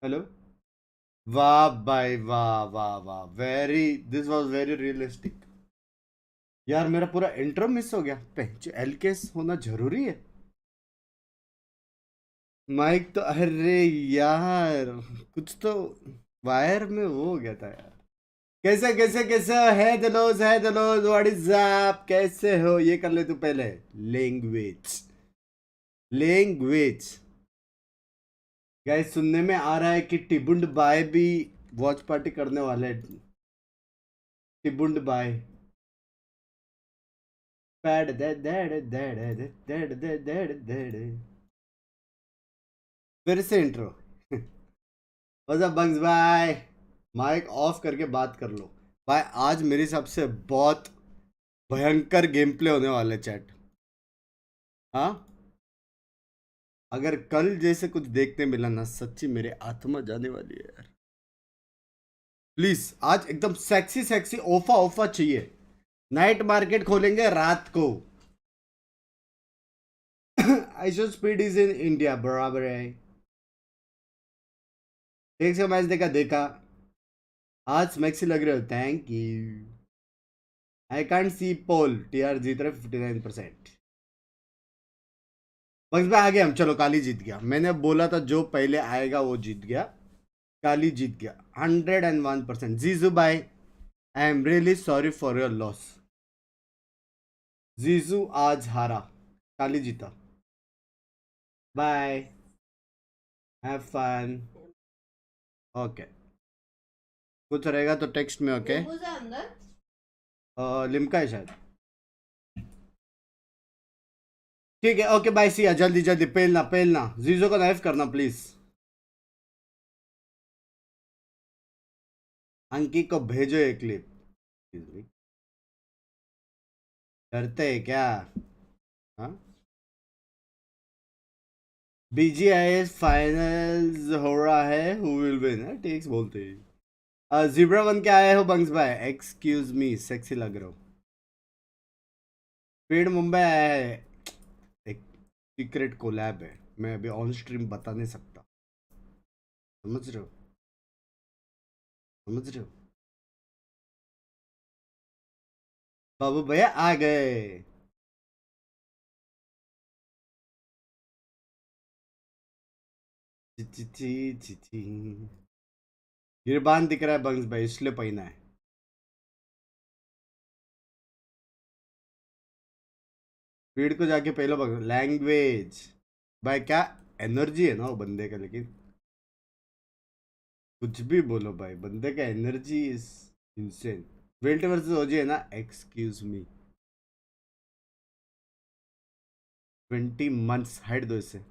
Hello. वाह भाई, वाह वाह वाह, very, this was very realistic. यार मेरा पूरा इंट्रो मिस हो गया। पेंच एल केस होना जरूरी है। माइक तो, अरे यार, कुछ तो वायर में वो हो गया था यार। कैसे कैसे कैसे है दलोज व्हाट इज अप, कैसे हो? ये कर ले तू पहले। Language, language. गाइस, सुनने में आ रहा है कि टिबुंड बाय भी वॉच पार्टी करने वाले हैं। टिबुंड बाय। पैड दे दे दे दे दे दे दे दे दे दे। फिर से इंट्रो। व्हाट्स अप बंग्स भाई? माइक ऑफ करके बात कर लो भाई। आज मेरे हिसाब से बहुत भयंकर गेम प्ले होने वाला है चैट। हाँ, अगर कल जैसे कुछ देखने मिला ना, सच्ची मेरे आत्मा जाने वाली है यार। प्लीज आज एकदम सेक्सी सेक्सी ओफा ओफा चाहिए। नाइट मार्केट खोलेंगे रात को। आईशो स्पीड इज इन इंडिया, बराबर है। एक से मैच देखा देखा। आज मैक्सी लग रहे हो, thank you. I can't see poll, TR जीत रहे 59%। बस में आ गए हम, चलो काली जीत गया। मैंने बोला था जो पहले आएगा वो जीत गया। काली जीत गया 101%। जीजू भाई, I am really sorry for your loss. जीजू आज हारा, काली जीता। Bye, have fun. ओके, कुछ रहेगा तो टेक्स्ट में। ओके, लिमका है शायद। ठीक है, ओके बाय, सिया। जल्दी जल्दी पेलना पेलना, जीजो को नाइफ करना प्लीज। अंकी को भेजो एक क्लिप। डरते हैं क्या? हाँ, बीजीआईएस फाइनल्स हो रहा है, हु विल विन है, टेक्स बोलते हैं। जिब्रा बन के आए हो बंग्स भाई, एक्सक्यूज मी, सेक्सी लग रहा हो। पेड़ मुंबई आया है। एक सीक्रेट कोलैब है, मैं अभी ऑन स्ट्रीम बता नहीं सकता। समझ रहे हो? समझ रहे हो? बाबू भैया आ गए। ची ची ची ची ची। गिरबान दिख रहा है बंग्स भाई, इसलिए पहना है। फीड को जाके पहले बंग लैंग्वेज। भाई क्या एनर्जी है ना वो बंदे का, लेकिन कुछ भी बोलो भाई, बंदे का एनर्जी इज इंसेन। वेल्ट वर्सेस ओजी है ना, एक्सक्यूज मी। 20 मंथ्स, हाइट दो इसे।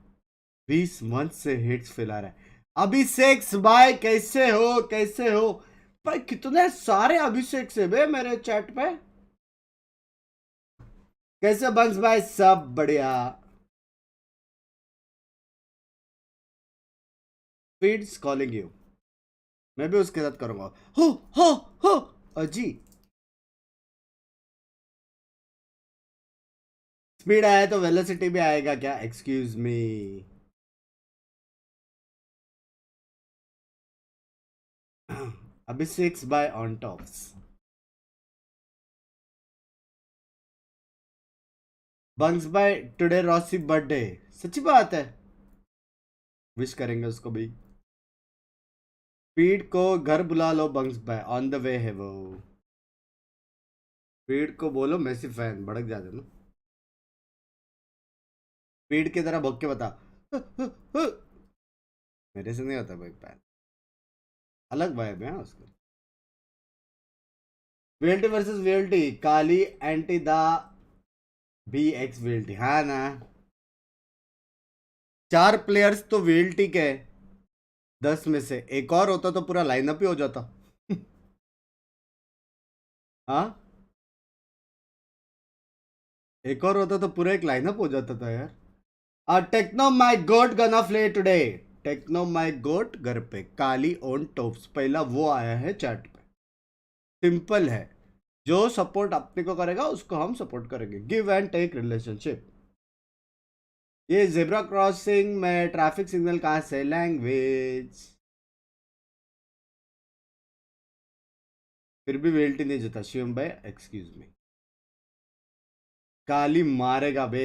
20 मंथ से हिट्स फैला रहा है। अभिषेक भाई कैसे हो, कैसे हो? भाई कितने सारे अभिषेक से बे मेरे चैट पे। कैसे बंस भाई? सब बढ़िया। Feeds calling you. मैं भी उसके साथ करूंगा। हो हो हो अजी। स्पीड आया तो वेलोसिटी भी आएगा क्या? Excuse me. Abhishek bye on tops. बंग्स बाय टुडे रॉसी बर्थडे। सच्ची बात है, विश करेंगे उसको भी। स्पीड को घर बुला लो बंग्स बाय, ऑन द वे है वो। स्पीड को बोलो मेसी फैन, भड़क जाते ना। स्पीड की तरह भोग के बता। मेरे से नहीं होता भाई पैन, अलग वाइब है उसका। वीएलटी वर्सेस वीएलटी, काली anti the B X VLT, हाँ ना। 4 प्लेयर्स तो वीएलटी के, 10 में से एक और होता तो पूरा लाइनअप ही हो जाता। हाँ, एक और होता तो पूरा एक लाइनअप हो जाता था यार। टेक्नो माई गोट गना प्ले टुडे। टेक्नो माई गोट घर पे, काली ऑन टॉप्स, पहला वो आया है चैट पे। सिंपल है, जो सपोर्ट अपने को करेगा उसको हम सपोर्ट करेंगे। Give and take relationship. ये जेब्रा क्रॉसिंग में ट्रैफिक सिग्नल कहाँ से? लैंग्वेज। फिर भी वेल्टी नहीं जीता शिवम भाई, एक्सक्यूज मी। काली मारेगा बे।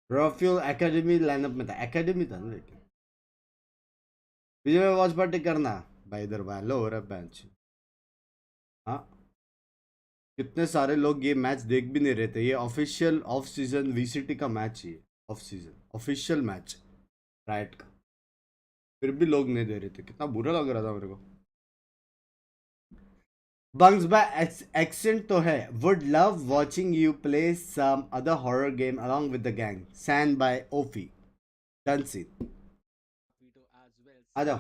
रॉफ्यूल एकेडमी लाइनअप में था, एकेडमी था ना लेकिन। विजय में वॉच पार्टी करना भाई, इधर वालो हो रहा बेंच। हाँ, कितने सारे लोग ये मैच देख भी नहीं रहे थे। ये ऑफिशियल ऑफ सीजन वीसीटी का मैच ही है, off season official match right का, फिर भी लोग नहीं दे रहे थे। कितना बुरा लग रहा था मेरे को। बंग्स बाय एक्सेंट तो है। Would love watching you play some other horror game along with the gang. सैंड बाय ओफी। Done see. आ जाओ।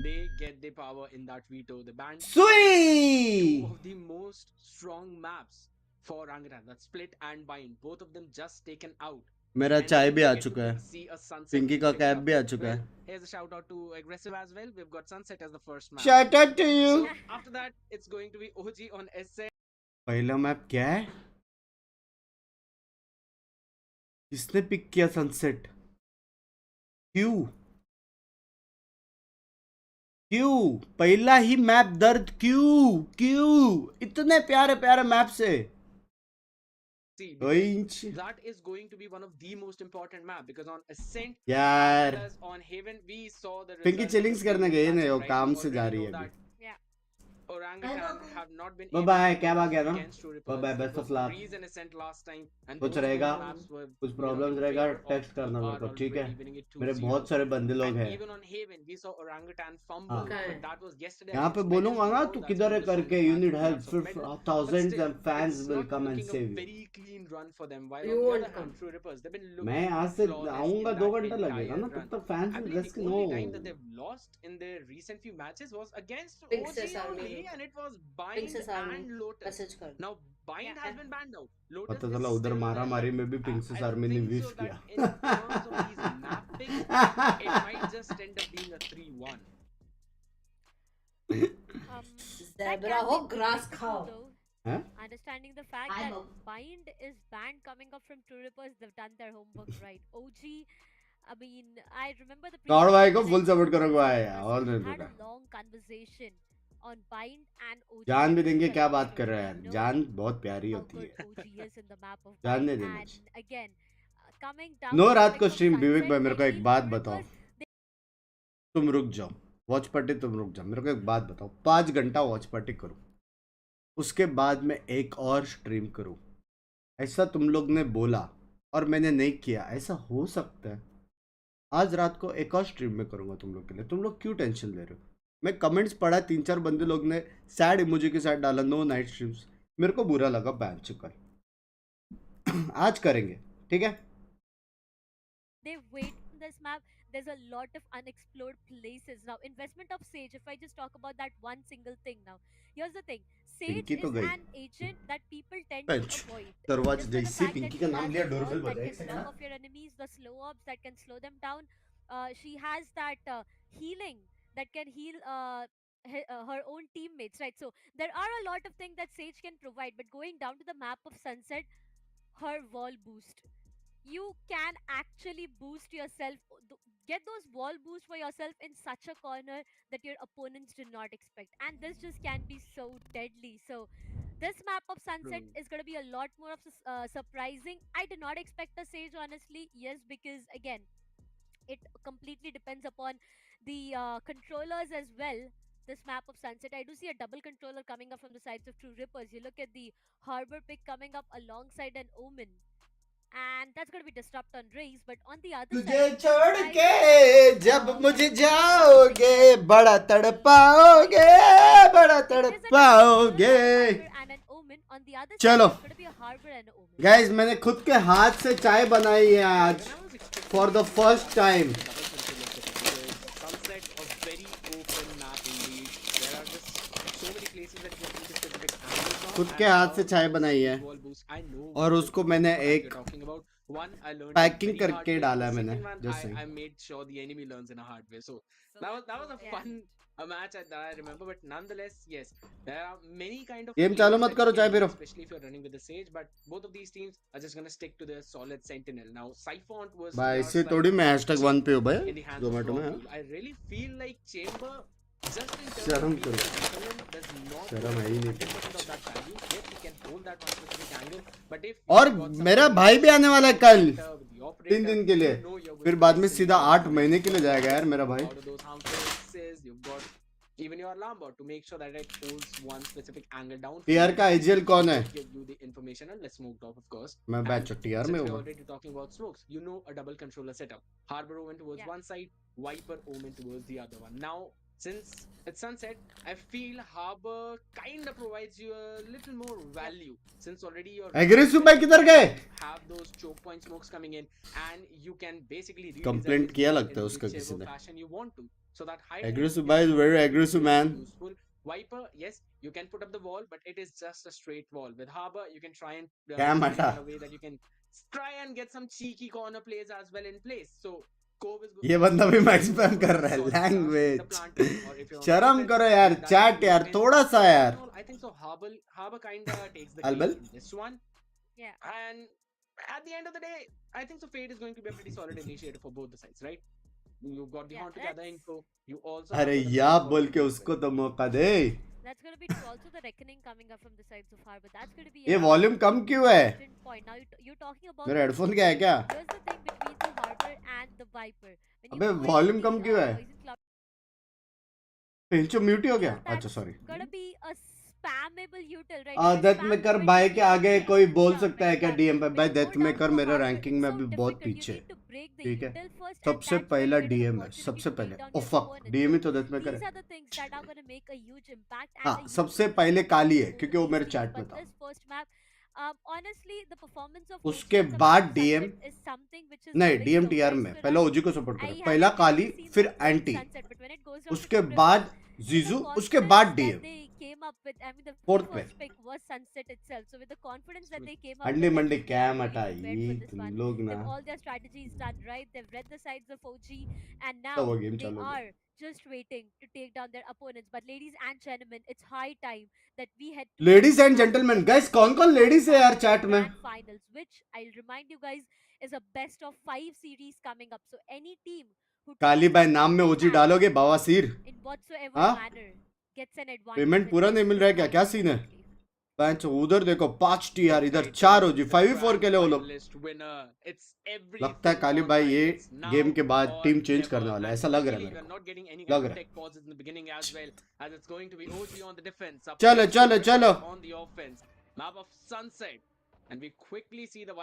They get the power in that veto. The band Sweet! two of the most strong maps for Orangutan. That's Split and Bind. Both of them just taken out. मेरा And चाय then भी we uh get to चुका है, see a sunset Pinky being का picked cap up. भी आ चुका Well, है। here's a shout out to Aggressive as well. We've got Sunset as the first map. Shout out to you. So after that, it's going to be OG on SA. पहला map क्या है? किसने pick किया sunset? क्यों? क्यों? पहला ही map दर्द क्यों? क्यों? इतने प्यारे प्यारे मैप से। That is going to be one of the most important map because on Ascent यार, as well as on Haven we saw the Pinky result चिलिंग्स करने गई है, वो काम से जा रही है अभी। Orangutan have not been bye able bye, to क्या भाग गया ना? against True bye Rippers. Bye, It best was of luck. Breeze and Ascent last time and कुछ those रहेगा, two maps were, कुछ you know, प्रॉब्लम्स in रहेगा, favor of text करना मेरे को, are ठीक है? already winning it मेरे 2-0. बहुत सारे बंदे लोग And हैं। even on Haven we saw Orangutan fumble, हाँ, but that was yesterday यहाँ पे against बोलूंगा Medal. ना We know तू that's किधर one है of the करके, strongest you maps need in help, terms of फिर Medal. But thousands still, and fans it's will not come and looking a save you. very clean run for them. While You on the won't other hand, come. True Rippers, they've been मैं looking आज से flawless आऊंगा, in 2 that घंटा लगेगा entire ना, तब run. तक fans I will believe risk the no. only time that they've lost in their recent few matches was against Binks OG army only, and it was Binks Bind army and Lotus. message कर Now Bind has been banned out. Lotus पता is चला उधर still मारा there. मारी Like, में भी पिंक्स I army ने think wish so किया। that in terms of these map picks, it might just end up being a 3-1. Zebra हो grass खाओ। हैं? Understanding the fact that Bind is banned coming up from True Rippers, they've done their homework right. OG, I mean, I remember the God भाई को when I full support spoke to करोगे भाई, True और Rippers, नहीं we had देता। a long conversation on Bind and OG. जान भी and देंगे, this क्या fella बात was कर रहे to हैं? know जान बहुत प्यारी how होती good है। OG is in the map of जान Bind. नहीं देना And चाहिए। again, coming down no to the रात pick को of स्ट्रीम, विवेक Sunset, भाई मेरे I को एक feel बात True बताओ। Rippers, तुम रुक जाओ, वॉच पार्टी तुम रुक जाओ, मेरे को एक बात बताओ। 5 घंटा वॉच पार्टी करूँ, उसके बाद मैं एक और स्ट्रीम करूँ, ऐसा तुम लोग ने बोला और मैंने नहीं किया, ऐसा हो सकता है? आज रात को एक और स्ट्रीम में करूँगा तुम लोग के लिए। तुम लोग क्यों टेंशन ले रहे हो? मैं कमेंट्स पढ़ा, 3-4 बंदे लोग ने सैड इमोजी के साथ डाला, नो नाइट स्ट्रीम्स। मेरे को बुरा लगा, बैन चुका है। आज करेंगे, ठीक है? they wait on this map. There's a lot of unexplored places now. Investment of Sage, if I just talk about that one single thing now, here's the thing. Sage Pinky तो is गई an agent that people tend punch to avoid. दरवाजे Just for the जैसे fact Pinky that का she नाम has लिया, the doorbell wall that बजा। एक can second block ना। off your enemies, the slow ops that can slow them down. She has that healing that can heal her own teammates, right? So there are a lot of things that Sage can provide, but going down to the map of Sunset, her wall boost, you can actually boost yourself, get those wall boosts for yourself in such a corner that your opponents did not expect, and this just can be so deadly. So this map of Sunset True. is going to be a lot more of surprising. I did not expect a Sage, honestly. Yes, because again, it completely depends upon the controllers as well. This map of Sunset, I do see a double controller coming up from the sides of True Rippers. You look at the Harbor pick coming up alongside an Omen, and that's going to be disrupt on Raze. But on the other तुझे side, छोड़ I के do see जब मुझे Mumbai जाओगे, Indians बड़ा coming up तड़पाओगे, alongside बड़ा It is a double controller, तड़पाओगे। a Harbor and an Omen. On the other side, चलो it's going to be a Harbor and an Omen. Guys, मैंने खुद के हाथ से चाय बनाई है आज When I was expecting for the first time. Sunset, a very open map indeed. There are just so many places that you can take specific angles on. खुद के हाथ से चाय बनाई है Wall boost, I know और what उसको मैंने you're एक talking about. One, I learned packing it very करके hard way. डाला है The मैंने, second one, just I made sure the enemy learns in a hard way. So that was a Yeah. fun a match that I remember, but nonetheless, yes, there are many kind of game चालू plays मत that you करो, चाय can P do, low. especially if you're running with the Sage. But both of these teams are just gonna stick to their solid Sentinel. Now, Siphon was भाई TR इससे side थोड़ी मैं #1 पे हूँ Chamber भाई in the hands of Zomato Raw में. Fuel. I really feel like Chamber, just in terms शर्म of being करो. a gentleman, does not शर्म है ही नहीं. 100% of that value. Yes, he can hold that one specific angle, but if और you've got some मेरा good भाई भी आने वाला है कल operator with the 3 operator, दिन के लिए. you know you're going फिर to बाद में nice and सीधा 8 easy महीने के लिए जाएगा यार मेरा भाई. out of those houses. You've got even your alarm bot to make sure that it holds one specific angle down. TR का आईजीएल कौन है? Give you the information and let's smoked off, of course. मैं And batch TR में since we're हूँ. already talking about smokes, you know a double controller setup. Harbor omen towards Yeah. one side, Viper omen towards the other one. Now, since it's sunset, I feel Harbor kind of provides you a little more value. Since already you're aggressive भाई किधर गए? have those choke point smokes coming in, and you can basically Complaint किया लगता है in उसका किसी whichever ने. fashion you want to. So that high Aggressive range भाई is is very aggressive man. useful. Viper, yes, you can put up the wall, but it is just a straight wall. With Harbor, you can try and Damn, design it Ata. in a way that you can try and get some cheeky corner plays as well in place. So Cove is ये बंदा भी max spam कर रहा है. Language शर्म करो यार. Chat यार थोड़ा सा यार. I think so. Harbor kind of takes the Albal? cake in this one. Yeah. And at the end of the day, I think so. Fate is going to be a pretty solid initiator for both the sides, right? You've got the Yeah, Haunt together that's- info. You also अरे have the या Black बोल Hawk के as उसको well. तो मौका दे. That's going to be also the reckoning coming up from the sides of Harbor. That's going to be ये a volume कम क्यों है? important point. Now you're talking about मेरा हेडफोन क्या है क्या? here's the thing between the Harbor and the Viper. When you अबे go into volume the, कम क्यों है? Poison Club, पेंचो म्यूट ही हो गया. that's अच्छा sorry. gonna be a spammable util, right? Death maker भाई के आगे कोई बोल सकता है क्या Yeah. डीएम पे? भाई When you death go down maker to मेरा Harbor, रैंकिंग it's में so अभी बहुत difficult. You पीछे. need to break the ठीक है. util first, and सबसे that's where पहला you get an डीएम है. opportunity सबसे to पहले. take down oh your fuck opponent. DM ही So तो डेथ मेकर these है. are the things that are going to make a huge impact. And हाँ a huge सबसे difference पहले काली है for क्योंकि वो these मेरे teams. चैट में But था. this first map, honestly, the performance of उसके OG बाद coming DM Sunset is something which is a नहीं big डीएम टीआर surprise में for पहला us. ओजी को सपोर्ट I करो. पहला haven't काली really seen फिर that from anti Sunset, but when it goes down to उसके Supreme बाद League, with the जीजू उसके बाद confidence that DM they came up with, I mean, the fourth पे. first pick was Sunset itself. So with the confidence that they came up अंडे with, I Monday think they क्या are really Mata prepared ये for this तुम one. लोग ना. They've all their strategies done right. They've read the sides of OG, and तो now वो game they चालू हो गया. are just waiting to take down their opponents. But ladies and gentlemen, it's high time that we head to ladies and gentleman guys कौन कौन ladies है यार chat में? grand finals, which I'll remind you guys is a best of 5 series coming up. So any team who Kali takes भाई down नाम में this OG match डालोगे बवासीर. in whatsoever हाँ? manner gets an advantage. Payment and पूरा gets नहीं to mill the रहा है क्या? क्या final सीन है? shortly. बेंच उधर देखो 5 टीआर इधर 4 ओजी 5v4 के लिए वो लोग. लगता है काली भाई ये गेम के बाद टीम चेंज करने वाला है. ऐसा लग रहा है मेरे को. लग रहा है. चलो चलो चलो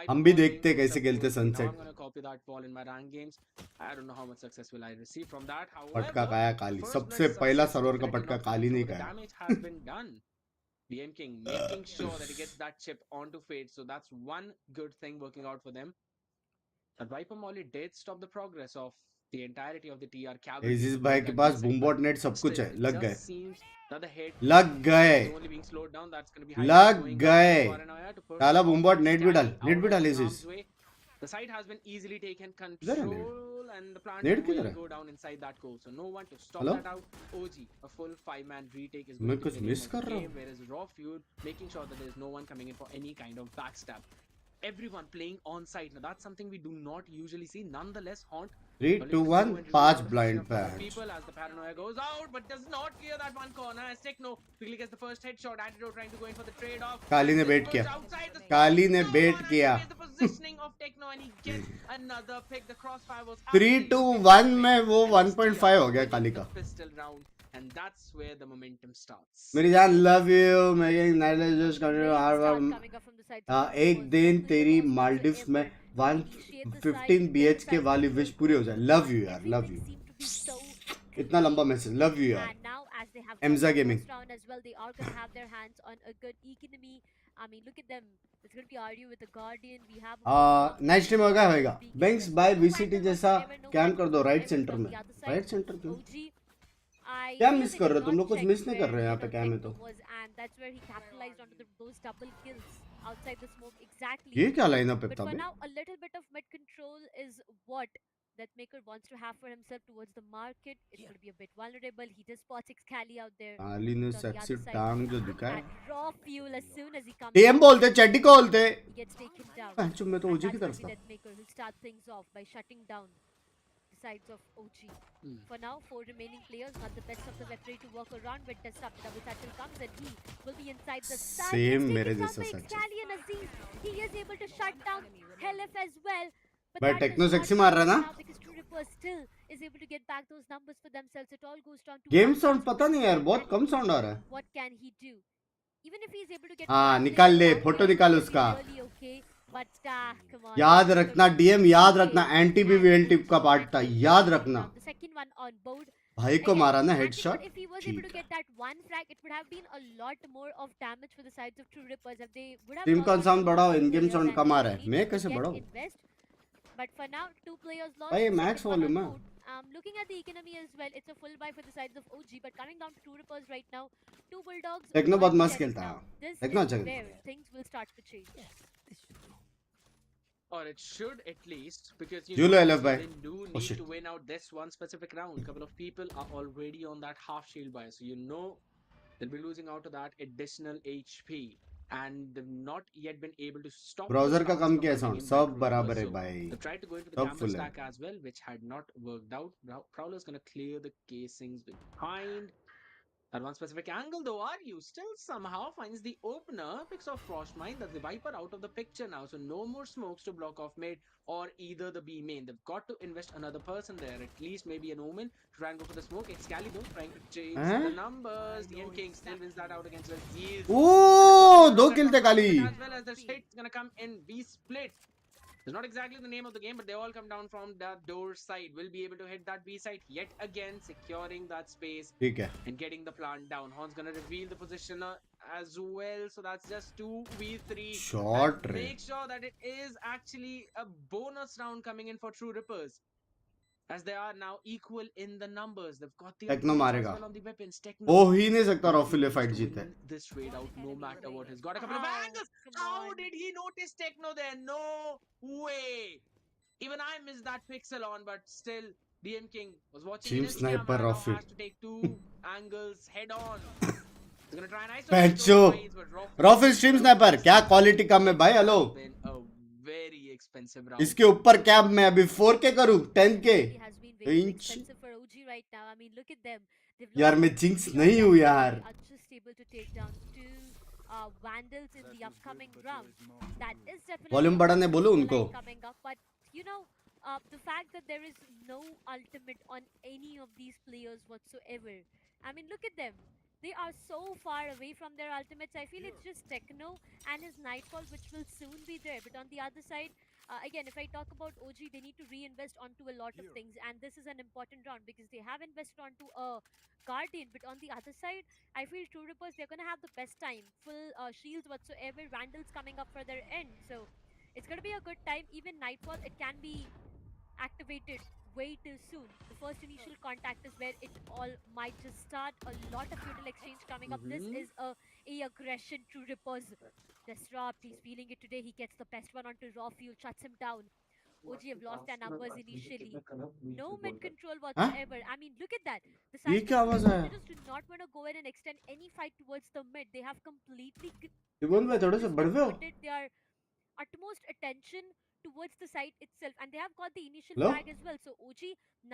हम भी देखते हैं कैसे खेलते सनसेट. पटका खाया काली. सबसे पहला सर्वर का पटका काली नहीं खाया. DM King making sure that he gets that chip onto Fate, so that's one good thing working out for them. But Viper Molly did stop the progress of the entirety of the TR cavalry. इस भाई के पास बूमबॉट net सब कुछ है. लग गए. लग लग गए. लग गए. डाला बूमबॉट नेट भी डाल. नेट भी डाल इस. The site has been easily taken किधर है control and the plant net will किधर है? go down inside that goal. So no one to stop Hello? that out. OG, a full 5-man retake is मैं going to कुछ be the miss name of कर the रहा game, हूँ. whereas Raw Fuel making sure that there's no one coming in for any kind of backstab. Everyone playing on site. Now that's something we do not usually see. Nonetheless, Haunt 3 2 1 5 blind patch. people as the paranoia goes out, but does not clear that one corner. As Dekhne quickly gets the first headshot. Antidote trying to go in for the trade-off. काली ने बेट किया. काली ने बेट किया. The positioning of Dekhne and he gets another pick. The crossfire was 3 2 1 में वो 1.5 हो गया काली का. pistol round, and that's where the momentum starts. मेरी जान लव यू. मैं जस्ट कर Great रहा start हूँ. coming up from the sides of एक Esports. दिन Both तेरी the मालदीव्स में ever initiate the 115 side, BH के side वाली control. विश पूरी हो जाए. लव यू यार. Love Everything you. seemed to be so इतना लंबा मैसेज. लव यू यार. And now, as they have Emza got the Gaming. first round as well, they are going to have their hands on a good economy. I mean, look at them. It's going to be RU with the Guardian. We have night stream होगा होगा. Banks bye VCT जैसा cam कर दो right centre में. Right centre क्यों? क्या miss कर रहे हो तुम लोग? कुछ मिस नहीं कर रहे हैं यहाँ पे कैम में तो. And that's where he capitalized onto those double kills outside the smoke. Exactly. ये क्या लाइनअप है But तब? for now, a little bit of mid control is what Deathmaker wants to have for himself towards the market. It's going to be a bit vulnerable. He just spots Xcali out there. काली ने But on the sexy other side, टांग जो look दिखाए at raw fuel as soon as he comes TM out, बोलते चड्डी को बोलते he gets taken down. पंचो मैं तो And ओजी that's की going तरफ to be था Deathmaker who'll start things off by shutting down the sides of OG. For now, 4 remaining players, not the best of the weaponry to work around with. Disrupt, double satchel comes and he will be inside the side. Same Gets मेरे taken down जैसा by satchel. Xcali and Aziz. He is able to shut down Helif as well. But भाई that Techno does not sexy मार रहा है matter ना now because True Ripper still is able to get back those numbers for themselves. It all goes down to game one sound last पता नहीं यार position. बहुत And come sound आ रहा है what can he do? Even if he's able to get हाँ one निकाल player ले down, photo it's निकाल gonna be उसका really okay. But come on, याद it's रखना gonna डीएम be याद okay. रखना anti And BVL tip OG का पार्ट था managed to याद take रखना down the second one on board. भाई को Again, मारा ना Antec headshot if he was able ठीक to है get that one frag, it would have been a lot more of damage for the sides of True Rippers. If they would have team lost का on to sound one बढ़ाओ more in game player, sound then कम आ he रहा है needs मैं to कैसे get बढ़ाऊं invest. But for now, 2 players lost. भाई The max second one volume on है board. Looking at the economy as well, it's a full buy for the sides of OG. But coming down to True Rippers right now, 2 Bulldogs, techno 1 बहुत मस्त Sheriff खेलता now. है This techno is अच्छा where खेलता है things will start to change. Or it should at least, because Julo LF obviously bhai. they do Oh, need shit. to win out this one specific round. Couple of people are already on that half shield buy, so they'll be losing out to that additional HP, and they've not yet been able to stop the browser का stance come from किया coming sound in by सब True बराबर Rippers. है So भाई they tried to go into the सब gamble full है stack as well, which had not worked out. Prowler's gonna clear the casings behind. At one specific angle, though, Aryu still somehow finds the opener, picks off Frostmine. That's the Viper out of the picture now, so no more smokes to block off mid or either the B main. They've got to invest another person there, at least maybe an Omen to try and go for the smoke. Excalibur trying to change the numbers. The End King still wins that out against Aziz. ओ दो किल थे काली As well as the hit's gonna come in. B split. It's not exactly the name of the game, but they all come down from that door side. Will be able to hit that B side yet again, securing that space ठीक है and getting the plant down. Horn's gonna reveal the position as well, so that's just 2v3. Short And range. make sure that it is actually a bonus round coming in for True Rippers, as they are now equal in the numbers. They've got the Techno upgrades as मारेगा well on the weapons. हो ही नहीं सकता रॉफिले needs fight to जीते win this trade out no matter what. He's got a couple of Oh, angles. come How on. did he notice Techno there? No way. Even I missed that pixel on, but still, DM King was watching Team in his sniper camera. Now Rafi. has to take 2 angles head on. He's gonna try and isolate पैचो those ways, but रॉफिल stream sniper क्या quality कम है भाई hello been a very expensive round. इसके ऊपर क्या मैं अभी 4K करूं 10K It has been very Inch. expensive for OG right now. I mean, look at them. They've यार lost मैं out जिंक्स three of नहीं them, हूं but यार they are just able to take down 2 Vandals in the upcoming round. That is definitely volume बढ़ाने बोलो a उनको line coming up, but the fact that there is no ultimate on any of these players whatsoever. I mean, look at them. They are so far away from their ultimates. I feel it's just Techno and his Nightfall, which will soon be there. But on the other side, again, if I talk about OG, they need to reinvest onto a lot of things, and this is an important round because they have invested onto a Guardian. But on the other side, I feel True Rippers, they're gonna have the best time. Full shields whatsoever, Vandals coming up for their end. So it's gonna be a good time. Even Nightfall, it can be activated way too soon. The first initial contact is where it all might just start. A lot of feudal exchange coming up. This is a aggression to Rippers. Disrupt, he's feeling it today. He gets the best one onto raw fuel, shuts him down. OG have lost their numbers initially. No mid control whatsoever. I mean, look at that. The ये side क्या आवाज आया they just do not want to go in and extend any fight towards the mid. They have completely even भाई थोड़े से बढ़ गए हो put their utmost attention towards the site itself, and they have got the initial Hello? flag as well. So OG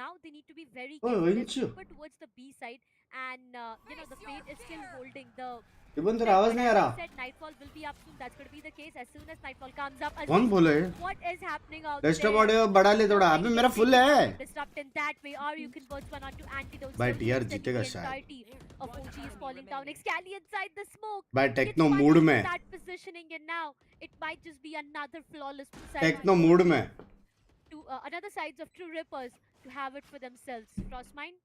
now they need to be very Oh, careful. They're Inch. deeper towards the B side, and the Fate is still holding the. Even तेरा आवाज नहीं आ As I रहा said, Nightfall will be up soon. That's going to be the case as soon as Nightfall comes up. कौन Aziz, बोले what is happening out desktop there? Audio बढ़ा ले थोड़ा अभी मेरा फुल है Disrupt in that way, or you can burst one onto antidote. भाई So TR the जीतेगा entirety of OG is falling down. Excali inside the smoke. भाई Gets Techno punished mood with में that positioning, and now it might just be another flawless Techno mood में to another sides of True Rippers to have it for themselves. Frostmine,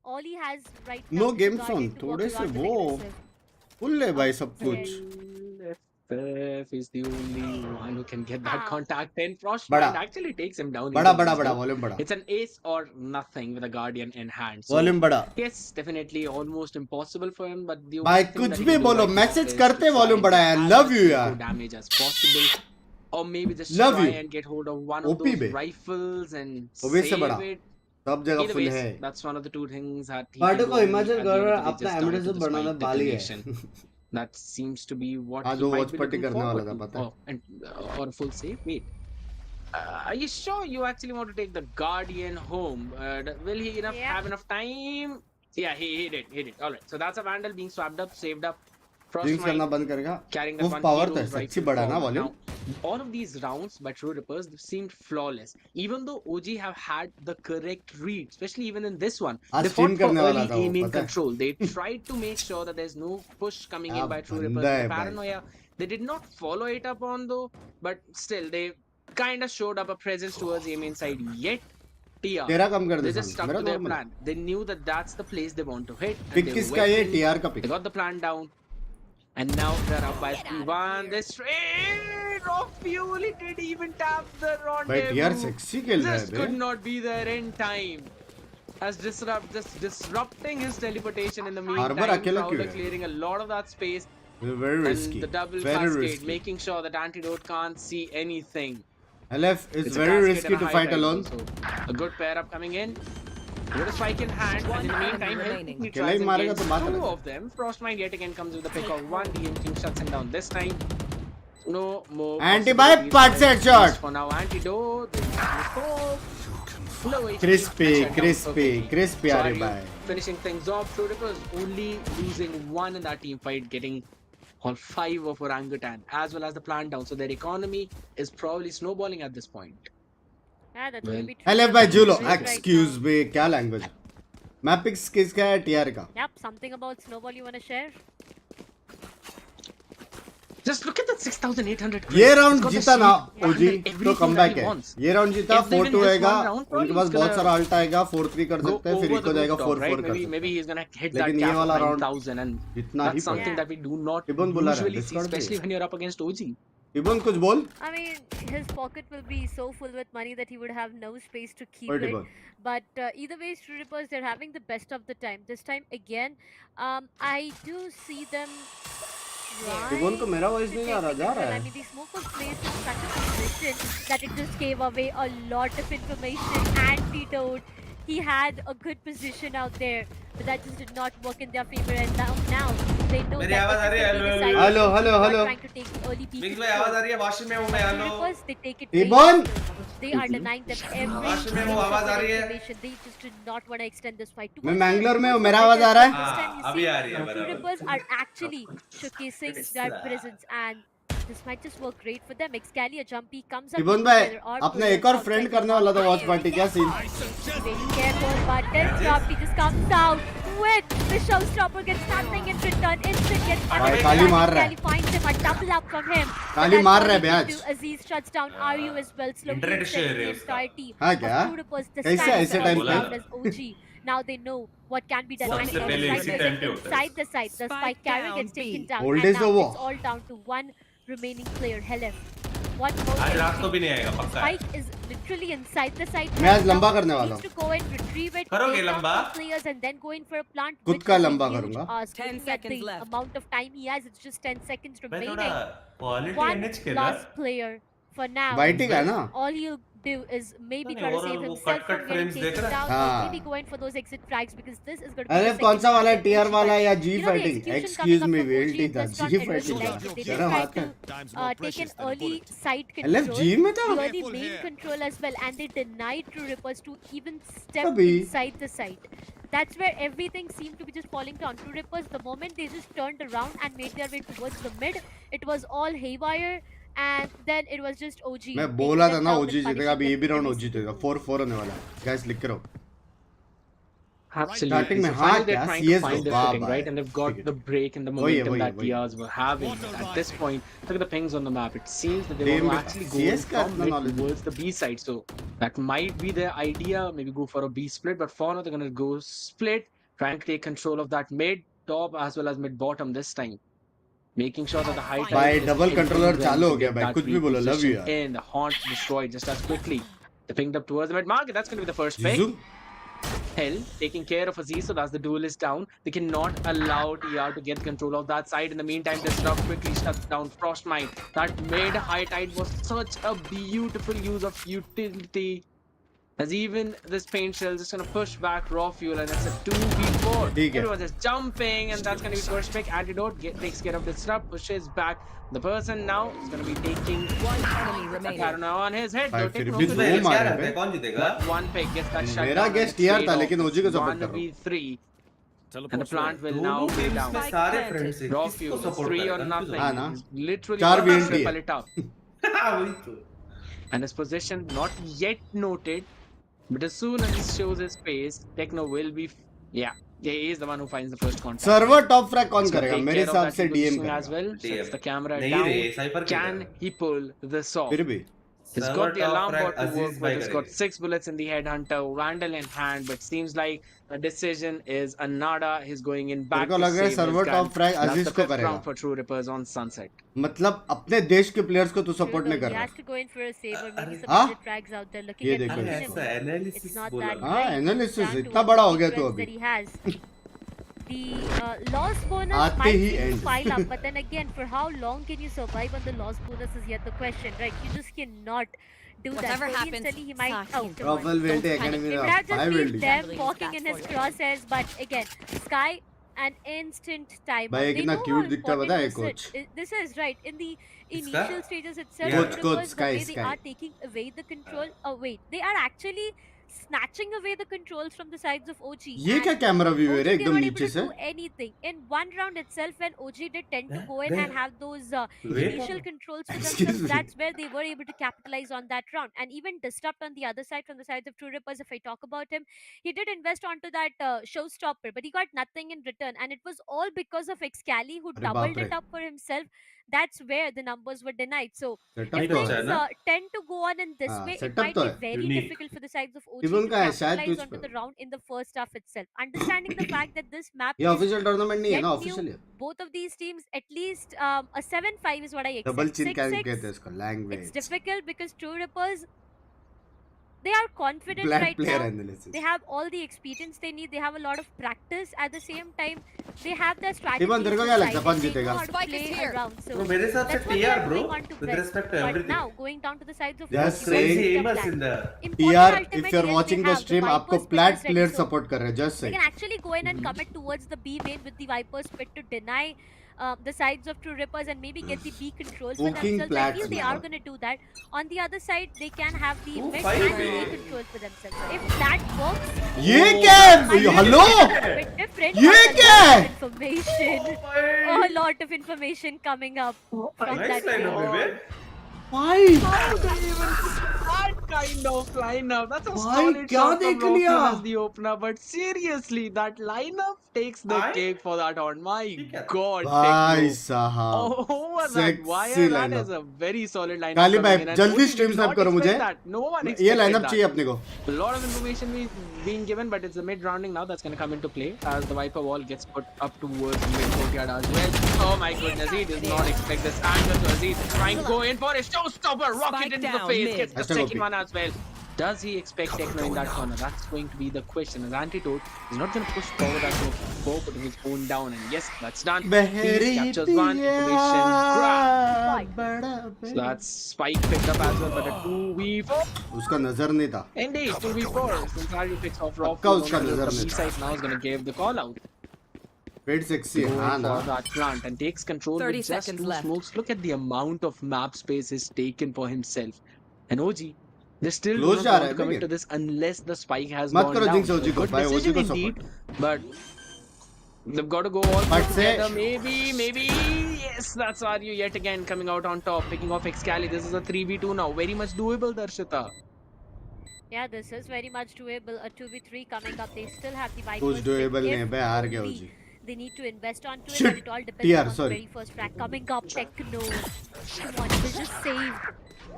all he has right now no is game Guardian zone to थोड़े walk से around with वो aggressive. Full है भाई सब कुछ FF is the only one who can get that Ah. contact in. Frostmine बड़ा actually takes him down. बड़ा easily, बड़ा so बड़ा वॉल्यूम बड़ा It's an ace or nothing with a guardian in hand. So, volume बड़ा yes, definitely almost impossible for him. But the भाई only thing कुछ that he भी can do बोलो right now message is करते to try volume and बड़ा get है as love much you eco यार damage as possible. or maybe just Love try you. and get hold of one of OP those बे. rifles and OB से बड़ा. save it. सब जगह Either full ways, है. that's one of the two things that he party can do. को Only imagine at the कर end of the day, अपना just die MD to से this banana white बाली है. detonation. That seems to be what आज he वो might watch be party looking करने वाला forward था to. पता है. Or a full save. Wait. Are you sure you actually want to take the Guardian home? Will he have enough time? Yeah, he did. He did. All right. So that's a Vandal being swapped up, saved up. Drinks करना Frostmite बंद करेगा. carrying वो that one power तो hero's है सच्ची rifle बड़ा ना forward. Volume. Now, all of these rounds by True Rippers seemed flawless. Even though OG have had the correct read, especially even in this one, आज they stream fought for करने वाला early था वो aiming पता है. control. They tried to make sure that there's no push coming क्या in by True Rippers. बंदा The है भाई. paranoia, they did not follow it up on though, but still they kind of showed up a presence towards aim inside. Yet TR, तेरा कम कर they they just सामने. stuck मेरा to their normal. plan. They knew that that's the place they want to hit. And pick they किसका went ये in, TR का they pick. got the plan down. And now they're up by 3-1. They straight off fuel. He didn't even tap the भाई TR rendezvous. Sexy खेल रहा है Just bay. could not be there in time. As disrupting his teleportation in the Harbor meantime. अकेला क्यों Prowler है? clearing a lot of that space. Very risky. And the double Very cascade, risky. making sure that Antidote can't see anything. LF is It's a very cascade risky and a to high fight drive alone. also. A good pair up coming in. With a spike in hand, and in the meantime, remaining. he अकेला tries he and मारेगा gains तो बात two अलग है. of them. Frostmite yet again comes with the pick of one. DM King shuts him down this time. No more. Anti-bite, possibilities parts for headshot. Binks for now. Antidote. Low HP. Crispy, Shut down crispy, perfectly. crispy So are Ariel भाई. finishing things off. True Rippers only losing one in that team fight, getting all 5 of Orangutan as well as the plant down. So their economy is probably snowballing at this point. Yeah, that's Well, gonna be true. LF by Julo. Right Excuse now. me, क्या language है? Map pics किसका है TR का? Yep, something about Snowball you wanna share? Just look at that 6,800. ये round It's got the जीता ना shield, ओजी everything तो that come he back है. wants. ये राउंड जीता If they win 4-2 this आएगा. one round, probably उनके पास he's बहुत gonna सारा अल्ट आएगा. 4-3 कर Go सकते हैं. फिर over इको the जाएगा rooftop, 4-4 right? कर Maybe सकते हैं. he's gonna hit that लेकिन ये cap of वाला राउंड 9,000, and जितना ही that's something पड़े. that we do not इबन बुला रहा है, usually see, Discord पे. especially when you're up against OG. इबन कुछ बोल. I mean, his pocket will be so full with money that he would have no space to keep Wait, it. Iban. But either way, True Rippers, they're having the best of the time. This time again, I do see them. इबन को मेरा voice नहीं आ रहा, जा रहा I है. mean, the smoke was placed in such a position that it just gave away a lot of information. Antidote, he had a good position out there, but that just did not work in their favor. And now they know मेरी that आवाज आ रही है? this is hello, the hello, side hello, of hello. trying to take early peak बिंग्स भाई control. आवाज आ रही है? Washroom में हूँ मैं. True hello. Rippers, they take it ibn they are denying them every आवाज में वो piece of आवाज आ their रही है? information. They just did not want to extend this fight. मैं मैंगलोर में हूँ. मेरा आवाज आ रहा है? This time you अभी see, आ रही है True बराबर. Rippers are actually showcasing their presence, and this might just work great for them. XGEELI, a jumpy comes up. इबन भाई There are अपना players एक और फ्रेंड outside करने the वाला था box. Watch party. क्या scene? Very careful, but then Choppy just comes out with the showstopper, gets nothing in return. Instant gets भाई, काली मार रहा है. XGEELI finds him, a double up from him. Kali But मार that's रहा है all he ब्याज. can do. Aziz shuts down RU as well. Slowly Internet sets share the है उसका. entire team हाँ of क्या? True Rippers. The कैसे stand ऐसे is टाइम पे? down as OG. Now they know what can be done. सबसे And पहले right इसी present टाइम पे होता है. inside the site. The spike carrier gets taken down. Old And days now of war. it's all down to one remaining player, Helef. What more आज can रात he को do? भी नहीं आएगा पक्का है. Spike is literally inside the site. मैं आज right now. लंबा करने वाला Needs to go and retrieve it. करोगे take out लंबा? some players and then go in for a plant. खुद which का is a लंबा huge करूंगा. ask. 10 Looking at the seconds left. amount of time he has, it's just 10 seconds भाई थोड़ा remaining. Quality One NH के ना. last player for now. वाइटी का ना. All he'll do is maybe नहीं, try to overall save वो himself cut from getting frames देख taken रहा है. down, or हाँ. maybe go in for those exit frags because this is going to be अरे the कौन सा second वाला round टीआर of वाला fight. या जी You know the fighting? execution excuse coming me up from वेल्टी OG था. in this जी one, I really fighting liked it. They just शर्म tried आता to है. take an early side LF control, जी में था. early main control as well, and they denied True Rippers to even step अभी. inside the site. That's where everything seemed to be just falling down. True Rippers, the moment they just turned around and made their way towards the mid, it was all haywire, and then it was just OG. मैं taking बोला था them ना down OG and जीतेगा. अभी ये punishing भी them round every ओजी जीतेगा. single 4-4 होने वाला है. गाइस लिख करो. Absolutely. Starting में So हाँ finally they're क्या? trying CS to find their वाह footing, भाई. right? And they've got ठीक है. the break and the वही है, momentum वही है, that वही है. TRs were having. At this point, look at the pings on the map. It seems that they Team want to में actually go CS का from इतना mid knowledge towards the B side. So that might be their idea. Maybe go for a B split. But for now, they're going to go split, trying to take control of that mid, top, as well as mid bottom this time. Making sure that the high भाई tide is double helping controller them चालू to हो गया get भाई. that कुछ भी बोलो. Love you reposition यार. in. The haunt destroyed just as quickly. They pinged up towards the mid market. That's going to be the first pick. जीजू hill, taking care of Aziz, so that's the duelist down. They cannot allow TR to get control of that side. In the meantime, Disrupt quickly shuts down Frostmine. That mid high tide was such a beautiful use of utility. As even this paint shell just gonna push back raw fuel, and it's a 2v4. ठीक है. Everyone's just jumping, and that's gonna be first pick. Antidote takes care of Disrupt, pushes back the person. Now is gonna be taking One enemy remaining. Karuna on his head. भाई Though फिर Dekhne भी also दो takes मारे care of bay. it. कौन जीतेगा? But one pick gets that shut मेरा down. guess TR था, लेकिन OG को support कर रहा हूँ. 1v3. And the plant will now दोनों be टीम्स down. में सारे फ्रेंड्स हैं, Raw किसको fuel, सपोर्ट 3 or करेगा? nothing. हाँ ना. Literally 4 one VNT triple है. it up. वही तो. And his position not yet noted, but as soon as he shows his face, Dekhne will be. Yeah, he is the one who finds the first contact. Server top frag कौन He's gonna करेगा? take मेरे care of हिसाब that से DM positioning as करेगा. well. Sets the camera नहीं down. रे, साइपर Can he pull this off? फिर भी He's Server got the top alarm frag bot to Aziz work bhai with. He's got करेगा. 6 bullets in the headhunter, Vandal in hand, but seems like a decision is a nada. He's going in back को to लग रहा है save his server gun. top frag That's Aziz the को 5th करेगा. round for True Rippers on Sunset. मतलब अपने देश के प्लेयर्स को तू सपोर्ट नहीं कर He रहा. has to go in for a save or maybe some हाँ? other frags out there looking ये at देखो अरे him. इसको. ऐसा It's एनालिसिस not बोला. that हाँ, great. analysis Down to इतना what बड़ा हो गया तू sequence अभी. that he has. The loss bonus आते might he seem to end. pile up, but then again, for how long can you survive on the loss bonus is yet the question, right? You just cannot do that. Whatever So happens, instantly he might Saki. out. Raffle Don't VLT panic. Academy It में would have just 5 been VLT. them Gambling is walking bad in his for you. crosshairs, but again, Sky, an instant timeout. भाई They कितना know cute how दिखता है important पता है this coach. this is, right? In the इसका? initial stages itself, Yeah. Coach, it coach, was the Sky, way they Sky. are taking away the control. Oh wait, they are actually snatching away the controls from the sides of OG. ये and क्या camera view है OG रे they एकदम were able नीचे to से. do anything in one round itself when OG did tend to Yeah, go in and there. have those Wait. initial controls for Excuse themselves. me. That's where they were able to capitalize on that round and even disrupt on the other side from the sides of True Rippers. If I talk about him, he did invest onto that showstopper, but he got nothing in return, and it was all because of Excali who अरे doubled बाप रे. it up for himself. That's where the numbers were denied. So setup नहीं if तो बचा है. है ना? tend to go on in this हाँ, way, it setup might तो be है. very Unique. difficult for the sides of OG Even to का है शायद capitalize Twitch onto पे. the round in the first half itself. Understanding the fact that this map ये is official tournament नहीं है yet ना, new, official है. both of these teams at least a 7-5 is what I double expect. चिन क्या 6-6, कहते हैं इसको? it's language. difficult because True Rippers, they are confident black right player now. Analysis. They have all the experience they need. They have a lot of practice. At the same time, they have their strategy. टीमन तेरे को क्या लगता है कौन जीतेगा? Spike is here. So Bro, मेरे हिसाब से that's what they TR are bro, going on to with bet. respect to But everything. now going down to the sides of Just OG, what is saying. Crazy their aimers plan? in there. Important TR, ultimate, if you're yes, watching they the have. stream, Viper आपको split प्लैट is ready, player so support कर रहे हैं. Just they से. can actually go in and commit towards the B main with the Viper split to deny the sides of True Rippers and maybe get the B controls for Fucking themselves. I plats, feel they man. are going to do that. On the other side, they can have the mid 2-5 and the A है. controls for themselves. So if that works, ये क्या है? might be hello? a bit different. ये but a क्या lot है? of information. A lot of information coming up from Nice that lineup, game. baby. भाई How do you even that kind of lineup? That's a भाई, solid क्या shot देख from लिया? Rocky as the opener, but seriously, that lineup takes the I- cake for that one. My ठीक है. God, भाई Dekhne. साहब. Over that Sexy wire, that lineup. is a very solid lineup. काली भाई, coming in, and जल्दी OG stream did snap not करो expect मुझे. that. No one ये expected lineup that. चाहिए अपने को. A lot of information being given, but it's the mid rounding now that's going to come into play as the Viper wall gets put up towards the mid courtyard as well. Oh my goodness, he does not expect this angle. So Aziz trying to go in for a showstopper, rocket Spike into the down face, mid. gets the Hashtag second OP. one as well. Does he expect Dekhne in that corner? That's going to be the question. As Antidote is not going to push forward at all, putting his own down, and yes, that's done. बहरी He captures one information grab. बड़ा So that's Spike picked up as well, but a 2v4. उसका नजर नहीं था. Indeed, 2v4. Since Harry picks off raw पक्का food, उसका the नजर B नहीं था. side now is going to give the call out. Pet sexy है. Going हाँ ना. for that plant and takes control 30 with just seconds two left. smokes. Look at the amount of map space he's taken for himself. And OG, they still do Close not जा want रहा to है commit लेकिन. to this unless the spike has मत gone करो down. jinx OG को. Good भाई OG decision को indeed, support. but they've got to go all But together. say- Maybe. Yes, that's Aryu yet again coming out on top, picking off Excali. This is a 3v2 now. Very much doable, Darshita. Yeah, this is very much doable. A 2v3 coming up. They still have the Vipers. कुछ doable नहीं है बे, हार गया only OG. they need to invest onto it, Shit. but it all depends TR, on sorry. the very first frag coming up. Techno, come on, this is saved.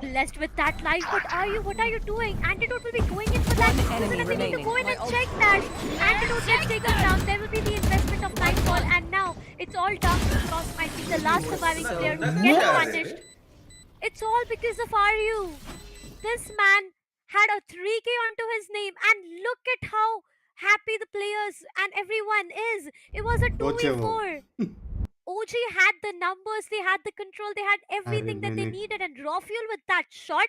Blessed with that life, what are you doing? Antidote will be going in for that. One enemy They need to remaining. go in and check that. Antidote gets taken down. There will be the investment of Nightfall, and now it's all down to Frost. Might be the last surviving player who gets Yeah. punished. It's all because of RU. This man had a 3k onto his name, and look at how happy the players and everyone is. It was a coach है वो 2v4. OG had the numbers, they had the control, they had अरे everything that they मैंने needed, and Raw Fuel with that shot,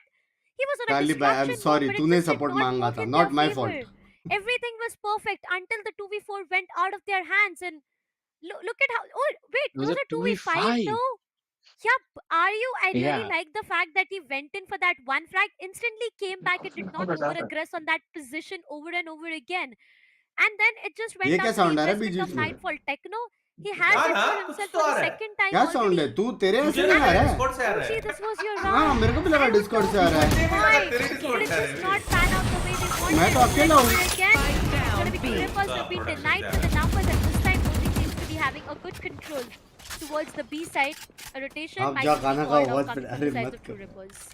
he was on a काली भाई I am destruction mode, sorry but it तूने just did support not मांगा work था in their not my favor. Fault Everything was perfect until the 2v4 went out of their hands, and look at how. Oh, wait, It it was was a a 2v5 2v5. though? Yep, are you? I really Yeah. like the fact that he went in for that one frag, instantly came back and did not over aggress on that position over and over again. And then it just went ये down क्या to the sound आ रहा है बीच investment of बीच में Nightfall Techno. He has ना it ना for कुछ himself तो for uh the रहा है second time क्या साउंड है already. तू तेरे ऐसे मुझे नहीं लगा आ रहा है डिस्कॉर्ड से आ रहा OG, है this was your हाँ round. मेरे को भी I लगा don't डिस्कॉर्ड know से आ रहा है मुझे भी लगा why, तेरे but डिस्कॉर्ड it से आ just रहा not pan out the way they wanted. मैं तो अकेला हूँ Again, Spike it's gonna down be B. Clippers have been denied for the numbers, and this time OG seems to be having a good control towards the B side. A rotation आप might जा be खाना called खाओ off बहुत coming from अरे the sides मत of True कर Rippers.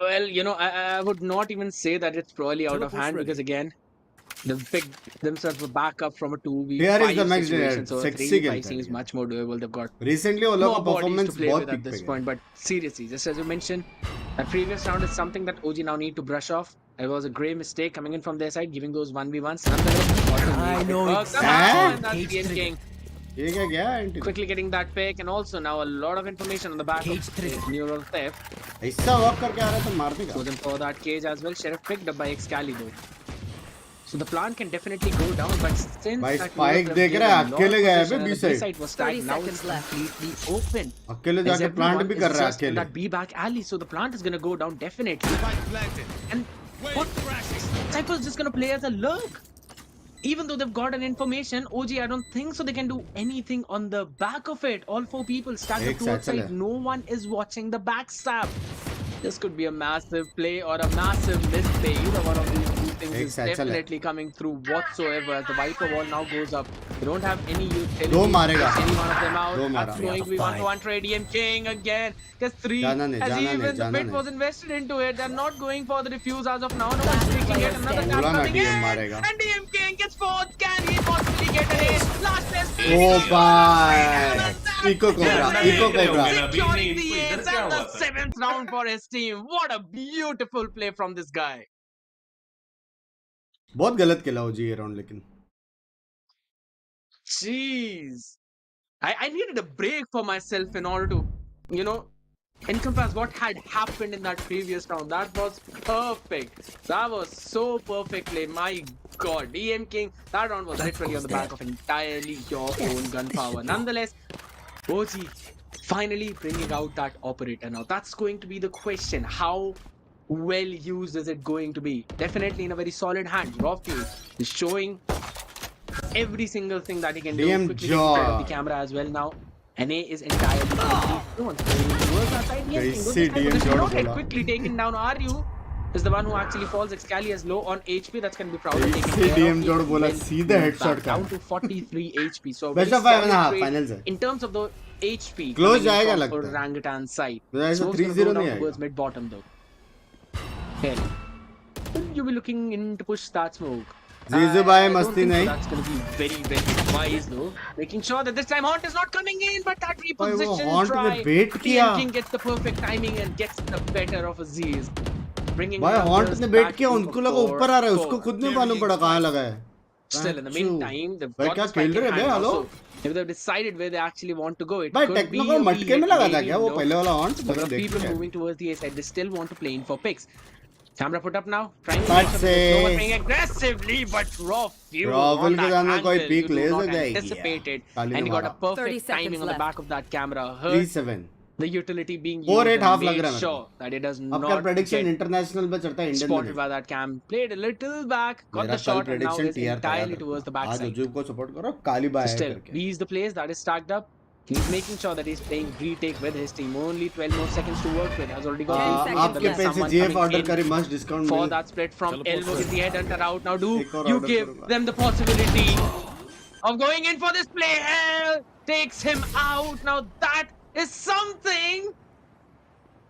Well, I would not even say that it's probably out of Teleport's hand ready. because again, they've picked themselves back up from a Here is the 2v5 max situation, so a sexy 3v5 खेलता है seems ये much more doable. They've got recently वो लोग more का bodies to performance play बहुत with at peak पे this गया point. But seriously, just as you mentioned, that previous round is something that OG now need to brush off. It was a grey mistake coming in from their side, giving those 1v1s. Nonetheless, also I need to know work exactly somehow, what and that's Cage the end trigger. king. ये क्या गया anti Quickly getting that pick, and also now a lot of information on the back Cage of trigger. neural theft. ऐसा walk करके आ रहा है तो मार देगा Goes in for that cage as well. Sheriff picked up by Excalibur. So the plan can definitely go down, but since भाई that spike neural देख theft रहा है, gave a lot अकेले of गया है position बे, and B the B side. side was 30 tagged, now it's seconds left. completely open. अकेले As जाके प्लांट everyone भी is कर रहा है just in अकेले that B back alley, so the plant is gonna go down definitely. And what Cypher's just gonna play as a lurk. Even though they've got an information, OG, I don't think so they can do anything on the back of it. All four people stacked एक up towards satchel side. है. No one is watching the backstab. This could be a massive play or a massive misplay. Either one of these two things एक is satchel है. definitely coming through whatsoever. As the Viper wall now goes up. They don't have any utility. दो मारेगा. Any one of them out. दो मारा. Throwing we want to one trade EM King again. Gets three. जाना नहीं, As जाना नहीं, even the जाना bit नहीं. was invested into it. They're not going for the defuse as of now. No one's taking it. Another tap बोला ना coming DM in. मारेगा. And DM King gets fourth. Can he possibly get an ace? Last place. Oh भाई eco cobra Securing the ace and the seventh round for his team. What a beautiful play from this guy. बहुत गलत खेला हो जी ये round लेकिन Jeez. I needed a break for myself in order to, encompass what had happened in that previous round. That was perfect. That was so perfectly. My God, DM King. That round was literally on the back of entirely your own gunpowder. Nonetheless, OG finally bringing out that operator. Now that's going to be the question. How well used is it going to be? Definitely in a very solid hand. Raw is showing every single thing that he can do. DM Quickly taking care of the Jaw. camera as well now. NA is entirely complete. No one's going towards that side. Yes, Guys, King goes see this time, DM position Jaw noted. bola. Quickly taken down. RU is the one who actually falls. Excali is low on HP. That's going to be proudly taken See care DM of. Jaw He bola, will सीधे move headshot back का. down to 43 HP. So Best very of 5 and a solid half, trade finals है. in terms of the HP. Close coming in जाएगा from लगता है. orangutan side. मुझे ऐसा Smoke's 3-0 gonna go नहीं down towards आएगा. mid bottom though. Fairly. You'll be looking in to push that smoke. जीजू भाई I don't मस्ती think so. नहीं. That's going to be very, very wise though. Making sure that this time Haunt is not coming in, but that भाई वो reposition haunt try. ने बेट किया. TM King gets the perfect timing and gets the better of Aziz. Bringing भाई haunt numbers ने बेट back किया to उनको लगा 4-4. ऊपर आ रहा है उसको खुद नहीं मालूम पड़ा कहाँ लगा है. Still, in the meantime, they've भाई got क्या the spike खेल in रहे हैं hand बे now, hello. so if they've decided where they actually want to go, it भाई could be टेक्नो को a मटके में wheel, लगा था maybe क्या वो no. पहले वाला हॉन्ट Couple मैंने of देख people लिया. moving towards the A side. They still want to play in for picks. Camera put up now. Trying to But make some say- no one playing aggressively, but raw fuel Raw on के that जाना कोई angle. peak You do ले not जाएगी anticipate it, Kali and ने he got a मारा. 30 perfect seconds timing on the left. back of that camera. Heard 3-7. the utility being 4-8 used and half लग made रहा है मेरे sure that it does अब का not प्रेडिक्शन get इंटरनेशनल पे चलता है इंडियन में spotted by that cam. Played a little back, got मेरा the कल shot, and now prediction is TR था याद entirely towards the रखना. आज backside. उजूब को सपोर्ट करो काली बाय So still, करके. these the players that is stacked up. He's making sure that he's playing retake with his team. Only 12 more seconds to work with. Has already got 10 three seconds kills. आपके There's पैसे someone GF coming order in करी मस्त discount for mill. that split from Teleport elbow. ready. Get the headhunter out. Now do एक और you order give करूंगा. them the possibility of going in for this play? Hell takes him out. Now that is something.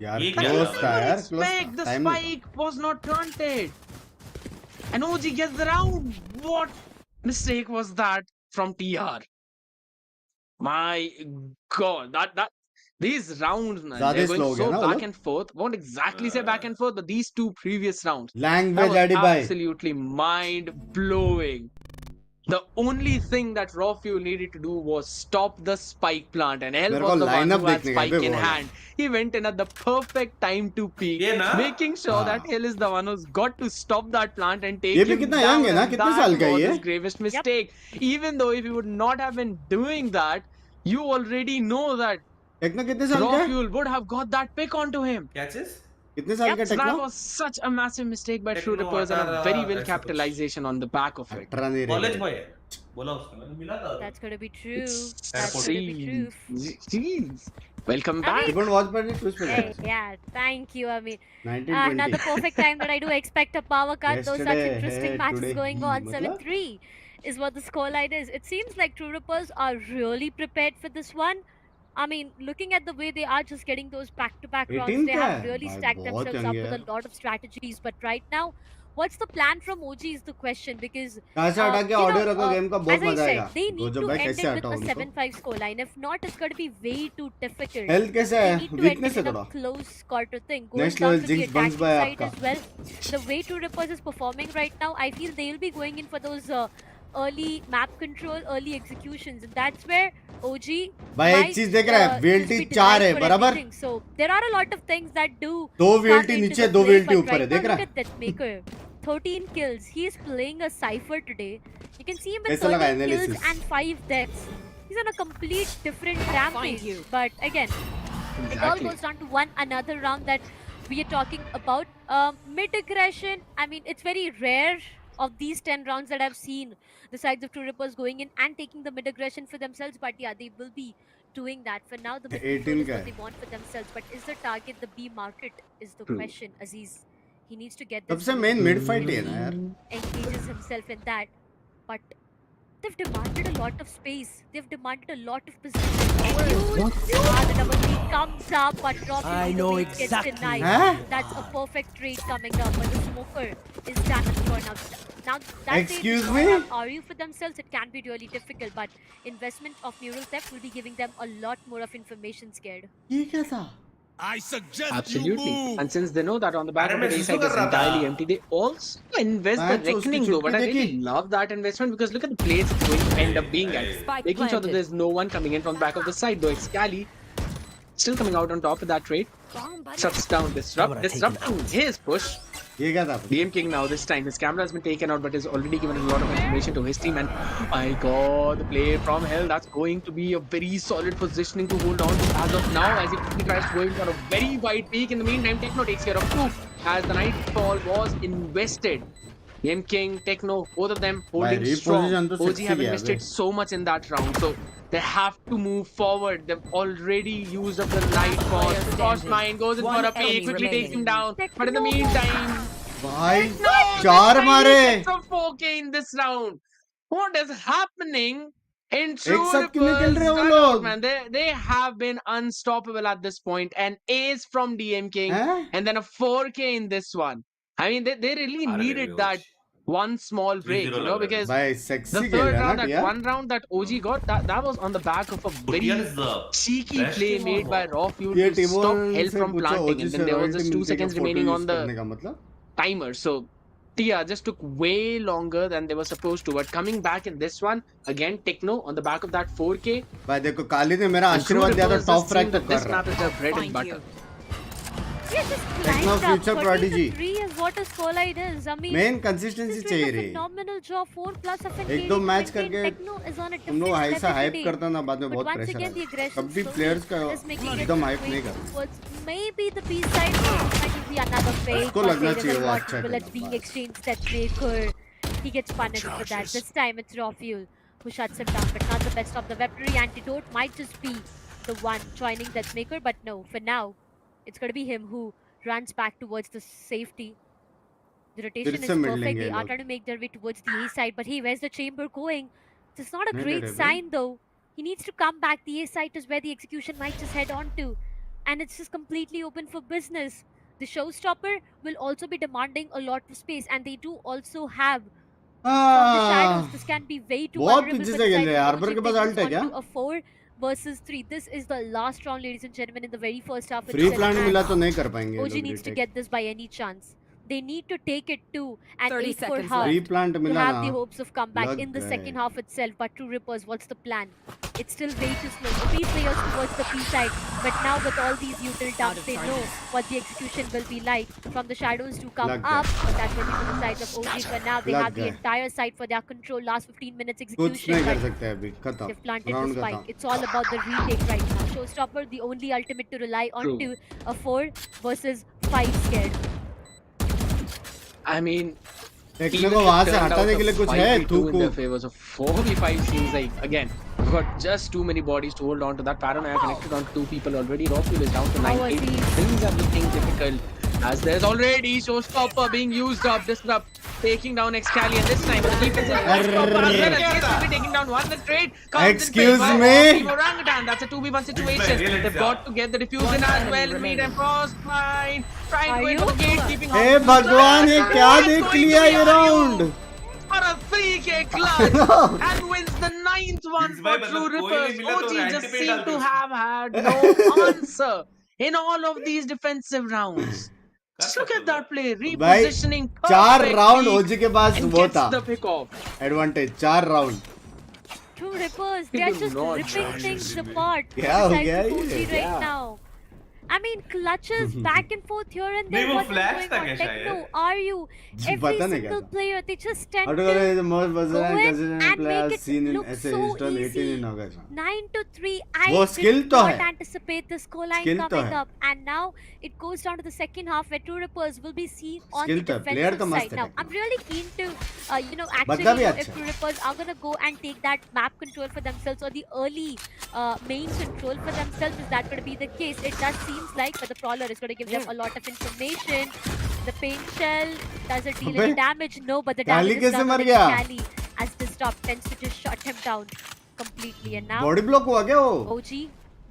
यार ये क्या close था था यार Expect the close time spike was not planted. And OG gets the round. What mistake was that from TR? My God, These rounds, man, ज़्यादा they're slow going हो गया so ना वो back लोग? and forth. Won't exactly say back and forth, but these two previous rounds, that Language was आड़ी भाई. absolutely mind blowing. The only thing that Raw Fuel needed to do was stop the spike plant, and Hell मेरे को was the one lineup who had देखने का है बे spike in वो वाला. hand. He went in at the perfect time to peek, ये ना making sure that हाँ. Hell is the one who's got to stop that plant and ये take भी him कितना यंग down. है ना? And कितने that साल का है was ये? his gravest mistake. Even though if he would not have been doing that, you already know that Techno कितने साल का Raw है? Fuel would have got that pick onto him. क्या चीज? कितने साल का So that Techno? was such a massive mistake by True Techno Rippers and a very well ऐसा कुछ. capitalization on the back of it. 18 नहीं college रहे. Boy है. बोला उसने मैंने मिला था. That's gonna be true. It's That's Airport. gonna be true. Jeez. Welcome I back. You don't watch party Twitch पे Hey, guys. yeah, thank you. I mean, 1920. another perfect time that I do expect a power cut. Those such Yesterday, interesting hey, matches today, going on. मतलब? 7-3 is what the scoreline is. It seems like True Rippers are really prepared for this one. I mean, looking at the way they are just getting those back-to-back rounds, 18 they क्या have है? really भाई stacked बहुत themselves young up है with यार. a lot of strategies. But right now, what's the plan from OG is the question because कहाँ से हटा के you know, ऑर्डर रखो गेम का बहुत as I मजा said, आएगा. they वो need जो to मैं end कैसे it with हटाऊँ a उनको? 7-5 scoreline. If not, it's going to be way too difficult. Health कैसे They है? need to end weakness it है in a थोड़ा. close quarter thing. Going Next down level to the Jinx Bunks attacking by side आपका. as well. The way True Rippers is performing right now, I feel they'll be going in for those early map control, early executions, and that's where OG भाई एक might चीज देख रहा है, just VLT be 4 denied है for बराबर. everything. So there are a lot of things that do दो come VLT into नीचे the दो play, VLT but ऊपर है, right देख now रहा look है? at that maker. 13 kills. He is playing a cipher today. You can see him with कैसा लगा 13 kills analysis? and 5 deaths. He's on a complete different Find rampage. you. But again, it all Exactly. goes down to one another round that we are talking about. Mid aggression, I mean, it's very rare of these 10 rounds that I've seen the sides of True Rippers going in and taking the mid aggression for themselves. But yeah, they will be doing that. For now, the mid control 18 is का what है. they want for themselves. But is the target the B market? Is the True. question, Aziz. He needs to get this सबसे move. Main mid fight ही है ना यार. Engages himself in that. But they've demanded a lot of space. They've demanded a lot of position. The double kill comes up, but I know gets exactly. denied. Huh? That's a perfect trade coming up, but the smoker is damaged for now. Now that Excuse they me? have RU for themselves, it can be really difficult, but investment of neural theft will be giving them a lot more of information scared. ये क्या था? I suggest Absolutely. you move. And since they know that on the back अरे of मैं the A जिसको side कर is रहा था. entirely empty, they also invest the match उसकी reckoning though. But I छुट्टी really देखी. love that investment because look at the place it's going to end up being at. Spike Making sure that planted. there's no one coming in from the back of the side, though Excali still coming out on top of that trade. Shuts down disrupting his push. ये क्या था? DM King now this time. His camera has been taken out, but has already given a lot of information to his team. And my god, the play from Hell, that's going to be a very solid positioning to hold on to as of now. As he quickly tries to go in for a very wide peak. In the meantime, Techno takes care of two. As the Nightfall was invested. DM King, Techno, both of them holding Bhai, strong. reposition तो OG sexy have गया invested bay. so much in that round. So they have to move forward. They've already used up the Nightfall. Player Cross standing. mine goes in One for a peek. enemy Quickly takes him remaining. down. But in the meantime... भाई No, चार this मारे. time he gets a 4K in this round. What is happening in True एक साथ क्यों निकल Rippers? रहे हो वो Dugout, लोग? man. They have been unstoppable at this point. An ace from DM King हैं? and then a 4K in this one. I mean, they really अरे needed रे that one small break, 3-0 you know, लग रहा है. because भाई the sexy खेल third रहा है round, ना that Tiya. one round that OG got, that was on the back of a Here very is the cheeky best play team made on by board. Raw Fuel ये to stop टीमों Hell से from पूछो planting, OG and से then there was royalty just 2 मिलती है seconds photo remaining use on the करने का मतलब? timer. So Tia just took way longer than they were supposed to. But coming back in this one, again, Techno on the back of that 4K. भाई देखो काली ने मेरा And True आशीर्वाद दिया था Rippers top just frag seem तो that कर this रहा map is their bread and Find butter. you. Yeah, just Techno climbed up. future 14 prodigy. to 3 is what a scoreline is. I mean, main this consistency is चाहिए doing a रे. phenomenal job. 4 plus of एक engaging दो to match maintain. करके Techno is on a तुम लोग different ऐसा level hype today. करता ना बाद में But बहुत once प्रेशर again, the आता. aggression कभी slowly प्लेयर्स का is making it एकदम हाइप नहीं way करता. towards maybe the B side. Might be another fake. उसको But लगना there is चाहिए a वो lot अच्छा of bullets खेला, being बस. exchanged. That maker, he gets punished for that. This time it's Raw Fuel who shuts him down. But not the best of the weaponry. Antidote might just be the one joining that maker. But no, for now, it's going to be him who runs back towards the safety. The rotation फिर is से मिल perfect. लेंगे They ये are लोग. trying to make their way towards the A side. But hey, where's the chamber going? It's not a नहीं great ले रहे बे. sign though. He needs to come back. The A side is where the execution might just head on to. And it's just completely open for business. The showstopper will also be demanding a lot of space. And they do also have from the shadows. This can be way too बहुत vulnerable पीछे for से the खेल side रहे हैं. of Harbor OG. के If they पास lose ult है क्या? onto a 4 versus 3. This is the last round, ladies and gentlemen, in the very first half. Free itself, plant and मिला तो नहीं कर पाएंगे ये OG लोग needs to retake. get this by any chance. They need to take it too and 30 aim for seconds half free left. Plant to मिला have ना. the hopes of comeback Lug in the gaye. second half itself. But True Rippers, what's the plan? It's still way too slow. The B players towards the P side, but now with all these util dumps, they know what the execution will be like. From the shadows to come Lug up, gaye. but that's only for the sides of OG. For now, they Lug have the gaye. entire side for their control. Last 15 minutes कुछ execution. नहीं कर but सकते अभी. खत्म. they've planted the Round spike. खत्म. It's all about the retake right now. Showstopper, the only ultimate to rely on True. to a 4 versus 5 scared. I mean, Techno even को if वहां it से turned हटाने out के लिए a कुछ है. 5v2 in their थूकू. favor, so 4v5 seems like, again, we've got just too many bodies to hold on to. That paranoia connected on 2 people already. Rockfield is down to How 9. was he? Things are looking difficult as there's already Showstopper being used up. Disrupt taking down Excali, and this time the defense is Showstopper as well as CHUMMI taking down one. The trade comes Excuse in favor me? of Team Orangutan. That's a 2v1 situation. Really They've got to get the diffusion as well. Meet and Frostbite trying Are to win you? for the gatekeeping. हे भगवान ये क्या देख लिया ये round. For a 3K clutch and wins the 9th one Binks for bhai, True मतलब कोई नहीं Rippers. मिला तो OG just anti-pay seem डाल to दो. have had no answer in all of these defensive rounds. Just look at that play, भाई repositioning 4 round perfectly ओजी के पास and वो gets था the pick off. Advantage. 4 round. True Rippers, They they're do just not ripping judge things me. apart. क्या हो besides गया the ये? OG right Yeah. now. I mean, clutches back and forth here and नहीं, there. वो What is flash going था on? क्या Techno, शायद? are you? Every पता नहीं क्या single था. player, they just tend Autograph to is the most go versatile in consistent and player make it seen in look SA so history 18 easy. in August. 9-3. वो I skill did तो not है. anticipate the scoreline Skill तो coming है. up, and now it goes down to the second half where True Rippers will be seen on Skill the तो है. Player defensive तो मस्त side. है Now, Techno. I'm really keen to, actually बंदा भी know अच्छा if है. True Rippers are gonna go and take that map control for themselves or the early main control for themselves. Is that going to be the case? It does seems like, but the Prowler is going to give them a lot of information. The paint shell, does it deal अबे, any damage? No, but the Kali damage is कैसे done मर on गया? Cali as Disrupt tends to just shut him down completely. And now body block हुआ क्या वो? OG,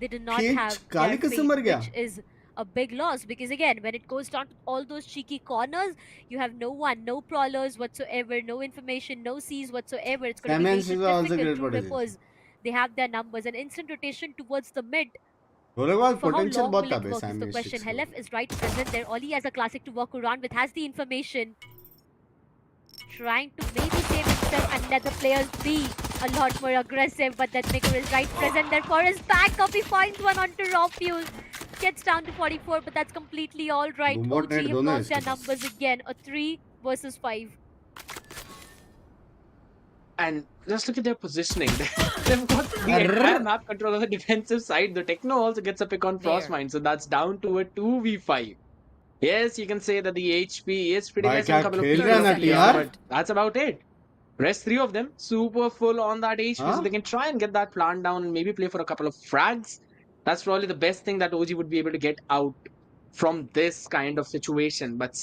they did not Shit, have Kali their कैसे fate, मर गया? which is a big loss because again, when it goes down to all those cheeky corners, you have no one, no prowlers whatsoever, no information, no C's whatsoever. It's going to be way Dimensions too are also difficult. great True bodies. Rippers, they have their numbers. An instant rotation towards the mid. बोले बाद For how potential long बहुत will था it बे work is the Sammy question. Sticks Helef is right present there. Oli has a classic to walk around with, has the information. Trying to maybe save himself and let the players be a lot more aggressive, but that Nicker is right present there for his backup. He finds one onto raw fuel. Gets down to 44, but that's completely alright. Boomboard OG net have दोनों है lost their इसके पास. numbers again. A 3 versus 5. And just look at their positioning. They've got the entire map control on the defensive side. The Techno also gets a pick on There. Frostmine, so that's down to a 2v5. Yes, you can say that the HP is pretty भाई less क्या on a couple of खेल people, रहा है ना here, यार? but that's about it. Rest 3 of them super full on that HP, Huh? so they can try and get that plant down and maybe play for a couple of frags. That's probably the best thing that OG would be able to get out from this kind of situation, but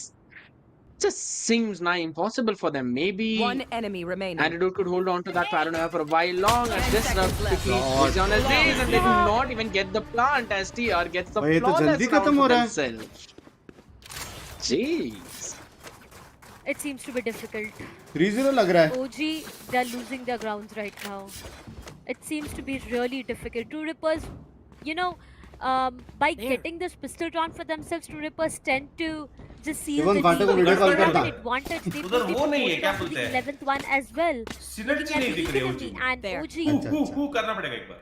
just seems nigh impossible for them. Maybe One enemy remaining. Antidote could hold on to that paranoia for a while long, and 10 this round seconds left. quickly God. is on his days, and they do not even get the plant as TR gets the भाई ये तो flawless जल्दी round खत्म हो for रहा है. themselves. Jeez. It seems to be difficult. 3-0 लग रहा है. OG, they're losing their grounds right now. It seems to be really difficult. True Rippers, you know, by getting this pistol round for themselves, True Rippers tend to just seal Even the Fanta को lead. video call They have करता. an advantage. They उधर will be वो नहीं है, promoted क्या on to बोलते the हैं? 11th one as well. Synergy Looking नहीं at दिख रही economy OG. and There. OG, अच्छा, अच्छा. हु करना पड़ेगा एक बार.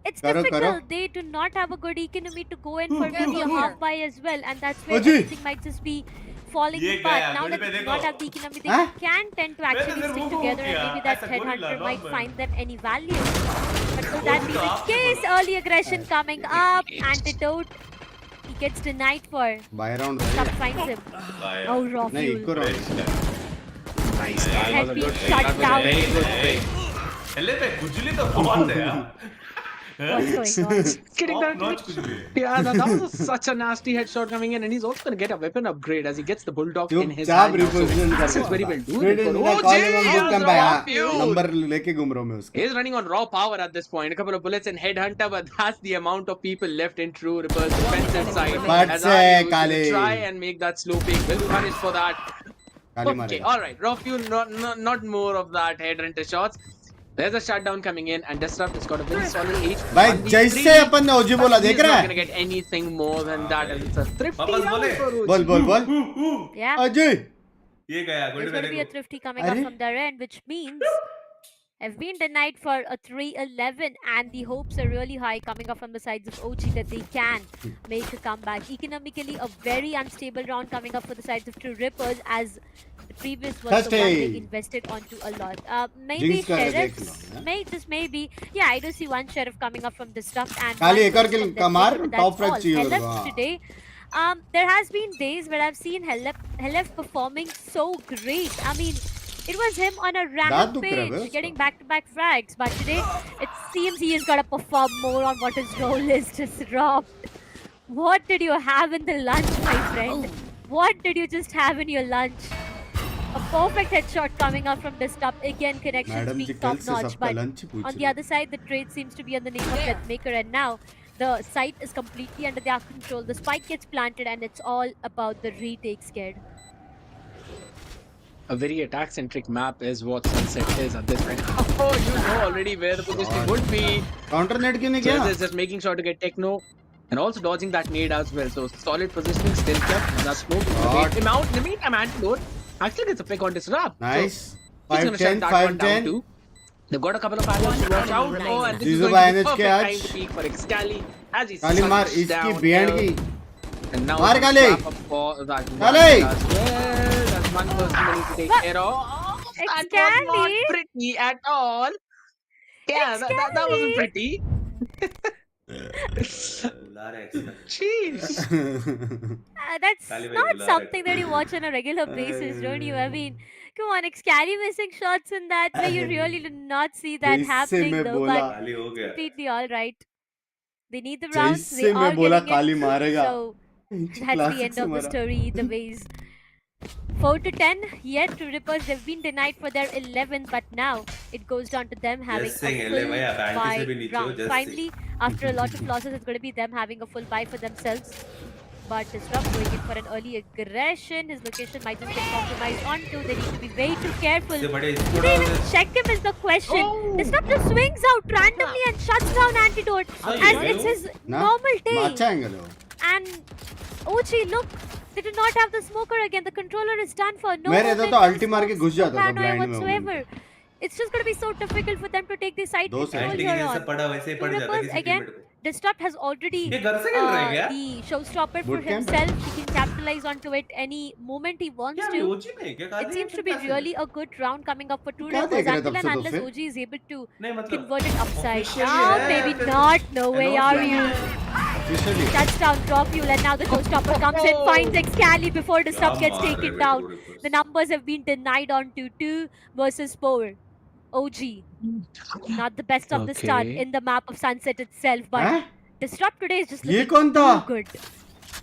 it's करो, difficult. करो. They do not have a good economy to go in for maybe a Here. half buy as well, and that's where OG. everything might just be falling ये apart. गया, Now गोली that पे they do देखो. not have the economy, they हाँ? can tend to actually मैंने stick वो together, and किया, maybe that ऐसा गोली headhunter might लगा find them any value. But will वो that be तो the आपने case? बोला. Early aggression coming up. Antidote. He gets denied for. Bye round Sub finds him. Bye. Oh, raw नहीं fuel. Eco round. Nice. Head being shut down. पहले पे गुजली तो बहुत है यार. What's going on? Getting Top down to notch it. कुछ भी. Yeah, that was such a nasty headshot coming in, and he's also going to get a weapon upgrade as he gets the bulldog in his चुपचाप hand. now. So reposition कर this is very well doing. Straight for in the OG, column of here's bootcamp raw है. fuel. Number लेके घूम रहा हूँ मैं उसका. He's running on raw power at this point. A couple of bullets and headhunter, but that's the amount of people left in True Rippers' defensive side. But As say, Arius will Kali. try and make that slow pick. Will be punished for that. Kali Okay, मारेगा. all right. Raw fuel, not more of that headhunter shots. There's a shutdown coming in, and Disrupt has got a very solid HP. भाई 1v3, जैसे अपन ने ओजी बोला देख he's रहा not है gonna get anything more than that, and it's a thrifty वापस round बोले। for बोल OG. बोल बोल Yeah. अजय ये गया There's good going to very be a good. thrifty coming up Arey. from their end, which means have been denied for a 3-11, and the hopes are really high coming up from the sides of OG that they can make a comeback. Economically, a very unstable round coming up for the sides of True Rippers, as the previous was the one they Thursday. invested onto a lot. Maybe Jinx का देख Sheriffs, low, just maybe. Yeah, I do see one Sheriff coming up from Disrupt and खाली one एक और burst kill from का मार, Dekhne, but top that's frag all. चाहिए Helef होगा। today. There has been days where I've seen Helef performing so great. I mean, it was him on a दांत दुख रहा है बे rampage, उसका। getting back-to-back frags. But today, it seems he has got to perform more on what his role is. Disrupt. What did you have in the lunch, my friend? What did you just have in your lunch? A perfect headshot coming out from Disrupt. Again, connections madam ji being कल से top-notch. सबका But lunch पूछ on the रही other side, the trade seems to be on the name of Deathmaker, and now the site is completely under their control. The spike gets planted, and it's all about the retake scared. A very attack-centric map is what Sunset is at this point. Oh, you know already where the positioning would be. Counter net क्यों नहीं So किया this is just making sure to get Techno and also dodging that nade as well. So solid positioning still kept. That smoke to bait him out. In the meantime, Antidote actually gets a pick on Disrupt. Nice So he's gonna shut 5-10 that one down 5-10 too. They've got a couple of arrows to watch out. Oh, and this is Zizu going to be by perfect NHK time to peek for Excali as he काली मार sucks इसकी down beard L. की And now मार it's Kali. a trap up for that one Kali. as well. That's one person they need to take care of. That was not Excali? pretty at all. Yeah, that wasn't pretty. बुला रहे extra. Jeez. That's Kali bhai not bula something rahe. that you watch on a regular basis, don't you? I mean, come on, Excali missing shots in that way, you really did not see that जैसे happening मैं though, बोला but खाली हो गया। completely alright. They need the rounds, they जैसे मैं are बोला getting Kali it, मारेगा so that's the end of the story either ways. 4-10, yet to Rippers, they've been denied for their 11th, but now it goes down to them having Just a sing, full LA bhai, आप anti से भी buy नीचे हो, round. just Finally, after a lot of losses, it's going to be them having a full buy for themselves. But Disrupt going in for an early aggression. His location might just get compromised onto. They need to be way too careful. इससे बड़े Do they even check him is the question. Disrupt just swings out randomly and shuts down Antidote as it's his ना normal day. अच्छा angle है वो And OG, look, they do not have the smoker again. The controller is done for. No मैं रहता movement, तो no अल्टी मार के smokes, घुस no जाता था paranoia ब्लाइंड में whatsoever. It's just going to be so difficult for them to take the side दो control एंटी here के जैसे on. पड़ा वैसे ही Two पड़ जाता Rippers किसी again. टीममेट को। Disrupt has already ये घर से खेल रहे हैं क्या? the showstopper for Boot camp? himself. He can capitalize onto it any moment he wants क्या to. ओजी में क्या It seems to be really a good round coming up for Two क्या Rippers देख रहे until तब and से तो unless फिर? OG is able to नहीं मतलब convert it upside officially down. है, Maybe फिर- not. No way are Announce you. Officially Touchdown, drop fuel, and now the showstopper comes in, finds Excali before Disrupt gets taken down. The numbers have been denied onto 2 versus 4. OG, not the best of the start Okay. in the map of Sunset itself, but हैं Disrupt today is just ये looking कौन था? too good.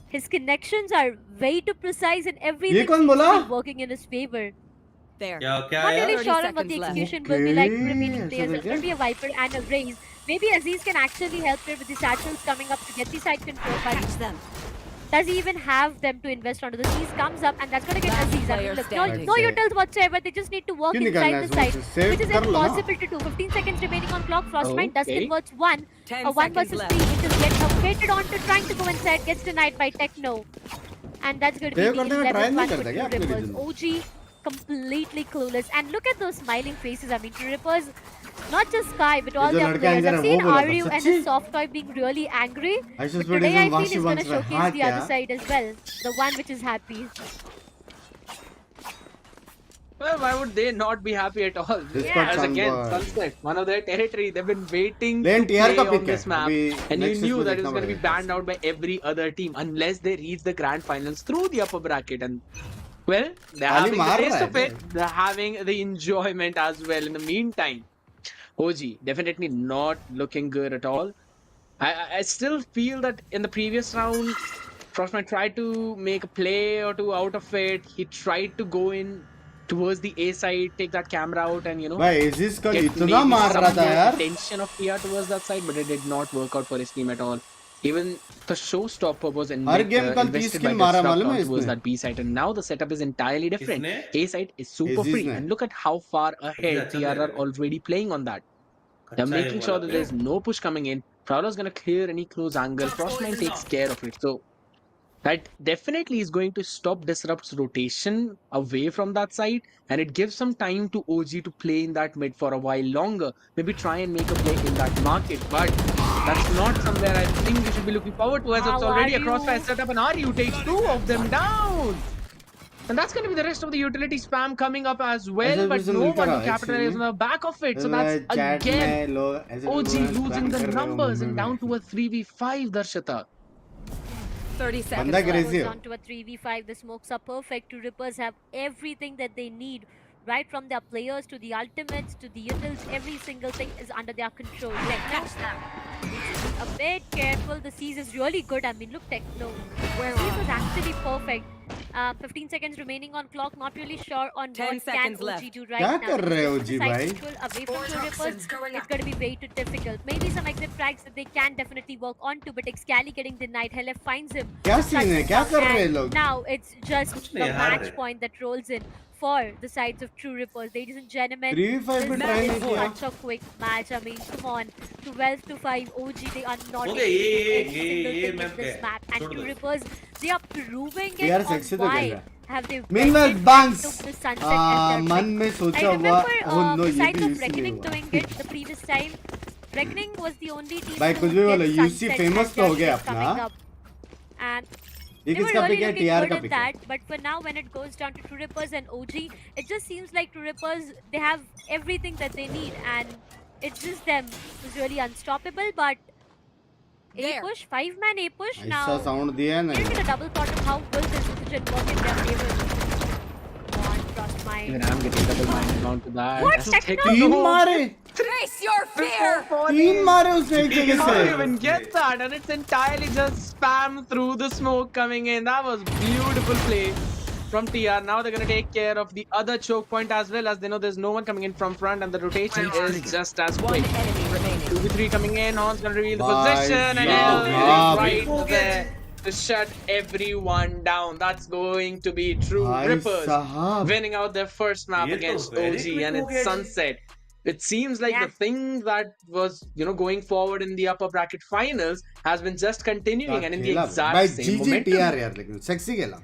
His connections are way too precise and everything ये कौन seems to बोला? be working in his favor. There. क्या क्या Not यार? really 30 sure on what the seconds left. execution will be like for remaining Okay, players. so It's going to be a Viper and a Raze. Maybe Aziz can actually help here with the satchels coming up to get the side control. But Catch them. does he even have them to invest onto the Aziz comes up and that's going to get Last Aziz. I player mean, look, standing. no utils whatsoever. They just need to walk क्यों inside निकालना the है side, इसमें? Save which is कर लो ना। impossible to do. 15 seconds remaining on clock. Frostbite does Okay. converts one. 10 A 1 seconds versus left. 3. He just gets updated onto trying to go inside. Gets denied by Techno. And that's going to be Save the करने में try 11th नहीं one for करता Two क्या अपने Rippers. region में? OG completely clueless. And look at those smiling faces. I mean, Two Rippers, not just Sky, but all जो their लड़का players. अंदर I've है, seen वो बोला था, Aryu and सच्ची? his soft toy being really angry. I But suspect today I he's feel in he's going to Vashi showcase हाँ the other क्या? side as well. The one which is happy. Well, why would they not be happy at all? Discord As again, Sunburn. Sunset, one of their territory. They've been waiting Lane to TR play का on pick है this map, अभी and you next knew इसमें that it was देखना going to be पड़ेगा। banned out by every other team unless they reach the grand finals through the upper bracket. And well, they're खाली having the मार taste रहा of है it. They're having the enjoyment as well. In the meantime, OG definitely not looking good at all. I still feel that in the previous round, Frostman tried to make a play or two out of it. He tried to go in towards the A side, take that camera out, and भाई edges कल get इतना maybe मार some रहा था more यार attention of PR towards that side, but it did not work out for his team at all. Even the showstopper was her game कल 30 invested by किल मारा Disrupt मालूम है on towards इसने. that B site, and now the setup is entirely different. किसने? A site is super Aziz free, ने. and look at how far उसने ahead अच्छा TR खेला are है. already playing on that. They're अच्छा है making वो sure वाला that there's player. no push coming in. Prowler's gonna clear any close angle. Frostmine takes care of it. So that definitely is going to stop Disrupt's rotation away from that side, and it gives some time to OG to play in that mid for a while longer. Maybe try and make a play in that market, but that's not somewhere I think we should be looking forward to, as it's How are already a crossfire you? setup, and RU takes two of them down. And that's going to be the rest of the utility spam coming up as well, ऐसे but फिर से no मिलकर one to आओ excuse capitalize me. on the back of it. So that's chat again में लोग ऐसे OG spam losing the कर रहे हो numbers मुंबई and down में. to a 3v5, Darshita. 30 seconds बंदा left. crazy Goes हो. down to a 3v5. The smokes are perfect. Two Rippers have everything that they need. Right from their players to the ultimates to the utils, every single thing is under their control. Techno needs to be a bit careful. The siege is really good. I mean, look, Techno. Siege was actually perfect. 15 seconds remaining on clock. Not really sure on 10 what can seconds OG left. do right क्या now. कर Because रहे हो with the ji side भाई? control away from Two Rippers, it's going to be way too difficult. Maybe some exit frags that they can definitely work onto, but Excali getting denied. Helef finds him. क्या scene Cuts है? him क्या down, कर रहे हैं and लोग? now it's just कुछ the नहीं हार match रहे. point that rolls in for the sides of True Rippers. Ladies and gentlemen, 3v5 भी this try is नहीं किया. such a quick match. I mean, come on. 12 to 5 OG, they are not हो able गया to do ये any single ये thing in map this गया. map. And छोड़ True दो. Rippers, they are proving it यार on सेक्सी तो खेल why रहा है. have they Meanwhile, went and Banks took the sunset as their मन pick. में I सोचा हुआ. remember, Oh no, ये besides भी of यूसी में Reckoning हुआ. doing it the previous time, Reckoning was the only team भाई to कुछ भी get बोलो, यूसी sunset फेमस as तो their हो गया pick अपना. coming up. And ये they were किसका really पिक है? looking टीआर good का in पिक है. that, but for now, when it goes down to True Rippers and OG, it just seems like True Rippers, they have everything that they need, and it's just them who's really unstoppable. But A There. push, 5-man A push ऐसा now. Sound दिया है ना. Give it a double thought of how will this decision work in their favor. Come on, Frostmine. Even I'm getting double minded onto that. What? That's Techno? तीन Techno. मारे. Face your fear. तीन मारे उसने एक जगह How do you से. even get that? And it's entirely just spam through the smoke coming in. That was beautiful play from TR. Now they're going to take care of the other choke point as well, as they know there's no one coming in from front, and the rotation is just as One quick. enemy remaining. 2v3 coming in. Horn's going to reveal the Bye, position, and Zab. LB right there to shut everyone down. That's going to be True भाई Rippers साहब. winning out their first map ये तो against very OG, quick and हो it's गया जी. Sunset. It seems like Yeah. the thing that was, going forward in the upper bracket finals has been just continuing and in the खेला भाई. exact भाई same जीजी momentum. TR यार, लेकिन sexy खेला.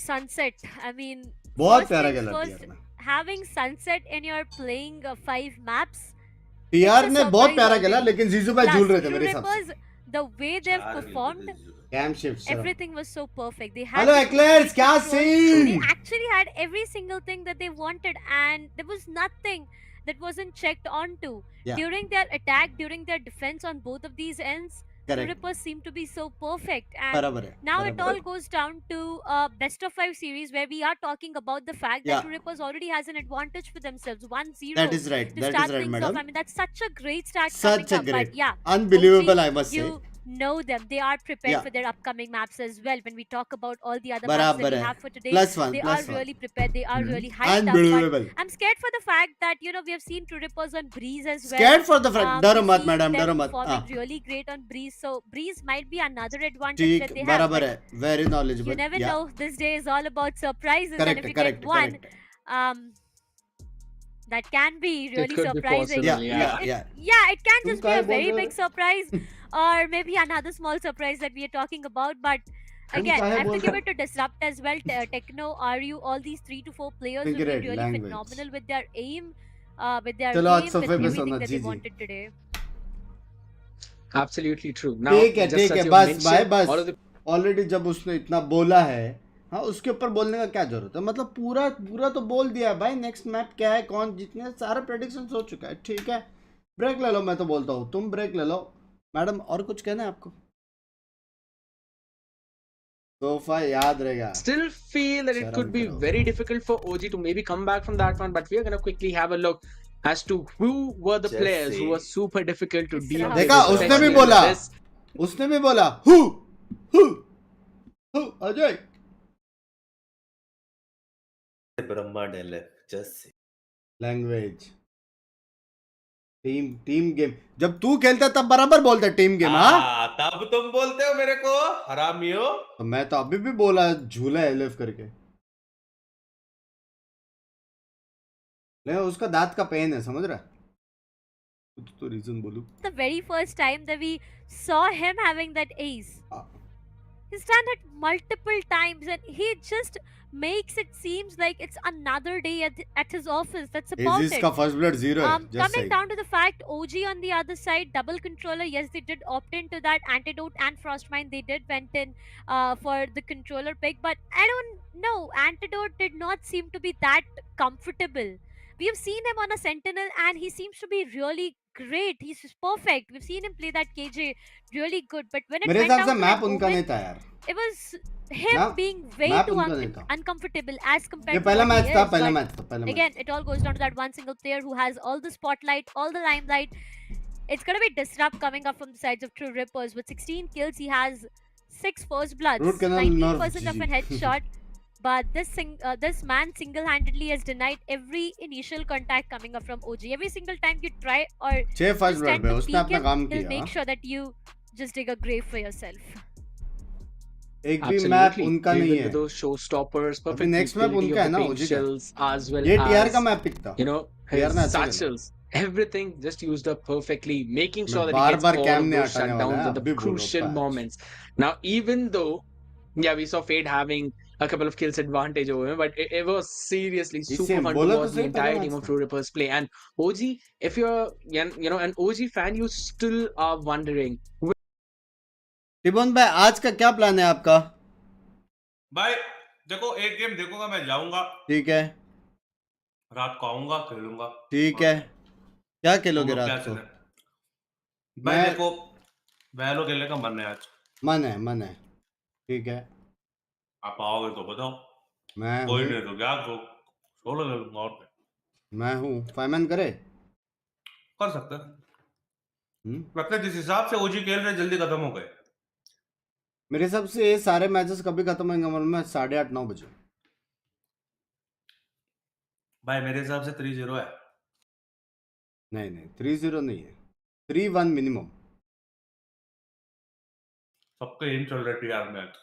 Sunset. I mean, बहुत first प्यारा things खेला first, टीआर ने. having Sunset in your playing 5 maps. TR it's a ने बहुत surprise प्यारा already. खेला, लेकिन जीजू भाई Plus, झूल रहे थे True मेरे हिसाब से. Rippers, the way they've चार performed, मिनट दे दीजिए. Cam shift. everything was so perfect. They had hello the eclairs, complete क्या control. They scene? actually had every single thing that they wanted, and there was nothing that wasn't checked onto. Yeah. During their attack, during their defense on both of these ends, the Correct. Rippers seem to be so perfect. And बराबर है. now it बराबर all goes down to a best of 5 series where we are talking about the fact Yeah. that True Rippers already has an advantage for themselves. 1-0 That is right. to That start is right, things madam. off. I mean, that's such a great start Such coming a up. great, But yeah, unbelievable, OG, I must say. you know them. They are prepared Yeah. for their upcoming maps as well. When we talk about all the other maps बराबर that we है. have for today, +1, they +1. are really prepared. They are really hyped up. Unbelievable. But I'm scared for the fact that we have seen True Rippers on Breeze as well. Scared for the fact. डरो We've मत seen madam, them डरो मत. performing really great on Breeze. So Breeze might be another advantage that ठीक, they have. बराबर But है. Very knowledgeable. you never Yeah. know. This day is all about surprises, Correct, and if you correct, get one, correct. that can be really could be surprising. possible, Yeah, yeah. Yeah, it can तुम just be काहे a बोल very रहे हो big रे? surprise, or maybe another small surprise that we are talking about. But again, काहे I have to बोल give रहे it to Disrupt as well. Techno, RU, all these 3 to 4 players Think have been it, really language. phenomenal with their aim, with their चलो आज game, सोफे with पे everything सोना, that they GG. wanted today. Absolutely true. Now, ठीक है, just ठीक as है, you बस mentioned, भाई बस. all of the ऑलरेडी जब उसने इतना बोला है, हाँ, उसके ऊपर बोलने का क्या जरूरत है? मतलब पूरा पूरा तो बोल दिया भाई. नेक्स्ट मैप क्या है, कौन जीतने, सारा प्रेडिक्शन हो चुका है. ठीक है, ब्रेक ले लो. मैं तो बोलता हूँ तुम ब्रेक ले लो मैडम. और कुछ कहना है आपको? सोफा याद रहेगा. still feel that it शर्म could be करो. very difficult for OG to maybe come back from that one, but we are going to quickly have a look as to who were the players who were super difficult to deal with. देखा, उसने भी especially बोला. this. उसने भी बोला who Ajay. ब्रह्मांड LF just language team game जब तू खेलता तब बराबर बोलता टीम गेम। हाँ तब तुम बोलते हो मेरे को हरामियो। तो मैं तो अभी भी बोला झूला एलएफ करके। नहीं उसका दांत का पेन है समझ रहा। कुछ तो रीजन बोलूं। The very first time that we saw him having that ace. He's done it multiple times and he just makes it seems like it's another day at his office. That's about Aegis it. का first blood 0 है just Coming saying. down to the fact, OG on the other side, double controller. Yes, they did opt into that antidote and frostmine. They did went in for the controller pick, but I don't know. Antidote did not seem to be that comfortable. We have seen him on a sentinel, and he seems to be really great. He's perfect. We've seen him play that KJ really good, but when it मेरे went हिसाब से down to map that उनका Omen, नहीं था यार। it was him map being way map too उनका नहीं था। uncomfortable as ये compared to पहला what he मैच था is. पहला But मैच था पहला match. again, it all goes down to that one single player who has all the spotlight, all the limelight. It's gonna be disrupt coming up from the sides of True Rippers. With 16 kills, he has 6 first bloods, Root canal 19% nerf of an GG. headshot. But this man single-handedly has denied every initial contact coming up from OG. Every single time you try or 6 first just blood tend पे to उसने peek अपना him, काम he'll किया। make sure that you just dig a grave for yourself. एक भी map Absolutely. उनका नहीं Even है। with those showstoppers, अभी perfect नेक्स्ट मैप utility उनका of है the ना pink ओजी का। shells as well ये टीआर का as, मैप पिक था। you know, टीआर his ने अच्छा खेला। satchels. Everything just used up perfectly, making मैं sure that he बार gets बार all कैम of नहीं those हटाने वाला है shutdowns at the अभी बोलो crucial patch. moments. Now, even though, yeah, we saw Fade having a couple of kills advantage over him, but it was seriously इसे super fun to बोला तो watch the सही पहला entire team मैच of था। True Rippers play. And OG, if you're, you know, an OG fan, you still are wondering. टिबोन भाई आज का क्या प्लान है आपका? भाई देखो एक गेम देखूंगा मैं जाऊंगा। ठीक है रात को आऊंगा खेलूंगा। ठीक है। क्या तुम खेलोगे लोग क्या रात को? चले? भाई मैं देखो वैलो खेलने का मन है आज। मन है ठीक है। आप आओगे तो बताओ। मैं कोई हूँ नहीं तो क्या तो सोलो ले लूंगा और क्या। मैं हूँ फाइमैन करे। कर सकते हैं। लगता है जिस हिसाब से ओजी खेल रहे जल्दी खत्म हो गए। मेरे हिसाब से ये सारे मैचेस कभी खत्म होंगे मतलब में 8:30-9 बजे। भाई मेरे हिसाब से 3-0 है। नहीं 3-0 नहीं है 3-1 मिनिमम। सबके इन चल रहे टीआर मैच।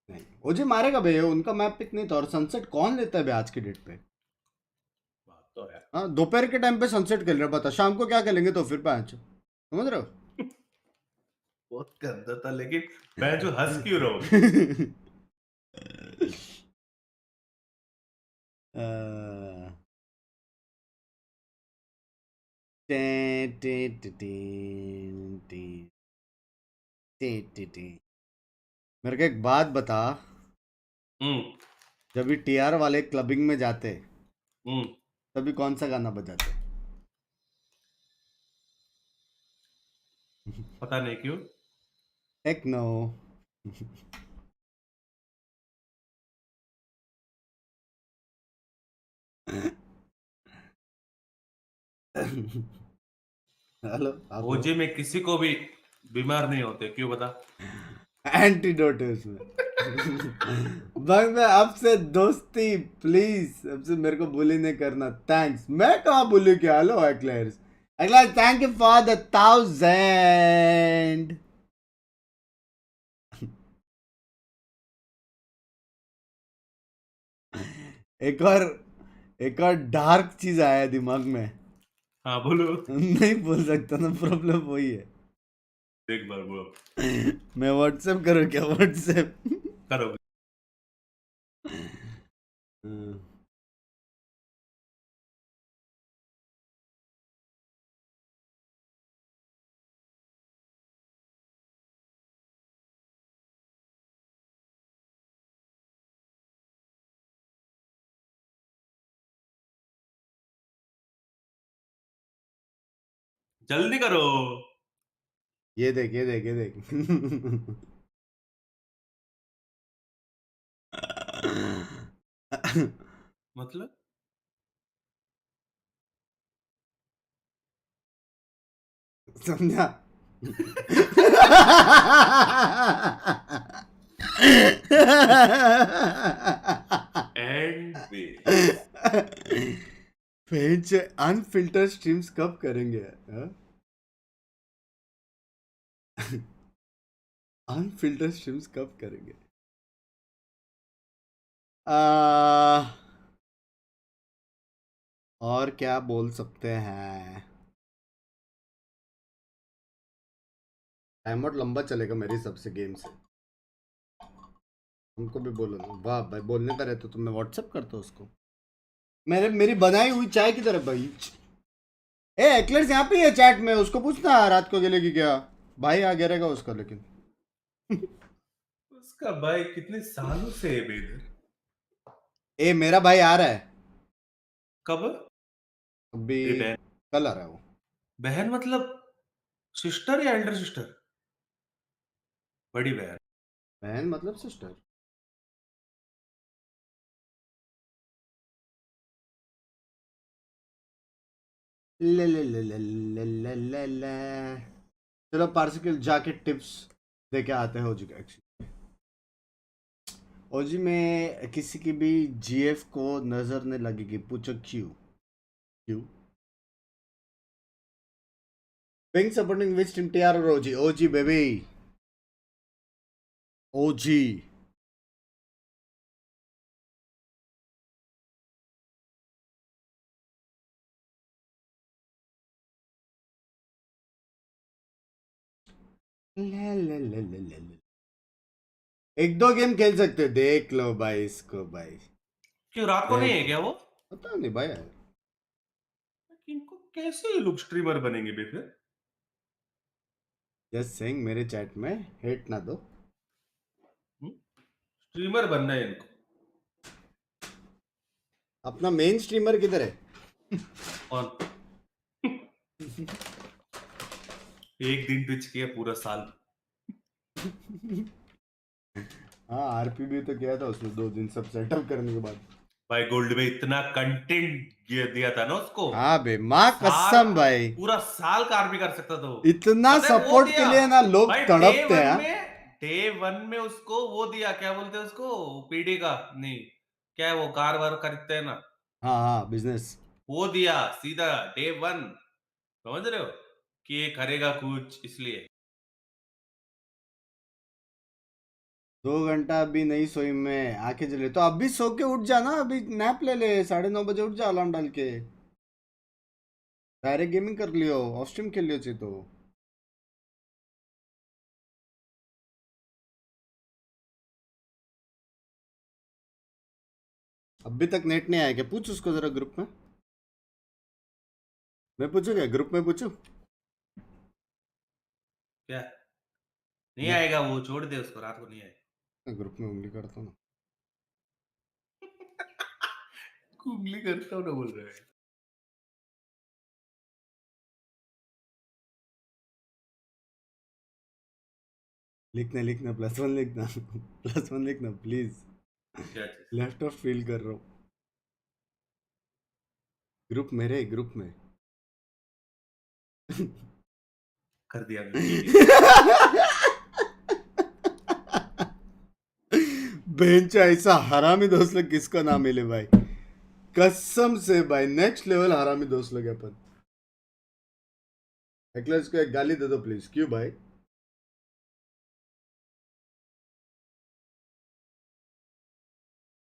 नहीं ओजे मारेगा भैया उनका मैप पिक नहीं था और सनसेट कौन लेता है भैया आज की डेट पे। बात तो है। हाँ दोपहर के टाइम पे सनसेट खेल रहे बता शाम को क्या खेलेंगे तो फिर पैच समझ रहे हो। बहुत गंदा था लेकिन मैं जो हंस क्यों रहा हूँ। मेरे को एक बात बता। जब भी टीआर वाले क्लबिंग में जाते तभी कौन सा गाना बजाते? पता नहीं क्यों। टेक्नो। हेलो ओजी में किसी को भी बीमार नहीं होते क्यों बता? एंटीडोट है उसमें। बस मैं आपसे दोस्ती प्लीज आपसे मेरे को बुली नहीं करना थैंक्स। मैं कहाँ बुली किया? Hello eclairs eclairs thank you for the 1000। एक और डार्क चीज आया दिमाग में। हाँ बोलो। नहीं बोल सकता ना प्रॉब्लम वही है। एक बार बोलो। मैं व्हाट्सएप करूँ क्या? व्हाट्सएप करो। जल्दी करो। ये देख ये देख ये देख। मतलब समझा? एंड अनफिल्टर स्ट्रीम्स कब करेंगे? अनफिल्टर स्ट्रीम्स कब करेंगे? और क्या बोल सकते हैं? टाइम आउट लंबा चलेगा मेरे हिसाब से गेम से। उनको भी बोलो ना। वाह भाई, बोलने का रहता तो मैं व्हाट्सएप करता उसको। मेरी बनाई हुई चाय की तरह भाई। ए एक्लर्स यहाँ पे है चैट में, उसको पूछना रात को गेले की क्या भाई आ गिरेगा उसका लेकिन। उसका भाई कितने सालों से है बेदर। ए मेरा भाई आ रहा है कब? अभी, तेरी बहन? कल आ रहा है वो। बहन मतलब सिस्टर या एल्डर सिस्टर? बड़ी बहन? बहन मतलब सिस्टर। ले ले ले ले ले ले ले ले। चलो पार्सिकल जाके टिप्स दे के आते हैं ओजी का। एक्चुअली ओजी में किसी की भी जीएफ को नजर नहीं लगेगी, पूछो क्यों? क्यों? Pink supporting which team, TR or OG? OG baby. OG. ले ले ले ले ले ले। एक दो गेम खेल सकते हो, देख लो भाई इसको भाई। क्यों रात को नहीं है क्या वो? पता नहीं भाई। इनको कैसे ये लोग स्ट्रीमर बनेंगे बे फिर? जस्ट सेइंग, मेरे चैट में हेट ना दो। स्ट्रीमर बनना है इनको। अपना मेन स्ट्रीमर किधर है? कौन? एक दिन ट्विच किया पूरा साल। हाँ आरपी भी तो किया था उसने 2 दिन सब सेटल करने के बाद। भाई गोल्ड में इतना कंटेंट दिया था ना उसको। हाँ बे माँ कसम भाई, पूरा साल का आरपी कर सकता था वो। इतना पता है वो सपोर्ट के दिया लिए ना लोग भाई तड़पते हैं। डे 1 में उसको वो दिया, क्या बोलते हैं उसको, पीडी का नहीं, क्या है वो कार वार खरीदते हैं ना, हाँ हाँ बिजनेस। वो दिया सीधा डे 1। समझ रहे हो कि ये करेगा कुछ इसलिए। 2 घंटा अभी नहीं सोई मैं, आंखें जले तो अभी सो के उठ जा ना, अभी नैप ले ले, 9:30 बजे उठ जा अलार्म डाल के। डायरेक्ट गेमिंग कर लियो, ऑफ स्ट्रीम खेल लियो ची तो। अभी तक नेट नहीं आया क्या? पूछ उसको जरा ग्रुप में। मैं पूछू क्या? ग्रुप में पूछू? क्या नहीं नेट आएगा वो, छोड़ दे उसको, रात को नहीं आएगा। ग्रुप में उंगली करता हूँ ना। कुंगली करता हूँ ना बोल रहा है। लिखना लिखना +1 लिखना। +1 लिखना प्लीज। क्या चीज? लेफ्ट ऑफ फील कर रहा हूँ ग्रुप, मेरे ग्रुप में। कर दिया मैंने delete। बेंच ऐसा हरामी दोस्त लोग किसको ना मिले भाई, कसम से भाई, नेक्स्ट लेवल हरामी दोस्त लोग हैं अपन। एक्लर्स को एक गाली दे दो प्लीज। क्यों भाई?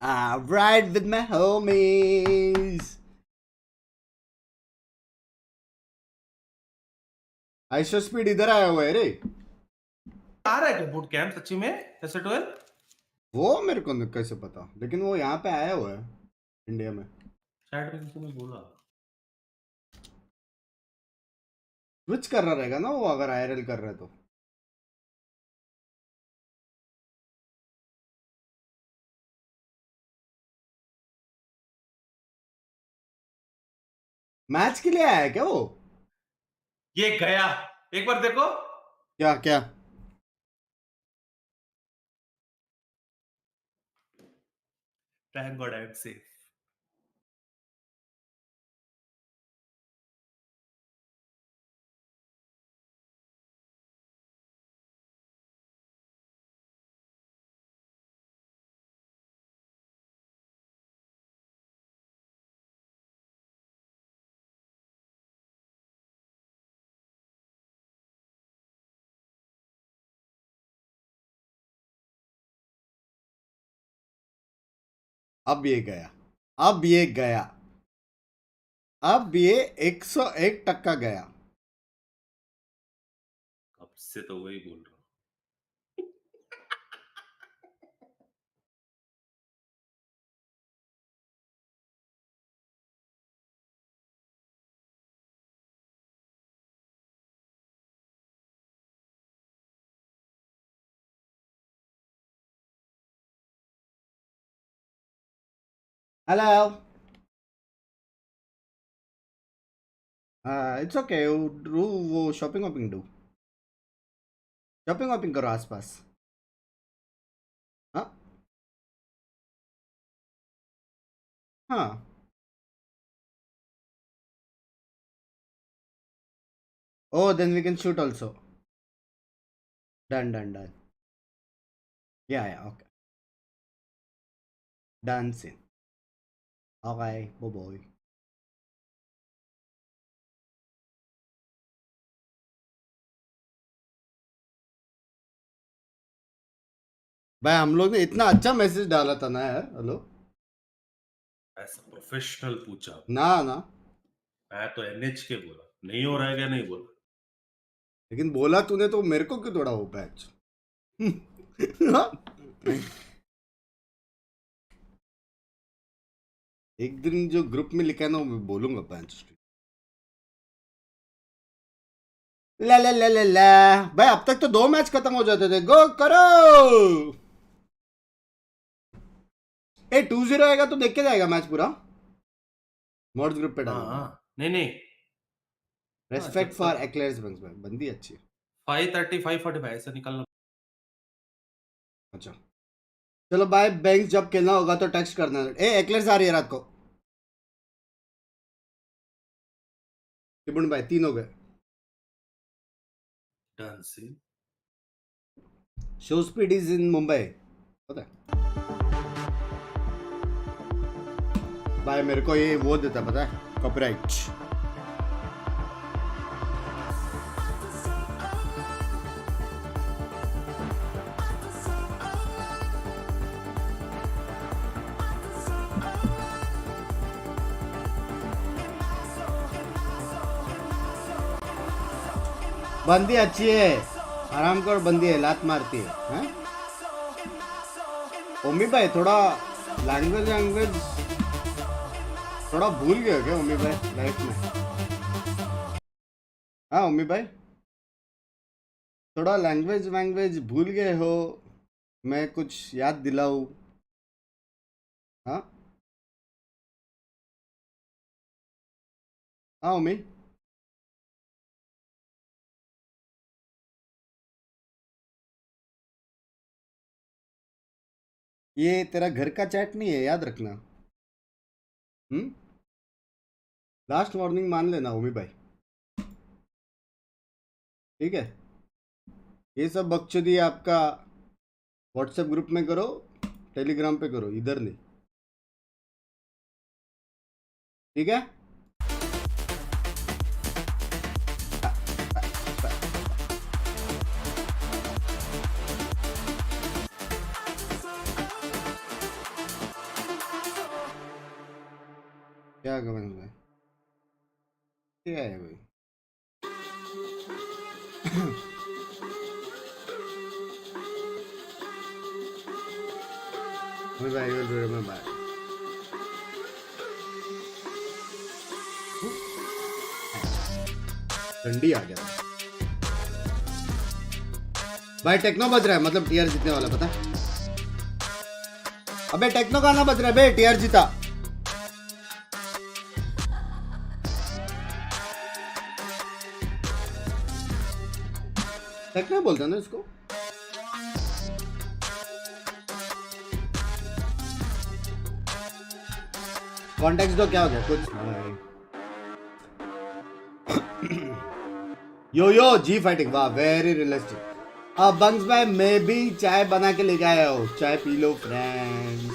I ride with my homies. IShowSpeed इधर आया हुआ है रे। आ रहा है क्या बूट कैंप सच्ची में ऐसे 12? वो मेरे को कैसे पता, लेकिन वो यहाँ पे आया हुआ है इंडिया में। शायद में किसी ने बोला। स्विच कर रहा रहेगा ना वो, अगर आईआरएल कर रहा है तो। मैच के लिए आया है क्या वो? ये गया, एक बार देखो। क्या क्या? Thank God I am safe. अब ये गया, अब ये गया, अब ये 101% गया। अब से तो वही बोल रहा हूँ। हेलो, इट्स ओके, वो शॉपिंग वॉपिंग डू, शॉपिंग वॉपिंग करो आसपास। हाँ हाँ, oh then we can shoot also. Done. Yeah, okay, done scene. Okay, boy. भाई हम लोग ने इतना अच्छा मैसेज डाला था ना यार। हेलो, ऐसा प्रोफेशनल पूछा, ना ना, मैं तो एनएच के बोला, नहीं हो रहा है क्या, नहीं बोला। लेकिन बोला तूने तो मेरे को क्यों थोड़ा वो पैच। एक दिन जो ग्रुप में लिखा है ना वो मैं बोलूंगा पैच। ला ला ला ला ला, भाई अब तक तो 2 मैच खत्म हो जाते थे। गो करो, ए 2-0 आएगा तो देख के जाएगा मैच पूरा। मॉड्स ग्रुप पे डाल, हाँ नहीं रेस्पेक्ट फॉर एक्लेयर्स बंक्स भाई, बंदी अच्छी है। 5:30 5:45 ऐसा निकलना। अच्छा चलो भाई, बैंक्स जब खेलना होगा तो टेक्स्ट करना। ए एक्लेयर्स आ रही है रात को। टिबुन भाई 3 हो गए। Done see. Show speed is in Mumbai, पता है भाई। मेरे को ये वो देता पता है, कॉपीराइट। बंदी अच्छी है, आराम कर, बंदी है, लात मारती है, हैं? ओमी भाई थोड़ा लैंग्वेज थोड़ा भूल गए हो क्या ओमी भाई लाइफ में? हाँ ओमी भाई, थोड़ा लैंग्वेज भूल गए हो, मैं कुछ याद दिलाऊं? हाँ हाँ ओमी, ये तेरा घर का चैट नहीं है, याद रखना। लास्ट वार्निंग मान लेना ओमी भाई, ठीक है? ये सब बकचोदी आपका व्हाट्सएप ग्रुप में करो, टेलीग्राम पे करो, इधर नहीं, ठीक है? क्या कमेंट भाई, क्या है भाई? ओमी भाई will be remembered. ठंडी आ गया भाई। टेक्नो बज रहा है, मतलब टीआर जीतने वाला, पता? अबे टेक्नो गाना बज रहा है बे, टीआर जीता। टेक्नो बोलते हैं ना इसको। कॉन्टेक्स्ट दो, क्या हो गया कुछ? यो जी फाइटिंग, वाह वेरी रियलिस्टिक। अब बंक्स भाई मैं भी चाय बना के लेके आया हूँ, चाय पी लो फ्रेंड्स।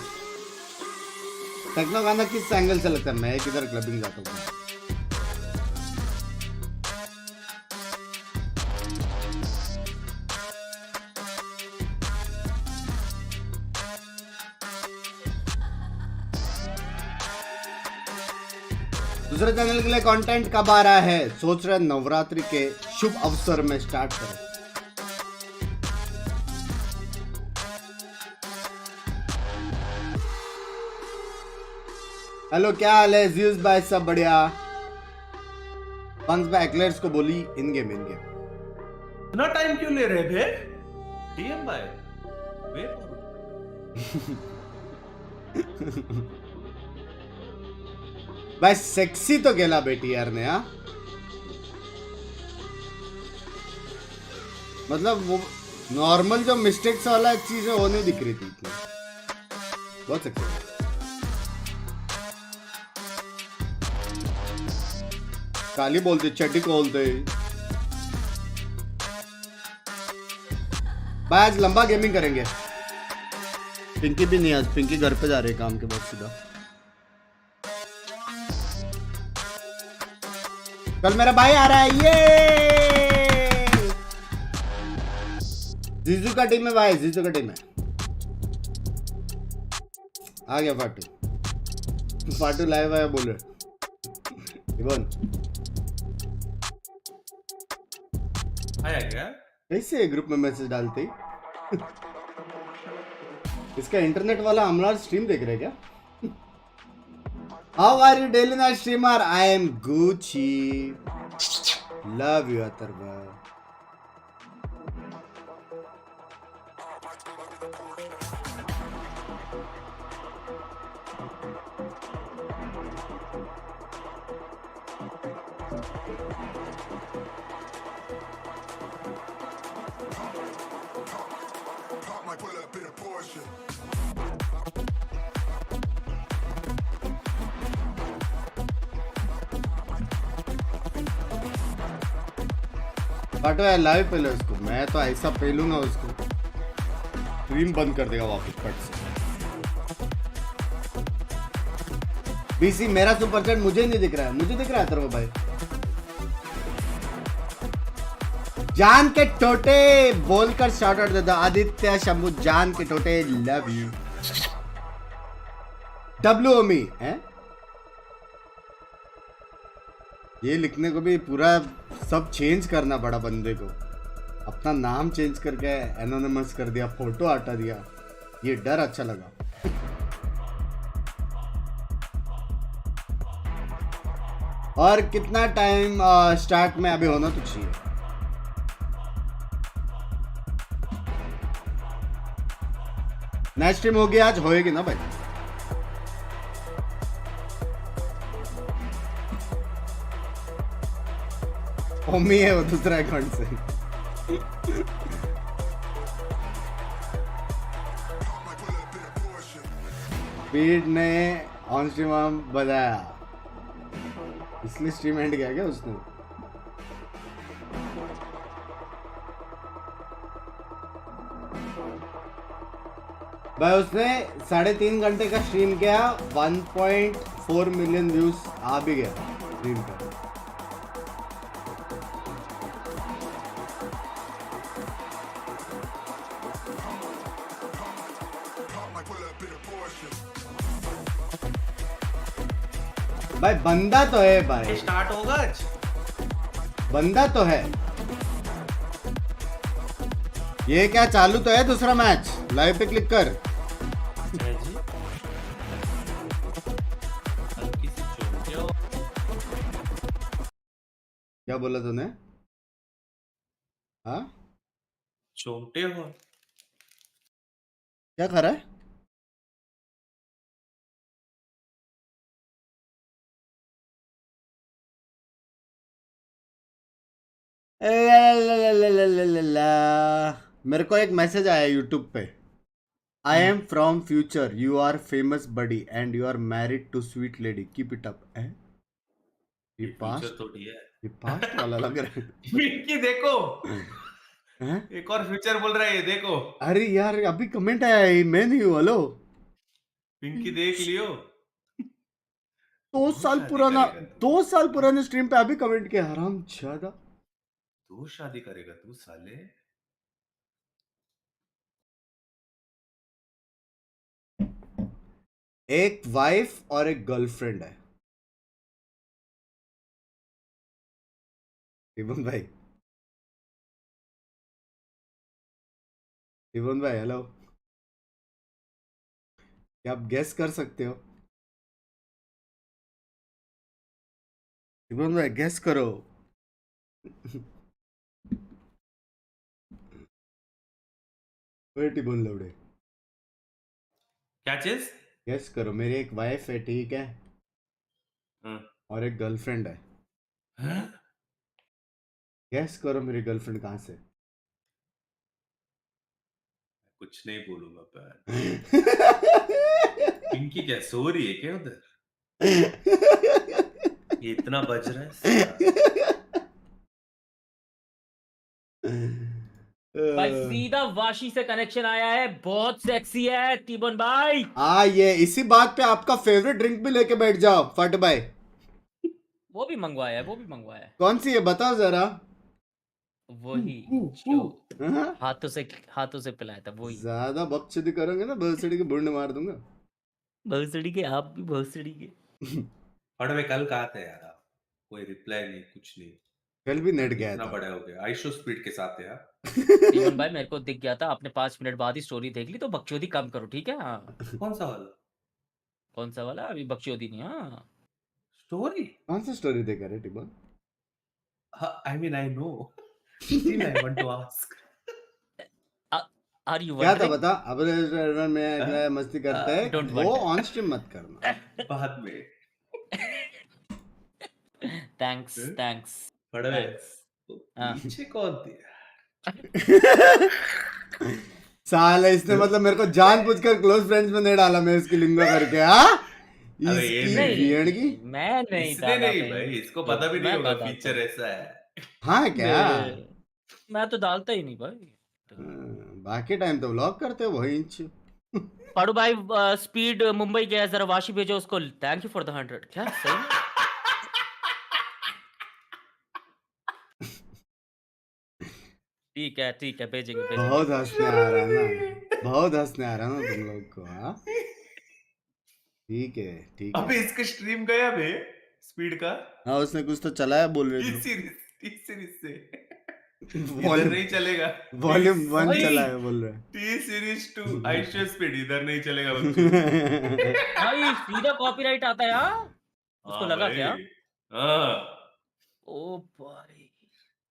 टेक्नो गाना किस एंगल से लगता है? मैं किधर क्लबिंग जाता हूँ। दूसरे चैनल के लिए कंटेंट कब आ रहा है? सोच रहे नवरात्रि के शुभ अवसर में स्टार्ट करें। हेलो, क्या हाल है ज़्यूस भाई? सब बढ़िया। पंक्स भाई एक्लेयर्स को बोली इन गेम। इतना टाइम क्यों ले रहे थे? डीएम भाई वेट करो। भाई सेक्सी तो गेला बेटी यार ने। हाँ मतलब वो नॉर्मल जो मिस्टेक्स वाला चीज है वो नहीं दिख रही थी इतनी। बहुत सेक्सी। काली बोलते, चड्डी बोलते। भाई आज लंबा गेमिंग करेंगे। पिंकी भी नहीं, आज पिंकी घर पे जा रही है काम के बाद सीधा। कल मेरा भाई आ रहा है, ये जीजू का टीम है भाई, जीजू का टीम है। आ गया फाटू लाइव आया बोल रहे इवन। आया क्या? कैसे ग्रुप में मैसेज डालते ही? इसका इंटरनेट वाला हमारा स्ट्रीम देख रहे क्या? How are you daily night streamer? I am Gucci, love you Atharva. काटो यार लाइव पहले उसको, मैं तो ऐसा पहलूंगा उसको स्ट्रीम बंद कर देगा वापस कट से। बीसी मेरा सुपर चैट मुझे नहीं दिख रहा है, मुझे दिख रहा है तेरे को भाई। जान के टोटे बोलकर शॉर्ट आउट दे दो। आदित्य शंभू जान के टोटे लव यू। डब्ल्यू ओमी है ये लिखने को भी पूरा सब चेंज करना पड़ा बंदे को। अपना नाम चेंज करके एनोनिमस कर दिया, फोटो हटा दिया। ये डर अच्छा लगा। और कितना टाइम स्टार्ट में अभी होना तो चाहिए। नेक्स्ट स्ट्रीम होगी आज, होएगी ना भाई? ओमी है वो दूसरा अकाउंट से। पीट ने ऑन स्ट्रीम बताया, इसलिए स्ट्रीम एंड किया क्या उसने? भाई उसने 3.5 घंटे का स्ट्रीम किया, 1.4 मिलियन व्यूज आ भी गया स्ट्रीम पर। भाई बंदा तो है भाई, स्टार्ट होगा आज, बंदा तो है। ये क्या चालू तो है दूसरा मैच? लाइव पे क्लिक कर। क्या बोला तूने? हाँ चोमटे हो क्या खा रहा है? मेरे को एक मैसेज आया यूट्यूब पे। I am from future, you are famous buddy and you are married to sweet lady, keep it up. ये पास्ट थोड़ी है, ये पास्ट वाला लग रहा है। पिंकी देखो हैं? एक और फ्यूचर बोल रहा है, ये देखो। अरे यार अभी कमेंट आया है, मैं नहीं हूँ। हेलो पिंकी देख लियो। 2 साल पुराना, 2 साल पुराने स्ट्रीम पे अभी कमेंट किया, हराम ज्यादा। तू शादी करेगा तू साले? एक वाइफ और एक गर्लफ्रेंड है, टिबन भाई, टिबन भाई हेलो, क्या आप गेस कर सकते हो? टिबन भाई गेस करो। ओए टिबन लौड़े, क्या चीज? गेस करो। मेरी एक वाइफ है, ठीक है, हाँ। और एक गर्लफ्रेंड है। हाँ? गेस करो मेरी गर्लफ्रेंड कहाँ से? कुछ नहीं बोलूंगा पर पिंकी क्या सो रही है क्या उधर? ये इतना बज रहा है साला। भाई सीधा वाशी से कनेक्शन आया है, बहुत सेक्सी है टीबन भाई। ये इसी बात पे आपका फेवरेट ड्रिंक भी लेके बैठ जाओ फट भाई। वो भी मंगवाया है, वो भी मंगवाया है। कौन सी है बताओ जरा। वही जो हाँ? हाथों से पिलाया था, वही। ज्यादा बकचोदी करोगे ना भोसड़ी के बुंड मार दूंगा। भोसड़ी के, आप भी भोसड़ी के। और वे कल कहा था यार आप? कोई रिप्लाई नहीं, कुछ नहीं। कल भी नेट गया इतना था। बड़ा हो गया, आईशो स्पीड के साथ है यार। टीबन भाई मेरे को दिख गया था, आपने 5 मिनट बाद ही स्टोरी देख ली, तो बकचोदी कम करो, ठीक है? हाँ। कौन सा वाला कौन सा वाला? अभी बकचोदी नहीं। हाँ। स्टोरी? कौन सी स्टोरी देखा रे टिबन? I mean I know, still I want to ask. Are you क्या था वंडरिंग? बता। अब में अगला मस्ती करता है डोंट वो वंडर। ऑन स्ट्रीम मत करना। बाद में। थैंक्स हैं? थैंक्स बड़े थैंक्स। तो हाँ। पीछे कौन थी? साला इसने मतलब मेरे को जानबूझकर क्लोज फ्रेंड्स में नहीं डाला, मैं इसकी लिंगा करके। हाँ, अबे ये इसकी नहीं, भेड़ की। मैं नहीं इसने डाला नहीं भाई। भाई, इसको पता भी नहीं मैं होगा कहाँ डालता फीचर हूँ? ऐसा है। हाँ क्या? मैं तो डालता ही नहीं भाई। बाकी टाइम तो व्लॉग करते हो वही इंच। पाड़ू भाई स्पीड मुंबई गया, जरा वाशी भेजो उसको। Thank you for the 100। क्या सही में? ठीक है, भेजेंगे भेजेंगे। बहुत हंसने आ रहा है ना, बहुत हंसने आ रहा है ना तुम लोग को। हाँ ठीक है, ठीक है। अबे इसका स्ट्रीम गया बे, स्पीड का। हाँ उसने कुछ तो चलाया बोल रहे टी थे। सीरीज, टी सीरीज से इधर वॉल्यूम नहीं चलेगा। वॉल्यूम वन भाई चलाया बोल रहे टी सीरीज 2 आईशो स्पीड इधर नहीं चलेगा बच्चों। भाई सीधा कॉपीराइट आता है। हाँ, उसको हाँ लगा भाई। क्या? हाँ। ओ भाई,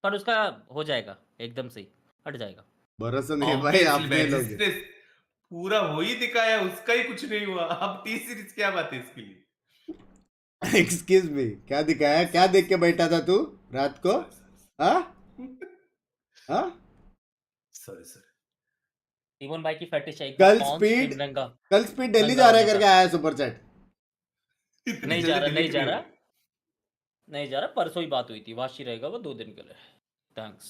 पर उसका हो जाएगा, एकदम सही हट जाएगा। भरोसा नहीं है भाई, ऑब्वियसली आपने भाई, लोग। जिसने पूरा हो ही दिखाया उसका ही कुछ नहीं हुआ, अब टी सीरीज क्या बात है इसके लिए? एक्सक्यूज मी, क्या दिखाया? क्या देख के बैठा था तू रात को? सॉरी हाँ हाँ। Sorry sorry. टीमोन भाई की फेटिश है एक बार कल ऑन स्पीड, स्ट्रीम नंगा कल स्पीड दिल्ली नंगा जा रहा है होने का। करके आया सुपर चैट। इतनी नहीं जा जल्दी रहा, नहीं डिलीट जा नहीं रहा, हुआ? नहीं जा रहा। परसों ही बात हुई थी, वाशी रहेगा वो 2 दिन के लिए। थैंक्स।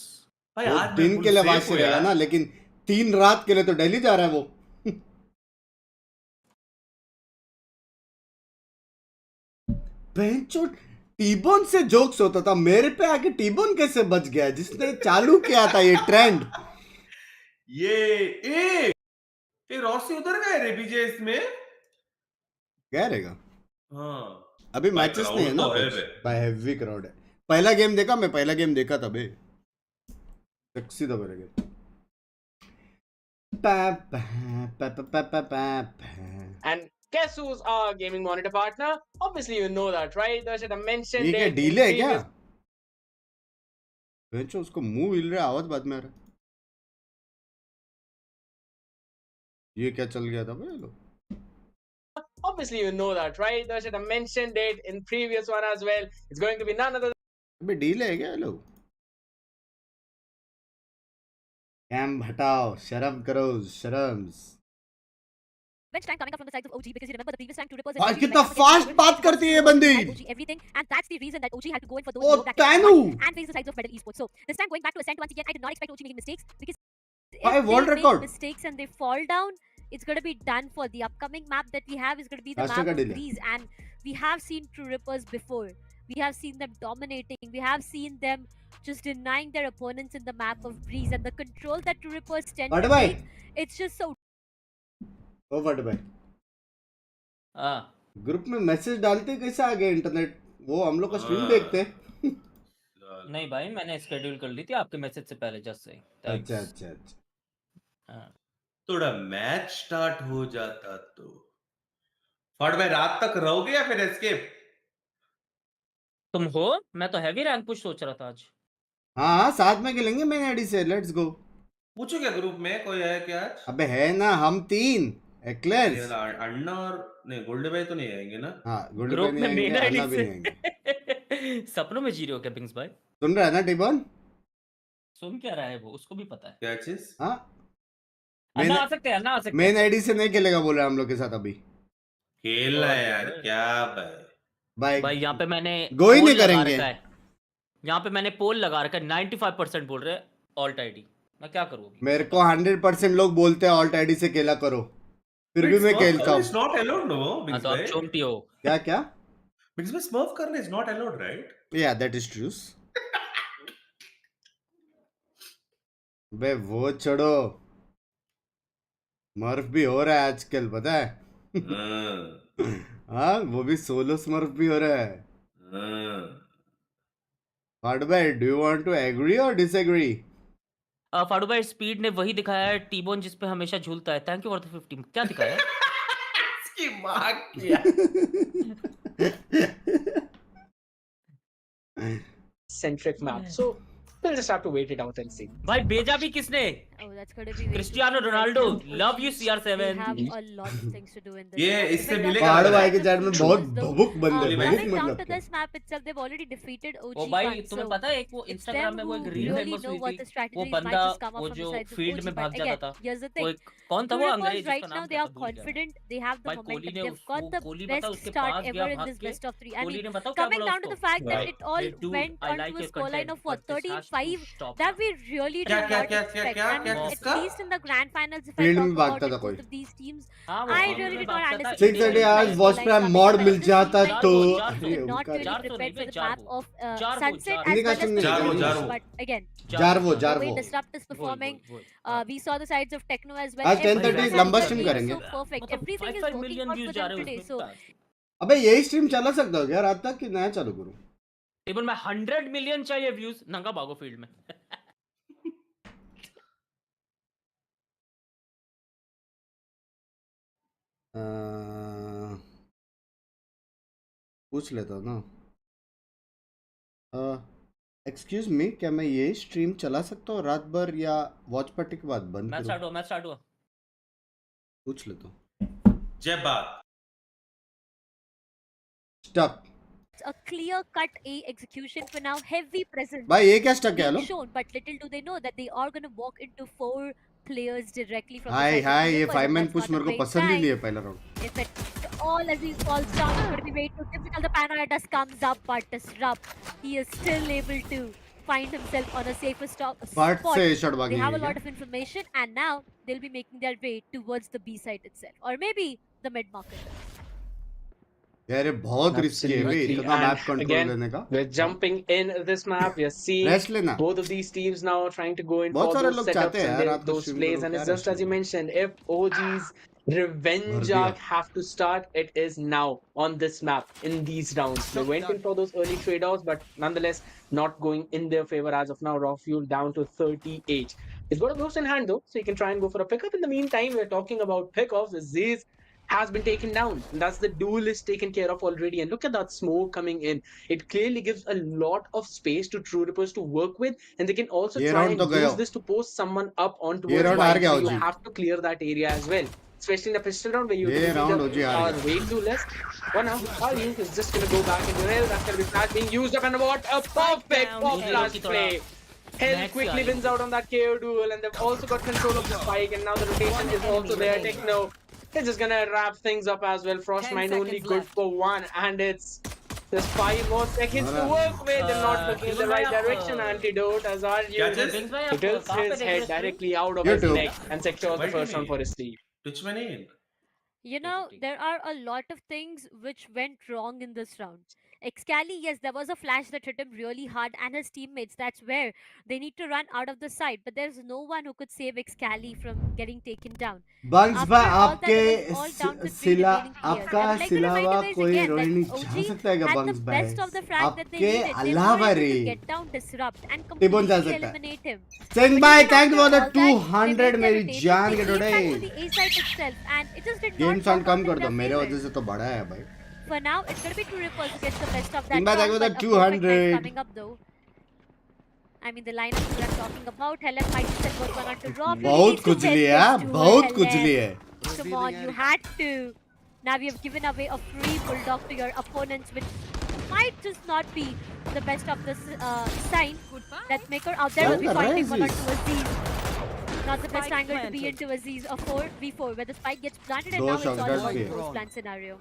भाई 2 आज मैं दिन फुल के लिए सेफ वाशी हूँ रहेगा यार। ना, लेकिन 3 रात के लिए तो दिल्ली जा रहा है वो। बेंचो टीबोन से जोक्स होता था, मेरे पे आके टीबोन कैसे बच गया जिसने चालू किया था ये ट्रेंड? ये रॉसी उधर गए रे बीजेएस में। क्या रहेगा? हाँ अभी भाई, मैचेस नहीं क्राउड है ना तो है कुछ, बे। भाई हेवी क्राउड है। पहला गेम देखा मैं, पहला गेम देखा था बे, सेक्सी था पहला game. And guess who's our gaming monitor partner? Obviously, you know that, right? There's a mention ये क्या date in डीले है क्या? previous. बेंचो उसको मुंह हिल रहा है, आवाज बाद में आ रहा है। ये क्या चल गया था भाई लोग? Obviously, you know that, right? There's a mention date in previous one as well. It's going to be none other अबे डीले है क्या लोग? कैम हटाओ, शर्म करो, शर्म्स। Bench tank coming up from the sides of OG because you remember the previous tank two rippers. भाई कितना fast बात करती है ये बंदी। OG everything, and that's the reason that OG had to go in for those Oh, low bracket Tanu! and face the sides of Medal Esports. So this time going back to Ascent once again, I did not expect OG making mistakes because Why if world they record? make mistakes and they fall down, it's going to be done for. The upcoming map that we have is going to be the Hashtag map of delay. Breeze, and we have seen True Rippers before. We have seen them dominating. We have seen them just denying their opponents in the map of Breeze, and the control that True Rippers tend What to about? take, it's just so ओ फट भाई, हाँ, group में message डालते कैसे आ गए internet? वो हम लोग का स्ट्रीम हाँ। देखते हैं। नहीं भाई मैंने स्केड्यूल कर ली थी आपके मैसेज से पहले जस्ट से अच्छा अच्छा अच्छा। हाँ थोड़ा मैच स्टार्ट हो जाता तो फट भाई रात तक रहोगे या फिर एस्केप? तुम हो मैं तो हैवी रैंक पुश सोच रहा था आज हाँ हाँ साथ में खेलेंगे मेन आईडी से, लेट्स गो। पूछो क्या ग्रुप में कोई है क्या आज? अबे है ना, हम 3 ये एक्लेयर्स। वाला अन्ना और नहीं गोल्डे भाई तो नहीं आएंगे ना? हाँ गुड ग्रुप नहीं में आएंगे, मेन आईडी अन्ना भी से नहीं आएंगे। सपनों में जी रहे हो क्या बिंग्स भाई? सुन रहा है ना टिबन? सुन क्या रहा है वो, उसको भी पता है। क्या चीज? हाँ अन्ना आ सकते हैं, अन्ना आ सकते मेन हैं। आईडी से नहीं खेलेगा बोला हम लोग के साथ अभी। खेलना है यार क्या भाई? भाई यहाँ पे मैंने गो ही पोल नहीं लगा करेंगे। रखा है, यहाँ पे मैंने पोल लगा रखा है, 95% बोल रहे हैं ऑल्ट आईडी। मैं क्या करूँ अभी? मेरे को 100% लोग बोलते हैं ऑल्ट आईडी से खेला करो, फिर भी मैं खेलता इट्स हूँ। नॉट अलाउड नो हाँ बिग्स तो आप भाई? चोमटी हो। क्या क्या? बिग्स भाई स्मर्फ करना इज नॉट अलाउड राइट? या दैट इज ट्रू। बे वो छोड़ो, स्मर्फ भी हो रहा है आजकल पता है। हाँ वो भी सोलो स्मर्फ भी हो रहा है। But भाई do you want to agree or disagree? फाड़ू भाई स्पीड ने वही दिखाया है टीबोन जिस पे हमेशा झूलता है। Thank you for the 50। क्या दिखाया है? इसकी मां किया Centric map. So we'll just have to wait it out and see. भाई भेजा भी किसने? Oh, that's gonna be way too Cristiano soon right Ronaldo, now. Love you They CR7। have a lot of things to do in this ये map. इससे In fact, मिलेगा पहाड़ लग रहा भाई है। के चैट में बहुत भवुक बंदे, Only भवुक coming down मतलब to क्या? this map itself, they've already defeated OG ओ भाई Fun, तुम्हें so पता है एक वो it's इंस्टाग्राम them में वो who एक रील really फेमस know हुई what थी, the strategies वो might बंदा just come up वो from the जो sides of फील्ड OG में Fun. भाग जाता Again, था, here's the वो thing. कौन था वो True अंग्रेज right जिसका now नाम they क्या are था भूल गया मैं। confident, they have the भाई कोहली momentum, ने they've got the कोहली पता best उसके start पास ever गया in भाग this के, best of 3. I Kohli mean, ने बताओ क्या coming बोला down to उसको? the fact that Right. it all Hey dude, went I onto like a your scoreline content, of what, but this has to 13-5, stop that now. we really क्या did क्या not क्या expect. क्या And क्या at किसका? least in the grand finals, if I field talk में about भागता it, था कोई। both of these teams, हाँ वो I फील्ड really में did not भागता था, anticipate इंडियन 630 such आज line watch scorelines prime coming mod up. Mill And this जाता seemed like तो both 400 teams did not उनका really 400 prepare नहीं for बे, the map of जारवो, Sunset जारवो। as हिंदी का well as सुनने the जारवो, Eagles. जारवो। But again, जारवो the way जारवो Disrupt is performing, we saw the sides of Techno as well. आज 10:30 Everyone has लंबा been stream being करेंगे। so perfect. मतलब Everything is 5 working million out views for जा them रहे हैं today. उसमें So अबे यही स्ट्रीम चला सकता हो क्या रात तक कि नया चालू करूं? टेबल में 100 मिलियन चाहिए व्यूज, नंगा भागो फील्ड में। पूछ लेता हूँ ना। एक्सक्यूज मी, क्या मैं ये स्ट्रीम चला सकता हूँ रात भर या वॉच पार्टी के बाद बंद मैच करूँ? स्टार्ट हुआ। पूछ लेता हूँ। जय बात stuck it's a clear-cut A execution for now. Heavy presence भाई ये क्या स्टक है? being hello shown, but little do they know that they are going to walk into 4 players directly from the hi side of हाय, ये Olympus, 5 and man that's push not a मेरे को great पसंद ही sign. नहीं है पहला round. If it all as he falls down, it's going to be way too difficult. The Panaradas comes up, but Disrupt, he is still able to find himself on a safer फट spot. से shot They भागी have a है lot क्या? of information, and now they'll be making their way towards the B side itself, or maybe the mid market. यार ये बहुत risky है भाई Absolutely. इतना And मैप कंट्रोल again, लेने का। we're jumping in this map. We are seeing rest लेना। both of these teams now trying to go in बहुत for सारे those लोग चाहते setups हैं and यार रात को those स्ट्रीम plays. करो, And क्या it's just rest as you लेना? mentioned, if OG's भर revenge दिया। arc have to start, it is now on this map in these rounds. They went in for those early trade-offs, but nonetheless not going in their favor as of now. Raw fuel down to 38. He's got a ghost in hand though, so he can try and go for a pickup. In the meantime, we're talking about pickoffs. Aziz has been taken down. That's the duelist taken care of already. And look at that smoke coming in. It clearly gives a lot of space to True Rippers to work with, and they can also ये try round and तो गया use हो। this to post someone up on ये towards round हार wide. गया So you OG। have to clear that area as well. Especially in the pistol round where you ये round OG हार are गया। way too less. Well, now Ayu is just going to go back into hell. That's going to be flash being used up, and what a perfect down, pop Hell. flash play. Hell Next quickly Ayu. wins out on that KO duel, and they've also got control of the spike, and now the rotation is also there. Techno is just gonna wrap things up as well. Frostmine only seconds good left. for 1, and it's just 5 more seconds to work with. They're not looking in the right direction. Antidote as Arju Catches? बिंग्स भाई आप tilts कहाँ पे his देख रहे head हो? directly out of his YouTube। neck and secures the Why first didn't round he? for his team. Touch में नहीं You know, there are a lot of things which went wrong in this round. Excali, yes, there was a flash that hit him really hard, and his teammates. That's where they need to run out of the side. But there's no one who could save Excali from getting taken down. Bunks भाई After all that, आपके it was all down to 3 सिला remaining players. आपका I would like to remind सिलावा you guys कोई again Rohini that जा OG सकता है क्या had the bunks भाई best of the frag that they आपके needed. They अलावा were able रे to get down, disrupt, and टिबोन जा completely सकता है eliminate him. सिंह But भाई even thank you after for the all that, they 200 made their मेरी rotation. जान They के came back today to the A site itself, and it just did game not sound work come out in कर दो their मेरे favor. वजह से तो बड़ा है भाई For now, it's going to be 2 ripples who gets the best of that Singh भाई thank round, you but for a perfect knife 200 coming up though. I mean, the lineup that I'm talking about, Helen might have work on to Rob. बहुत कुचली है बहुत कुचली है Come on, you had to. Now we have given away a free bulldog to your opponents, which might just not be the best of this sign. That Maker out there will be fighting one or two Aziz. Not the best angle to be into Aziz. A 4v4 where the spike gets planted, and now it's all about the close plan scenario.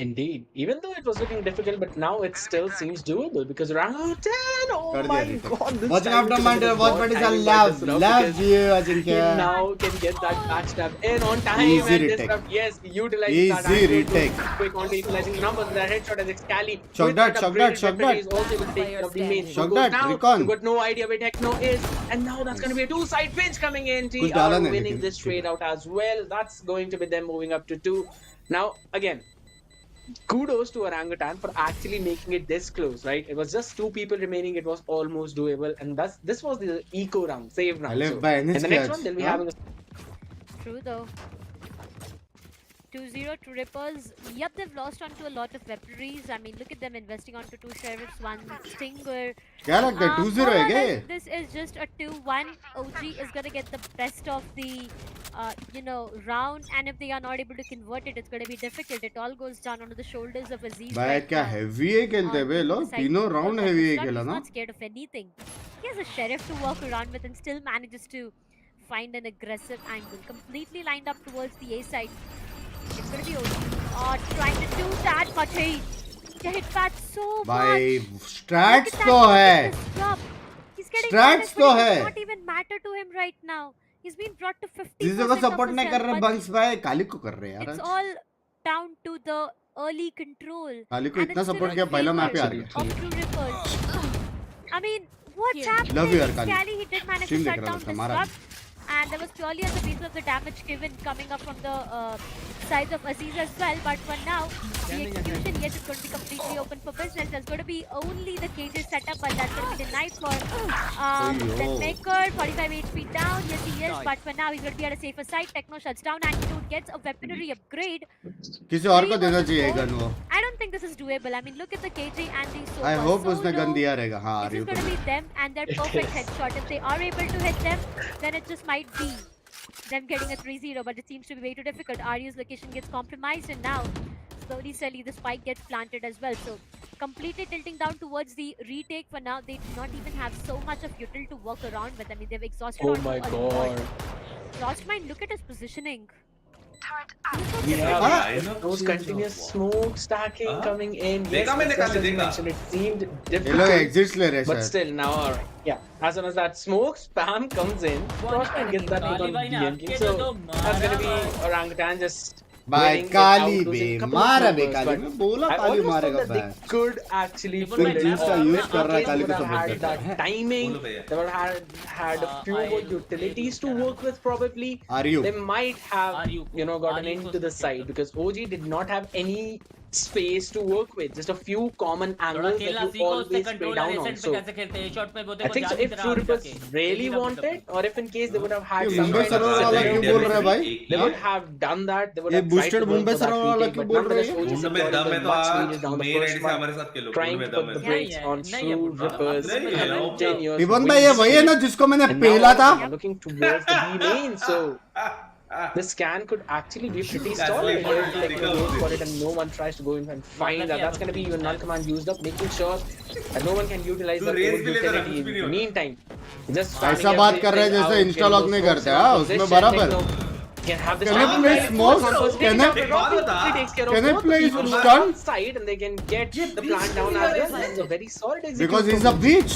Indeed. Even though it was looking difficult, but now it still seems doable because round 10, oh कर my दिया retake god, this watching time after because Monday of the बहुत ball बड़ी सा timing by love Disrupt love because you he Ajinkya now can get that backstab in on time Easy and retake. Disrupt, yes, he utilizes that Easy angle retake. quick on utilizing the numbers. That headshot as Excali. Shock dart, shock dart, shock dart. Is also able to take care of the main. Shock Goes dart, down. recon. You've got no idea where Dekhne is, and now that's going to be a two-side pinch coming in. कुछ TR डाला नहीं winning लेकिन this trade out as well. That's going to be them moving up to 2. Now again, kudos to orangutan for actually making it this close, right? It was just 2 people remaining. It was almost doable, and this was the eco round, save round. Alef So, bhai, in the NH next catch, one, they'll be huh? having a True though. 2-0 to Rippers. Yep, they've lost onto a lot of weaponries. I mean, look at them investing onto 2 sheriffs, 1 stinger. क्या लगता है 2-0 है क्या ये This is just a 2-1. OG is gonna get the best of the round, and if they are not able to convert it, it's gonna be difficult. It all goes down onto the shoulders of Aziz. भाई right क्या now. Heavy है खेलते हुए लोग तीनों round heavy है खेला He's ना not scared of anything. He has a sheriff to walk around with and still manages to find an aggressive angle. Completely lined up towards the A side. It's gonna be OG. Trying to do that, but he hit that so भाई much. Strats तो है He's getting Strats damage, तो but it है does not even matter to him right now. He's been brought to 50%. जिसे को support of नहीं his कर रहे health, बंक्स भाई काली को कर रहे हैं It's यार all down to the early control. काली को And इतना it's still सपोर्ट in किया पहला मैप पे आ favor गया of True Rippers. I mean, what's happening? Love you, यार काली Scally, he did manage to stream देख shut रहा down था the मारा Disrupt. And there was purely as a reason of the damage given coming up from the sides of Aziz as well. But for now, the execution, yes, it's going to be completely open for business. There's going to be only the cages set up, but that's going to be denied for the Maker. 45 HP down, yes he is. But for now, he's going to be at a safer side. Techno shuts down and Dude gets a weaponry upgrade. किसी और को देना चाहिए gun वो I don't think this is doable. I mean, look at the KJ and the Sofa. I hope उसने Solo, gun दिया रहेगा हाँ this is going to be them and their perfect headshot. If they are able to hit them, then it just might be them getting a 3-0, but it seems to be way too difficult. Aryu's location gets compromised, and now slowly the spike gets planted as well. So completely tilting down towards the retake. For now, they do not even have so much of util to work around with. I mean, they've exhausted oh onto my a lot. god. Frostmine, look at his positioning. Yeah, those continuous smoke stacking coming in. Yes, देखा मैंने just Kali as you देखा mentioned, it seemed ये लोग difficult. Exits ले रहे हैं But शायद still, now, alright. Yeah, as soon as that smoke spam comes in, Frostman gets that hit on BMP. So that's gonna be orangutan just भाई winning it Kali out, bay losing a couple of मारा बे numbers, Kali but मैं बोला I Kali always thought मारेगा that they भाई could actually Triple pull match it Binks off. का use If कर रहा है, they काली would को have support had करता that timing, बोलो भैया। they would have had a few more utilities to work with probably. Are you? They might have, Are you? gotten Are you into the supposed to side because OG did not have any space to work with. Just a few common थोड़ा angles खेलना that you सीखो उससे always play control down reset on. पे So कैसे खेलते हैं shot पे बोलते I think so. If True Rippers really wanted, or if in case they would have had ये some Mumbai kind of server वाला scenario, क्यों बोल रहा है भाई they would have done that. They would ये have tried boosted to go Mumbai for that server वाला retake, क्यों but बोल रहा है nonetheless, OG मुंड में secured दम है the तो much आज needed down the main first ID से one, हमारे साथ खेलो trying मुंड to में put दम the है brakes on नहीं है True मुंबई। Rippers. नहीं है, no, Continuous इबन win भाई ये वही है ना streak. जिसको मैंने And now पहला था they are looking towards the B lane, so this scan could actually be pretty solid here if they can go for it and no one tries to go in and find that. That's going to be your null command used up, making sure that no one can utilize तो the race old भी लेता रहा, utility. कुछ भी नहीं In the होता। meantime, just ऐसा बात कर रहे हैं जैसे इंस्टा लॉक नहीं करते हाँ उसमें बराबर can have this Can I play smoke? Can I play stun? side and they can get the plant down as well. That's a very solid execution. Because he's a bitch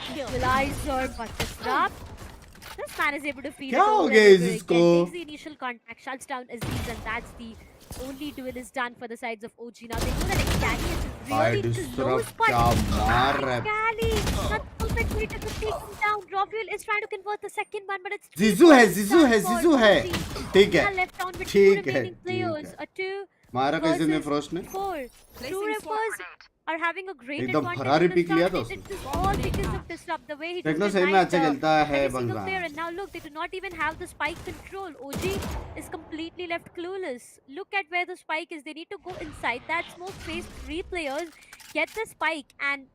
Equalizer, but disrupt. This man is able to feed it क्या हो over गया and इस over इसको? again. Takes the initial contact, shuts down Aziz, and that's the only duel is done for the sides of OG. Now they know that Cali is भाई really close, disturb but क्या मार रहा है. Cali, not so perfect way to take him down. Robuel is trying to convert the second one, but it's Zizou है, Zizou है, Zizou है. ठीक है, Now left down with two ठीक है, remaining ठीक players. है. A 2 मारा कैसे ने versus फ्रोस्ट ने? 4. True Rippers are having a great एकदम advantage Ferrari in this pick लिया था tournament. उसने. It is all because of Disrupt, the way he just देखना सही में denied अच्छा खेलता है every single बंदा. player. And now look, they do not even have the spike control. OG is completely left clueless. Look at where the spike is. They need to go inside that smoke, face 3 players, get the spike and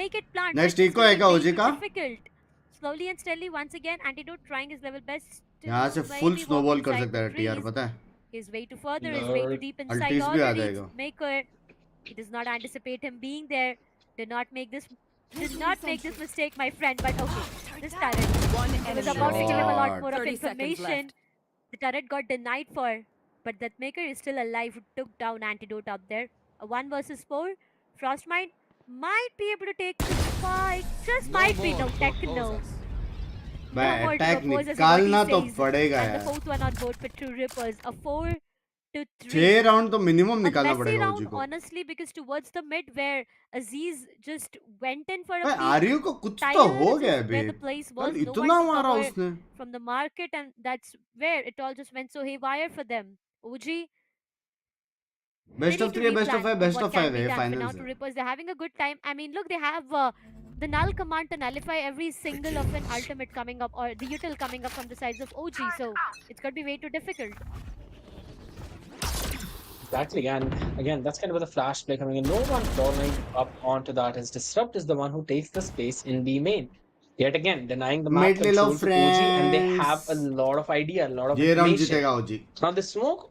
make it plant. Next But it's eco gonna है be क्या way OG too का? difficult. Slowly and steadily, once again, Antidote trying his level best to यहाँ से maybe full walk snowball कर inside सकता the है TR trees. पता है? His way too further, his way too deep inside अल्टीज भी आ already. जाएगा. Maker, he does not anticipate him being there. Did not make this mistake, my friend. But okay, this turret. One I was enemy about to give him a lot Shot. more of 30 seconds information. left. The turret got denied for, but that Maker is still alive. Who took down Antidote up there? A 1 versus 4. Frostmine might be able to take the spike. Just might be. No, Dekhne. भाई No more to attack oppose is what he निकालना तो says. पड़ेगा And the यार. fourth one on board for True Rippers. A 4 to 3. 6 round तो minimum A निकालना messy पड़ेगा round, ओजी को. honestly, because towards the mid where Aziz just went in for a भाई peek, आर्यू को कुछ तो हो tires गया is बे. where the place कल was, no one इतना to मारा cover उसने. from the market, and that's where it all just went so haywire for them. OG, they best need of to 3 best of replan 5 on best what of can 5 be है done. For now, finals to है. Rippers, they're having a good time. I mean, look, they have the null command to nullify every single of an ultimate coming up, or the util coming up from the sides of OG, so it's going to be way too difficult. Exactly, and again, that's kind of where the flash play coming in. No one following up onto that. As Disrupt is the one who takes the space in B main. Yet again, denying the map Mid ले लो control to OG, and they have a friends. lot of idea, a lot of ये round information. जीतेगा ओजी. Now the smoke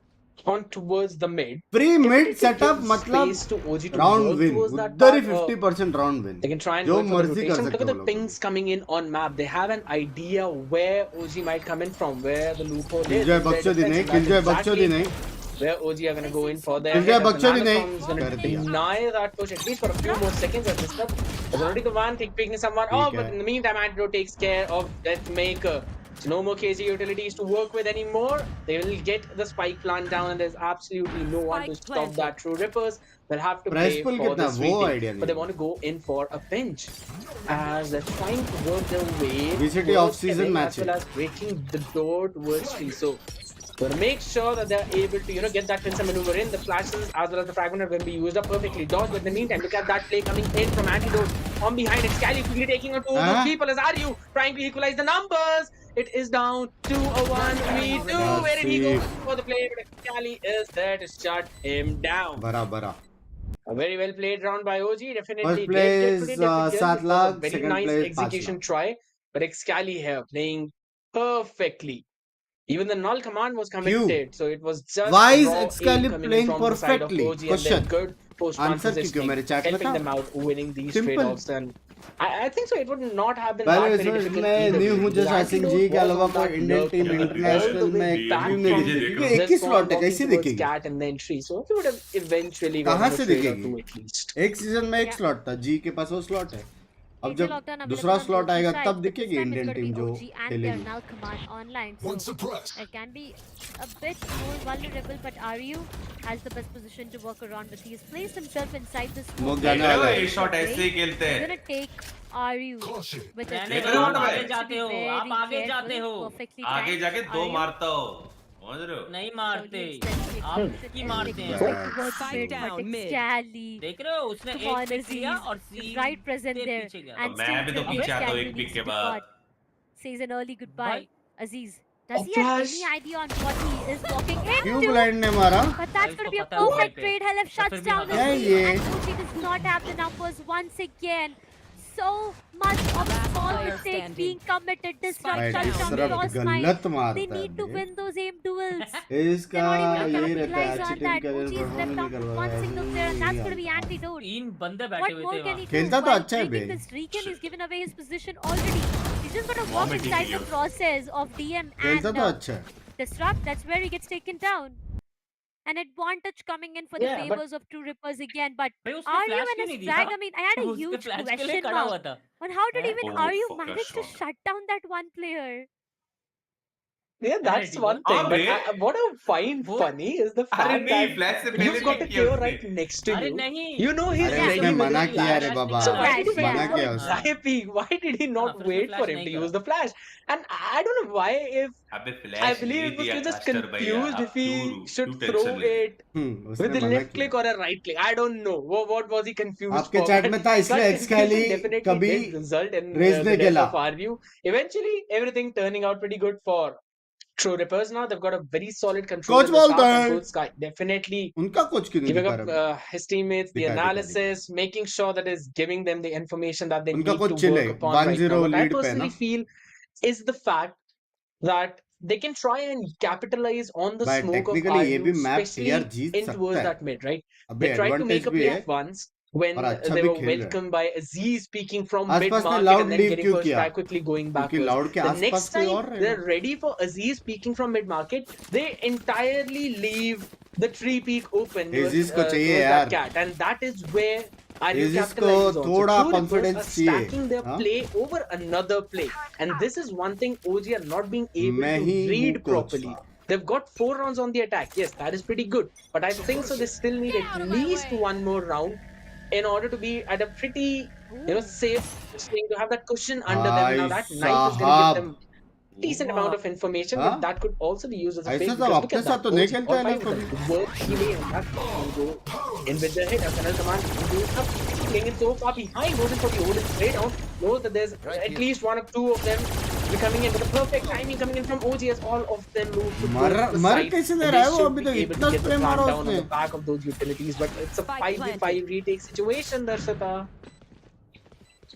on towards the mid. Pre mid definitely setup gives मतलब space to OG to round work win. towards that उधर ही part, 50% round win. They can try and जो go in for the मर्जी कर rotation. Look सकते at हो the लोग. pings coming in on map. They have an idea where OG might come in from, where the loophole is. Killjoy with their बक्चोदी defense, नहीं, and that's killjoy बक्चोदी exactly नहीं. where OG are going to go in for their killjoy hit, as the बक्चोदी नहीं. Marathon is going कर to दिया. deny that push at least for a few more seconds at this point. There's already the one thing picking someone ठीक off, but है. in the meantime, Antidote takes care of Deathmaker. So no more KZ utilities to work with anymore. They will get the spike plant down, and there's absolutely no one to Spike stop planted. that. True Rippers will have to Price pay pool for कितना? this वो retake, idea but they नहीं. want to go in for a pinch as they're trying to work their way VCT towards off-season killing match as well as breaking the door towards tree. So to make sure that they're able to, get that pincer maneuver in. The flashes as well as the fragment are going to be used up perfectly. Dodge, but in the meantime, look at that play coming in from Antidote on behind. It's Scally quickly taking on two of those people. As are you trying to equalize the numbers? It is down to a 1v2. Where did he go for the play? But Scally is there to shut him down. बरा बरा. A very well played round by OG. Definitely First did place, get pretty difficult. 7 It was a lakh, very second nice place, 5 execution lakh. try. But Excali here playing perfectly. Even the null command was committed, so it was just Why is raw aim Excali coming playing from the side of perfectly? OG, and Question. then good post-run Answer क्यों positioning, मेरे chat में helping था? them out winning these Simple. trade-offs. And I think so. It would not have been पहले that इसमें very difficult मैं either new way. हूँ जैसे The Singh Antidote जी के was अलावा on कोई that Indian nerve team killer all international the way में back क्यों नहीं from दिखेगी? this एक ही one स्लॉट है, walking कैसे towards दिखेगी? Cat and then Tree. So he would have eventually कहाँ gotten a से trade or दिखेगी? two at least. एक सीजन में एक Yeah. स्लॉट था, जी के पास वो स्लॉट है. अब AJ जब lockdown दूसरा available on स्लॉट both आएगा sides, तब but this दिखेगी time it's Indian going to team be जो OG and their खेलेगी. null command online. So it can be a bit more vulnerable, but Aryu has the best position to work around with. He's placed himself inside this smoke smoke. जाने वाला है. ये shot ऐसे ही खेलते He's हैं. gonna take Aryu with a रहने देख दो, रहे हो आप ना आगे भाई? जाते हो, आप आगे जाते हो. Perfectly आगे timed. जाके दो Aryu मारता हो, समझ रहे हो? नहीं मारते, slowly and आप steadily की मारते हैं. Bad. Spike down mid. Scally. देख रहे हो, उसने Come एक on, पिक लिया Aziz. और Is right present सीधे there. पीछे गया. And मैं still भी तो the पीछे आता हूँ Scally एक पिक needs के to बाद. depart. Says an early goodbye. Bye. Aziz, does A he have flash. any idea on what he is walking क्यों into? ब्लाइंड ने मारा? But that's इसको going to be a पता है वो perfect hype है. trade. Halef तो shuts फिर भी down the हाँ है lead, ये. and OG does not have the numbers once again. So much of small player mistakes standing. being committed. Disrupt भाई shuts down the disrupt crossmine. गलत They मारता need to है. win those aim duels. इसका Cannot even यही रहता है, capitalize अच्छी on team that. के लिए OG is परफॉर्म left नहीं down कर with पा one रहा है. single player, and that's going to be Antidote. तीन बंदे बैठे What हुए more थे can वहाँ. he do? खेलता तो While अच्छा है breaking bay. this Recon, he's given away his position already. He's just going to walk Vomiting inside the again. process of DM खेलता and तो अच्छा है. Disrupt. That's where he gets taken down. An advantage coming in for the Yeah, but- favors of True Rippers again, but भाई उसने Aryu flash and क्यों नहीं his दिया? frag, I mean, I had a उसने huge flash के लिए question खड़ा हुआ mark था. on how did हैं? even Oh, Aryu fuck, that manage to shot. shut down that one player. Yeah, that's Alrighty, one bro. thing. हाँ But बे what I find वो funny is the अरे fact नहीं that flash से पहले you've got a pick किया KO उसने right next to अरे you. नहीं You know he's अरे Yeah. उसने ready with मना his किया flash. रे बाबा, So why Flash, did he wait मना for किया a उसने. dry peak? Why did he हाँ not फिर उसने wait for फ्लैश him नहीं to करा. use the flash? And I don't know why if अबे I फ्लैश believe नहीं it was दिया just कास्टर भैया confused अब if he should क्यों throw टेंशन ले रहे it with उसने the मना left किया. click or a right click. I don't know. What was he confused आपके for? चैट But में था इसलिए that एक्सकैली confusion definitely कभी did result in rage the नहीं death खेला. of RU. Eventually, everything turning out pretty good for True Rippers now. They've got a very solid control coach in the बोलता start, and है. both Sky definitely उनका coach क्यों नहीं giving दिखा up रहा अभी? his teammates the दिखा दिखा दिखा. analysis, making sure that is giving them the information that they उनका need to कोच चिल है, work upon right now. 1-0 What I lead पे है ना. personally feel is the fact that they can try and capitalize on the भाई smoke of technically ये RU, भी map especially TR Jeet in सकता towards है. that mid, right? अबे They tried to make advantage a भी play है once और when अच्छा they भी were खेल रहे हैं. welcomed by Aziz speaking from mid आसपास ने market loud and then leave getting क्यों first किया? try quickly going क्योंकि backwards. लाउड के The आसपास next कोई time और रहेगा. they're ready for Aziz speaking from mid market, they entirely leave the tree peak open Aegis को चाहिए towards that यार. cat, and that is where RU Aegis को capitalizes on. So थोड़ा True Rippers are confidence चाहिए. stacking their हाँ? play over another play, and this is one thing OG are not being able मैं to ही हूँ read coach properly. साहब. They've got 4 rounds on the attack. Yes, that is pretty good. But I think so they still need Get at out of my least way. one more round in order to be at a pretty, safe thing to have that cushion under them. Now भाई that knife is going to give साहब. them decent amount of information, हाँ? but that could also be used as a ऐसा fake सब because look अपने at साथ that. तो नहीं OG खेलता all है ना 5 of them कभी. work healing and that can go in with the hit. As command playing it so far behind, goes in for the Odin straight down. Knows that there's at least 1 or 2 of them coming in with the perfect timing coming in from OG as all of them move to मर both the मर sides. कैसे And they they रहा है वो? should अभी be तो able to इतना get the spray plant मारा down on उसने. the back of those utilities, but it's a Spike 5v5 retake situation, Darshita.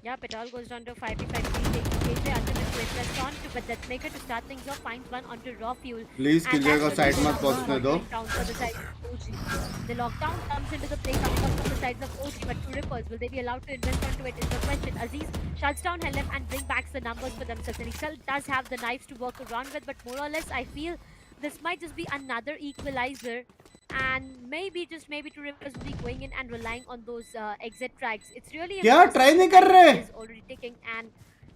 Yep, it all goes down to 5v5 retake. KJ ultimate switch that's on to, but Dekhne to start things off finds one onto raw fuel. Please And किलिया that's को the side reason मत of पहुंचने दो. down for the side of OG. The lockdown comes into the play coming up from the sides of OG, but True Rippers, will they be allowed to invest onto it is the question. Aziz shuts down Helem and brings back the numbers for themselves, and he still does have the knives to work around with, but more or less I feel this might just be another equalizer, and maybe just maybe True Rippers will be going in and relying on those exit tracks. It's really क्या impressive try नहीं that कर रहे? is already ticking, and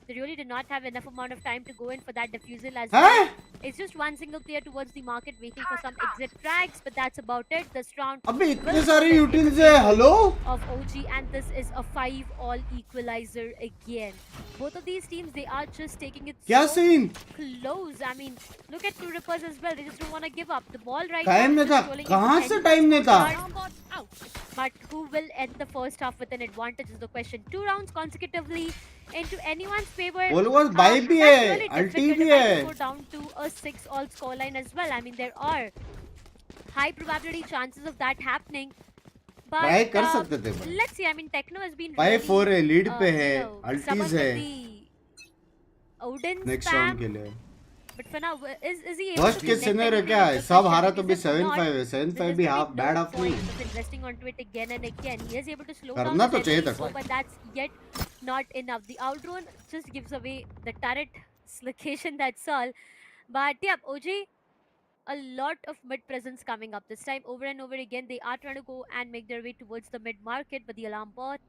they really did not have enough amount of time to go in for that defusal as हैं? well. It's just one single player towards the market waiting for some exit tracks, but that's about it. This round अबे इतने will सारे end in utils the है. favor hello. of OG, and this is a 5-all equalizer again. Both of these teams, they are just taking it क्या so scene? close. I mean, look at True Rippers as well. They just don't want to give up. The ball right time now नहीं is था. just rolling कहाँ into से end time नहीं था? scorecard. But who will end the first half with an advantage is the question. 2 rounds consecutively into anyone's favor. Almost buy भी That's है, really ulti difficult. भी It might है. go down to a 6-all scoreline as well. I mean, there are high probability chances of that happening. But try कर सकते थे भाई. let's see. I mean, Techno has been भाई really, 4 है, lead पे है, you know, अल्टीज stubborn है. with the Odin next spam. Round के लिए. But for now, is he able first to के connect सिनेरियो anything क्या with है? the सब question? हारा तो भी Because if 7-5 है. not, 7-5 there's भी gonna half be bad no half नहीं. point of investing onto it again and again. He is able to slow down करना his तो चाहिए enemies, था so, but that's yet not enough. The outrun just gives away the turret location, that's all. But yeah, OG, a lot of mid presence coming up this time over and over again. They are trying to go and make their way towards the mid market, but the alarm bot,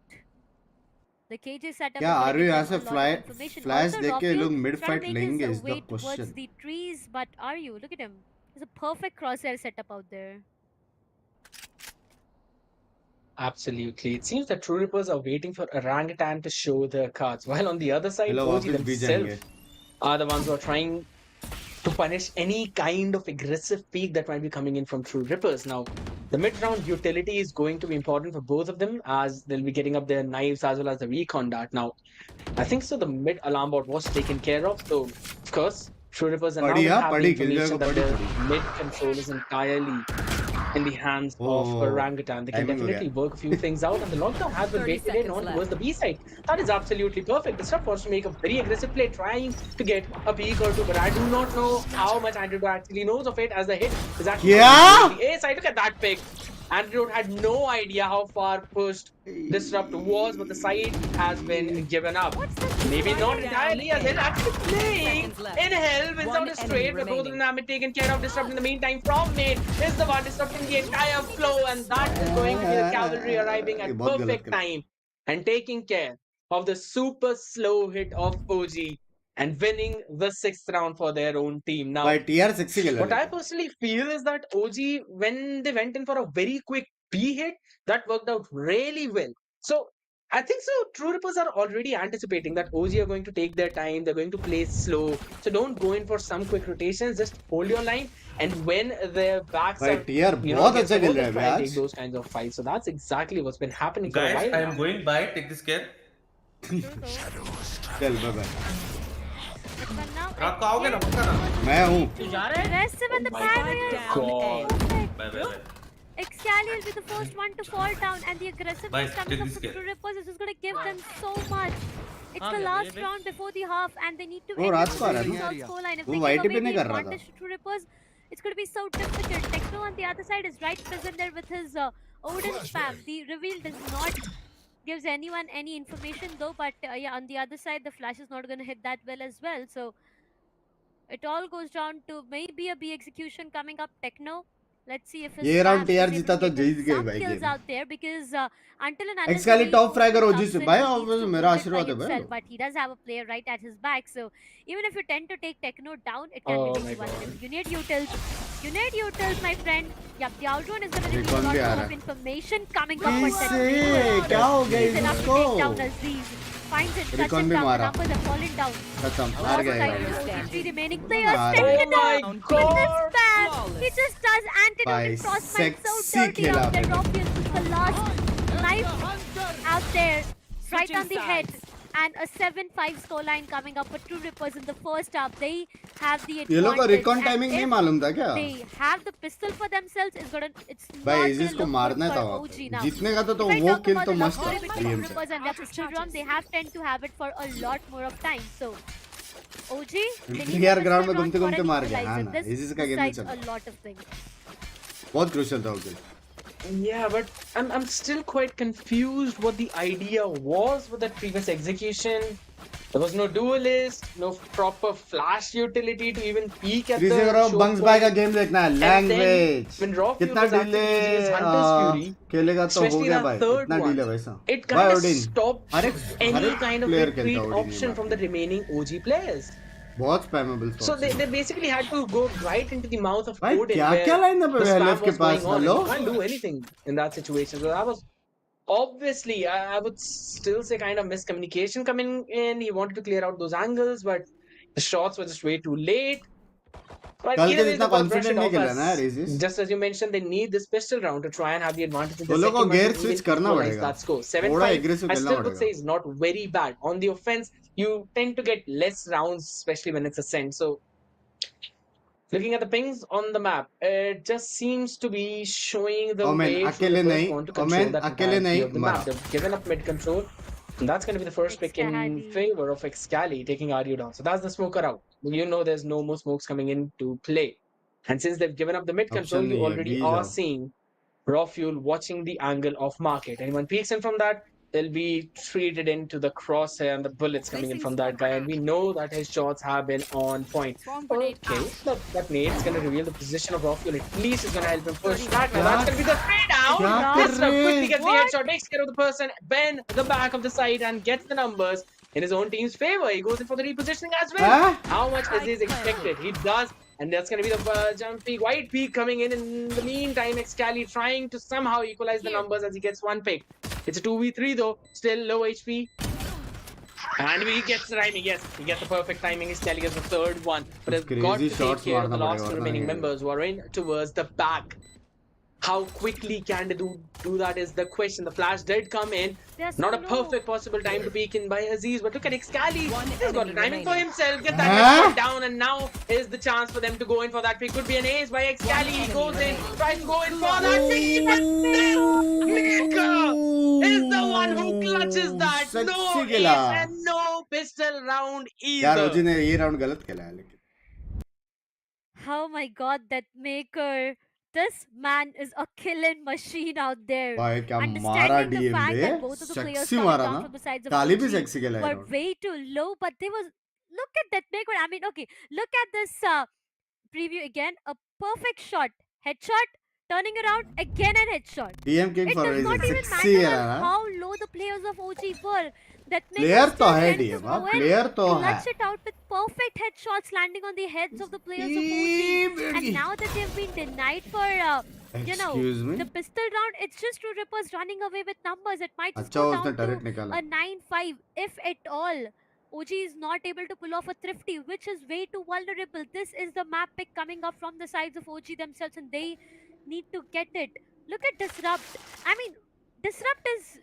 the KJ setup क्या is are going to you give यहाँ them से a lot fly of information. Flash Also, देख के Rafael लोग mid trying to fight make लेंगे his is the way towards question. the trees, but are you? Look at him. There's a perfect crosshair setup out there. Absolutely. It seems that True Rippers are waiting for Orangutan to show their cards, while on the other side, hello OG वापस भी जाएंगे. themselves are the ones who are trying to punish any kind of aggressive peak that might be coming in from True Rippers. Now, the mid-round utility is going to be important for both of them as they'll be getting up their knives as well as the recon dart. Now, I think so the mid alarm bot was taken care of, so of course, True Rippers are now पढ़ी going to हाँ have the पढ़ी किलिया information को that पढ़ी their पढ़ी. mid control is entirely in the hands of Oh, Orangutan. They can timing हो definitely गया. work a few things out, and the lockdown has been 30 made today seconds not left. towards the B side. That is absolutely perfect. The stuff wants to make a very aggressive play, trying to get a peak or two, but I do not know how much Antidote actually knows of it as the hit is actually Yeah? towards the A side. Look at that pick. Antidote had no idea how far pushed Disrupt was, but the side has been given up. Maybe not entirely, as they're actually playing Seconds left. in hell. Wins One out a straight, enemy but both of them remaining. have been taken care of. Disrupt in the meantime from mid is the one disrupting the entire flow, and that is going to be the cavalry arriving at बहुत गलत perfect करा. time and taking care of the super slow hit of OG. and winning the 6th round for their own team. Now, भाई TR sexy खेला what I लेकिन personally feel is that OG, when they went in for a very quick B hit, that worked out really well. So I think so. True Rippers are already anticipating that OG are going to take their time. They're going to play slow. So don't go in for some quick rotations. Just hold your line. And when their backs भाई are, TR you know, बहुत against अच्छा the खेल wall, रहा they है try भाई and take आज those kinds of fights. So that's exactly what's been happening for a Guys, while I now. am going by. Take this care. True though. चल bye bye But for now, आपको आओगे ना पक्का ना? मैं हूँ तू जा रहा है? aggressive in the my barrier. God. Perfect. Bye bye bye. Excali will be the first one to fall down, and the aggressiveness Bye, coming take up this from care. True Rippers is just going to give them so much. It's हाँ, the ले last ले round before the half, and they need to वो end रात this को आ रहा है with ना? a scoreline. If वो they white give पे away नहीं the कर रहा था। advantage to True Rippers, it's going to be so difficult. Dekhne on the other side is right present there with his Odin spam. The reveal does not gives anyone any information though, but yeah, on the other side, the flash is not going to hit that well as well. So it all goes down to maybe a B execution coming up. Techno. Let's see if his ये round spam TR is able जीता to तो get them जीत गए some भाई kills game out there because until and unless exactly the top fragger reaper OG comes से in, भाई he needs और to मेरा hold it by आशीर्वाद है भाई himself. But he does have a player right at his back, so even if you tend to take Techno down, it can Oh be my really God. vulnerable. You need utils. You need utils, my friend. Yep, the outrun is going to reveal Recon a भी आ lot रहा of है। information coming up. But कैसे क्या हो गया he's enough to take down इसको Aziz. Finds it, cuts Recon him भी down. The मारा। numbers have fallen down. खत्म हार Lost गए sight भाई to the three remaining players. हार Oh गए Techno my with the God. spam. He just does antidote भाई and frostbite so sexy dirty खेला out there. आपने। Ropius with the last knife out there, right on the head. And a 7-5 scoreline coming up for True Rippers in the first half. They have the ये लोग को advantage. Recon And timing नहीं if मालूम था क्या they have the pistol for themselves, it's भाई not Aegis gonna को look मारना good था for वहाँ OG पे now. जीतने का तो If I वो talk किल about तो the love मस्त story था between गेम True से Rippers and their pistol round, they have tend to have it for a lot more of time. So OG, they need TR a ground pistol में round घूमते for घूमते an मार गया हाँ equalizer. ना This Aegis का game नहीं decides चल a रहा lot of things. बहुत क्रूशियल था वो game Yeah, but I'm still quite confused what the idea was with that previous execution. There was no duelist, no proper flash utility to even peek at three the से करो choke bunks भाई का point. Game देखना है And then language when Raw Fuel कितना was actually delay using his Hunter's Fury, खेलेगा तो हो especially गया that भाई third इतना one, डिले वैसा it भाई kind of Odin stopped her any एक kind of प्लेयर retreat खेलता है option from the Odin remaining OG players. बहुत स्पैमेबल So they basically had to go right into the mouth of भाई Odin क्या where क्या line है the LF spam के was pass going on, and hello you can't do anything in that situation. So that was obviously, I would still say kind of miscommunication coming in. He wanted to clear out those angles, but the shots were just way too late. But कल either के way, जितना they've got to brush confident it नहीं off खेला ना as, रेजिस just as you mentioned, they need this pistol round to try and have the advantage in the दोनों को second one gear to switch even करना equalize पड़ेगा that score. थोड़ा 7-5, aggressive I खेलना still would say पड़ेगा is not very bad. On the offense, you tend to get less rounds, especially when it's a send. So looking at the pings on the map, it just seems to be showing the Omen way True अकेले Rippers नहीं want to control Omen that अकेले entirety नहीं of the मरा map. They've given up mid control. And that's going to be the first pick in Excali. favor of Excali taking RU down. So that's the smoker out. You know there's no more smokes coming into play. And since they've given up the mid option control, you नहीं है already B are जाओ seeing Raw Fuel watching the angle of market. Anyone peeks in from that, they'll be treated into the crosshair and the bullets coming in from that guy. And we know that his shots have been on point. Okay, that nade's going to reveal the position of Raw Fuel. At least it's going to help him push back. Now that's going to be the three down. क्या This कर रहे quickly gets the What? headshot, takes care of the person, bend the back of the side, and gets the numbers in his own team's favor. He goes in for the repositioning as well. हाँ How much is expected? He does. And that's going to be the jump peak, white peak coming in. In the meantime, Excali trying to somehow equalize the numbers as he gets one pick. It's a 2v3 though, still low HP. And he gets the timing, yes, he gets the perfect timing. Excali gets the third one. But has got Crazy to take shots care of the मारना last पड़ेगा, two वरना remaining नहीं members who are in towards the back. How quickly can they do that is the question. The flash did come in. They're so Not a low. perfect possible time to peek in by Aziz, but look at Excali. He's got a timing for himself. Get that Huh? headshot down, and now is the chance for them to go in for that pick. Could be an ace by Excali. He goes in, tries to go in for that pick. But still, Milega is the one who clutches that. No Sexy ace खेला and no pistol round यार ओजी either. ने ये round गलत खेला है लेकिन Oh my god, that maker. This man is a killing machine out there. भाई क्या मारा Understanding the डीएम fact बे that both of the players sexy coming मारा down ना from the sides of काली भी OG सेक्सी खेला है were round way too low, but they was look at that maker. I mean, okay, look at this preview again. A perfect shot, headshot turning around again and headshot. DM King It for a does not reason. even Sexy matter है ना? how low the players of OG were. That Player तो है tend to DM, हाँ, go in, player तो है. clutch it out with perfect headshots landing on the heads of the players of OG. And now that they've been denied for, Excuse me? the pistol round, it's just True Rippers running away with numbers. It might just अच्छा go उसने down turret to निकाला. a 9-5, if at all. OG is not able to pull off a thrifty, which is way too vulnerable. This is the map pick coming up from the sides of OG themselves, and they need to get it. Look at Disrupt. I mean, Disrupt is...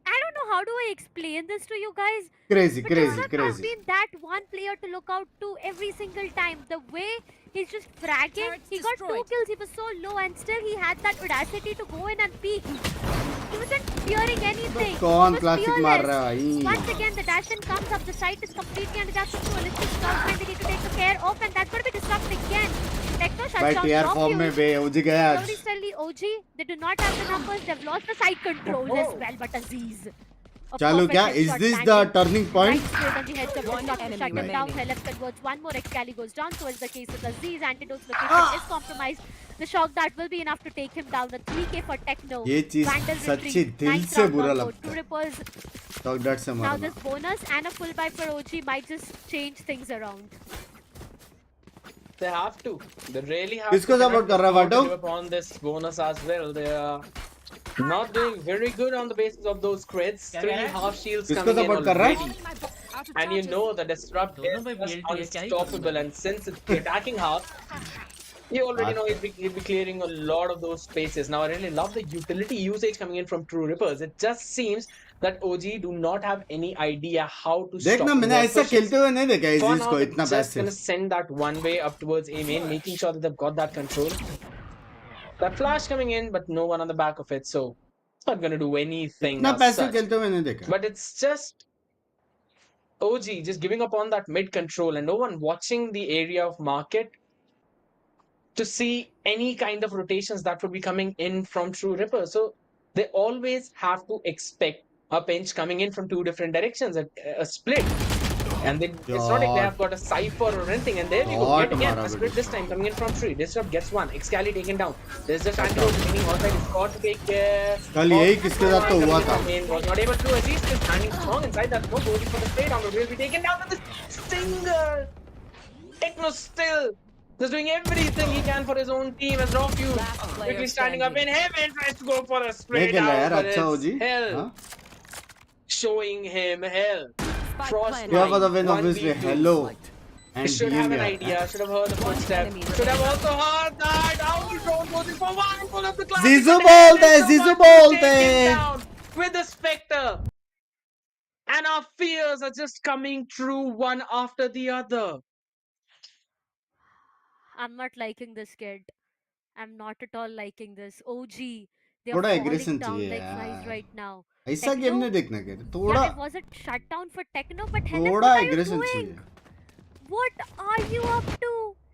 I don't know how do I explain this to you guys. Crazy, But crazy, Disrupt has crazy. been that one player to look out to every single time. The way he's just fragging, Turret's he got 2 destroyed. kills, he was so low, and still he had that audacity to go in and peek. He wasn't fearing anything. कौन He was classic मार fearless. रहा है भाई? Once again, the dash in comes up. The site is completely under their control. It's just Cloud9 they need to take care of, and that's going to be disrupted again. Techno shuts भाई down TR top form में use. बे OG गया आज. Slowly, OG, they do not have the numbers. They've lost the side control as well, but Aziz. A चालू perfect क्या? Is headshot this landing the turning point? right straight on the heads of One Disrupt to enemy shut them down. remaining. Helef converts one more. Excali goes down. So is the case with Aziz. Antidote's location is compromised. The shock that will be enough to take him down. The 3K for Techno. ये चीज Vandal सच्ची retreat. दिल Ninth से round बुरा combo. लगता Two है. Rippers. Talk that से Now मारना. this bonus and a full buy for OG might just change things around. They have to. They really have किसको to. support कर रहा है वाटो? On this bonus as well. They are not doing very good on the basis of those crits. 3 half shields किसको coming in support कर रहा है? already. And you know the Disrupt दोनों is भाई just VLT है, क्या ही unstoppable. And since it's the attacking half, you already know he'll be clearing a lot of those spaces. Now I really love the utility usage coming in from True Rippers. It just seems that OG do not have any idea how to stop देखना मैंने their ऐसा pushes. खेलते हुए नहीं देखा For Aziz now, को they're इतना just gonna पैसे. send that one way up towards A main, making sure that they've got that control. That flash coming in, but no one on the back of it, so it's not gonna do anything इतना as पैसे such. खेलते हुए नहीं देखा. But it's just OG just giving up on that mid control and no one watching the area of market to see any kind of rotations that would be coming in from True Ripper. So they always have to expect a pinch coming in from 2 different directions, a split. And they, it's not like they have got a cipher or anything. And there we go, yet again, a split this time coming in from 3. Disrupt gets 1. Excali taken down. There's just Antidote remaining outside. It's got to take care. कल यही किसके साथ तो हुआ था. Was not able to. Aziz still standing strong inside that smoke, going for the spray down. Will be taken down with this stinger. Techno still just doing everything he can for his own team as Rockyu quickly standing up in heaven, tries to go for a spray नहीं खेला down, यार but अच्छा it's OG. hell. हाँ? Showing him hell. Spike Frost planted. Here for the win 1v2. obviously. Hello. And Should have an here. idea, should have heard the footstep, enemy should have also heard that. Outro goes in for one, pull up the class. Zizou बोलते हैं, Zizou बोलते हैं. With the Spectre. And our fears are just coming true one after the other. I'm not liking this kid. I'm not at all liking this. OG. They are थोड़ा falling aggression down चाहिए like यार. flies right now. ऐसा Techno- game नहीं देखना क्या? Yeah, थोड़ा it was a shutdown for Techno, but Helef, थोड़ा what are you aggression doing? चाहिए. What are you up to?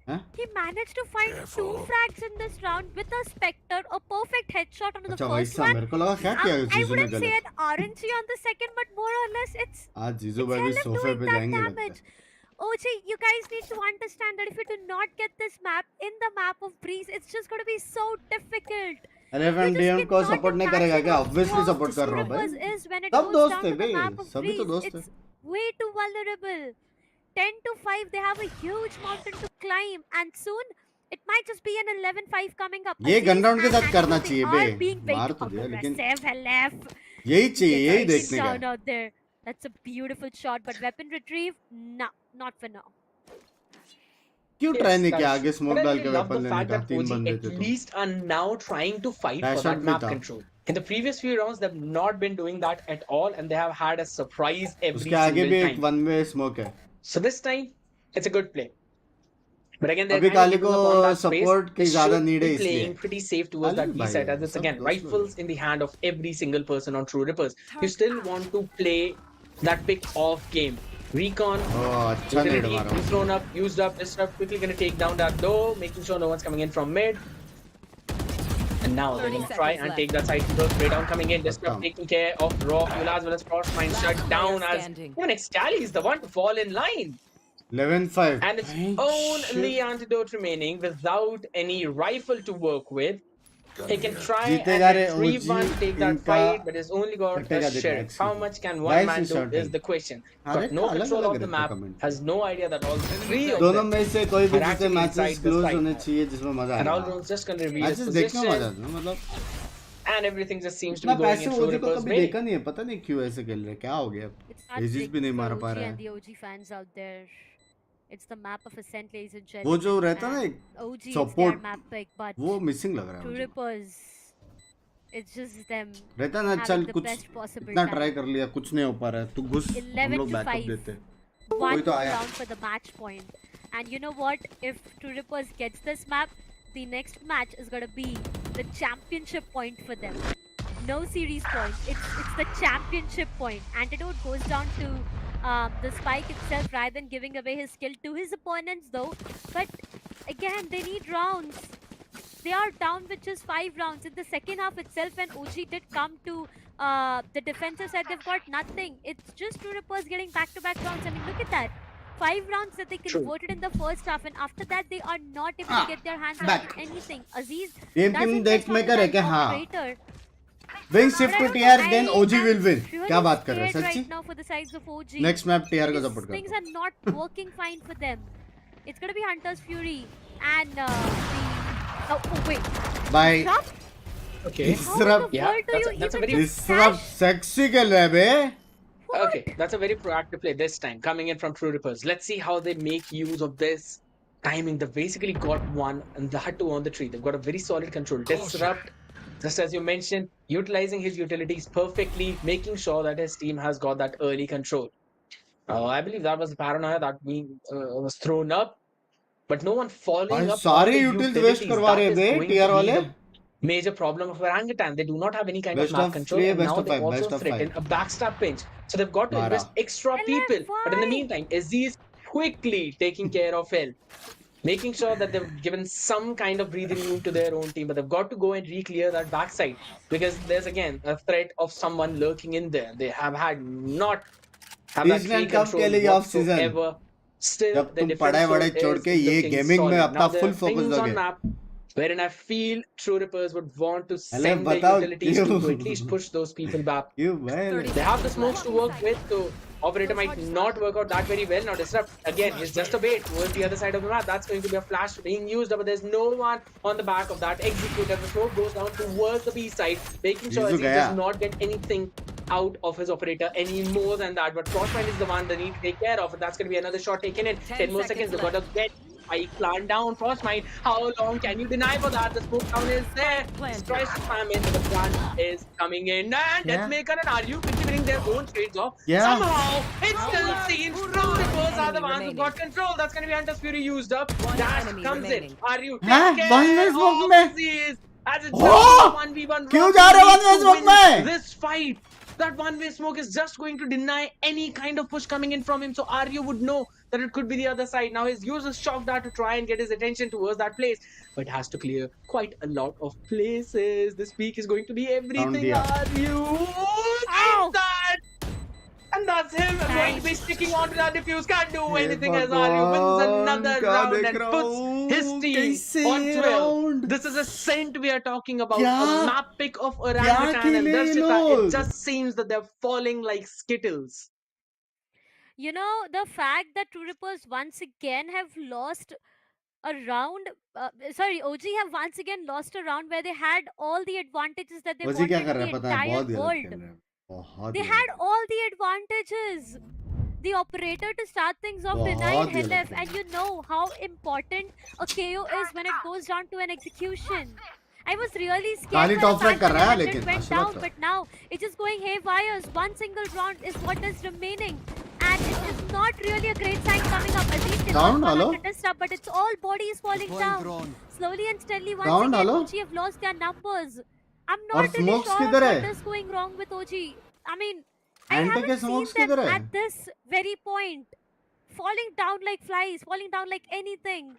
Huh? He managed to find 2 frags in this round with a Spectre, a perfect headshot on the अच्छा first वैसा one. मेरे को लगा क्या किया I जीजू ने wouldn't say गलत. an RNG on the second, but more or less it's आज जीजू भाई भी Helef सोफे doing पे that जाएंगे लगता damage. है. OG, you guys need to understand that if you do not get this map in the map of Breeze, it's just going to be so difficult. Elephant You just DM को cannot support नहीं करेगा imagine क्या? how Obviously strong support कर रहा हूँ Supers भाई. is when it सब goes दोस्त down है to the bay. map of सभी तो Breeze. दोस्त है. It's way too vulnerable. 10-5, they have a huge mountain to climb, and soon it might just be an 11-5 coming up. ये Aziz gun round के and साथ करना Antidote, चाहिए they bay. are being very मार तो दिया लेकिन aggressive, Helef. यही चाहिए, यही Taking देखने down का. out there. That's a beautiful shot, but weapon retrieve, no, not for now. क्यों ट्राई नहीं किया guys. आगे स्मोक But I डाल really के love वेपन the लेने fact का? that 3 OG बंदे at थे तो. least are now trying to fight Dash for that out भी map था. control. In the previous few rounds, they've not been doing that at all, and they have had a surprise every उसके आगे भी single एक time. One way smoke है. So this time, it's a good play. But again, they're अभी kind of Kali giving को up on that space. support की They ज़्यादा should need है be इसलिए. playing pretty safe towards Kali that B भाई side, है, as it's सब again दोस्त लोग rifles in the hand of every single person on True Rippers. You still want to play that pick off game. Recon, हैं. ओह अच्छा नेड utility, मारा. you thrown up, used up, Disrupt, quickly gonna take down that door, making sure no one's coming in from mid. And now they're 30 gonna try seconds and left. take that side control. Spray down coming in, Disrupt Come. taking care of Rock, as well as Frostmine shut player down as standing. even Excali is the one to fall in line. 11-5. And its only antidote remaining without any rifle to work with. He can try जीतेगा and रे hit OG 3-1 to take that इनका fight, but he's only got a कटेगा देखा sheriff. एक How season much can one guys man is do shorting is the question. हर Got एक no का अलग control अलग of the रहता map, comment has no idea that all three of दोनों them में से कोई भी are जिसे actually matches inside the close strike होने map. चाहिए जिसमें मजा And आएगा AORUS just gonna reveal his matches देखने में मजा position, आता है मतलब and everything just seems to इतना be going पैसे in True ओजी को Ripper's कभी way. देखा नहीं है पता नहीं क्यों ऐसे खेल रहे क्या हो गया It's not एजिस big भी नहीं for मार पा OG रहा and है the OG fans out there. It's the map of Ascent, ladies and वो gentlemen. जो रहता है ना and एक OG is their support map pick, but वो मिसिंग लग रहा है True मुझे Rippers, it's just them रहता है ना चल having the कुछ best possible इतना time. ट्राई कर लिया कुछ नहीं हो पा रहा है तू घुस हम 11 लोग to बैकअप 5. देते One कोई तो more आया round for the match point. And you know what? If True Rippers gets this map, the next match is gonna be the championship point for them. No series point. It's the championship point. Antidote goes down to the spike itself rather than giving away his skill to his opponents though. But again, they need rounds. They are down with just 5 rounds. In the second half itself, when OG did come to the defensive side, they've got nothing. It's just True Rippers getting back-to-back rounds. I mean, look at that. 5 rounds that they converted in the first half, and after that, they are not able to get their hands on anything. Aziz game team doesn't देख get में on करे that क्या हाँ operator. Wing shift to TR then OG will win Really क्या बात कर रहे हैं scared सच्ची right now for the sides of OG. Next map TR को These सपोर्ट things करता are not working fine for them. It's gonna be Hunter's Fury and the oh wait. Bye Disrupt? Okay. How in the Disrupt Yeah, world do you that's a even very- just disrupt stash? Sexy खेल रहा है बे Okay, that's a very proactive play this time, coming in from True Rippers. Let's see how they make use of this timing. They've basically got one and that too on the tree. They've got a very solid control. Disrupt, just as you mentioned, utilizing his utilities perfectly, making sure that his team has got that early control. I believe that was the paranoia that was thrown up, but no one following भाई up on सारे the utils utilities. Waste करवा That रहे is बे going TR to be वाले the major problem of orangutan. They do not have any kind Best of map of control, three, and best now of they five, also best of threaten five. a backstab pinch. So they've got to Mara. invest extra people. But in the meantime, Aziz quickly taking care of Hill, making sure that they've given some kind of breathing room to their own team. But they've got to go and re-clear that backside because there's again a threat of someone lurking in there. They have had not have that season free कब control खेलेगी off season whatsoever. Still, जब the तुम defense पढ़ाई वढ़ाई छोड़ is के ये looking gaming में solid. अपना Now there full are focus things on दोगे map wherein I feel True Rippers would want to अरे send their बताओ utilities to क्यों at least push those people back. क्यों भाई 30 They have the seconds smokes left. to work with, so operator might not work out that very well. Now Disrupt again is just a bait towards the other side of the map. That's going to be a flash being used, but there's no one on the back of that executor. The smoke goes down towards the B side, making sure Jizu he gaya. does not get anything out of his operator any more than that. But Frostbite is the one they need to take care of. That's going to be another shot taken in. 10 more seconds. They've got to get I plant down Frostbite. How long can you deny for that? The smoke down is there. He tries to spam in, but the plant is coming in. And Yeah. Deathmaker and RU quickly winning their own trades off. Yeah. Somehow, it still seems True Rippers are the ones who got control. That's going to be Hunter's Fury used up. Dash enemy comes remaining. in. RU Huh? take One care way smoke of में? disease. As it's Oh! 1v1 क्यों जा रहे हो one way smoke में? this fight. That one-way smoke is just going to deny any kind of push coming in from him. So Aryu would know that it could be the other side. Now his users shocked that to try and get his attention towards that place. But has to clear quite a lot of places. This peak is going to be everything. diya. Aryu! Ow! That! And that's him going to be sticking onto that defuse. Can't do hey anything as Aryu wins another क्या round देख and रहा puts हूँ? his team कैसे on 12. round? This is a saint we are talking about. क्या? A map pick of orangutan and खेले ये Darshita. It लोग? just seems that they're falling like skittles. You know, the fact that True Rippers once again have lost a round, OG have once again lost a round where they had all the advantages that they वजी क्या wanted कर in रहा the है पता है entire बहुत गलत world. खेल रहा है बहुत They गलत। had all the advantages. The operator to start things off बहुत denied गलत LF, खेल and you know how important a KO is when it goes down to an execution. I was really scared खाली by the top frag fact कर that रहा है the 100 लेकिन, went अच्छा down, लगता है। but now it's just going haywire. One single round is what is remaining, and it is not really a great sign coming up. Aziz did Down, not fall hello? under disrupt, but it's all bodies falling down. Slowly and steadily, once Down, again, hello? OG have lost their numbers. I'm और not really smokes sure किधर what है? is going wrong with OG. I mean, I Antec haven't seen smokes them किधर है? at this very point. Falling down like flies, falling down like anything.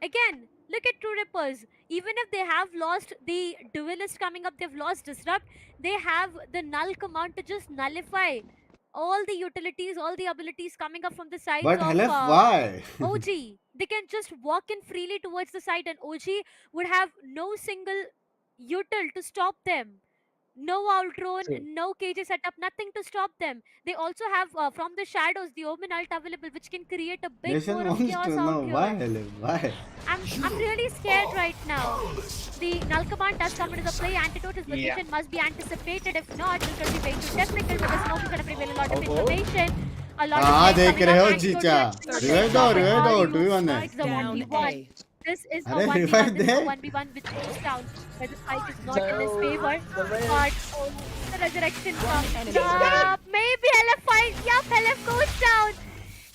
Again, look at True Rippers. Even if they have lost the duelist coming up, they've lost disrupt. They have the null command to just nullify all the utilities, all the abilities coming up from the sides But of Halef, why? OG. They can just walk in freely towards the side, and OG would have no single util to stop them. No outrun, True. no KJ setup, nothing to stop them. They also have from the shadows the Omen ult available, which can create a bit Nation more of wants chaos to know out why, here. Halef, why? I'm really scared right now. The null command does come into the play. Antidote's position must be anticipated. If not, it's going to be way too technical because smoke is going to reveal a lot of information. A lot हाँ of देख players रहे हो coming up. जीचा Antidote revive दो revive दो 2v1 है It's a 1v1. This is a अरे 1v1. revive This is a they 1v1 which goes down. Where the spike is not in his favor. But the resurrection comes up. Maybe LF finds. Yup, LF goes down.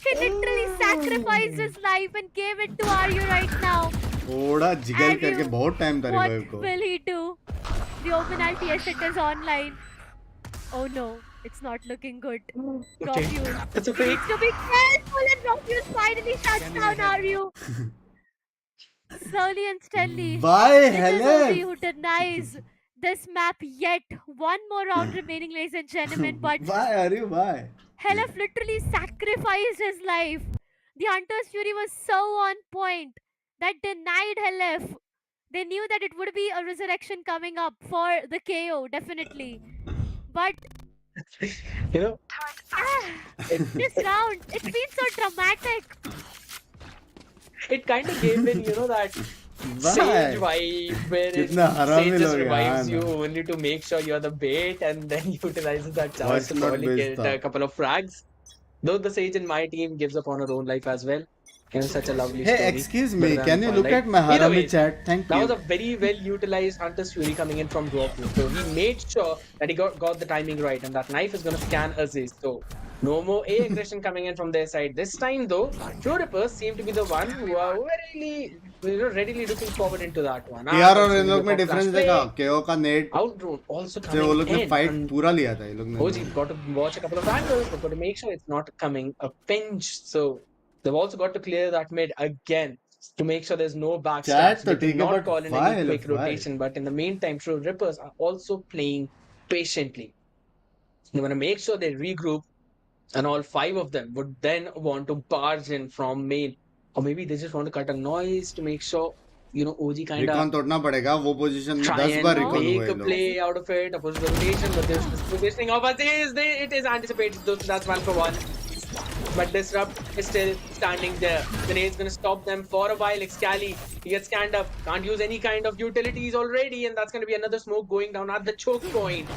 He literally sacrificed his life and gave it to Aryu right now. थोड़ा jiggle करके Aryu, बहुत time था what revive को will he do? The open LTS it is online. Oh no, it's not looking good. Profuse. It's a He fake. needs to be careful, and Profuse finally shuts down Aryu. Slowly and steadily. Why It is OG Halef? who denies this map yet. One more round remaining, ladies and gentlemen. But Why are you why? Halef literally sacrificed his life. The Hunter's Fury was so on point that denied Halef. They knew that it would be a resurrection coming up for the KO, definitely. But You know, this round, it's been so dramatic. it kind of gave in, you know, that Sage vibe where it, कितना हरामी Sage just लोग हैं, revives हाँ you ना। only to make sure you're the bait and then utilizes that chance Watch to not probably based get a up. couple of frags. Though the Sage in my team gives up on her own life as well. And such a lovely Hey, story. excuse But me, then can you fun, look like, at my either harami way, chat? Thank that was a you. very well utilized Hunter's Fury coming in from drop. So he made sure that he got the timing right, and that knife is going to scan Aziz. So no more A aggression coming in from their side. This time though, True Rippers seem to be the one who are really, readily looking forward into that one. यार और इन लोग में difference देखा केओ का net Outdrawn also से वो coming लोग ने in. फाइट And पूरा लिया था ये लोग ने OG got to watch a couple of angles, but got to make sure it's not coming a pinch. So they've also got to clear that mid again to make sure there's no backstabs. Chat They तो ठीक है, cannot but call in why, any quick why? rotation. But in the meantime, True Rippers are also playing patiently. They want to make sure they regroup, and all five of them would then want to barge in from main, or maybe they just want to cut a noise to make sure, you know, OG kind recon of तोड़ना पड़ेगा वो position में try 10 and bar recon हुए make ये a लोग play out of it, oppose the rotation, but there's this positioning of Aziz. It is anticipated, though, so that's 1-for-1. But Disrupt is still standing there. The nade's gonna stop them for a while. Excali, he gets scanned up, can't use any kind of utilities already, and that's gonna be another smoke going down at the choke point.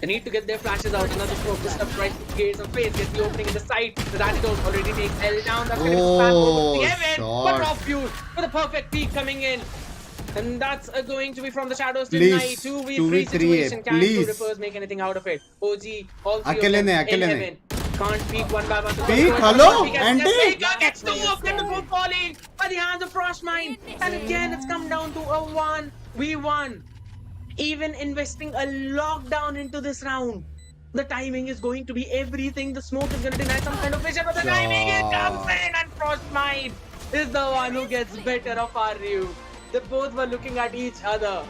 They need to get their flashes out. Another smoke. Disrupt right to create some space. Gets the opening in the side. The Antidote already takes L down. That's gonna be spam over to Evan. But shot. Profuse with a perfect peek coming in. And that's going to be from the shadows Please, tonight. 2v3 2v3 situation. Can please. Two Rippers make anything out of it? OG, all three अकेले of them नहीं, in अकेले heaven. Can't peek one by one. Peek, hello, Andy? Gets two of them before falling by the hands of Frostmine. And again, it's come down to a 1v1. Even investing a lockdown into this round. The timing is going to be everything. The smoke is going to deny some kind of vision, but the timing it comes in, and Frostmine is the one who gets better of Aryu. They both were looking at each other,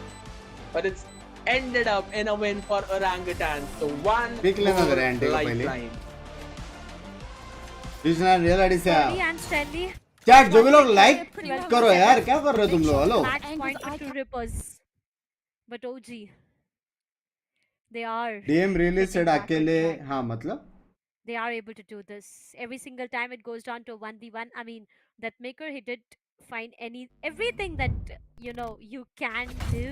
but it's ended up in a win for Orangutan. So one Pick लेना more जरा Andy को पहले। lifeline. Krishna real ID से आओ Steady and steady. Chat जो भी लोग like करो यार क्या कर रहे हो तुम लोग hello Match point for True Rippers. But OG, they are. DM really taking said back on अकेले track. हाँ मतलब They are able to do this every single time. It goes down to 1v1. I mean, that maker, he did find everything that you can do.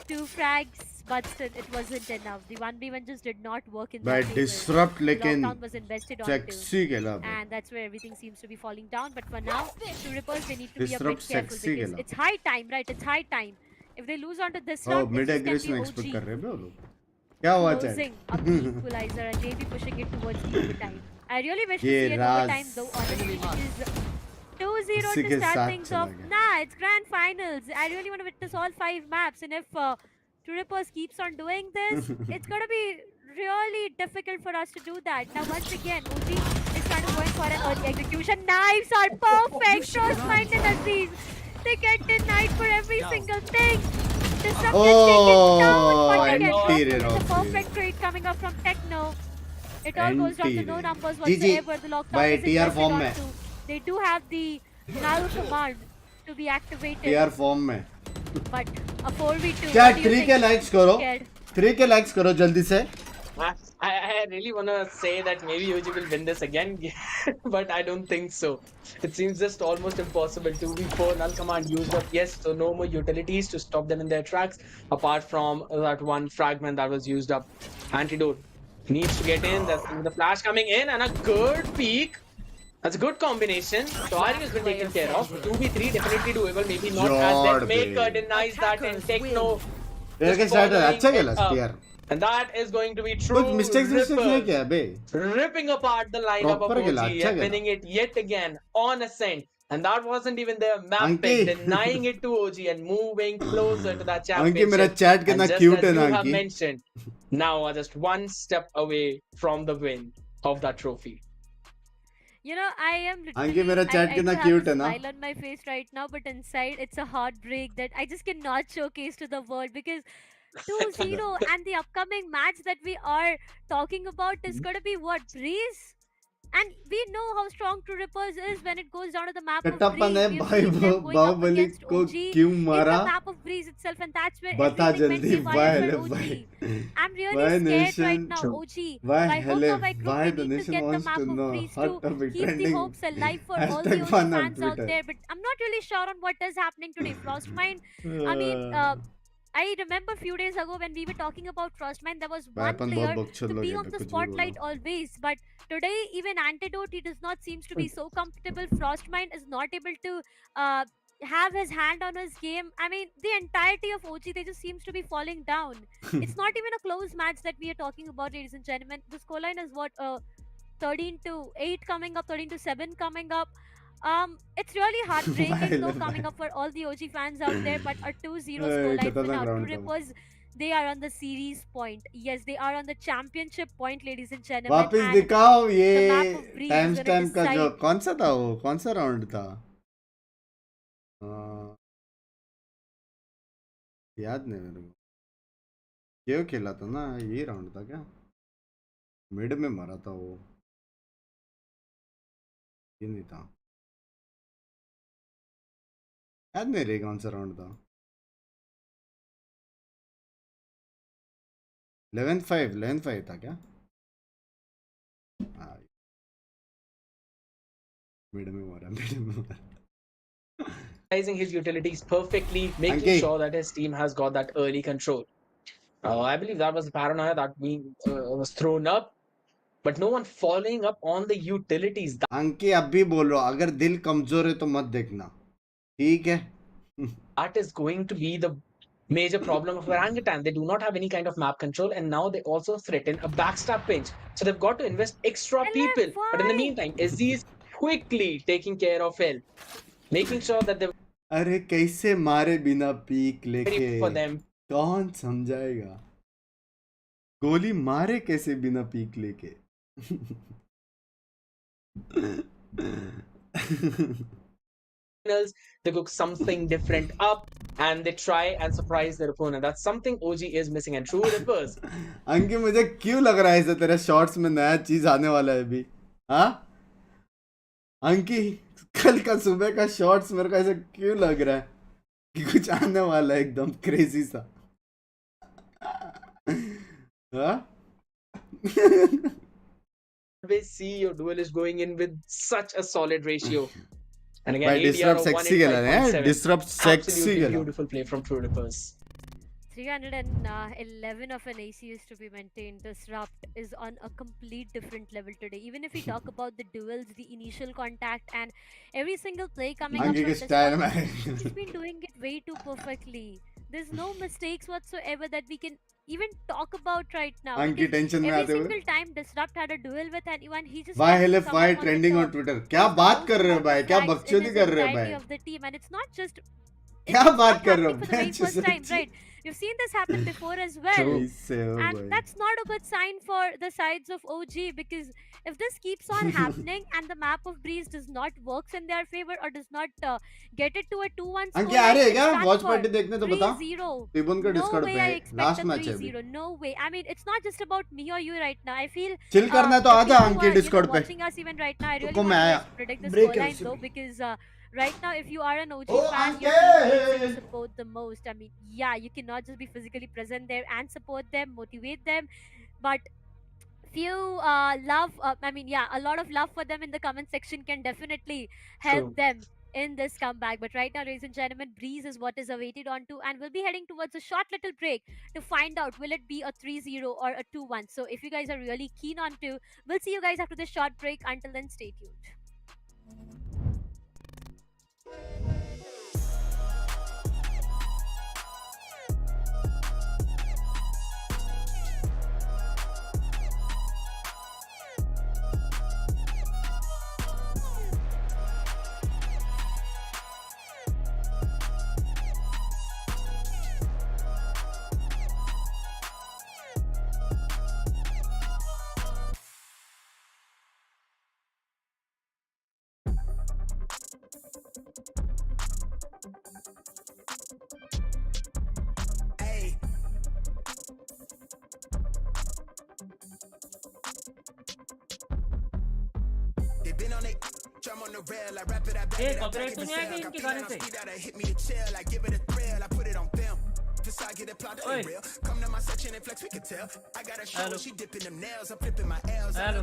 2 frags, but still it wasn't enough. The 1v1 just did not work in भाई their favor. Disrupt लेकिन Lockdown was invested onto, sexy खेला भाई and that's where everything seems to be falling down. But for now, True Rippers, they need to be a Disrupt bit careful sexy because खेला। it's high time, right? It's high time. If they lose onto this oh round, mid it's just aggression gonna be expect कर OG रहे हैं लोग क्या हुआ chat closing up the equalizer and maybe pushing it towards the overtime. I really wish to ये see an Raj overtime, though honestly it is 2-0 इसी to के start साथ things चला off. गया। Nah, it's grand finals. I really want to witness all 5 maps, and if True Rippers keeps on doing this, it's gonna be really difficult for us to do that. Now once again, OG is kind of going for an early execution. Knives are perfect. Frostmine and Aziz, they get denied for every single thing. Disrupt gets taken down, but again, anti-rear it's a off perfect trade coming up from Techno. It all goes down to no NT numbers GG whatsoever. The lockdown भाई is TR invented form में onto. They do have the null command to be activated. TR form में But a 4v2. क्या What do you 3 के think? Likes करो Scared? 3 के likes करो जल्दी से I really want to say that maybe OG will win this again, but I don't think so. It seems just almost impossible. 2v4 null command used up. Yes, so no more utilities to stop them in their tracks apart from that one fragment that was used up. Antidote needs to get in. That's the flash coming in and a good peek. That's a good combination. So Ari has been taken care of. 2v3 definitely doable. Maybe not as Lord, that Maker babe. denies that in Dekhne. तेरे के starter अच्छा खेला TR And that is going to be कुछ true. Mistakes नहीं किया बे Ripping apart the lineup Proper of खेला, OG अच्छा and खेला। winning it yet again on ascent. And that wasn't even their map Anki. pick, denying it to OG and moving closer to that अंकी championship. मेरा chat कितना And just cute है as ना you have अंकी mentioned, now are just one step away from the win of that trophy. You know, I am अंकी मेरा literally, chat I कितना do cute have है a ना smile on my face right now, but inside it's a heartbreak that I just cannot showcase to the world because 2-0 and the upcoming match that we are talking about is going to be what, Breeze? And we know how strong True Rippers is when it goes down to the map of Kattappan Breeze. है We have भाई seen them going up Baahubali against को OG क्यों in मारा the map of Breeze itself, and that's where बता everything went जल्दी haywire why for OG. why I'm really why scared right nation now, True. OG. why By hook hell or by crook, why we the need to nation get the wants map to of know Breeze hot to topic keep the trending hopes alive for all the hashtag OG fun on fans out Twitter there. But I'm not really sure on what is happening today. Frostmine, I mean, I remember a few days ago when we were talking about Frostmine, there was भाई one अपन player बहुत बकचोद to लोग be हैं on bay, the कुछ भी spotlight बोलो always. But today, even Antidote, he does not seems to be so comfortable. Frostmine is not able to have his hand on his game. I mean, the entirety of OG, they just seems to be falling down. It's not even a close match that we are talking about, ladies and gentlemen. The scoreline is what 13-8 coming up, 13-7 coming up. It's really heartbreaking though coming up for all the OG fans out there, but a 2-0 scoreline for खतरनाक now. True round था Rippers, they are on the series point. Yes, they are on the championship point, ladies and gentlemen. वापस And दिखाओ the ये map of Breeze time is gonna stamp का जो decide. कौन सा था वो कौन सा राउंड था याद नहीं मेरे को क्यों खेला था ना ये राउंड था क्या मिड में मरा था वो ये नहीं था याद नहीं रही कौन सा राउंड था 11-5 था क्या मिड में मरा Utilizing his utilities perfectly, making Anki. sure that his team has got that early control. I believe that was the paranoia that was thrown up, but no one following up on the utilities. अंकी अब भी बोलो अगर दिल कमजोर है तो मत देखना ठीक है That is going to be the major problem of Orangutan. They do not have any kind of map control, and now they also threaten a backstab pinch. So they've got to invest extra people. But in the meantime, Izzy is quickly taking care of Hill, making sure that they're अरे कैसे मारे बिना peak ready लेके for them. कौन समझाएगा गोली मारे कैसे बिना पीक लेके They cook something different up and they try and surprise their opponent. That's something OG is missing. And True Rippers, अंकी मुझे क्यों लग रहा है ऐसा तेरे शॉर्ट्स में नया चीज आने वाला है अभी हाँ अंकी कल का सुबह का शॉर्ट्स मेरे को ऐसा क्यों लग रहा है कि कुछ आने वाला है एकदम क्रेजी सा हाँ always see your duelist going in with such a solid ratio. And again, भाई ADR डिसरप्ट of सेक्सी खेला है 185.7. डिसरप्ट सेक्सी Absolutely खेला beautiful play from True Rippers. 311 of an AC is to be maintained. Disrupt is on a complete different level today. Even if we talk about the duels, the initial contact, and every single play coming up अंकी from के style Disrupt, में he's been doing it way too perfectly. There's no mistakes whatsoever that we can even talk about right now. अंकी because tension में every आते हुए single time Disrupt had a duel with anyone, he just वाई has to हेले come फाई up on the trending on top. Twitter क्या He's बात also कर रहे हो got the भाई क्या flags in बकचोदी his कर रहे हो entirety भाई of the team, and it's not just क्या it's बात not कर रहे हो happening for the very bench first time, सच्ची right? We've seen this happen before as well. True. इससे हो And भाई that's not a good sign for the sides of OG, because if this keeps on happening and the map of Breeze does not works in their favor or does not get it to a 2-1 Ankit uh scoreline, रही है it's क्या done watch for party देखने तो बता 3-0. तिबुन का No Discord way पे I expect last a match है अभी 3-0. No way. I mean, it's not just about me or you right now. I feel chill करना है तो the आजा people who Ankit are, Discord पे watching us even right now, I really तुमको want मैं you आया guys to predict the break है scoreline उससे though, भी because right now, if you are an OG oh fan, your team needs your Ankit support the most. I mean, yeah, you cannot just be physically present there and support them, motivate them, but few a lot of love for them in the comment section can definitely help True. them in this comeback. But right now, ladies and gentlemen, Breeze is what is awaited on to, and we'll be heading towards a short little break to find out will it be a 3-0 or a 2-1. So if you guys are really keen on to, we'll see you guys after this short break. Until then, stay tuned. ये copyright तो नहीं आएगा इनके गाने से ओए hello hello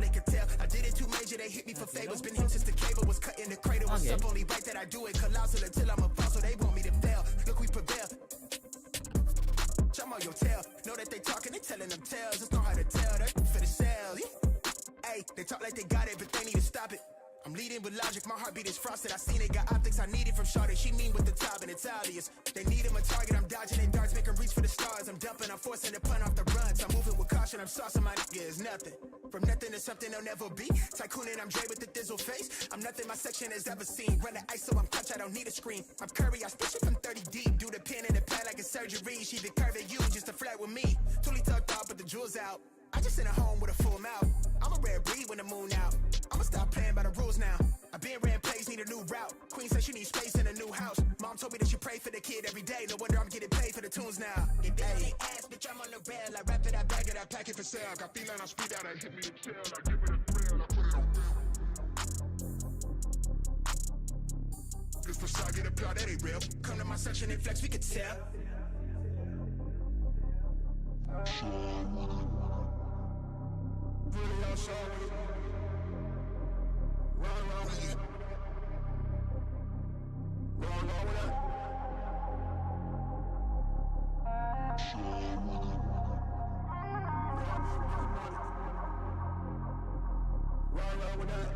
Jump on your tail. Know that they talking, they telling them tales. Just know how to tell. They finna sell. Hey, they talk like they got it, but they need to stop it. I'm leading with logic, my heartbeat is frosted. I seen it, got optics, I need it from Shawty. She mean with the top and it's obvious. They need him a target, I'm dodging their darts, make 'em reach for the stars. I'm dumping, I'm forcing the pun off the runs. I'm moving with caution, I'm saucing my nigga is nothing. From nothing to something they'll never be. Tycooning, I'm Dre with the thizzle face. I'm nothing my section has ever seen. Run the ice so I'm clutch, I don't need a screen. I'm Curry, I spit you from 30 deep. Do the pin in the pad like a surgery. She the curve at you just to flirt with me. Totally tucked off, but the jewels out. I just sent her home with a full mouth. I'm a rare breed when the moon out. I'ma stop playing by the rules now. I've been ran plays, need a new route. Queen said she needs space in a new house. Mom told me that she pray for the kid every day. No wonder I'm getting paid for the tunes now. If they only ask, bitch, I'm on the rail. I wrap it, I bag it, I pack it for sale. Got feeling, I speed out, I hit me the tail. I give it a thrill, I put it on real. This facade get applaud, that ain't real. Come to my section and flex, we can tell. Really outside with it. Run with it. Run with it. Run with it.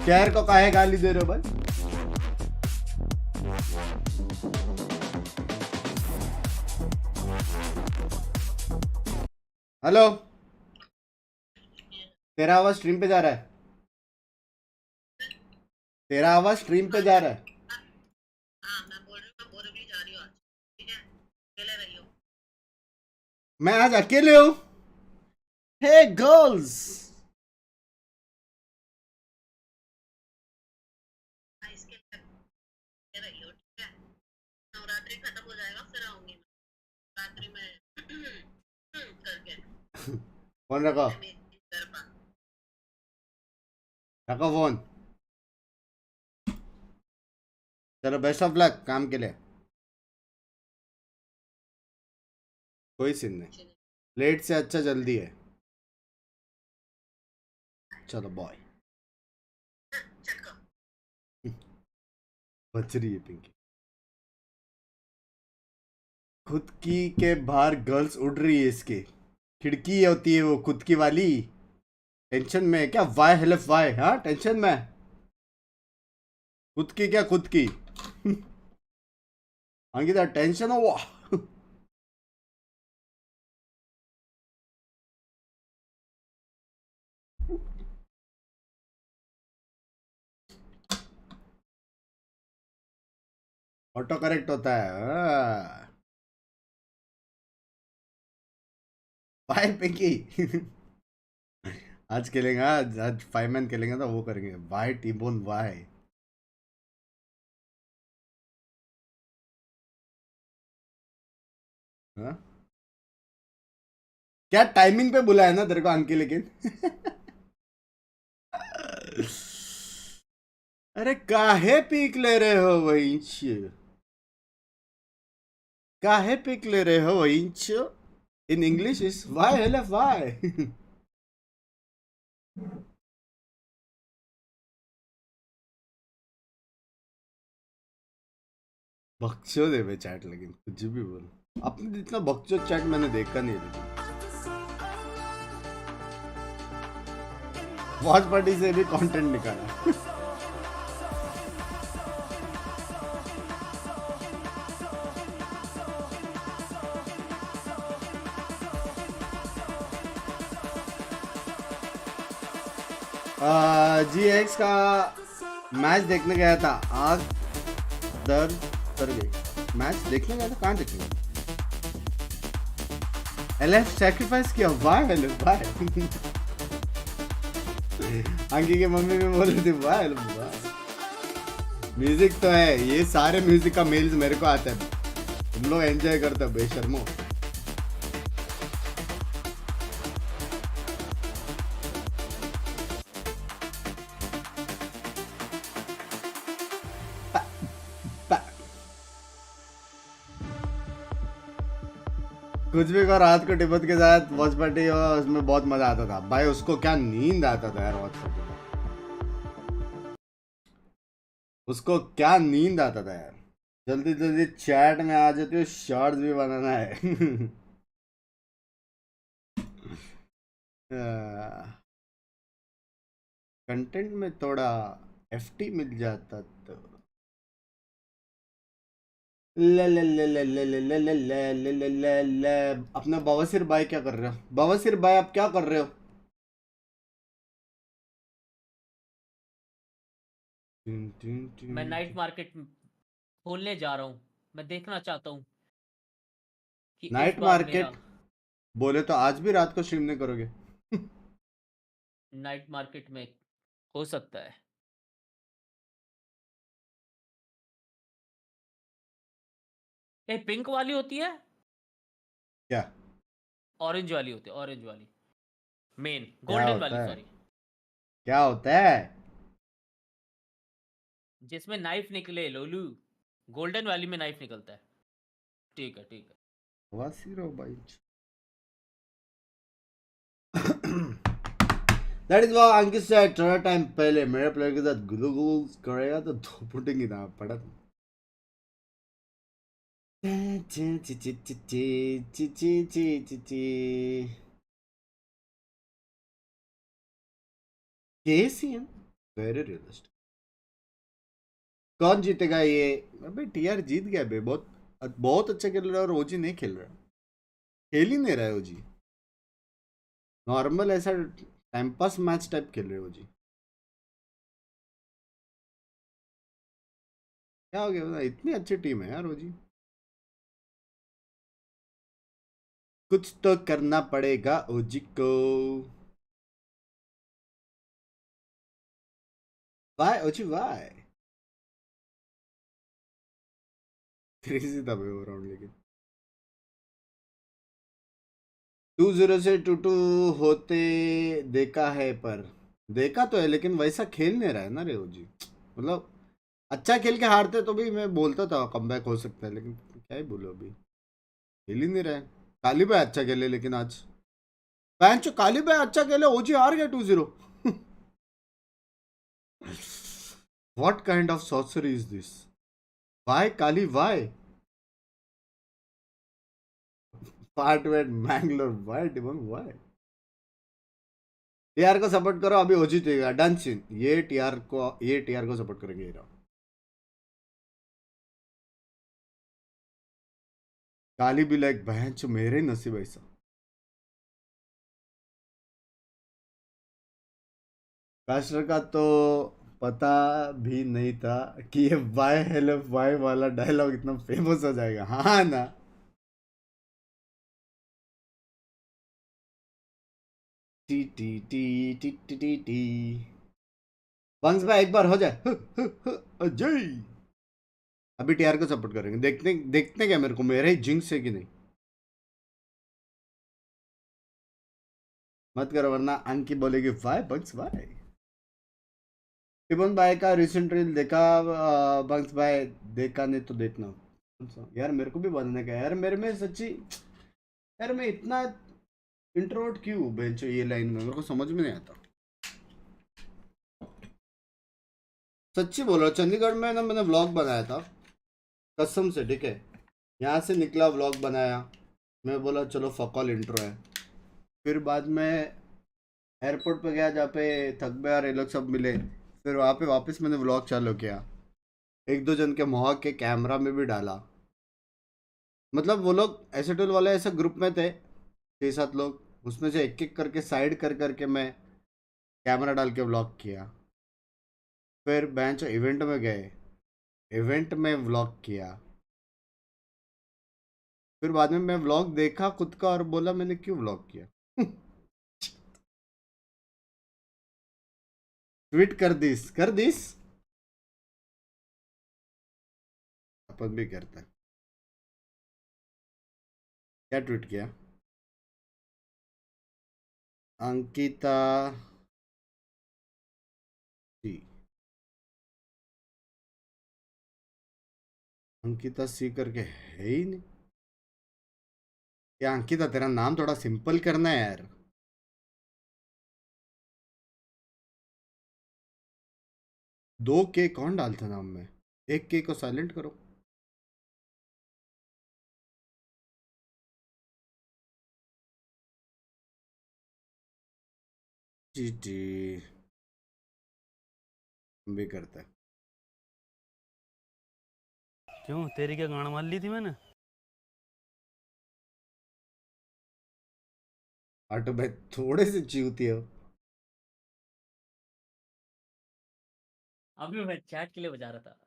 शहर को काहे गाली दे रहे हो भाई? Hello, तेरा आवाज stream पे जा रहा है। तेरा आवाज स्ट्रीम पे जा रहा है। मैं आज अकेले हूँ। हे गर्ल्स, फोन रखो, रखो फोन। चलो बेस्ट ऑफ लक काम के लिए। कोई सीन नहीं, लेट से अच्छा जल्दी है। चलो बॉय। बच रही है पिंकी। खुद की के बाहर गर्ल्स उड़ रही है, इसकी खिड़की होती है वो खुद की वाली। टेंशन में है क्या? वाई हेल्प वाई, हाँ टेंशन में है। खुद की क्या खुद की? अंकिता टेंशन हो वो। ऑटो करेक्ट होता है। बाय पिंकी। आज खेलेंगे, आज 5 मैन खेलेंगे तो वो करेंगे वाई टीबोन वाई। हाँ क्या टाइमिंग पे बुलाया ना तेरे को अंकी, लेकिन अरे काहे पीक ले रहे हो वही? काहे पिक ले रहे हो इंच? In English is why hell why. बकचोद है बे चैट, लेकिन कुछ भी बोल। अपने जितना बकचोद चैट मैंने देखा नहीं है, लेकिन वॉच पार्टी से भी कंटेंट निकाला। GX का मैच देखने गया था, आग दर्द कर गई। मैच देखने गया था, कहाँ देखने गया? LF सैक्रिफाइस किया, वाह LF वाह। अंकी की मम्मी भी बोल रही थी वाह LF वाह। म्यूजिक तो है, ये सारे म्यूजिक का मेल्स मेरे को आता है, तुम लोग एंजॉय करते हो बेशर्मो। कुछ भी को रात को टिपत के साथ वॉच पार्टी, और उसमें बहुत मजा आता था भाई। उसको क्या नींद आता था यार वॉच पार्टी में। उसको क्या नींद आता था यार। जल्दी जल्दी चैट में आ जाती हो, शॉर्ट्स भी बनाना है। कंटेंट में थोड़ा FT मिल जाता तो। ले ले ले ले ले ले ले ले ले ले ले ले ले। अपना बवासीर भाई क्या कर रहे हो? बवासीर भाई आप क्या कर रहे हो? मैं नाइट मार्केट खोलने जा रहा हूँ। मैं देखना चाहता हूँ कि इस नाइट बार मेरा मार्केट बोले तो आज भी रात को स्ट्रीम नहीं करोगे? नाइट मार्केट में हो सकता है। ये पिंक वाली होती है, क्या ऑरेंज वाली होती है, ऑरेंज वाली मेन, क्या गोल्डन वाली होता है? सॉरी, क्या होता है? जिसमें नाइफ निकले लोलू। गोल्डन वाली में नाइफ निकलता है। ठीक है ठीक है। वासीरो भाई। That is why Ankit said थोड़ा टाइम पहले मेरे प्लेयर के साथ गुलू गुलू करेगा तो धो फुटेंगी ना पड़ा। KCN very realistic. कौन जीतेगा ये? अबे TR जीत गया बे, बहुत बहुत अच्छा खेल रहा है, और ओजी नहीं खेल रहा, खेल ही नहीं रहा है ओजी। नॉर्मल ऐसा टाइम पास मैच टाइप खेल रहे हो जी। क्या हो गया? इतनी अच्छी टीम है यार ओजी। कुछ तो करना पड़ेगा ओजी को। वाई ओजी वाई। क्रेजी था भाई वो राउंड, लेकिन 2-0 से 2-2 होते देखा है, पर देखा तो है लेकिन वैसा खेल नहीं रहा है ना रेव जी। मतलब अच्छा खेल के हारते तो भी मैं बोलता था कमबैक हो सकता है, लेकिन क्या ही बोलो, अभी खेल ही नहीं रहा है। काली भाई अच्छा खेले लेकिन आज पैंच काली भाई अच्छा खेले, ओजी हार गया 2-0। What kind of sorcery is this? Why काली why? Part wait Mangalore why डिमंग वाई? टीआर को सपोर्ट करो, अभी ओजी देगा डन सीन। ये टीआर को सपोर्ट करेंगे ये रहा। काली भी लाइक भैंस मेरे नसीब ऐसा। कास्टर का तो पता भी नहीं था कि ये वाई हेलो वाई वाला डायलॉग इतना फेमस हो जाएगा। हाँ ना, T T T T T T T. बंग्स भाई एक बार हो जाए अजय। अभी टीआर को सपोर्ट करेंगे, देखते देखते क्या, मेरे को मेरा ही जिंक्स है कि नहीं। मत करो वरना अंकी बोलेगी वाई बंग्स वाई। टिबन भाई का रिसेंट रील देखा? बंग्स भाई देखा नहीं तो देखना। कौन सा? यार मेरे को भी बनने का है यार, मेरे में सच्ची यार मैं इतना इंट्रोवर्ट क्यों बेंचो ये लाइन में, मेरे को समझ में नहीं आता। सच्ची बोल रहा हूँ, चंडीगढ़ में ना मैंने व्लॉग बनाया था कसम से, ठीक है। यहाँ से निकला व्लॉग बनाया, मैं बोला चलो फकॉल इंट्रो है। फिर बाद में एयरपोर्ट पे गया जहाँ पे थकबे और ये लोग सब मिले, फिर वहाँ पे वापस मैंने व्लॉग चालू किया। एक दो जन के मोह के कैमरा में भी डाला। मतलब वो लोग ऐसे टूल वाले ऐसे ग्रुप में थे 6-7 लोग, उसमें से एक एक करके साइड कर करके मैं कैमरा डाल के व्लॉग किया। फिर बेंच इवेंट में गए, इवेंट में व्लॉग किया। फिर बाद में मैं व्लॉग देखा खुद का और बोला मैंने क्यों व्लॉग किया। ट्वीट कर दिस अपन भी करते हैं। क्या ट्वीट किया? अंकिता सी, अंकिता सी करके है ही नहीं। या अंकिता तेरा नाम थोड़ा सिंपल करना है यार। दो के कौन डालता नाम में? एक के को साइलेंट करो। जी जी, हम भी करते हैं। क्यों तेरी क्या गाड़ मार ली थी मैंने? ऑटो भाई थोड़े से चूती हो। अभी मैं चैट के लिए बजा रहा था।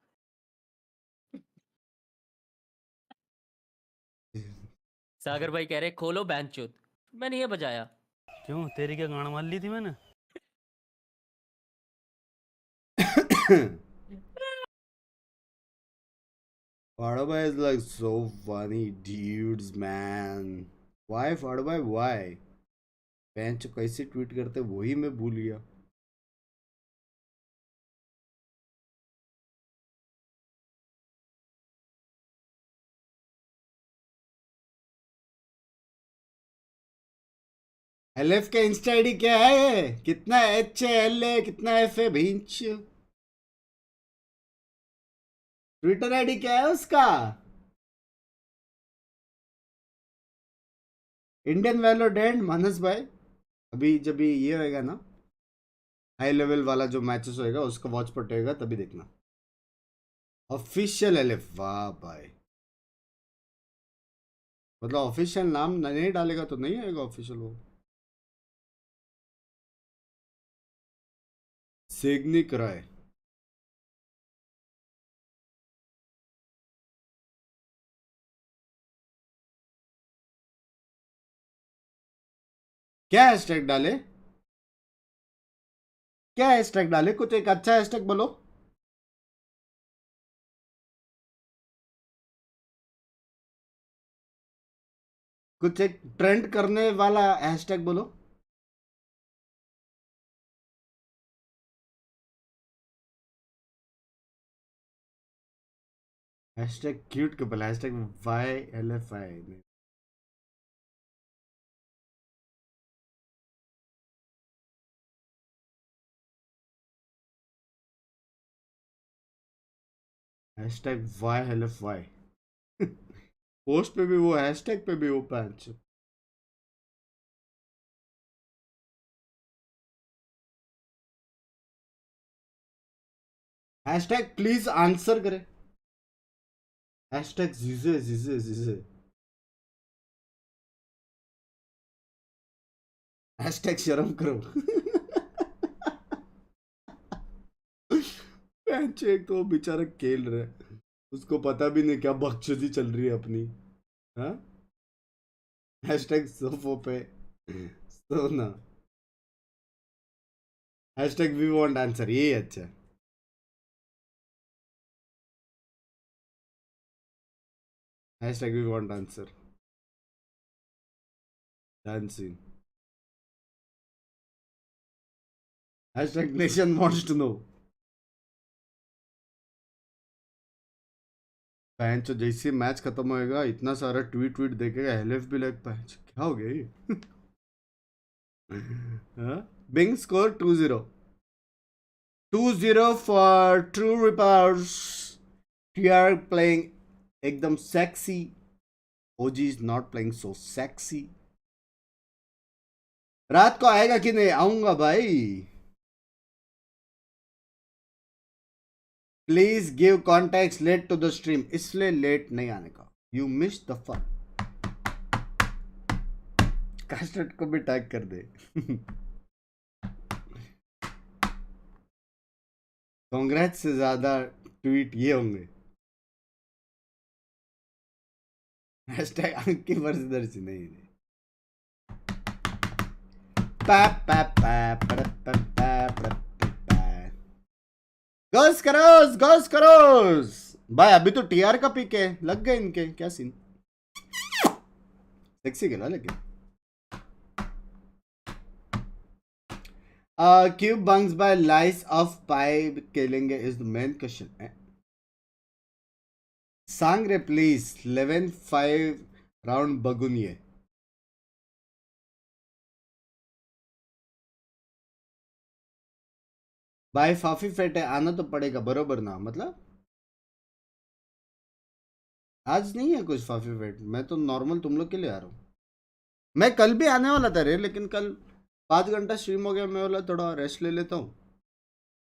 सागर भाई कह रहे खोलो बैंचोद, मैंने ये बजाया। क्यों तेरी क्या गाड़ मार ली थी मैंने? Fadaba is like so funny dudes man. Why Fadaba, why? Bench कैसे ट्वीट करते वही मैं भूल गया। एलएफ का इंस्टा आईडी क्या है? कितना एच है, एल है, कितना एफ है भिंच? ट्विटर आईडी क्या है उसका? इंडियन वैलोरेंट मानस भाई। अभी जब ये होएगा ना हाई लेवल वाला जो मैचेस होएगा उसका वॉच पटेगा तभी देखना। ऑफिशियल एलएफ, वाह भाई। मतलब ऑफिशियल नाम नहीं डालेगा तो नहीं आएगा ऑफिशियल वो। सेगनी कराए क्या हैशटैग डाले? क्या हैशटैग डाले? कुछ एक अच्छा हैशटैग बोलो। कुछ एक ट्रेंड करने वाला हैशटैग बोलो। Hashtag cute couple, hashtag YLFI। Hashtag YLFY। Post पे भी वो, हैशटैग पे भी वो पैंच। हैशटैग प्लीज आंसर करे। हैशटैग जीजे जीजे जीजे। हैशटैग शर्म करो। पैंच एक तो वो बेचारा खेल रहा है, उसको पता भी नहीं क्या बकचोदी चल रही है अपनी। हाँ, हैशटैग सोफो पे सोना। हैशटैग वी वांट आंसर, ये अच्छा है। Hashtag we want answer. Dancing. Hashtag nation wants to know. पैंच जैसे मैच खत्म होएगा इतना सारा ट्वीट ट्वीट देखेगा, एलएफ भी लाइक पैंच क्या हो गया ये। हाँ, बिंग score 2-0। 2-0 for True Rippers. TR playing एकदम sexy. OG is not playing so sexy. रात को आएगा कि नहीं? आऊंगा भाई। Please give context late to the stream, इसलिए लेट नहीं आने का। You miss the fun. Casted को भी टैग कर दे। कांग्रेस से ज्यादा ट्वीट ये होंगे। हैशटैग अंकी वर्षदर्शी नहीं। गोस करोस भाई, अभी तो TR का पिक है, लग गए इनके क्या सीन। सेक्सी खेला लेकिन। क्यूब बंक्स बाय लाइस ऑफ पाई खेलेंगे इज द मेन क्वेश्चन। सांग रे प्लीज 11-5 राउंड बगुनिए। भाई फाफी फेट है, आना तो पड़ेगा बरोबर ना, मतलब आज नहीं है कुछ फाफी फेट, मैं तो नॉर्मल तुम लोग के लिए आ रहा हूँ। मैं कल भी आने वाला था रे, लेकिन कल 5 घंटा स्ट्रीम हो गया, मैं बोला थोड़ा रेस्ट ले लेता हूँ।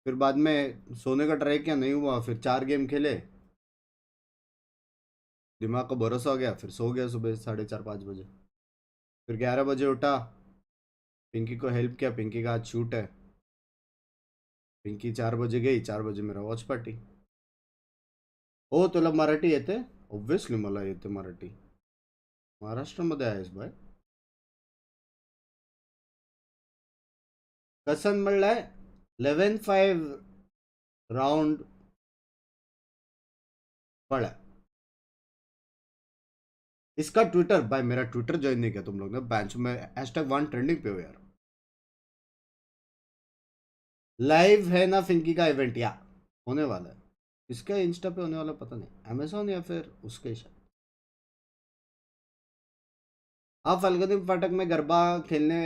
फिर बाद में सोने का ट्राई किया, नहीं हुआ, फिर 4 गेम खेले, दिमाग को भरोसा हो गया, फिर सो गया सुबह 4:30-5 बजे। फिर 11 बजे उठा, पिंकी को हेल्प किया, पिंकी का आज शूट है। पिंकी 4 बजे गई, 4 बजे मेरा वॉच पार्टी। ओ तुला मराठी येते? ऑब्विसली मला येते मराठी, महाराष्ट्रामध्ये आहेस बाय. कसन म्हणलाय 11-5 राउंड पड़ा. इसका ट्विटर, भाई मेरा ट्विटर ज्वाइन नहीं किया तुम लोग ने, बेंच में #1 ट्रेंडिंग पे हो यार. लाइव है ना फिंकी का इवेंट, या होने वाला है. इसका इंस्टा पे होने वाला पता नहीं, अमेजोन या फिर उसके शायद. आप फलगनी फाटक में गरबा खेलने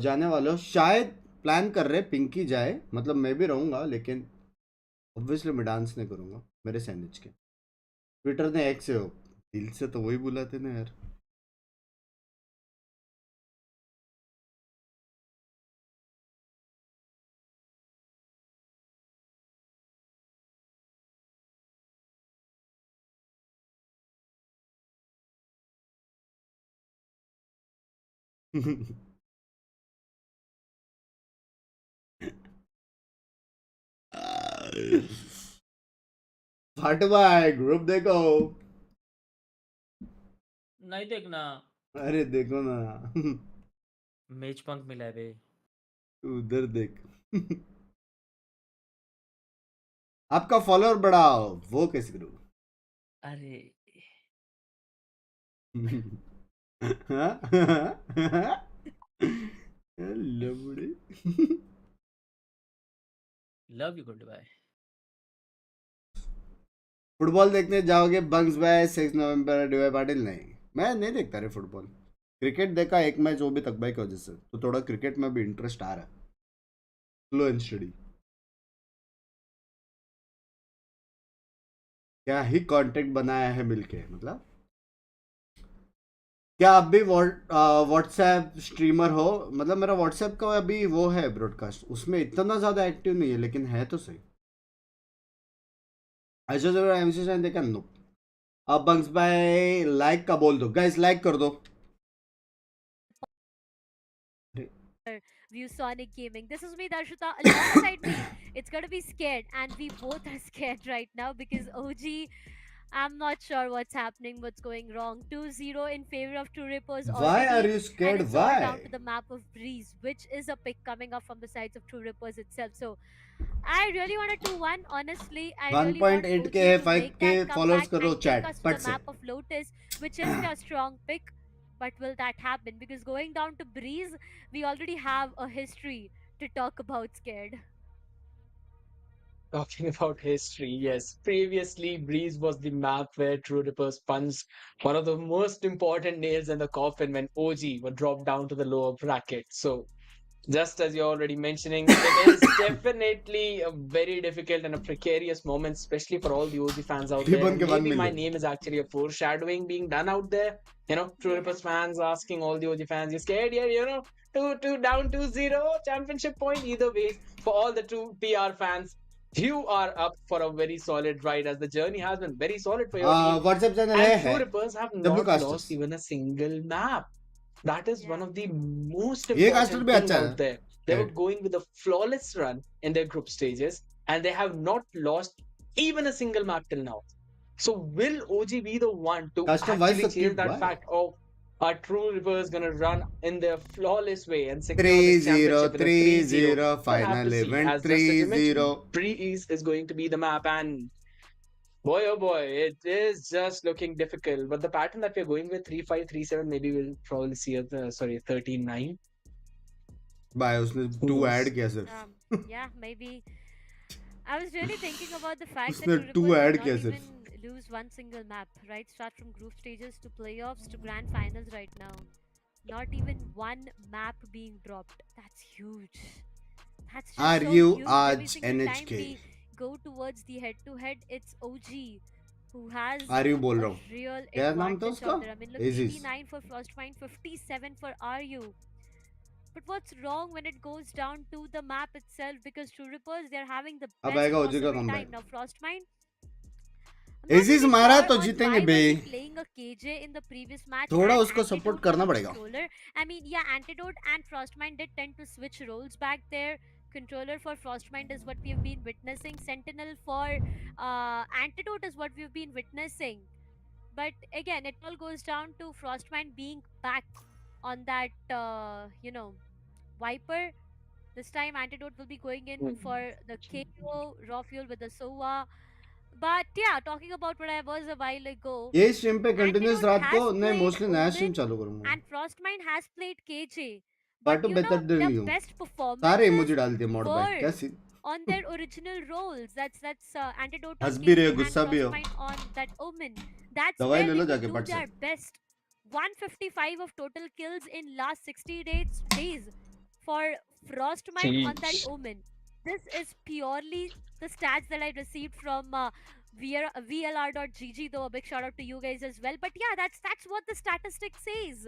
जाने वाले हो शायद, प्लान कर रहे पिंकी जाए, मतलब मैं भी रहूंगा, लेकिन ऑब्वियसली मैं डांस नहीं करूंगा मेरे सैंडविच के. ट्विटर ने एक्स से हो, दिल से तो वही बुलाते ना यार. फाटवा है ग्रुप देखो. नहीं देखना. अरे देखो ना. मेज पंख मिला है बे. उधर देख. आपका फॉलोअर बढ़ाओ, वो कैसे करूँ? अरे लबड़े। Love you good bye. Football देखने जाओगे बंक्स भाई 6 नवंबर डीवाई पाटिल? नहीं, मैं नहीं देखता रे फुटबॉल। क्रिकेट देखा एक मैच, वो भी तक भाई की वजह से, तो थोड़ा क्रिकेट में भी इंटरेस्ट आ रहा है। Slow and study. क्या ही कांटेक्ट बनाया है मिलके, मतलब क्या आप भी व्हाट्सएप स्ट्रीमर हो? मतलब मेरा व्हाट्सएप का अभी वो है ब्रॉडकास्ट, उसमें इतना ज्यादा एक्टिव नहीं है, लेकिन है तो सही। ऐसा जरूर एमसी शाइन देखा नो। अब बंक्स भाई लाइक का बोल दो गाइस, लाइक कर दो। View Sonic Gaming. This is me, Darshita. Alongside me, it's gonna be scared, and we both are scared right now because OG. I'm not sure what's happening, what's going wrong. 2-0 in favor of True Rippers already. Why are you And scared? it's all down Why? to the map of Breeze, which is a pick coming up from the sides of True Rippers itself. So I really want a 2-1. Honestly, I really want 1.8k OG है, to 5k make that followers comeback करो and take chat, us to पट the से। map of Lotus, which is their strong pick. But will that happen? Because going down to Breeze, we already have a history to talk about, Scared. Talking about history, yes. Previously, Breeze was the map where True Rippers punched one of the most important nails in the coffin when OG were dropped down to the lower bracket. So, just as you're already mentioning, it is definitely a very difficult and a precarious moment, especially for all the OG fans out there. Ribbon And के 1 maybe my million. name is actually a foreshadowing being done out there. True Yeah. Rippers fans asking all the OG fans, you scared? Yeah, two down 2-0, championship point. Either way, for all the true TR fans, you are up for a very solid ride as the journey has been very solid for your team. WhatsApp channel And है True Rippers have W not casters. lost even a single map. That is one Yeah. of the most ये caster important भी thing अच्छा out there. They were है। going with a flawless run in their group stages, and they have not lost even a single map till now. So will OG be the one to caster wise actually so change cute, that why? fact of our True Rippers gonna run in their flawless way and secure this 3-0 championship with a 3-0? 3-0 We'll have final to see. Event As just as you 3-0। mentioned, Breeze is going to be the map, and boy, oh boy, it is just looking difficult. But the pattern that we're going with 3-5, 3-7, maybe we'll probably see a 13-9. भाई उसने Who 2 add knows? किया सिर्फ। Yeah, maybe. I was really thinking about the fact that उसने True 2 Rippers did add not किया even सिर्फ। lose one single map, right? Start from group stages to playoffs to grand finals right now. Not even one map being dropped. That's huge. That's just Are so you huge. आज Every single time NHK? we go towards the head-to-head, it's OG who has Are you बोल a रहा हूँ? real क्या नाम था advantage उसका? out there. I mean, look, Aziz। 89 for Frostmind, 57 for RU. But what's wrong when it goes down to the map itself? Because True Rippers, they're having the अब best आएगा ओजी का possible time. Comeback. Now, Frostmind, I'm not Aegis really मारा sure तो on जीतेंगे why बे। was he playing a KJ in the previous match थोड़ा and उसको support Antidote करना being a पड़ेगा। controller. I mean, yeah, Antidote and Frostmind did tend to switch roles back there. Controller for Frostmind is what we have been witnessing. Sentinel for Antidote is what we've been witnessing. But again, it all goes down to Frostmind being back on that, Viper. This time, Antidote will be going in for the KO, raw fuel with the SOA. But yeah, talking about what I was a while ago, ये stream पे continuous Antidote रात को has नहीं, played mostly नया stream Omen चालू करूंगा। and Frostmind has played KJ. But पार्टो बेहतर दे their रही हूँ। best सारे performances इमोजी डाल दिए मॉड बाय। were कैसी? on their original roles. That's Antidote on हंस भी रहे KJ हो, and गुस्सा भी हो। Frostmind on that Omen. That's दवाई where ले they लो could जाके do पट से। their best. 155 of total kills in last 60 days for Frostmind on that Jeez. Omen. This is purely the stats that I received from VLR.GG, though a big shout out to you guys as well. But yeah, that's what the statistic says.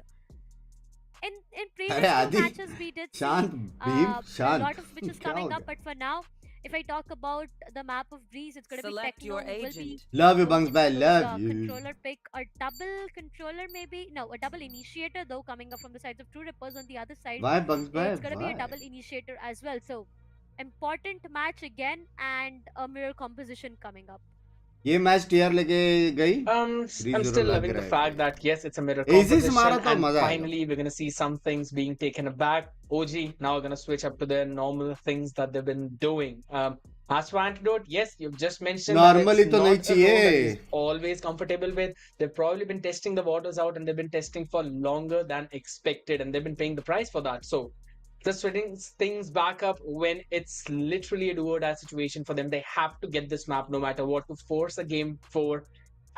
In अरे previous few आदि matches we did see शांत Bhim a शांत। lot of switches क्या हो coming up, गया? but for now, if I talk about the map of Breeze, it's gonna be Select Dekhne your who will be agent. Love you going bunks into भाई, this love you। controller pick, a double controller maybe, no, a double initiator though coming up from the sides of True Rippers. On the other side, Why bunks भाई? it's gonna be a Why? double initiator as well. So important match again and a mirror composition coming up. ये match TR लेके गई I'm 3-0 still लग loving the रहा है fact भाई। that yes, it's a mirror Aces मारा competition, तो and मजा आएगा। finally we're gonna see some things being taken aback. OG now gonna switch up to their normal things that they've been doing. As for Antidote, yes, you've just mentioned that Normally it's तो नहीं not a role that he's चाहिए। always comfortable with. They've probably been testing the waters out, and they've been testing for longer than expected, and they've been paying the price for that. So just switching things back up when it's literally a do or die situation for them. They have to get this map no matter what to force a game 4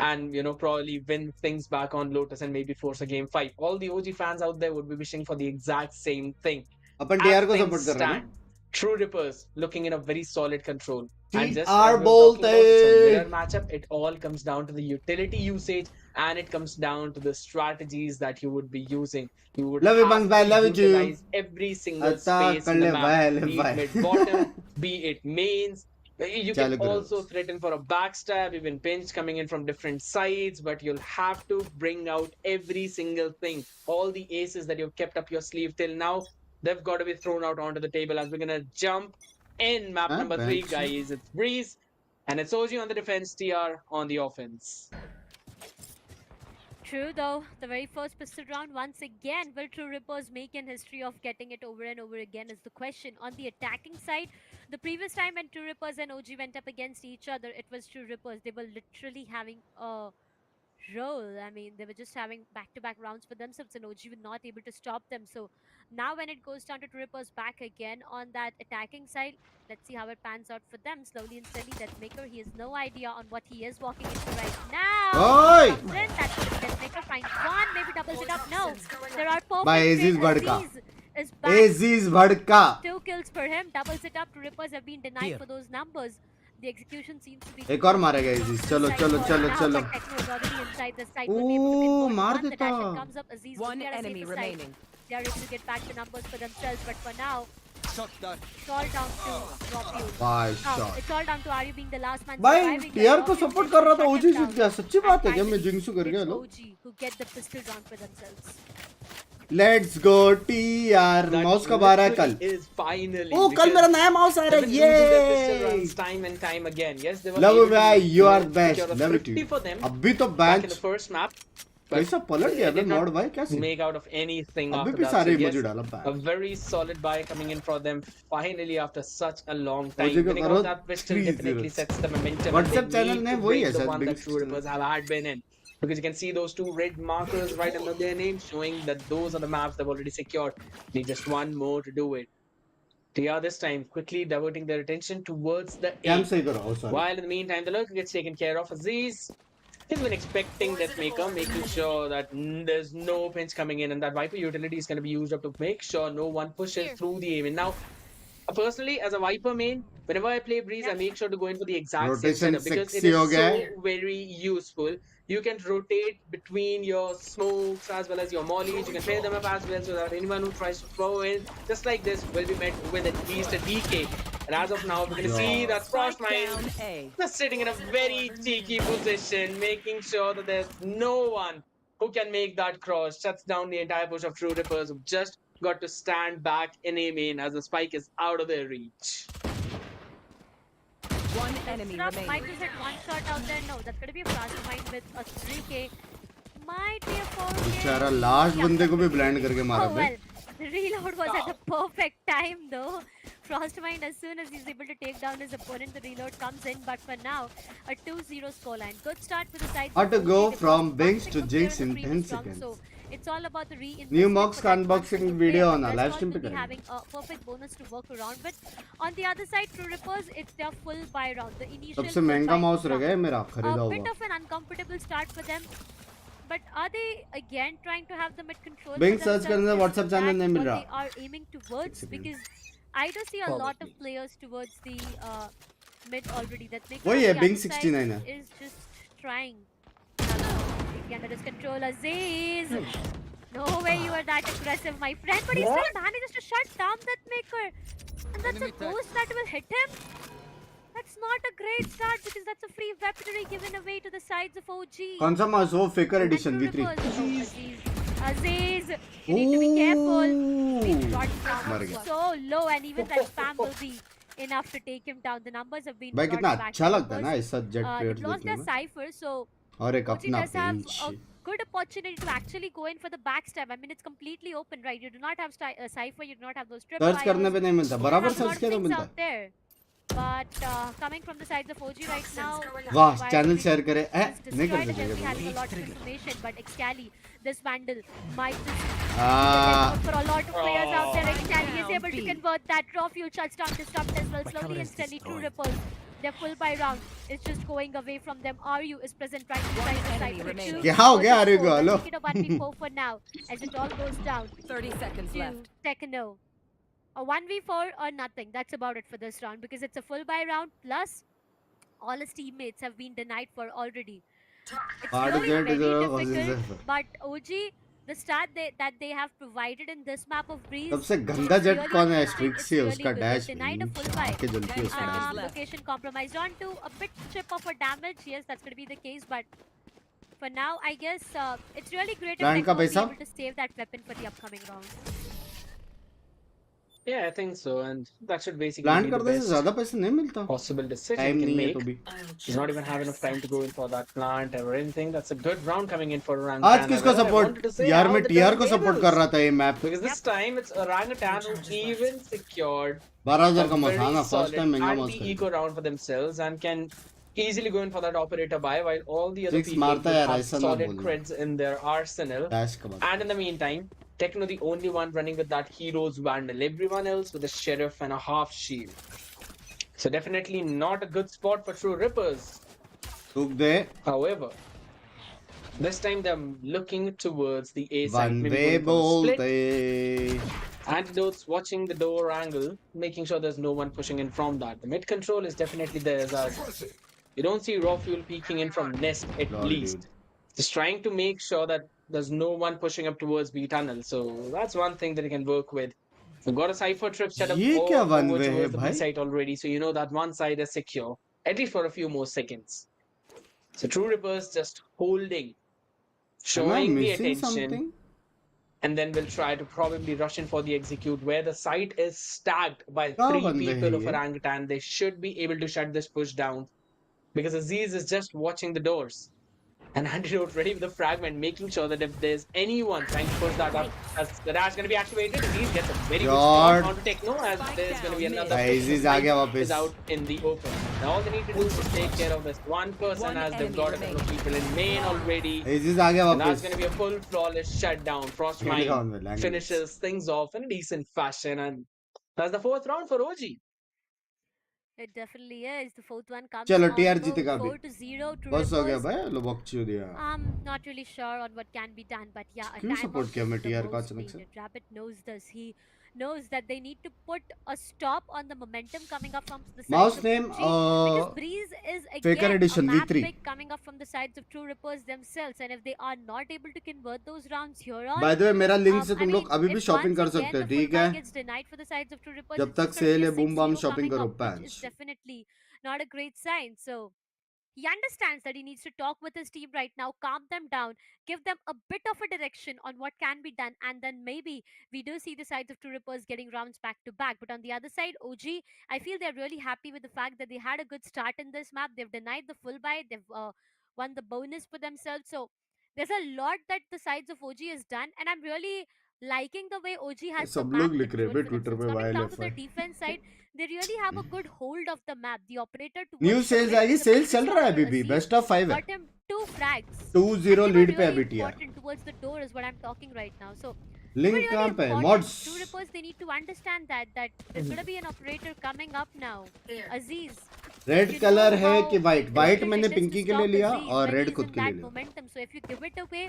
and probably win things back on Lotus and maybe force a game 5. All the OG fans out there would be wishing for the exact same thing. Upon As TR को things support कर रहे हैं stand, True Rippers looking in a very solid control. ना? And just TR as we were talking about, it's a बोलते। mirror matchup. It all comes down to the utility usage, and it comes down to the strategies that you would be using. You would Love you, have Bunks, bye, to love you too. utilize every single अता space कर in ले the map, भाई, ले be it भाई। mid-bottom, be it mains. You Chalo can karo. also threaten for a backstab, even pinch coming in from different sides, but you'll have to bring out every single thing. All the aces that you've kept up your sleeve till now, they've got to be thrown out onto the table as we're going to jump in map हाँ, number 3, bench। guys. It's Breeze, and it's OG on the defense, TR on the offense. True though, the very first pistol round once again, will True Rippers make an history of getting it over and over again is the question. On the attacking side, the previous time when True Rippers and OG went up against each other, it was True Rippers. They were literally having a roll. I mean, they were just having back-to-back rounds for themselves and OG were not able to stop them. So now when it goes down to True Rippers back again on that attacking side, let's see how it pans out for them. Slowly and steadily, Deathmaker, he has no idea on what he is walking into right now. Oi! Comes in, that's it. Deathmaker finds one, maybe doubles it up. No, there are perfect By Aziz plays. Bhadka. Aziz is back. Aziz भड़का। 2 kills for him, doubles it up. True Rippers have been denied for those numbers. The execution seems to be एक और मारेगा Aziz। चलो चलो चलो चलो। ओह मार देता। One enemy remaining. They are able to get back the numbers for themselves, but for now, it's all down to drop you. Bye Now, shot। it's all down to are you being the last man भाई surviving. TR को Drop you, support then कर रहा था shut ओजी them जीत गया। down. सच्ची And बात है क्या? मैं finally, जिंक्सू कर गया it's low. OG who get the pistol round for themselves. Let's go TR. That mouse कब आ रहा है कल? literally is finally. ओ कल मेरा नया माउस आ रहा They've है। been losing their pistol ये runs time and time again. Yes, they were love able to, भाई you are secure best. a love thrifty you for them अभी तो back in the bench first map. but कैसा पलट गया they बे did not not भाई क्या scene? make out of anything अभी after भी that. सारे So yes, इमोजी डाला a back. very solid buy coming in for them finally after such a long OG time. को Winning करो out that pistol 3-0। definitely sets the momentum. WhatsApp and they channel need name to वही है break the शायद, one that Binks True Rippers have had been in. Because you can see those 2 red markers right under their name showing that those are the maps they've already secured. Need just one more to do it. TR this time quickly diverting their attention towards the cam A. सही करो। Oh sorry. While in the meantime, the lurker gets taken care of. Aziz, he's been expecting Deathmaker, making sure that there's no pinch coming in, and that Viper utility is going to be used up to make sure no one pushes through the aim. And now, personally, as a Viper main, whenever I play Breeze, I make sure to go in for the exact Rotation same setup because it sexy हो is गया so very useful. You can rotate between your smokes as well as your mollies. You can pair them up as well so that anyone who tries to throw in just like this will be met with at least a DK. And as of now, we're going to see that Frostmine Down A. just sitting in a very cheeky position, making sure that there's no one who can make that cross. Shuts down the entire push of True Rippers, who just got to stand back in a main as the spike is out of their reach. One enemy Might remaining. just hit one shot out there. No, that's going to be a Frostmine with a 3k. Might be a 4k. बेचारा last Yeah, बंदे को भी that's blind okay. करके मारा Oh बे। well, the reload was at the perfect time though. Frostmine, as soon as he's able to take down his opponent, the reload comes in. But for now, a 2-0 scoreline. Good start for the side. How to go from Binks to Jinx in in the 10 previous round, seconds. so it's all about the reinvestment New Mox for that unboxing one video player. on our live That's stream all पे to be करेंगे। having a perfect bonus to work around with. On the other side, True Rippers, it's their full buy round. The initial सबसे full महंगा buy mouse रह round. गया है मेरा A खरीदा bit हुआ। of an uncomfortable start for them. But are they again trying to have the mid control? Binks search करने से WhatsApp channel नहीं मिल What रहा। they are aiming towards, second. because I do see a lot of players towards the mid already. That makes वही है, the Binks other 69 side है। is just trying. Again, that is control Aziz. No way you are that aggressive, my friend. But he still manages to shut down that maker. And that's a ghost that will hit him. That's not a great start because that's a free weaponry given away to the sides of OG. कौन सा mouse? वो Faker And edition True V3। Rippers- oh, Aziz, you need to be careful. Being shot मर down गया। so low, and even that spam will be enough to take him down. The numbers have been भाई brought कितना back अच्छा to लगता है ना Rippers. ऐसा jet players They've lost देखने their में cipher, so और एक OG अपना does have bench a good opportunity to actually go in for the backstab. I mean, it's completely open, right? You do not have cipher, you do not have those trip search करने fires. पे नहीं मिलता You बराबर have a lot search of किया तो things मिलता out there. But coming from the sides of OG right now, वाह while channel Binks share करे has नहीं कर destroyed it, सकेगा he has a lot of information. But Excali, this Vandal, might just Ah. for a lot of players out there. Excali is able to B. convert that raw fuel touchdown disrupt as well. Slowly and steadily, True Rippers. Their full buy round is just going away from them. RU is present right inside the side enemy for remaining. two. क्या हो गया versus RU four. को? They'll hello? make it a 1v4 for now as it all goes down 30 seconds to left. Dekhne. A 1v4 or nothing. That's about it for this round because it's a full buy round plus all his teammates have been denied for already. It's Hard really jet is very a difficult, Corsair. but OG, the start that they have provided in this map of Breeze, सबसे गंदा it's jet really कौन है interesting, स्ट्रिक्स it's से really उसका good. Dash They've denied a full buy. आके जलती है उसका dash left. Location compromised onto a bit chip of a damage. Yes, that's going to be the case, but for now, I guess it's really great if Plant Dekhne का will be पैसा? able to save that weapon for the upcoming rounds. Yeah, I think so, and that should basically plan be the करने से best ज्यादा पैसे नहीं मिलता possible decision time he can नहीं है make. तो भी He's not even have enough time to go in for that plant or anything. That's a good round coming in for orangutan. आज किसको सपोर्ट यार मैं टीआर को सपोर्ट कर रहा था ये map Because this time it's orangutan who even secured 12,000 का a मौका very ना फर्स्ट टाइम solid महंगा मौका anti-eco round for themselves and can easily go in for that operator buy while all the other Six people मारता who है यार, have ऐसा ना solid बोलो। creds in their arsenal. Dash का बात And in the meantime, Dekhne the only one running with that hero's vandal. Everyone else with a sheriff and a half shield. So definitely not a good spot for True Rippers. टूक दे However, this time they're looking towards the A side. One Maybe way going for a split. बोलते Antidotes watching the door angle, making sure there's no one pushing in from that. The mid control is definitely there as you don't see raw fuel peeking in from nest at Lol, least. dude. Just trying to make sure that there's no one pushing up towards B tunnel. So that's one thing that you can work with. We've got a cipher trip set up ये all क्या one over way है towards the B भाई? site already, so you know that one side is secure, at least for a few more seconds. So True Rippers just holding, Am I showing the missing attention, something? and then we'll try to probably rush in for the execute where the site is stacked by क्या 3 बंदे हैं people of ये? orangutan. They should be able to shut this push down because Aziz is just watching the doors. And Antidote ready with the fragment, making sure that if there's anyone trying to push that up, as the dash going to be activated, Aziz gets a very good God. spot onto Techno, as there's going to be another भाई push. Aziz The आ गया site वापस is out in the open. Now all they need to do is just take care of this one person, One as they've enemy got a couple of people in main already. Aegis आ गया And that's वापस going to be a full flawless shutdown. Get it on with Frostmine language. finishes things off in a decent fashion, and that's the 4th round for OG. It definitely is. The fourth one comes चलो on TR the जीतेगा अभी 4-0 to बस हो गया Rippers. भाई लो बकचू दिया I'm not really sure on what can be done, but yeah, a क्यों timeout support किया is मैं the TR का most अचानक से? needed. Rabbit knows this. He knows that they need to put a stop on the momentum coming up from the sides Mouse of name, OG, because Breeze is Faker again Edition a map V3. pick coming up from the sides of True Rippers themselves, and if they are not able to convert those rounds here on, by the way मेरा link से I तुम mean, लोग अभी भी if shopping once कर again सकते हो the full ठीक buy है gets denied for the sides of True Rippers, जब it's तक just gonna be sale a है बूम बम 6-0 शॉपिंग coming करो up, which is पैंच definitely not a great sign. So he understands that he needs to talk with his team right now, calm them down, give them a bit of a direction on what can be done, and then maybe we do see the sides of True Rippers getting rounds back to back. But on the other side, OG, I feel they're really happy with the fact that they had a good start in this map. They've denied the full buy, they've won the bonus for themselves. So there's a lot that the sides of OG has done, and I'm really liking the way OG has the सब map लोग लिख रहे हैं controlled बे for Twitter themselves. पे Coming down wild to the F defense side, they really have a good hold of the map. The operator new towards the sales mid आएगी is a sales bit चल रहा है अभी slower. भी Aziz best of 5 है got him 2 frags. 2-0 They were lead पे really अभी TR important towards the door is what I'm talking right now. So link really कहां पे है important. Mods True Rippers, they need to understand that there's gonna be an operator coming up now. Aziz, red you colour know है how कि white white difficult मैंने it is to Pinky के लिए stop लिया Aziz और when red he's खुद in के लिए that लिया momentum. So if you give it away,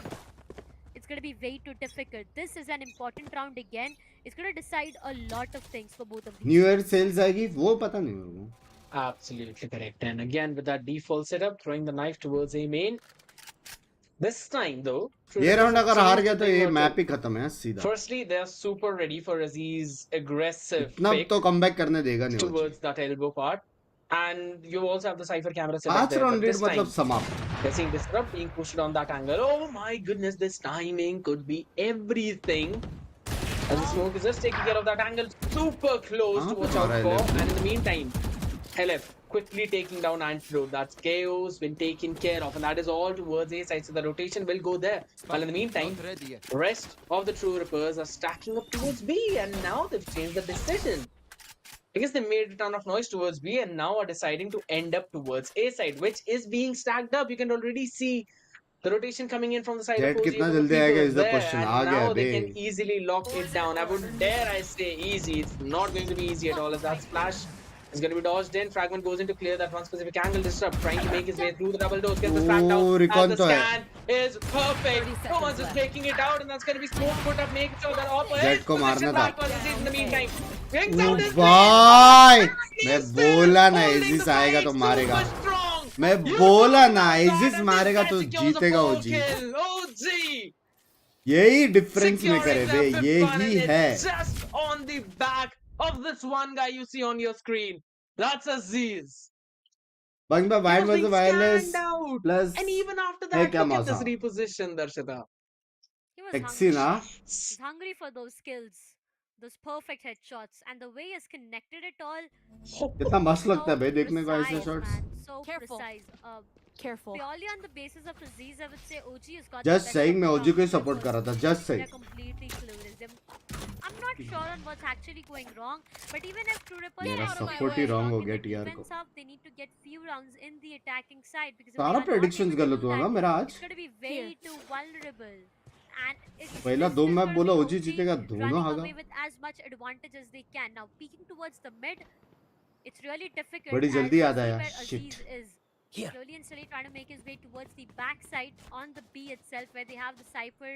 it's gonna be way too difficult. This is an important round again. It's gonna decide a lot of things for both of these. New year sales आएगी वो पता नहीं मेरे को Absolutely correct. And again, with that default setup, throwing the knife towards A main. This time, though, True ये Rippers round have अगर हार changed गया the तो thing ये or two. मैप ही खत्म है सीधा Firstly, they are super ready for Aziz's aggressive इतना pick तो कमबैक करने देगा नहीं वो towards that elbow part. And you also have the cipher camera set up 5 there. But round this lead मतलब time, समाप्त they're seeing Disrupt being pushed on that angle. Oh my goodness, this timing could be everything. As the smoke is just taking care of that angle, super close to watch out for. And in the meantime, LF quickly taking down Antro. That's chaos been taken care of, and that is all towards A side. So the rotation will go there. While in the meantime, rest of the True Rippers are stacking up towards B, and now they've changed the decision. I guess they made a ton of noise towards B and now are deciding to end up towards A side, which is being stacked up. You can already see the rotation coming in from the side Jet of OG. कितना जल्दी आएगा is the question. And आ गया now they bay. can easily lock it down. I would dare I say easy. It's not going to be easy at all. As that splash is going to be dodged in. Fragment goes in to clear that one specific angle. Disrupt, trying to make his way through the double doors. Gets the frag down. recon And the तो है. scan is perfect. No one's just taking it out, and that's going to be smoke put up, making sure that Oppo Jet is को मारना था. in the meantime. Binks out his भाई मैं बोला ना Aegis आएगा तो मारेगा. मैं बोला ना इजिस मारेगा तो जीतेगा ओजी. यही डिफरेंस में करे बे. यही है. Just on the back of this one guy you see on your screen. That's Aziz. Bang by wide was the wireless plus. And even after that, क्या look at this मौसम. reposition, Darshita. He was Sexy hungry. ना. He's hungry for those skills, those perfect headshots, and the way he's connected it all. कितना मस्त लगता है So भाई देखने को ऐसे precise, shots. man. So Careful. precise. Careful. Purely on the basis of Aziz, I would say OG has got. Just saying मैं ओजी को ही सपोर्ट कर रहा था. Just They're saying. completely clueless. I'm not sure on what's actually going wrong, but even if True Rippers मेरा are support he wrong हो in गया the TR को. defense half, they need to get few rounds in the attacking side because if सारा they are not predictions able to गलत do हुआ ना that, मेरा आज. it's going to be way too vulnerable. And it's पहला this दो is match gonna बोला be OG OG जीतेगा दोनों running हागा. away with as much advantage as they can. Now peeking towards the mid, it's really difficult. बड़ी as जल्दी you याद see आया. where Aziz Shit. is slowly and slowly trying to make his way towards the backside on the B itself, where they have the cypher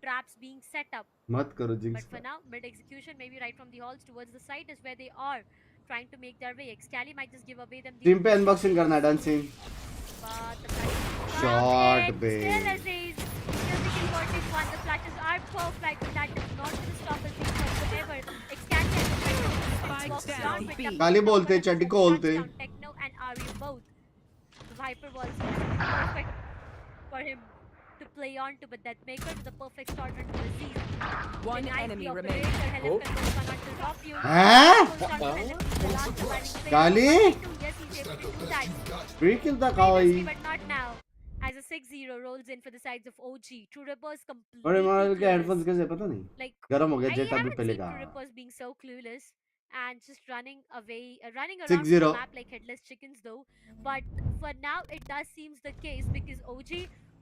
traps being set up. मत करो But jinx. for now, mid execution, maybe right from the halls towards the side is where they are trying to make their way. Xcali might just give away them the team पे unboxing करना dancing. but the flashes Shot, come in. babe. Still Aziz. Still the converted one. The flashes are perfect, but that is not going to stop Aziz whatsoever. Xcali has walks down, picked up Kali the बोलते number, चड्डी को बोलते. touchdown, Techno and Ari both. The Viper was perfect for him to play on to, but that maker with a perfect start onto Aziz. One Denies enemy the operator, remaining. Helen controls cannot to drop you. हैं? Goes down to Helen in the last surviving phase. काली? Yes, he's able to do that. Free kill था Previously, काली. but not now. As a 6-0 rolls in for the sides of OG. True Rippers completely बड़े model के clueless. Headphones कैसे पता नहीं. Like, गरम हो गया I जेट अभी haven't पहले seen का. True Rippers being so clueless and just running away, running around 6-0. the map like headless chickens though. But for now, it does seems the case because OG,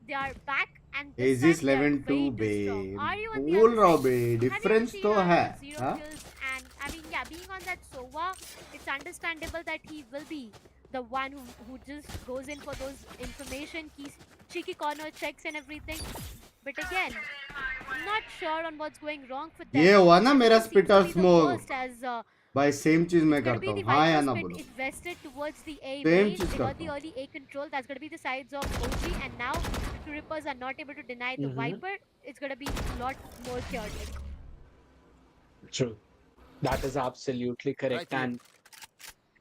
they are back and this Aziz time they are 11-2 way bay. too strong. Are you on the बोल other रहा हूँ side? बे. Have you difference seen तो Ari है. with 0 हाँ? kills? And I mean, yeah, being on that Sova, it's understandable that he will be the one who just goes in for those information keys, cheeky corner checks and everything. But again, I'm not sure on what's going wrong for them. ये हुआ ना मेरा It seems to स्पिटर be the smoke. worst as भाई same चीज मैं it's gonna करता be हूँ. the हाँ या Viper ना split बोलो. invested towards the A Same main. चीज They got करता the हूँ. early A control. That's gonna be the sides of OG, and now the True Rippers are not able to deny the Viper. It's gonna be a lot more chaotic. True. That is absolutely correct. And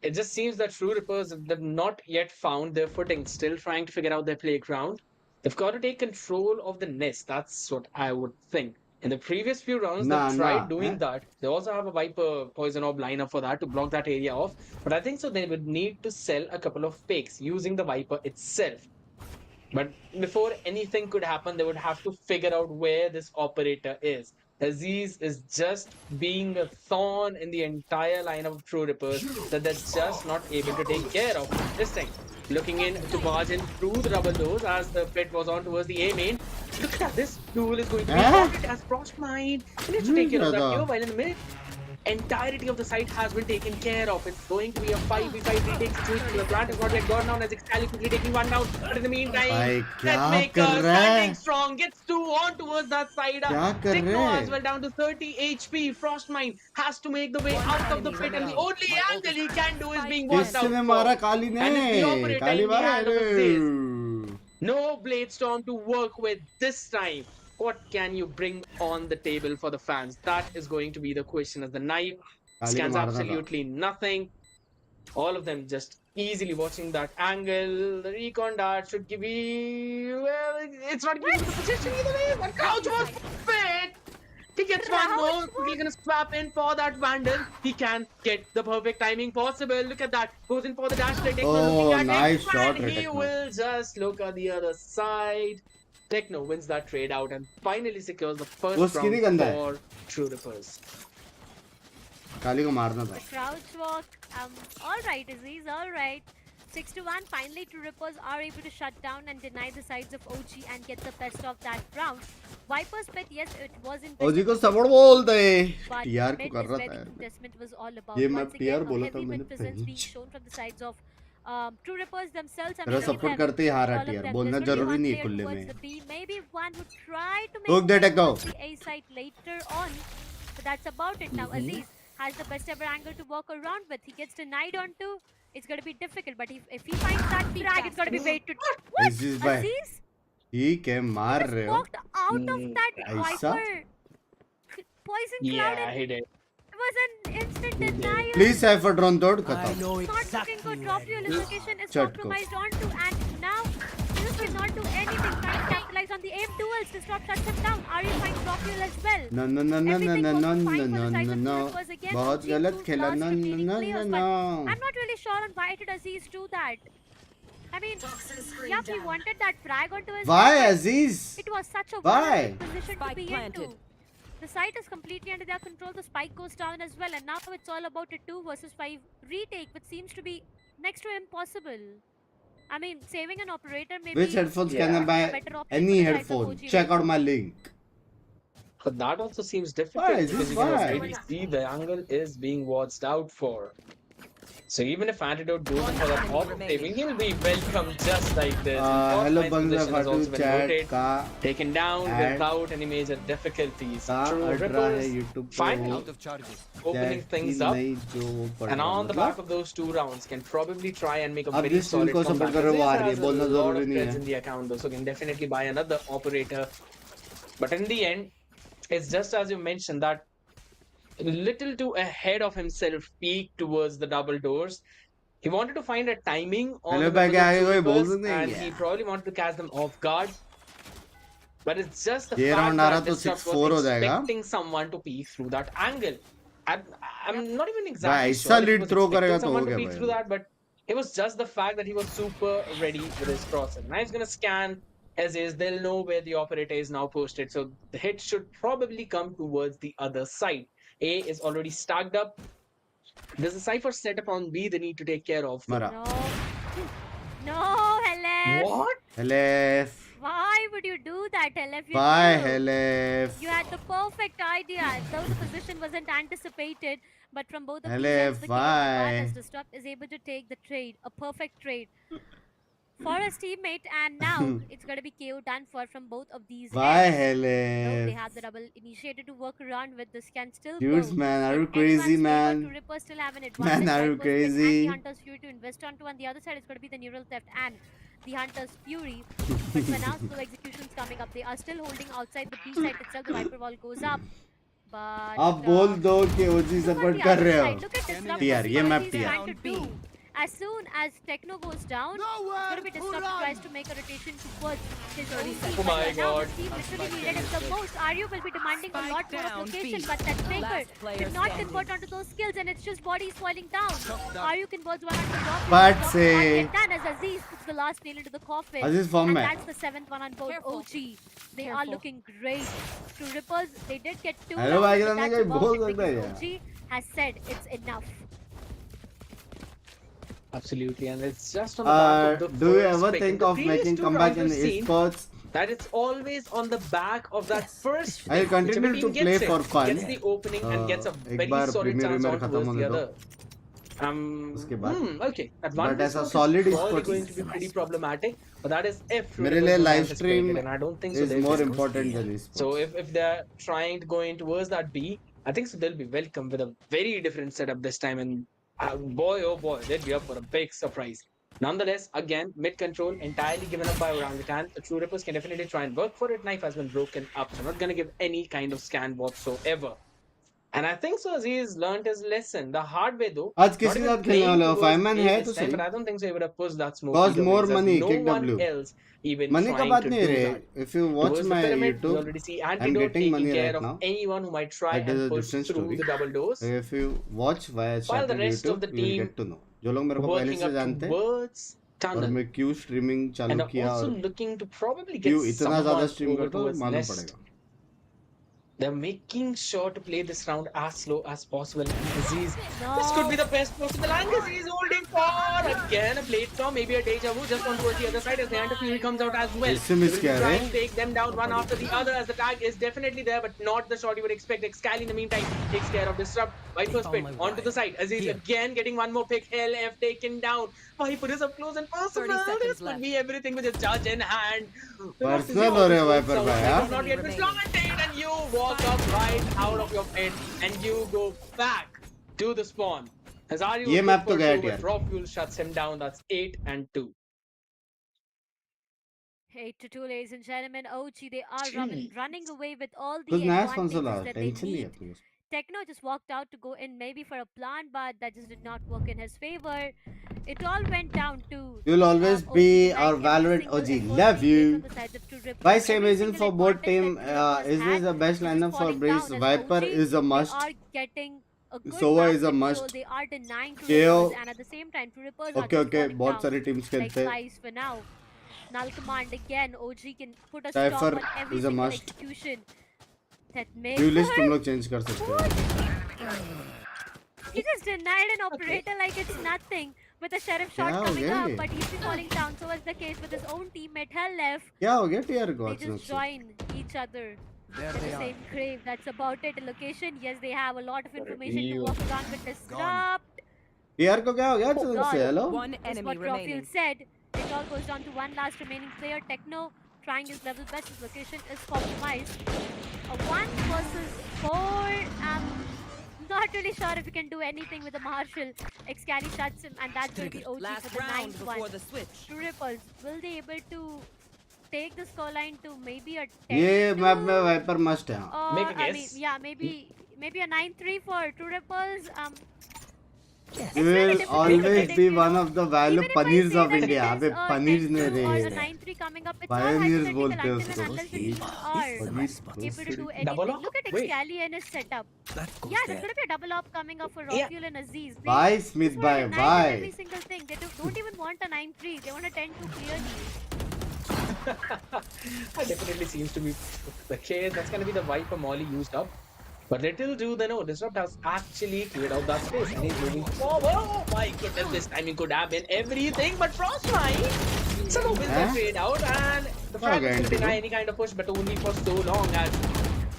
it just seems that True Rippers have not yet found their footing, still trying to figure out their playground. They've got to take control of the nest. That's what I would think. In the previous few rounds, they've tried doing that. They also have a Viper Poison Orb lineup for that to block that area off. But I think so they would need to sell a couple of picks using the Viper itself. But before anything could happen, they would have to figure out where this operator is. Aziz is just being a thorn in the entire lineup of True Rippers that they're just not able to take care of this time. Looking in to barge in through the double doors as the pit was on towards the A main. Look at that, this duel is going to be important as Frostmind needs to take care of that here, while in the mid, entirety of the site has been taken care of. It's going to be a 5v5 retake situation. The plant is not yet gone down as Xcali quickly taking one down. But in the meantime, भाई क्या Netmaker कर रहा है? standing strong, gets two on towards that side. क्या कर Dekhne रहे as well down to 30 HP. Frostmind has to make the way out of the pit, and the only angle he can do is being watched out किसने for. मारा काली And it's the ने. operator Kali in the मारा hand of Aziz. अरे. No Blade Storm to work with this time. What can you bring on the table for the fans? That is going to be the question, as the knife काली को scans मारना था. absolutely nothing. All of them just easily watching that angle. The recon dart should give you... Well, it's not giving you the position either way. That crouch was perfect. He gets one more. Quickly gonna swap in for that Vandal. He can get the perfect timing possible. Look at that. Goes in for the dash play. Dekhne Oh, looking at nice it. shot, And he Dekhne. will just look at the other side. Dekhne wins that trade out and finally secures the वो first skinny round गंदा है. for True Rippers. काली को मारना था. The crouch walk. All right, Aziz. All right. 6-1. Finally, True Rippers are able to shut down and deny the sides of OG and get the best of that round. Viper's pet, yes, it was in. OG को support बोलते हैं. But TR को mid कर is रहा where था the यार. contestment was all about. ये मैं Once TR again, a बोला था heavy मैंने mid presence being पहले. shown from the sides of True Rippers themselves. I मेरा mean, सपोर्ट them, करते ही हारा all of TR. them. बोलना There's only जरूरी one नहीं है player खुले towards में. the B. Maybe one would try to make रोक दे it टेको. towards the A side later on. But that's about it now. Aziz has the best ever angle to walk around with. He gets denied onto. It's going to be difficult, but if he finds that frag, it's going to be way too. What? Aziz भाई. Aziz? ठीक है मार रहे हो. Walked out of that ऐसा? Viper. Poison cloud. Yeah, he did. It was an instant denial. Please cypher drone तोड़ खत्म. Not looking good. Drop your location is Chat को. compromised onto, and now this cannot do anything. Trying to capitalize on the aim duels to stop shuts him down. Are you finding drop you as well? No no no no no no no no no no no. Again, बहुत गलत खेला. No no no no no. I'm not really sure on why did Aziz do that. I mean, yeah, he wanted that frag onto his. Why head, but Aziz? It was such a Why? vulnerable position to Spike be planted. into. The site is completely under their control. The spike goes down as well, and now it's all about a 2 versus 5 retake, which seems to be next to impossible. I mean, saving an operator maybe. Which headphones can I a buy? better option Any for the sides of headphone. OG Check out Rippers. my link. But that also seems difficult Why? This because is you can why. already see the angle is being watched out for. So even if Antidote goes in for that enemy auto remaining. saving, he'll be welcome just like this. Hello Top Bangla position has Fatu also been chat noted, का taken down ad without any major difficulties. का True अड़ रहा है Rippers YouTube finally पे. opening things Jackie up. नहीं जो वो पढ़ And रहा on the मतलब. back of those 2 rounds can probably try and make a अब very जिस solid team को comeback. support कर रहे हो वो आ रही है. Aziz has बोलना a lot जरूरी of नहीं threads है. in the account though, so can definitely buy another operator. But in the end, it's just as you mentioned that little too ahead of himself peaked towards the double doors. He wanted to find a timing on Hello the भाई, क्या है? कोई Troopers, बोल सकते हैं and क्या? he probably wanted to catch them off guard. But it's just the ये fact round आ रहा that तो Disrupt 6-4 हो was जाएगा. expecting someone to peek through that angle. I'm not even भाई exactly ऐसा sure if he lead was throw expecting करेगा तो हो someone to गया peek through भाई. that, but it was just the fact that he was super ready with his crosser. Now he's gonna scan as is. They'll know where the operator is now posted, so the hit should probably come towards the other side. A is already stacked up. There's a cipher setup on B they need to take care of. मरा. No. No, Helef. What? Helef. Why would you do that, Helef? You Bye knew. Helef. You had the perfect idea. Though the position wasn't anticipated, but from both of Helef, these ends, the bye. as Disrupt is able to take the trade, a perfect trade for his teammate, and now it's going to be KO done for from both of these Bye ends. Though Helef. they have the double initiated to work around with, this can still Dudes, go. man, are you In crazy, anyone's favor, man? True Rippers still have an advantage. Man, are you Vipers Pit and crazy? the Hunter's Fury to invest onto. On the other side, it's going to be the Neural Theft and the Hunter's Fury. But for now, slow executions coming up. They are still holding outside the B side itself. The Viper wall goes up. But आप बोल दो कि OG look on support the कर other रहे side. हो. Look at Disrupt. TR, ये What map he's TR. trying to do. As soon as Techno goes down, it's going to be Disrupt tries to make a rotation towards his own team. Oh my But now God. his team literally needed him the most. Aryu will be demanding a lot more of down, location, B. but that Faker Last player did not standing. convert onto those skills, and it's just bodies falling down. Aryu converts one onto Rock. But Rock say- can't get done as Aziz puts the last nail into the coffin. Aziz form And में. that's the 7th one on board Careful. OG. They are Careful. looking great. True Rippers, they did get 2 Hello, rounds, भाई, but कितना that's कोई about बोल it सकता है because OG has said it's enough. Absolutely, and it's just on the back of the Do you first ever pick. think the of previous making 2 comeback rounds in we've seen esports? that it's always on the back of that first I'll pick. Whichever continue team to gets play it, for fun. gets the opening and gets a एक very बार solid premier chance मेरा on खत्म towards होने the दो. other. उसके बाद. Okay, advantage ऐसा is solid probably esports going to be pretty problematic, but that is if True मेरे Rippers लिए don't live anticipate stream it, and I don't think so. is they'll more be- important than esports. So if they're trying to go in towards that B, I think so they'll be welcome with a very different setup this time, and boy oh boy, they'll be up for a big surprise. Nonetheless, again, mid control entirely given up by orangutan. The True Rippers can definitely try and work for it. Knife has been broken up, so I'm not gonna give any kind of scan whatsoever. And I think so Aziz learned his lesson the hard way though. आज Not किसी even साथ खेलने playing वाले हो? towards 5 man A है this तो time, सही. but I don't think so he would have pushed that smoke Cause either more ways, as money, no kick one W. else even Money का trying बात to नहीं do रे. that. If you watch Towards the my pyramid, we'll YouTube, already see I'm Antidote getting taking money care right of now. anyone who might try That is and a push different through story. the double doors. If you watch via While chat the and rest of YouTube, the you will team get to know. जो लोग मेरे को पहले working से up जानते हैं towards और tunnel मैं क्यों स्ट्रीमिंग and चालू are किया also और looking to probably get क्यों इतना ज़्यादा someone स्ट्रीम over करता हूँ towards मालूम nest. पड़ेगा. They're making sure to play this round as slow as possible. And Aziz, No. this could be the best possible angle. He's holding for again a platform, maybe a deja vu just on towards the other side as the Antec comes out as well. इससे miss They will किया be रे. trying to take them down one after the other as the tag is definitely there, but not the shot you would expect. Excali in the meantime takes care of Disrupt. Viper spin onto the side. Aziz again getting one more pick. LF taken down. Viper is up close and 30 personal. seconds This could left. be everything with his judge in hand. Personal हो रहे हैं Viper भाई, हाँ? Not yet implemented, and you walk up right out of your pit and you go back to the spawn. As are you ये good map for तो गया two, but यार. raw fuel shuts him down. That's 8 and 2. 8-2, ladies and gentlemen. OG, they are Jeez. running away with all कुछ the नया sponsor advantages ला that they tension नहीं है need. अपने को. Techno just walked out to go in maybe for a plan, but that just did not work in his favor. It all went down to You'll always OG be tonight. our Every Valorant single OG. effort Love being made you. from the sides of True Rippers. By same Every agent single for both advantage team, that True Rippers is this had the best was just lineup for falling Breeze? down as Viper OG, is a must. They are getting a good Sova map is a control. must. They are denying True KO. Rippers, and at the same time, True Rippers are Okay, just okay. falling बहुत down सारी teams like खेलते हैं. flies for now. Null command again. OG can put a Cypher stop on every is a single must. execution. That Duelist तुम makes लोग change कर सकते हो. he just denied an operator like it's nothing with a sheriff shot क्या हो coming गया up, ये? but he's been falling down. So was the case with his own teammate Hell left. क्या हो गया TR को They अचानक just से? join each other at the same grave. That's about it. The location, yes, they have a lot of information to walk around with Disrupt. TR को क्या हो गया अचानक God. से? Hello. One That's enemy what remaining. Rawfield said. It all goes down to one last remaining player. Techno trying his level best. His location is compromised. A 1 versus 4. Not really sure if he can do anything with the Marshall. Excali shuts him, and that's going to be OG Last for the round ninth before one. the switch. True Ripples, will they able to take the scoreline to maybe a 10-2? ये map में Viper must है. Or, Make a I mean, guess. yeah, maybe a 9-3 for True Ripples. You will always be one of the value Even if I panirs say of that it India. is अबे a paneer 10-2 ने रे. or a 9-3 coming up, it's all Pioneers hypothetical बोलते हैं until and उसको. unless the teams are paneer able to do Double anything. up? Look at Wait. Excali and his setup. Yeah, there's gonna be a double up coming up for Yeah. Rockfuel and Aziz. They Bye Smith just wanna bye deny them every bye. single thing. They don't even want a 9-3. They want a 10-2 clearly. That definitely seems to be the case. That's going to be the Viper Molly used up. But little do they know, Disrupt has actually cleared out that space and he's moving forward. Oh my goodness, this timing could have been everything, but Frostmite somehow wins the trade out, and the frag गया will इनको? deny any kind of push, but only for so long as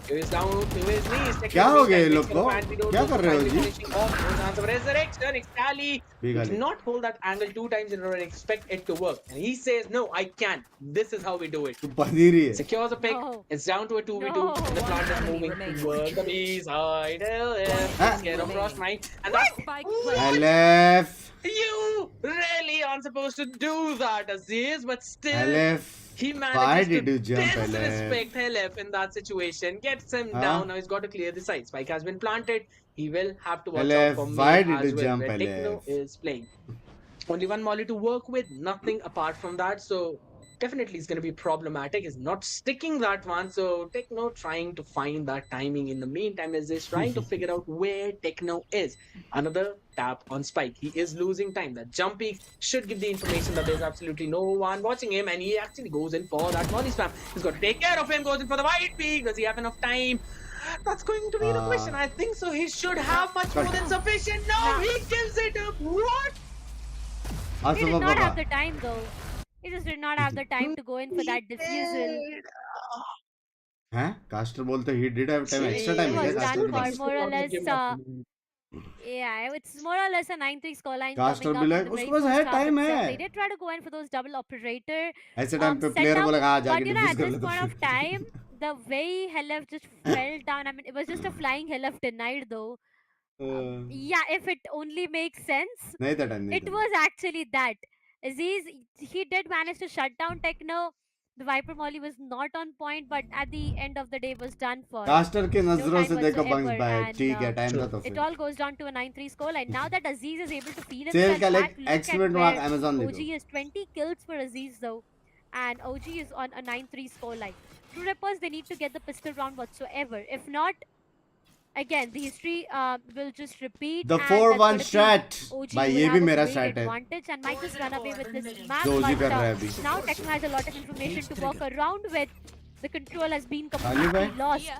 he is down to his knees. क्या हो गया ये Technically, लोग को? antidote क्या to कर रहे हो finally ji? finishing off those hands of Resurrection. Excali भी गाली. cannot hold that angle 2 times in a row and expect it to work. And he says, no, I can. This is how we do it. तू पनीर ही है. Secures a pick. No. It's down to a 2v2. No. And the plant is One moving enemy towards the B side. Huh? Scared of Frostmite. And that's Spike LF. you really aren't supposed to do that, Aziz, but still LF. he Why manages did to you jump, LF? disrespect LF in that situation. Gets him Huh? down. Now he's got to clear the side. Spike has been planted. He will have to watch LF, out for me why did as you well, jump, where Dekhne LF? is playing. Only one molly to work with, nothing apart from that. So definitely it's going to be problematic. Is not sticking that one. So Techno trying to find that timing. In the meantime, is this trying to figure out where Techno is. Another tap on Spike. He is losing time. That jump peak should give the information that there's absolutely no one watching him, and he actually goes in for that molly spam. He's got to take care of him. Goes in for the white peak. Does he have enough time? That's going to be the question. I think so. He should have much more than sufficient. No, he gives it up. What? He did not have the time though. He just did not have the time to go in for that defusal. हैं? Caster बोलते he did have time, extra time It है was क्या Caster done के for pass? more or less. Yeah, it's more or less a 9-3 scoreline Caster coming भी up. like, in the उसके very पास है, first half time itself. है. They did try to go in for those double operator. ऐसे time पे set player up, बोलेगा हाँ but जाके you know, diffuse at कर this लेते point of time, the way Helef just fell down. I mean, it was just a flying Helef denied though. Yeah, if it only makes sense. नहीं था time नहीं It था. was actually that. Aziz, he did manage to shut down Techno. The Viper Molly was not on point, but at the end of the day was done for. Caster के No नजरों time से देखो बंग्स whatsoever, भाई and ठीक है time था तो it फिर all goes down to a 9-3 scoreline. Now that Aziz is able to feel sale himself का back, like look at experiment where mark Amazon ले OG दो is 20 kills for Aziz though, and OG is on a 9-3 scoreline. True Rippers, they need to get the pistol round whatsoever. If not, again, the history will just repeat. The and 4-1 that's gonna be strat OG भाई will ये have भी a मेरा great strat है advantage and might just run away with this map. जो OG But कर रहा है अभी now Dekhne has a lot of information to work around with. The control has been Ali bhai? completely lost.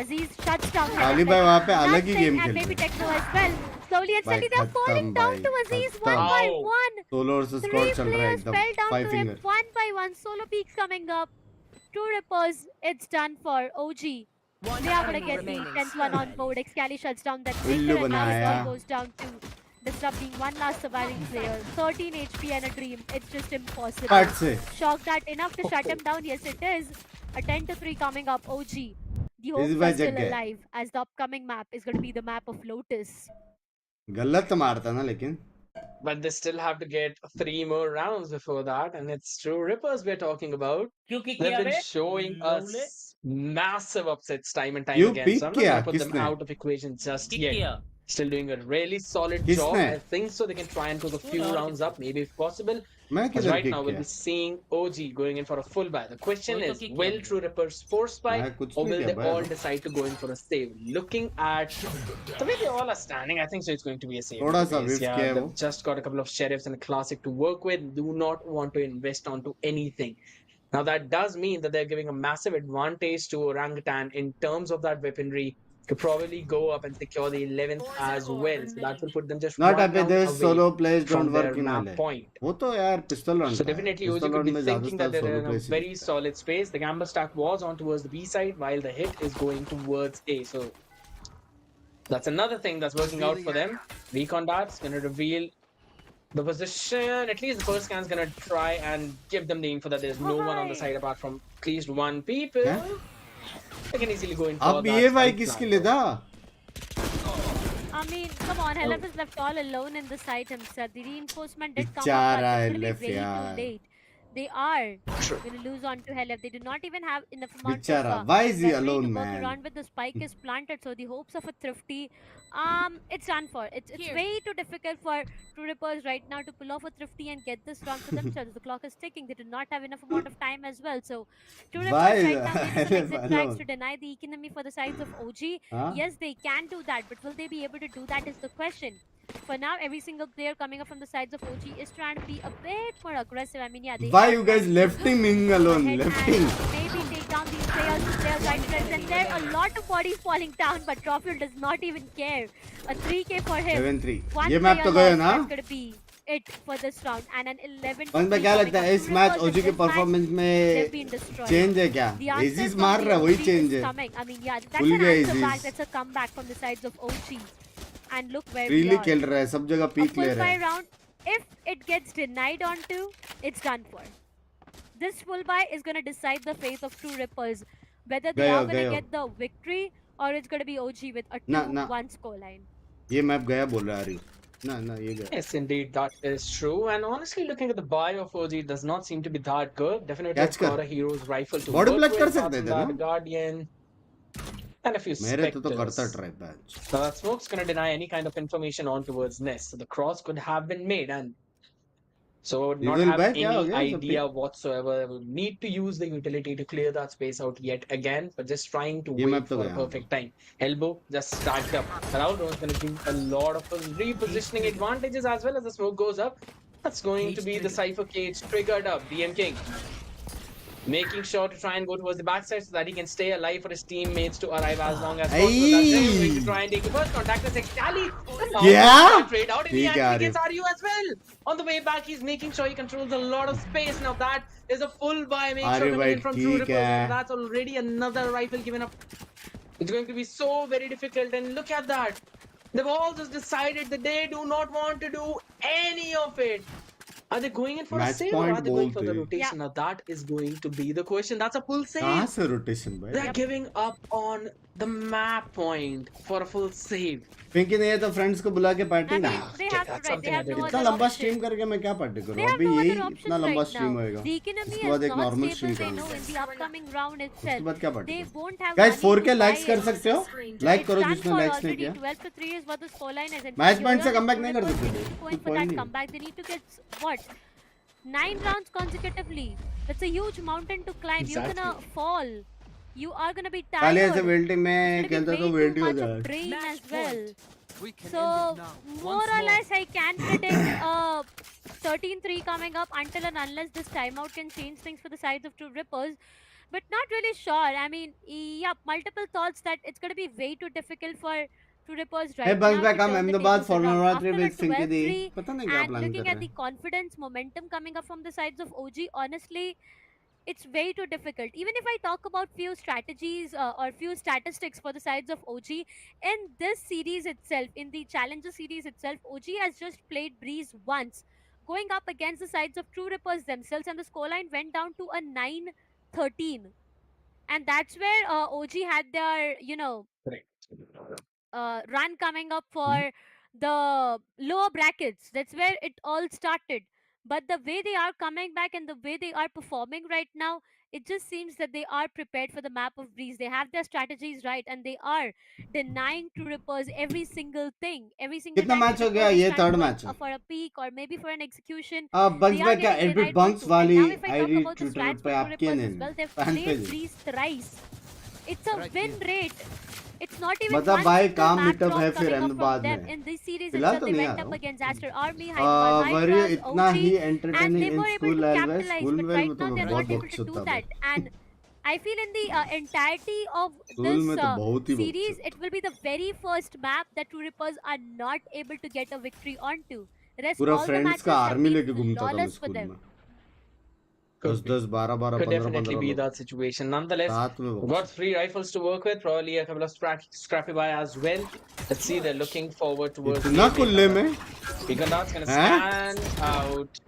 Aziz shuts down. Ali bhai वहाँ पे अलग ही Nothing, game and खेलते maybe हैं Techno as well. Slowly and भाई steadily, they're falling खत्म down to भाई Aziz खत्म one by one. Solo versus Three squad चल रहा है players एकदम fell down 5 to him finger one by one. Solo peaks coming up. True Rippers, it's done for OG. They are gonna get the 10th one on board. Excali shuts down that उल्लू Maker, and now it बनाया all goes down to Disrupt being one last surviving player. 13 HP and a dream. It's just impossible. Cut से Shock that enough to shut him down. Yes, it is. A 10-3 coming up. OG. The hopes भाई are still जग गए alive, as the upcoming map is going to be the map of Lotus. गलत मारता ना लेकिन But they still have to get 3 more rounds before that, and it's True Rippers we're talking about. क्योंकि They've किया been bay showing लोले us massive upsets time and time You again. peek So I'm not किया going to put them किसने out of equation just kick yet. किया Still doing a really solid job. किसने I think so. They can try and go the few और rounds up, maybe if possible. मैं Because किधर right kick now we'll किया be seeing OG going in for a full buy. The question वही तो is, kick will किया True Rippers force buy, मैं कुछ or नहीं will किया they भाई all decide to go in for a save? Looking at the way they all are standing, I think so. It's going to be a save. थोड़ा सा anyways. whiff Yeah, किया है वो they've just got a couple of sheriffs and a classic to work with. Do not want to invest onto anything. Now that does mean that they're giving a massive advantage to Orangutan in terms of that weaponry. Could probably go up and secure the 11th as well. So that will put them just Not one happy round this away solo plays don't from work their in map LA point. वो तो यार pistol round So का है definitely OG pistol could round be में thinking that ज्यादातर they're solo in a place he very दिखता है solid space. The gamble stack was on towards the B side while the hit is going towards A. So that's another thing that's working out for them. Recon darts gonna reveal the position. At least the first scan's gonna try and give them the info that there's no one on the side apart from at least one people. क्या They can easily go in for अब that ये भाई spike किसके plant. लिए था I mean, come on, Helef is left all alone in the site himself. The reinforcement did come up, बेचारा but it's going to LF be way यार too late. They are True. going to lose on to Helef. They do not even have enough amount of बेचारा why is he weaponry alone to work man around with. The spike is planted, so the hopes of a thrifty, it's done for. It's way too difficult for True Rippers right now to pull off a thrifty and get this round for themselves. The clock is ticking. They do not have enough amount of time as well. So True Rippers why is right now need some LF exit tracks alone to deny the economy for the sides of OG. हाँ Yes, they can do that, but will they be able to do that is the question. For now, every single player coming up from the sides of OG is trying to be a bit more aggressive. I mean, yeah, they why are you guys trying left him in to go alone ahead left and him maybe take down these players with their right threads. And there are a lot of bodies falling down, but Trophy does not even care. A 3k for him. 7-3 One ये map player तो गए lost. ना That's going to be it for this round. And an 11 to बंद 3 क्या coming लगता up. है इस True match Rippers in ओजी के this match, परफॉर्मेंस they've में been destroyed. चेंज है क्या The answer एजिस from मार the रहा है वही OG चेंज is है coming. I mean, yeah, that's भूल an गया answer back. Aegis That's a comeback from the sides of OG. And look where we freely are. खेल रहा है सब जगह A पीक full ले रहा buy है round, if it gets denied onto, it's done for. This full buy is going to decide the fate of True Rippers. Whether they are going to गयो get the victory or it's going to be OG with a ना ना 2-1 scoreline. ये map गया बोल रहा है ना ना ये गया Yes, indeed, that is true. And honestly, looking at the buy of OG, it does not seem to be that good. Definitely Catch got कर a hero's rifle to body work black कर with. Apart सकते from थे that, ना a guardian and a few मेरे तो करता specters. Try patch So that smoke's going to deny any kind of information on towards Nest. So the cross could have been made, and so would not Eagle have back क्या हो any गया सब idea whatsoever. They would need to use the utility to clear that space out yet again, but just trying to ये wait map तो for a गया perfect time. Elbow just stacked up. Ronaldo is going to give a lot of repositioning advantages as well as the smoke goes up. That's going to be the Cypher Cage triggered up. DM King making sure to try and go towards the backside so that he can stay alive for his teammates to arrive as long as possible. That's him going to try and take the first contact with Excali. Yeah. Trade out, and he ठीक है, actually Arif. gets RU as well. On the way back, he's making sure he controls a lot of space. Now that is a full buy. Make sure Arif coming भाई, in from True ठीक Rippers. है। And that's already another rifle given up. It's going to be so very difficult. And look at that. They've all just decided that they do not want to do any of it. Are they going in for a Match save or point are they going for the बोलते। rotation? Now that is going to be the question. That's a full कहाँ save. से rotation भाई They're giving up on the map point for a full save. Pinky नहीं है तो friends को बुला के पार्टी I ना mean, they Okay, have that's right. They something I have no didn't इतना other लंबा option. स्ट्रीम करके मैं क्या पार्टी They करूँ have अभी no यही other इतना options लंबा right स्ट्रीम now. होएगा The economy उसके बाद is एक not normal stable. Stream They know करूँगा in the upcoming round उसके itself, बाद क्या पार्टी they करूँ won't have guys money 4K to likes buy कर it. सकते हो लाइक It's करो done जिसने for लाइक्स नहीं already. किया 12-3 is what the scoreline is. And match here point से are the कमबैक two नहीं कर Rippers. सकते They थे need to go कोई in for पॉइंट that नहीं है comeback. They need to get what? 9 rounds consecutively. That's a huge mountain to climb. You're gonna Exactly. fall. You are gonna be पहले ऐसे tired. वेल्टिंग It's में gonna be खेलता way तो too वेल्टी हो much of जाए drain as well. We can So end it now. more or less, I can predict 13-3 coming up until and unless this timeout can change things for the sides of True Rippers. But not really sure. I mean, yeah, multiple thoughts that it's going to be way too difficult for True Rippers हे right बंस now back to come turn the Ahmedabad tables for around. Navratri After a with Pinky दी 12-3 पता नहीं क्या and plan looking कर at रहे the confidence momentum coming up from the sides of OG, honestly, it's way too difficult. Even if I talk about few strategies or few statistics for the sides of OG in this series itself, in the Challenger series itself, OG has just played Breeze once, going up against the sides of True Rippers themselves, and the scoreline went down to a 9-13. And that's where OG had their, Correct. run coming up for the lower brackets. That's where it all started. But the way they are coming back and the way they are performing right now, it just seems that they are prepared for the map of Breeze. They have their strategies right and they are denying True Rippers every single thing. Every single कितना time match True हो गया Rippers is ये trying to third go in match है for a peak or maybe for an execution, buns they are back क्या getting admit denied bunks onto. वाली And now if I talk ID about the Twitter strats पे for True आपकी Rippers नहीं as well, they've fan played page Breeze thrice. It's a Right win here. rate. It's not even मतलब one भाई single काम map meetup है drop फिर coming up from Ahmedabad them. में In this series फिलहाल itself, तो they नहीं आ went रहा up हूँ against Aster Army, worry Hydras, इतना OG, ही and एंटरटेनिंग they इन were able school to as well capitalize. School But well right में तो now, मैं they're बहुत not able to बकचोद do था भाई that. And I feel in the entirety of school this में तो बहुत ही series, बकचोद it will be the very first map that True Rippers are not able to get a victory onto. Rest पूरा all the friends का matches have army been लेके घूमता था मैं flawless for school them. में Could 10 be. 10 12 12 Could 15 definitely 15 be लोग that situation. Nonetheless, साथ में we've got बकचोद 3 rifles to work with, probably a couple of scrappy by as well. Let's see, they're looking forward towards the इतना A खुले cover. में Beacondart's gonna हैं scan out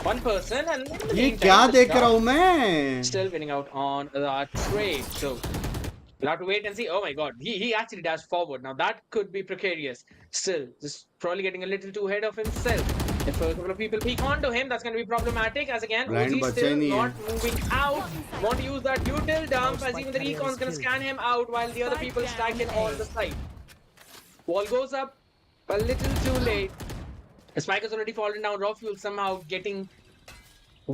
one person, and in the ये meantime, क्या the देख रहा Dark हूँ मैं still winning out on that trade. So we'll have to wait and see. Oh my god, he actually dashed forward. Now that could be precarious. Still, just probably getting a little too ahead of himself. If a couple of people peek onto him, that's going to be problematic. As again, blind OG बचा ही still नहीं not है moving out. Want to use that util dump as Spike even the carrier recon's is going to killed. scan him out while the other people stack in on the side. Wall goes up a little too late. The spike has already fallen down. Rofuel somehow getting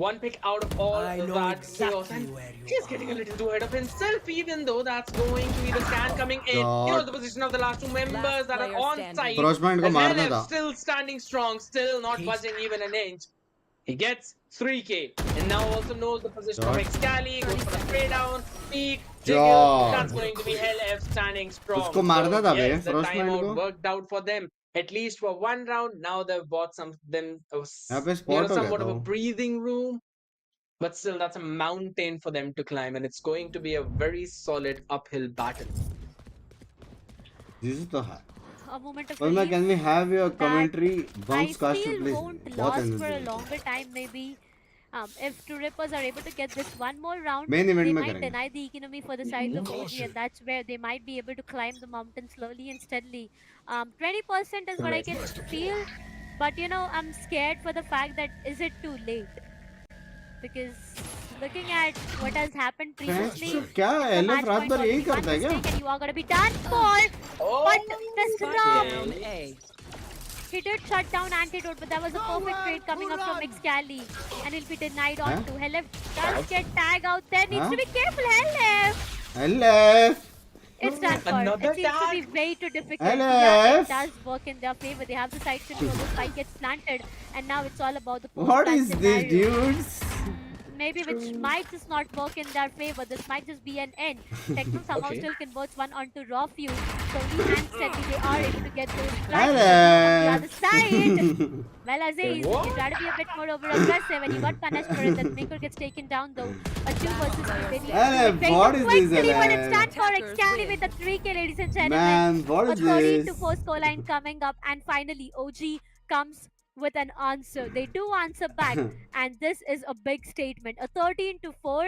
one pick out of all I know that chaos. exactly And where you he's getting a little too ahead of himself, even though that's going to be the scan coming in. He knows the position of the last two members that are player on standing. site. फ्रॉस्टमाइंड को As मारना LF था still standing strong, still not budging even an inch. He gets 3k and now also knows the position of God. Excali, goes for a spray down, peek, jiggle. God. That's going to be LF standing strong. उसको मारना था बे yes, the फ्रॉस्टमाइंड timeout को worked out for them. At least for one round, now they've bought यहाँ पे you know, spot हो गया somewhat था of a वो breathing room. But still, that's a mountain for them to climb, and it's going to be a very solid uphill battle. जिस तो है A moment of Well, relief can we have your that commentary I Bunks caster feel please won't बहुत last for a energy longer time, maybe. If True Rippers are able to get this one more round, main event they में might करेंगे deny the economy for the sides of OG, and that's where they might be able to climb the mountain slowly and steadily. 20% is what I can feel, but I'm scared for the fact that is it too late? Because looking at what has happened previously, क्या the LF match रात point भर already यही one करता है क्या mistake and you are going to be done for. Oh, But this round, Down A. he did shut down Antidote, but that was a perfect trade coming up from Excali, and he'll be denied on to. Helef does get tag out there, needs to be careful, Helef! LF It's done for. Another It seems to be tag? way too difficult. LF. Yeah, it does work in their favor. They have the side control, the spike gets planted, and now it's all about the what post-plant is this scenario. dudes Maybe which might just not work in their favor. This might just be an end. Techno somehow Okay. still converts one onto raw fuel. So Lee and Steady, they are able to get those strikes Hello. on the other side. Well, Aziz, What? you try to be a bit more over aggressive and you got punished for it. That Maker gets taken down though. A 2 versus 2. They need Hello, to break what it is this, quickly, but it's Hello? done for Attackers Excali win. with a 3k, ladies and gentlemen. man what A is 13 to this 4 scoreline coming up, and finally OG comes with an answer. They do answer back, and this is a big statement. A 13 to 4.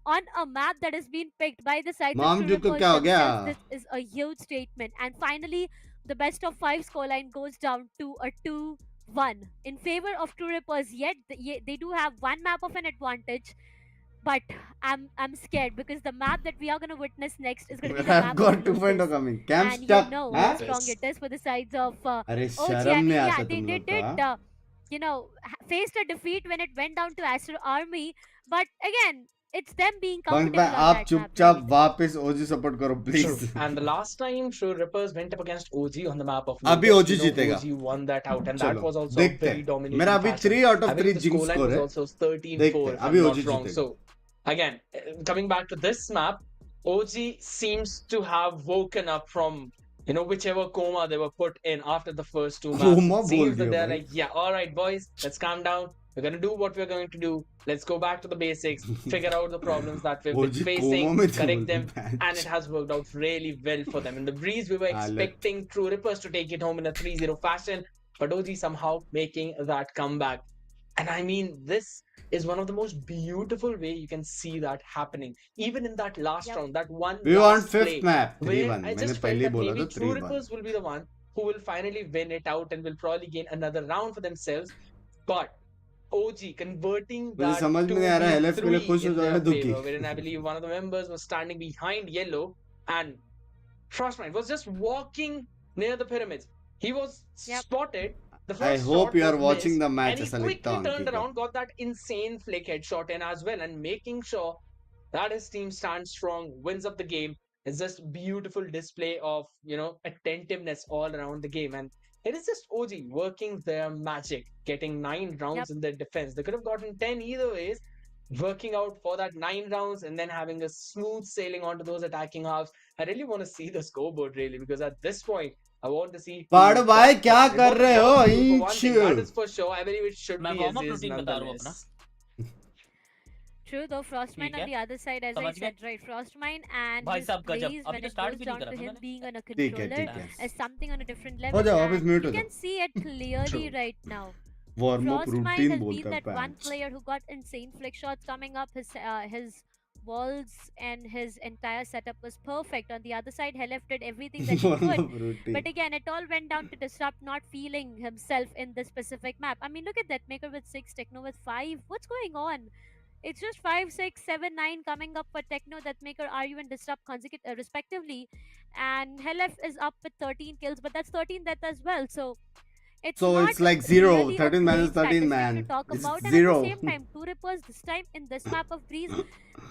on a map that has been picked by the side of Mom, True जो तो Rippers क्या हो गया? themselves. This is a huge statement. And finally, the best of 5 scoreline goes down to a 2-1 in favor of True Rippers. Yet they do have one map of an advantage, but I'm scared because the map that we are going to witness next is going to be the I've map got of 2.0 lupus. coming. Cam And you stuck. know Huh? how strong it is for the sides of अरे OG. शर्म I नहीं mean, आता yeah, तुम they लोग did का? faced a defeat when it went down to Astro Army, but again, it's them being bunk comfortable भाई on आप that map, चुपचाप right? वापस ओजी सपोर्ट करो True. Please. And the last time True Rippers went up against OG on the map of अभी Lotus, OG जीतेगा. OG won that out, and that चलो was also a देखते very हैं. dominating मेरा अभी fashion. 3 out I of 3 believe the zinc scoreline score was है. also देखते 13-4 हैं. if अभी I'm OG not wrong. जीतेगा. So again, coming back to this map, OG seems to have woken up from whichever coma they were put in after the first two maps. Coma It बोल seems that दिया they're भाई. like, yeah, all right, boys, let's calm down. We're gonna do what we're going to do. Let's go back to the basics, figure out the problems that we've been OG facing, coma में थे correct बोलते them, हैं. and it has worked out really well for them. In the breeze, we were Alert. expecting True Rippers to take it home in a 3-0 fashion, but OG somehow making that comeback. And I mean, this is one of the most beautiful way you can see that happening. Even in that last Yep. round, that one We want last fifth play, map. where 3-1. I मैंने just पहले felt he that बोला maybe था True 3-1. Rippers will be the one who will finally win it out and will probably gain another round for themselves. But OG converting मुझे that समझ में नहीं आ रहा है. LF के लिए 2v3 खुश हो in जाएगा their दुखी. favor, wherein I believe one of the members was standing behind yellow and Frostmite was just walking near the pyramids. He was Yep. spotted. The I first hope shot you are was watching missed, the match. and he ऐसा लिखता quickly हूँ turned अंकित को. around, got that insane flick headshot in as well, and making sure that his team stands strong, wins up the game. It's just beautiful display of attentiveness all around the game, and it is just OG working their magic, getting 9 rounds Yep. in their defense. They could have gotten 10 either ways, working out for that 9 rounds and then having a smooth sailing onto those attacking halves. I really want to see the scoreboard really, because at this point I want to see पाड़ team भाई top क्या one. It कर won't रहे be हो? possible for one thing, that each. is for sure. I believe it should मैं be warm up Aziz routine बता रहा हूँ अपना. nonetheless. True, though Frostmine ठीक on है. the other side, as I समझ गए? said, right? Frostmine and भाई his साहब गजब. plays अभी when तो it स्टार्ट goes भी नहीं down करा to था him मैंने. being on a ठीक है, controller ठीक है. as something on a different हो level, जाओ वापस and म्यूट you हो can जाओ. see it clearly True. right now. Warm up Frostmine routine has बोलता been है that one patch. player who got insane flick shots coming up. His walls and his entire setup was perfect. On the other side, Helef did everything that he warm could. Up routine. But again, it all went down to Disrupt not feeling himself in this specific map. I mean, look at that Maker with 6, Techno with 5. What's going on? It's just 5, 6, 7, 9 coming up for Techno, that Maker, RU, and Disrupt respectively. And Helef is up with 13 kills, but that's 13 death as well. So it's So not it's like 0. really a 13 minus great 13, statistic man. to talk It's about. And 0. at the same time, Two Rippers this time in this map of Breeze,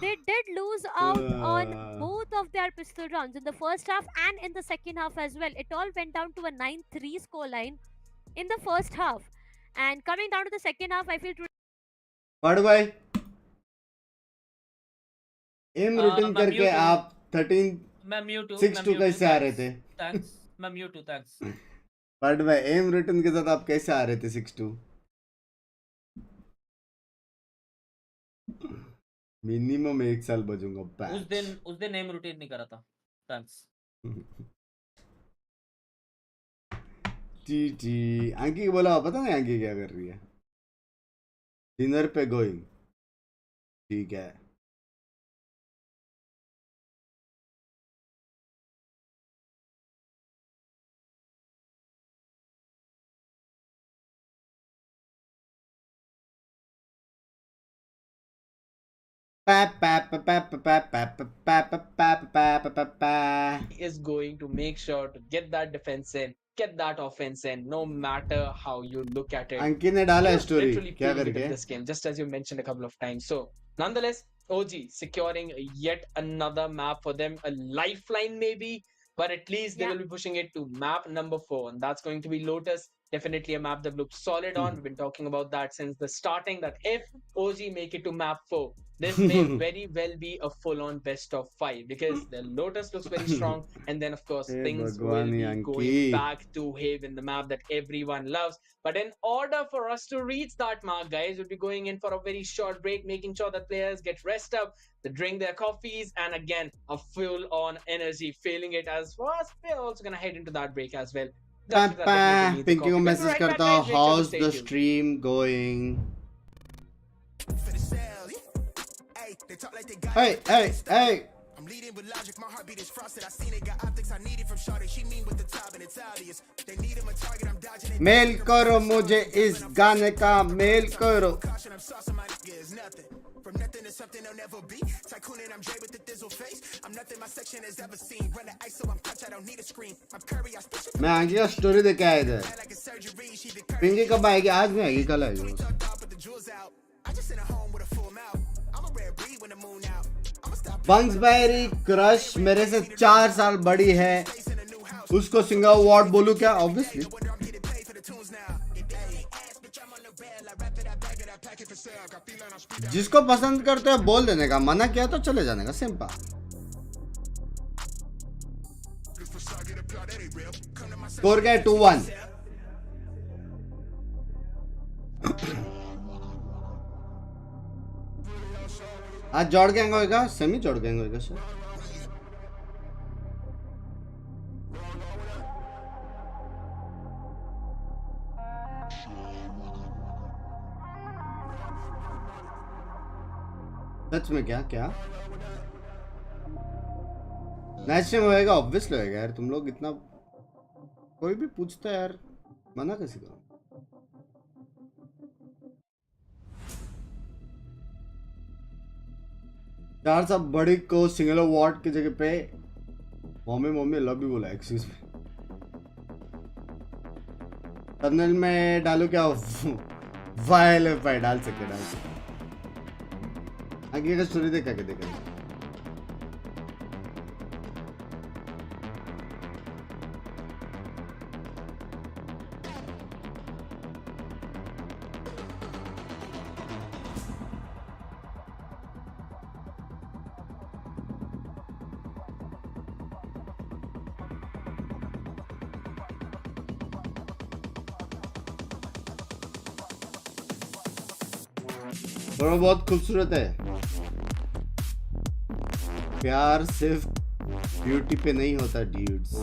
they did lose out on both of their pistol rounds in the first half and in the second half as well. It all went down to a 9-3 scoreline in the first half. And coming down to the second half, I feel पाड़ भाई. M routine करके आप 13 मैं mute हूँ. 6-2 कैसे आ रहे थे? Thanks. मैं म्यूट हूँ. थैंक्स. पाड़ भाई एम रूटीन के साथ आप कैसे आ रहे थे 6-2? मिनिमम 1 साल बजूंगा पैच. उस दिन नेम रूटीन नहीं करा था. थैंक्स. जी आंकी को बोला पता नहीं आंकी क्या कर रही है. डिनर पे गोइंग. ठीक है. Is going to make sure to get that defense in, get that offense in, no matter how you look at it. अंकित ने डाला है Just स्टोरी literally क्या feeling it करके. in this game, just as you mentioned a couple of times. So, nonetheless, OG securing yet another map for them, a lifeline maybe, but at least they will be pushing it to map number 4, and that's going to be Lotus. Definitely a map they've looked solid on. We've been talking about that since the starting, that if OG make it to map 4, this may very well be a full-on best of 5, because the Lotus looks very strong, and then of course Hey, things will Bhagwan be Yankee. going back to Haven, the map that everyone loves. But in order for us to reach that mark, guys, we'll be going in for a very short break, making sure that players get rest up, they drink their coffees, and again, a full-on energy, feeling it as fast. We're also going to head into that break as well. Pinky को message करता हूँ. How's the stream going? For the sale, yeah. Hey, They talk like they got Hey, it. hey, hey. I'm leading with logic, my heartbeat is frosted. I seen it, got optics I needed from Shorty. She mean with the top and it's obvious. They need him a target, I'm dodging it. Mail करो मुझे इस गाने का mail करो. Caution, I'm saucing my nigga is nothing. From nothing to something I'll never be. Tycoon and I'm Jay with the thizzle face. I'm nothing my section has ever seen. Run the ice so I'm clutch, I don't need a screen. I'm Curry, I speak मैं आगे का story देख के आया इधर. like a surgery. She the curry. Pinky कब आएगी? आज नहीं आएगी, कल आएगी. Put the jewels out. I just in a home with a full mouth. I'm a rare breed when the moon out. I'ma stop bunks भाई क्रश मेरे से 4 साल बड़ी है. उसको सिंगर अवार्ड बोलूं क्या? Obviously. whether I'm getting paid for the tunes now. If they ain't ass, bitch, I'm on the rail. I wrap it, I bag it, I pack it for sale. Got feeling on speed. जिसको पसंद करते हो बोल देने का, मना किया तो चले जाने का, सिंपल. स्कोर क्या है? 2-1. आज जॉर्ड गैंग होएगा, सेमी जॉर्ड गैंग होएगा सर. सच में क्या क्या मैच में होएगा? ऑब्वियसली होएगा यार. तुम लोग इतना कोई भी पूछता है यार, मना कैसे करो. चार साल बड़ी को सिंगल अवार्ड की जगह पे मम्मी लव यू बोला. Excuse me. थंबनेल में डालू क्या? वाईएलएफआई डाल सकते. आगे का स्टोरी देखा के देखा. ब्रो बहुत खूबसूरत है. प्यार सिर्फ ब्यूटी पे नहीं होता ड्यूड्स.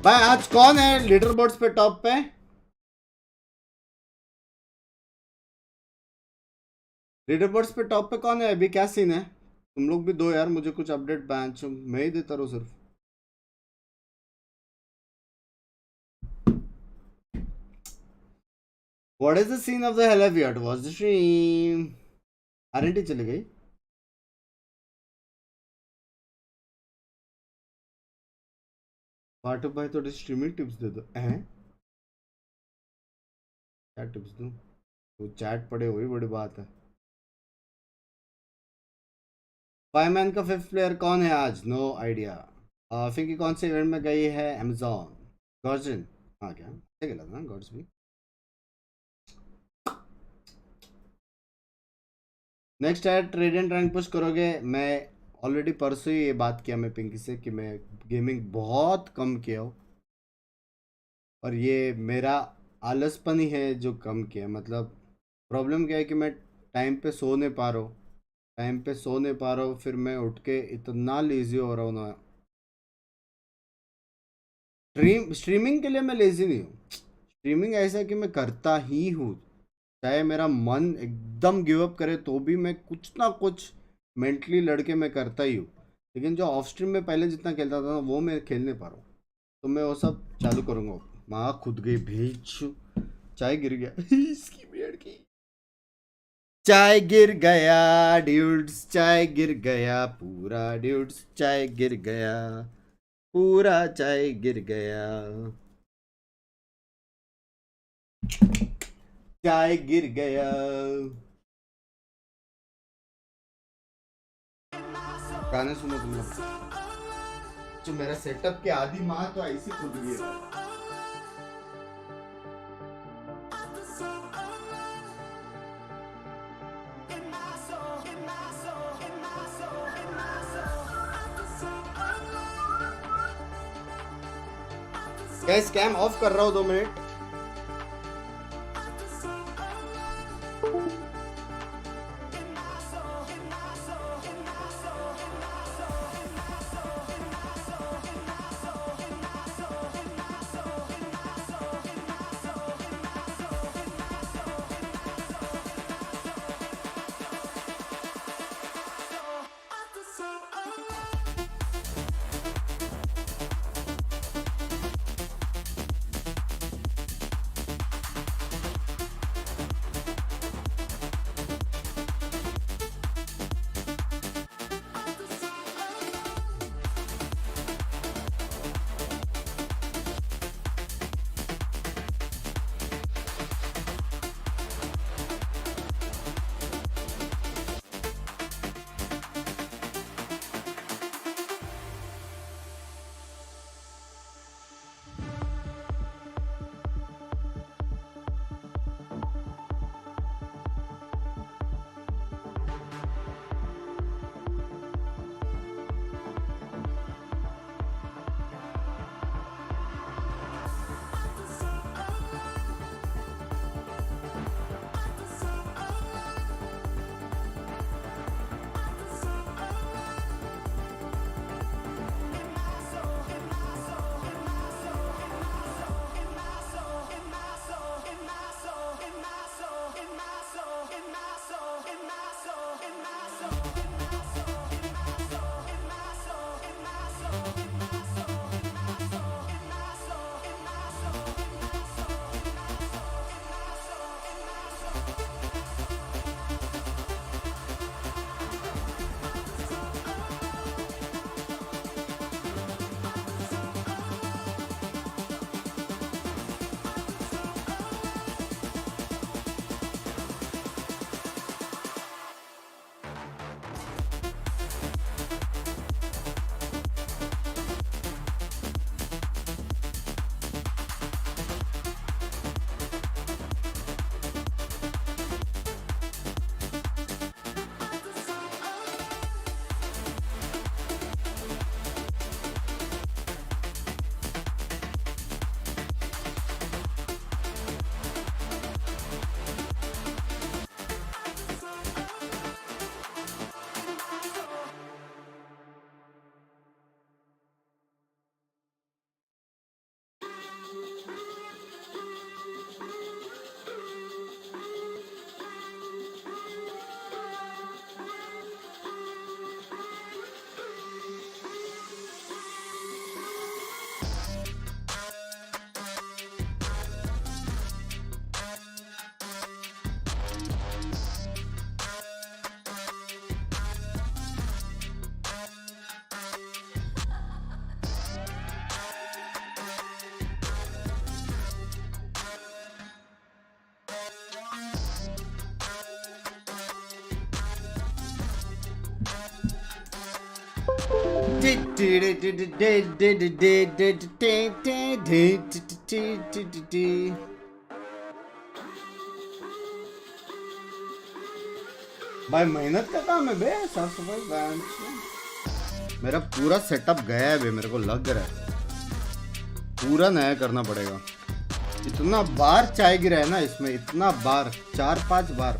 भाई आज कौन है लीडर बोर्ड्स पे टॉप पे? लीडर बोर्ड्स पे टॉप पे कौन है अभी? क्या सीन है? तुम लोग भी दो यार मुझे कुछ अपडेट. बैंच मैं ही देता रहूं सिर्फ. What is the scene of the hell have you had to watch the stream? RNT चली गई. पार्ट भाई थोड़ी स्ट्रीमिंग टिप्स दे दो. हैं क्या टिप्स दूं? तो चैट पड़े हुई बड़ी बात है. 5 मैन का 5th प्लेयर कौन है आज? No idea. फिंकी कौन से इवेंट में गई है? अमेजॉन. गॉर्जन. हाँ क्या खेला था ना गॉड्स भी. नेक्स्ट है ट्रेडेंट रैंक पुश करोगे? मैं ऑलरेडी परसों ही ये बात किया मैं पिंकी से कि मैं गेमिंग बहुत कम किया हूँ. और ये मेरा आलसपन ही है जो कम किया. मतलब प्रॉब्लम क्या है कि मैं टाइम पे सो नहीं पा रहा हूँ. फिर मैं उठ के इतना लेज़ी हो रहा हूँ ना. स्ट्रीमिंग के लिए मैं लेज़ी नहीं हूँ. स्ट्रीमिंग ऐसा है कि मैं करता ही हूँ. चाहे मेरा मन एकदम गिव अप करे तो भी मैं कुछ ना कुछ मेंटली लड़के मैं करता ही हूँ. लेकिन जो ऑफ स्ट्रीम में पहले जितना खेलता था ना वो मैं खेल नहीं पा रहा हूँ. तो मैं वो सब चालू करूँगा. माँ खुद गई भेज. चाय गिर गया. इसकी बेड़ की चाय गिर गया ड्यूड्स. चाय गिर गया पूरा ड्यूड्स. चाय गिर गया पूरा. चाय गिर गया. चाय गिर गया. गाने सुनो तुम लोग. जो मेरा सेटअप के आधी माँ तो ऐसी खुद गई है. गाइस कैम ऑफ कर रहा हूँ 2 मिनट. भाई मेहनत का काम है बे, साफ सफाई बैंड। मेरा पूरा सेटअप गया है बे, मेरे को लग रहा है पूरा नया करना पड़ेगा। इतना बार चाय गिरा है ना इसमें, इतना बार, 4-5 बार।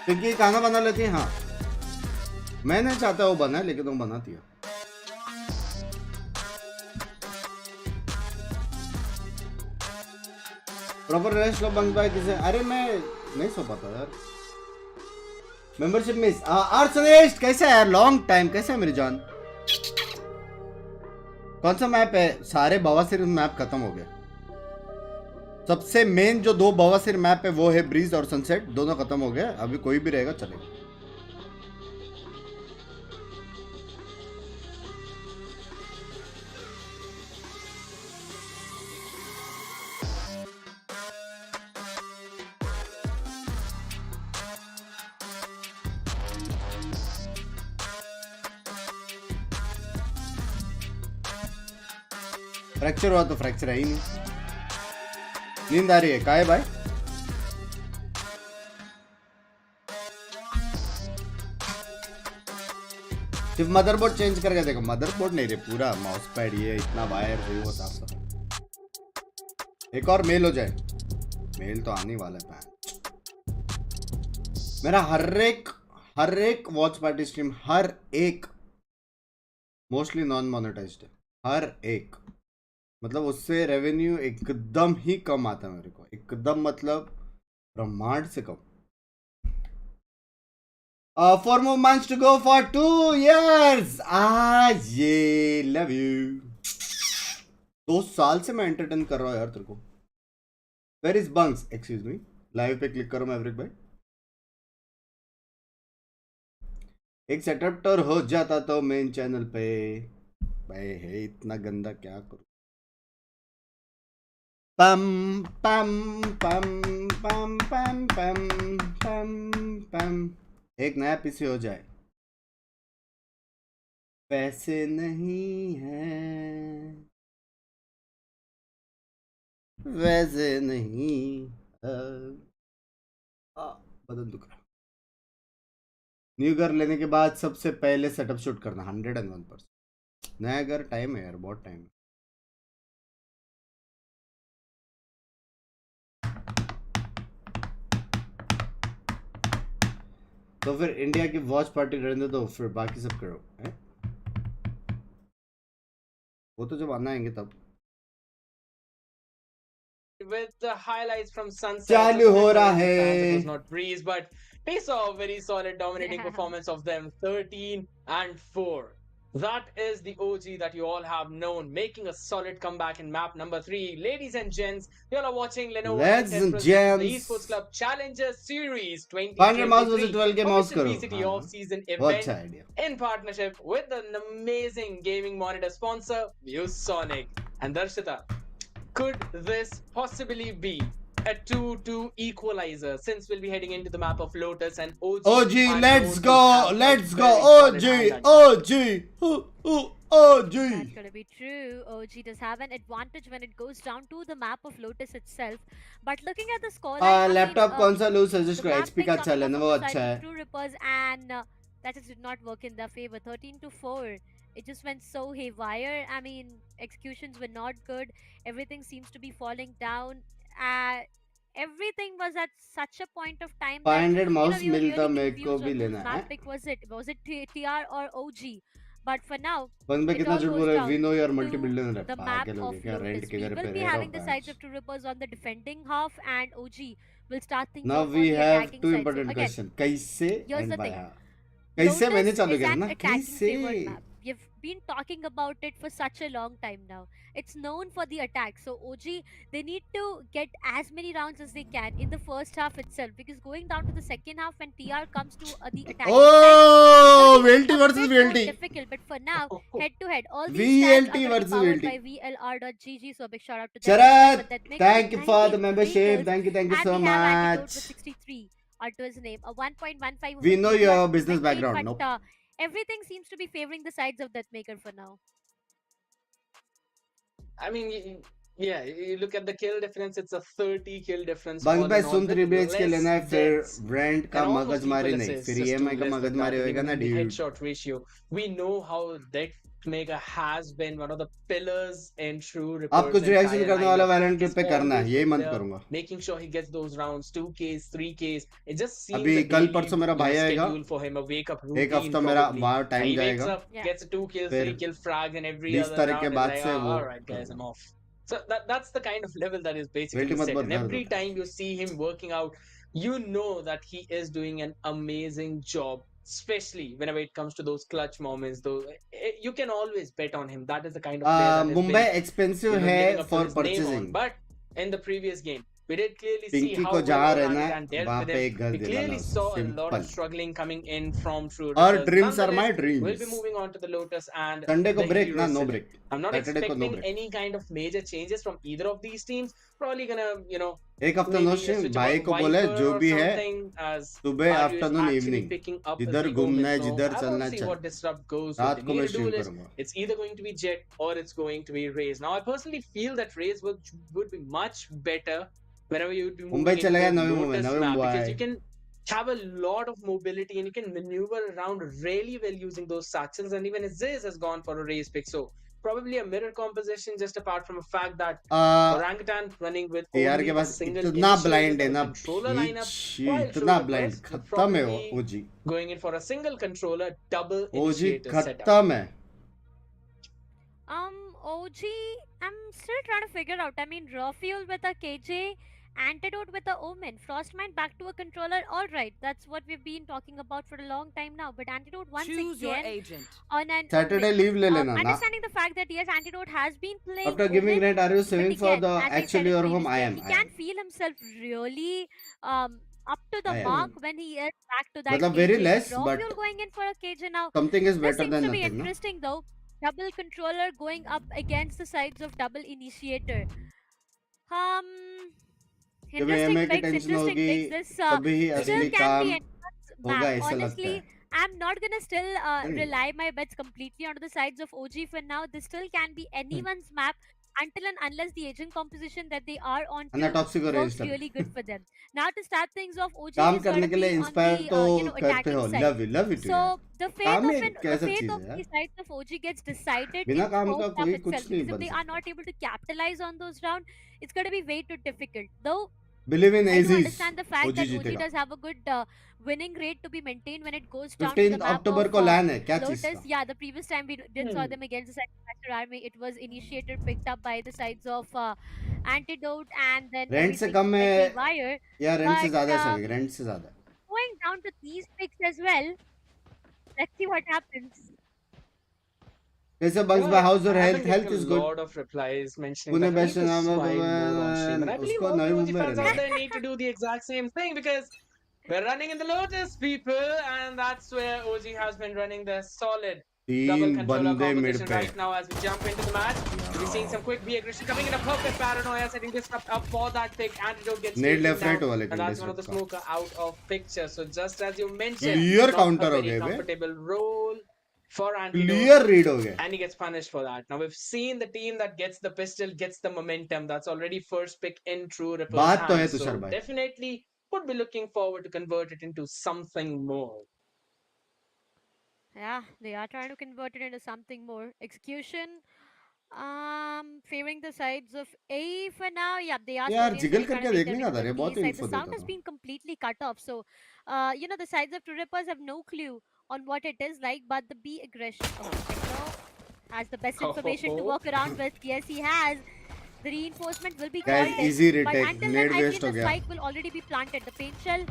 क्योंकि खाना बना लेती है। हाँ मैं नहीं चाहता वो बनाए, लेकिन वो बनाती है। प्रॉपर रेस्ट लो बंग भाई किसे। अरे मैं नहीं सो पाता यार। Membership miss. आर्सनेस्ट कैसा है यार, लॉन्ग टाइम। कैसा है मेरी जान? कौन सा मैप है? सारे बवासीर मैप खत्म हो गए। सबसे मेन जो 2 बवासीर मैप है वो है ब्रीज और सनसेट, दोनों खत्म हो गए। अभी कोई भी रहेगा चलेगा। फ्रैक्चर हुआ तो फ्रैक्चर है ही नहीं। नींद आ रही है काहे भाई? सिर्फ मदरबोर्ड चेंज करके देखो। मदरबोर्ड नहीं रे, पूरा माउस पैड, ये इतना वायर है वो साफ साफ। एक और मेल हो जाए। मेल तो आने वाला है। मेरा हर एक वॉच पार्टी स्ट्रीम, हर एक मोस्टली नॉन मोनेटाइज्ड है। हर एक मतलब उससे रेवेन्यू एकदम ही कम आता है मेरे को, एकदम मतलब ब्रह्मांड से कम। 4 more months to go for 2 years। ये लव यू। 2 साल से मैं एंटरटेन कर रहा हूँ यार तेरे को। Where is bunks? Excuse me, live पे क्लिक करो मैवरिक भाई। एक सेटअप टूर हो जाता तो मेन चैनल पे। भाई है इतना गंदा, क्या करूं? पम पम पम पम पम पम पम पम। एक नया पीसी हो जाए। पैसे नहीं है वैसे नहीं। बदन दुख रहा। न्यू घर लेने के बाद सबसे पहले सेटअप शूट करना 101%। नया घर टाइम है यार, बहुत टाइम है। तो फिर इंडिया की वॉच पार्टी रहने दो, फिर बाकी सब करो है? वो तो जब आना आएंगे तब। With the highlights from Sunset, चालू हो रहा है। it was not breeze, but we saw a very solid dominating performance of them, 13-4. That is the OG that you all have known, making a solid comeback in map number 3. Ladies and gents, you all are watching Lenovo Ladies and gents, the Esports Club Challenger Series 500 mouse versus 12 के mouse करो। VCT off-season बहुत event अच्छा idea। in partnership with an amazing gaming monitor sponsor, ViewSonic. And Darshita, could this possibly be a 2-2 equalizer, since we'll be heading into the map of Lotus and OG? OG, let's go, let's go, OG, OG. That's gonna be true. OG does have an advantage when it goes down to the map of Lotus itself. But looking at the scoreline, laptop कौन सा loose suggest करो? HP का अच्छा, Lenovo अच्छा है। True Rippers, and that just did not work in their favor. 13-4. It just went so haywire. I mean, executions were not good. Everything seems to be falling down. Everything was at such a point of time that 500 mouse we were मिलता really मेरे को confused भी on लेना whose है। map pick was it? Was it TR or OG? But for now, बंद पे it कितना all झूठ goes बोल रहे? down We know your to multi-billionaire है। the map पागल हो of गए क्या? Rent Lotus. के We घर पे will be रह रहा having the हूँ sides of True Rippers on the defending half, and OG will start things Now off we on the have attacking 2 side. So important again, question। कैसे here's and the by thing. how? कैसे मैंने Lotus चालू is किया an ना? attacking कैसे? favored map. We've been talking about it for such a long time now. It's known for the attack. So OG, they need to get as many rounds as they can in the first half itself, because going down to the second half when TR comes to the attacking side, Oh, it's VLT a versus bit more VLT. difficult. But for now, head to head, all these stats VLT are going to be versus powered VLT. by VLR.GG. So a big shout out to them. Sharat, But that makes thank you for the 93 membership. kills, Thank you and so we have Antidote much. with 63. to his name. A 1.15. We know your business maintained, background. but Nope. everything seems to be favoring the sides of Deathmaker for now. I mean, yeah, you look at the kill difference, it's a 30 kill difference. Bang all भाई in all, soon with 3 BHK less लेना है फिर deaths rent का and almost मगजमारी equal नहीं assists, फिर just EMI to का less than मगजमारी that. And होएगा even ना in the dude headshot ratio, we know how Dekhne has been one of the pillars in True Rippers. आप कुछ reaction करने वाला valent clip पे करना है, यही मत करूंगा making sure he gets those rounds, 2Ks, 3Ks. It just seems अभी a कल daily, परसों मेरा भाई आएगा schedule for him, a wake up routine. एक हफ्ता मेरा probably. वहाँ टाइम He wakes जाएगा up, Yeah. gets a 2 kill, फिर 3 kill frag, and every 20 other तारीख के round is बाद like, से oh, वो all right, guys, I'm off. So that's the kind of level that is basically वेल्टी मत set. बहुत And दर्द every होता है time you see him working out, you know that he is doing an amazing job. Especially whenever it comes to those clutch moments, though, you can always bet on him. That is the kind of player that has Mumbai been, expensive living है up to for his name on. Purchasing But in the previous game, we did clearly see Pinky how को well जहाँ रहना Orangutan है dealt वहाँ with पे him. एक घर We दिलाना clearly saw a lot of simple struggling coming in from True और Rippers. Dreams are my Nonetheless, we'll be dreams moving on to the Lotus and Sunday को the break ना Heroes no City. Break I'm not Saturday को no expecting break any kind of major changes from either of these teams. Probably gonna, एक हफ्ता no maybe stream switch भाई about को बोले Viper जो or भी है something, as सुबह Aryu is afternoon actually evening picking up as जिधर we go घूमना है mid. So जिधर I चलना want है to see चल what Disrupt goes रात with. को The मैं need to stream do is, करूंगा it's either going to be Jet or it's going to be Raze. Now, I personally feel that Raze would be much better whenever you would be Mumbai moving चलेगा into Navi Mumbai Lotus Navi map, because Mumbai you can have a lot of mobility and you can maneuver around really well using those satchels. And even Aziz has gone for a Raze pick. So probably a mirror composition, just apart from the fact that Orangutan running with यार only के a pass single इतना blind initiator है for ना the controller lineup, while True इतना blind Rippers would खत्म है probably OG going in for a single controller double OG initiator setup. खत्म है OG, I'm still trying to figure out. I mean, raw fuel with a KJ, antidote with a Omen, Frostmine back to a controller. All right, that's what we've been talking about for a long time now. But antidote once Choose your again agent. on an Saturday Omen. Leave ले लेना ना Understanding the fact that yes, antidote has been playing after giving Omen, rent are you but saving for again, the as I said actually in your previous home I game, am he can't feel himself really up to the I am. mark when he is back to that मतलब KJ. very less, Raw but fuel going in for a KJ now. Something is This better seems than to be nothing ना interesting though. Double controller going up against the sides of double initiator. जब Interesting EMI की picks, tension interesting होगी picks. This तभी ही still असली can काम be anyone's होगा map. ऐसा लगता Honestly, है I'm not gonna still नहीं rely my bets completely onto the sides of OG for now. This still can be anyone's map until and unless the agent composition that they are on Anna toxic और works range really good for them. Now to start things off, OG काम is करने gonna के लिए be on inspire the तो करते attacking हो side. Love you too So यार the काम fate ही of कैसा the चीज fate है of यार the sides of OG gets decided बिना in काम का first half कोई itself, कुछ नहीं because if बन they are सकता not able to capitalize on those rounds, it's going to be way too difficult. Though believe in I do aegis understand the fact OG that OG जीतेगा does have a good winning rate to be maintained when it goes down to 15 the map October of को लैन है क्या चीज Lotus. का Yeah, the previous time we did saw them against the side of Master Army, it was initiator picked up by the sides of Antidote and then rent से everything कम went है haywire. या rent से But ज्यादा है सभी rent से ज्यादा going down to these picks as well, let's see what happens. कैसे bugs bye house your I health have been health getting is a good lot of replies mentioning Pune that we best need to नाम smile more on stream. And I believe उसको all the Navi OG Mumbai fans रहना out there need to do the exact same thing, because we're running in the Lotus, people, and that's where OG has been running their solid double तीन controller बंदे mid competition पे right now as we jump into the match. We're seeing some quick B aggression coming in, a perfect paranoia setting this up for that pick. Antidote gets Need taken left right down, वाले and that's one of the disrupt का smoker out of picture. So just as you mentioned, clear not counter a हो very गए बे comfortable role for Antidote. Clear read हो गया And he gets punished for that. Now we've seen the team that gets the pistol, gets the momentum. That's already first pick in True Rippers' बात तो है hands. Tushar So भाई definitely would be looking forward to convert it into something more. Yeah, they are trying to convert it into something more. Execution, favoring the sides of A for now. Yeah, they are यार slowly and jiggle slowly trying करके to make देखने their का way था to रे the बहुत B side. Info The sound देता has था been completely cut off. So, the sides of True Rippers have no clue on what it is like, but the B aggression. Oh, Techno has the best information to walk around with. Yes, he has. The reinforcement will be guys called in. Easy But retake until Ned then, I waste feel हो the गया spike will already be planted. The paint shell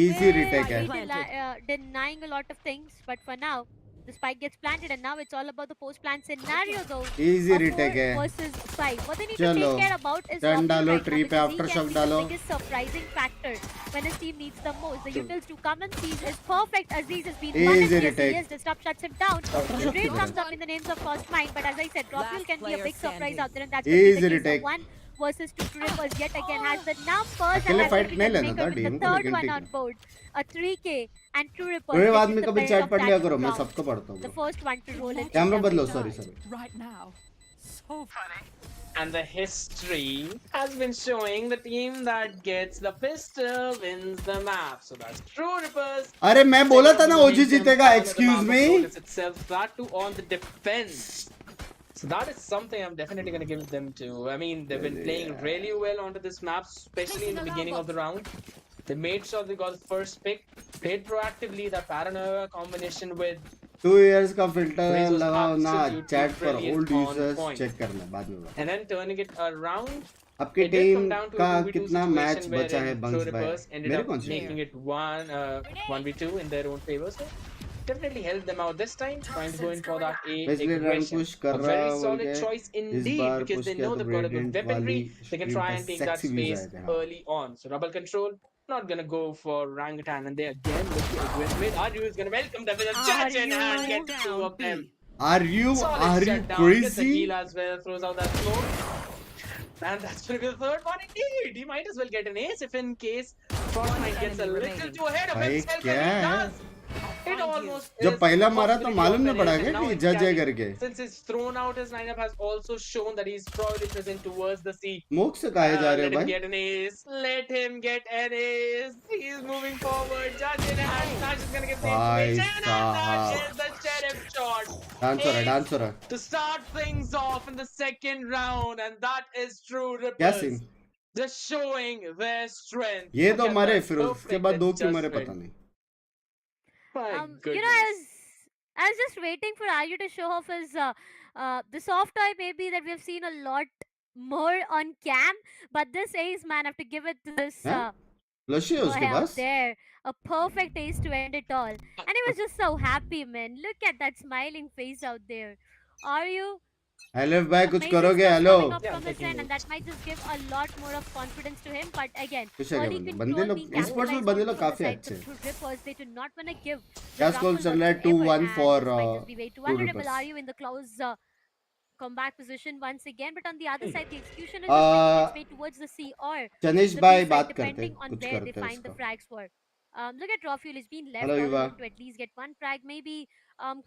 easy will retake है be denying a lot of things, but for now, the spike gets planted, and now it's all about the post-plant scenario, though. Easy A 4 retake है versus 5. What they need to चलो take care about is turn Rocky डालो right now, tree पे because he after can shock be the डालो biggest surprising factor when his team needs the most. The utils to come and seize is perfect. Aziz has been one Easy and retake. yes, Disrupt shuts him down. The trade comes up in the names of First Mind, but as I said, Rocky can be a Last big player surprise standing. out there, and that's going to Easy be the case. retake. So one versus two Rippers yet again has the numbers, अकेले and that's fight going to नहीं be लेना था Dekhne with DM the को, third लेकिन one ठीक on है। board. A 3K and two Rippers कोई बात taking नहीं, the कभी belt चैट of पढ़ लिया that करो, मैं round. सबको पढ़ता हूँ The bro। first one to roll in. Camera बदलो, sorry sorry. Right now. So funny. And the history has been showing the team that gets the pistol wins the map. So that's True Rippers. अरे मैं बोला था ना ओजी Momentum जीतेगा, on the excuse map of me. Lotus itself, that too on the defense. So that is something I'm definitely going to give them to. I mean, they've been playing really well onto this map, especially in the beginning of the round. They made sure they got the first pick, played proactively. The paranoia combination with 2 years का filter Raze was लगाओ ना, absolutely chat पर brilliant old on users point. Check करना है, बाद में बताओ। and then turning it around. आपकी It did come team down to का a 2v2 कितना मैच situation बचा है wherein बंक्स True भाई? Rippers ended मेरे up कौन से? making it 1v2 in their own favor. So definitely helped them out this time, trying to go in for that A पिछले round aggression. Push कर A रहा very बोल solid के choice इस indeed bar because push they किया know तो they've got a good ब्रेडेंट वाली weaponry. They can stream try पे and take that sexy views space आए थे। हाँ। early on. So Rebel Control not gonna go for Rangutan, and they again look aggressive. Mid Aryu is gonna welcome them with a charge in hand, get two of them. Are you Solid shutdown, gets a crazy? heal as well, throws out that smoke. And that's going to be the third one indeed. He might as well get an ace if in case Frostmite gets a enemy little remaining. too ahead of भाई himself. क्या And he है? does. It almost जब is पहला a मारा तो possibility मालूम of नहीं an पड़ा ace, क्या and now कि it's जज है carried. करके? Since he's thrown out his lineup has also shown that he's probably present towards the sea. मोक से काहे जा रहे Let हो him भाई? get an ace. Let him get an ace. He's moving forward. Judge in hand. Nash is going to get the भाई information. And that साहब। is the sheriff shot. Dance हो रहा है, Ace डांस हो रहा है। to start things off in the second round, and that is True क्या Rippers. Scene? Just showing their strength. ये Look तो at मरे, that फिर उसके perfect बाद दो क्यों मरे adjustment. पता नहीं। My You know, goodness. I was just waiting for Aryu to show off his the soft toy maybe that we've seen a lot more on cam, but this ace, man, I have to give it to this हाँ? Fleshy है boy उसके out pass? there. A perfect ace to end it all, and he was just so happy, man. Look at that smiling face out there. Aryu, hello भाई कुछ amazing करोगे? stuff hello coming up Yeah, I'm from his taking end, and notes. that might just give a lot more of confidence to him. But again, कुछ है क्या early बंदे? control बंदे लोग being esports में capitalized बंदे on लोग from the काफी side अच्छे of हैं। True Rippers. They do not want to give क्या the स्कोर ruffle चल रहा है? whatsoever, 2-1 and for this might just be way too True vulnerable. Rippers. Are you in the close combat position once again? But on the other side, the execution is just making its way towards the C or Chanesh the भाई B side, बात करते depending on कुछ where they करते हैं find the उसका। frags for. Look at Rafuel. He's been left hello all युवा। alone to at least get one frag, maybe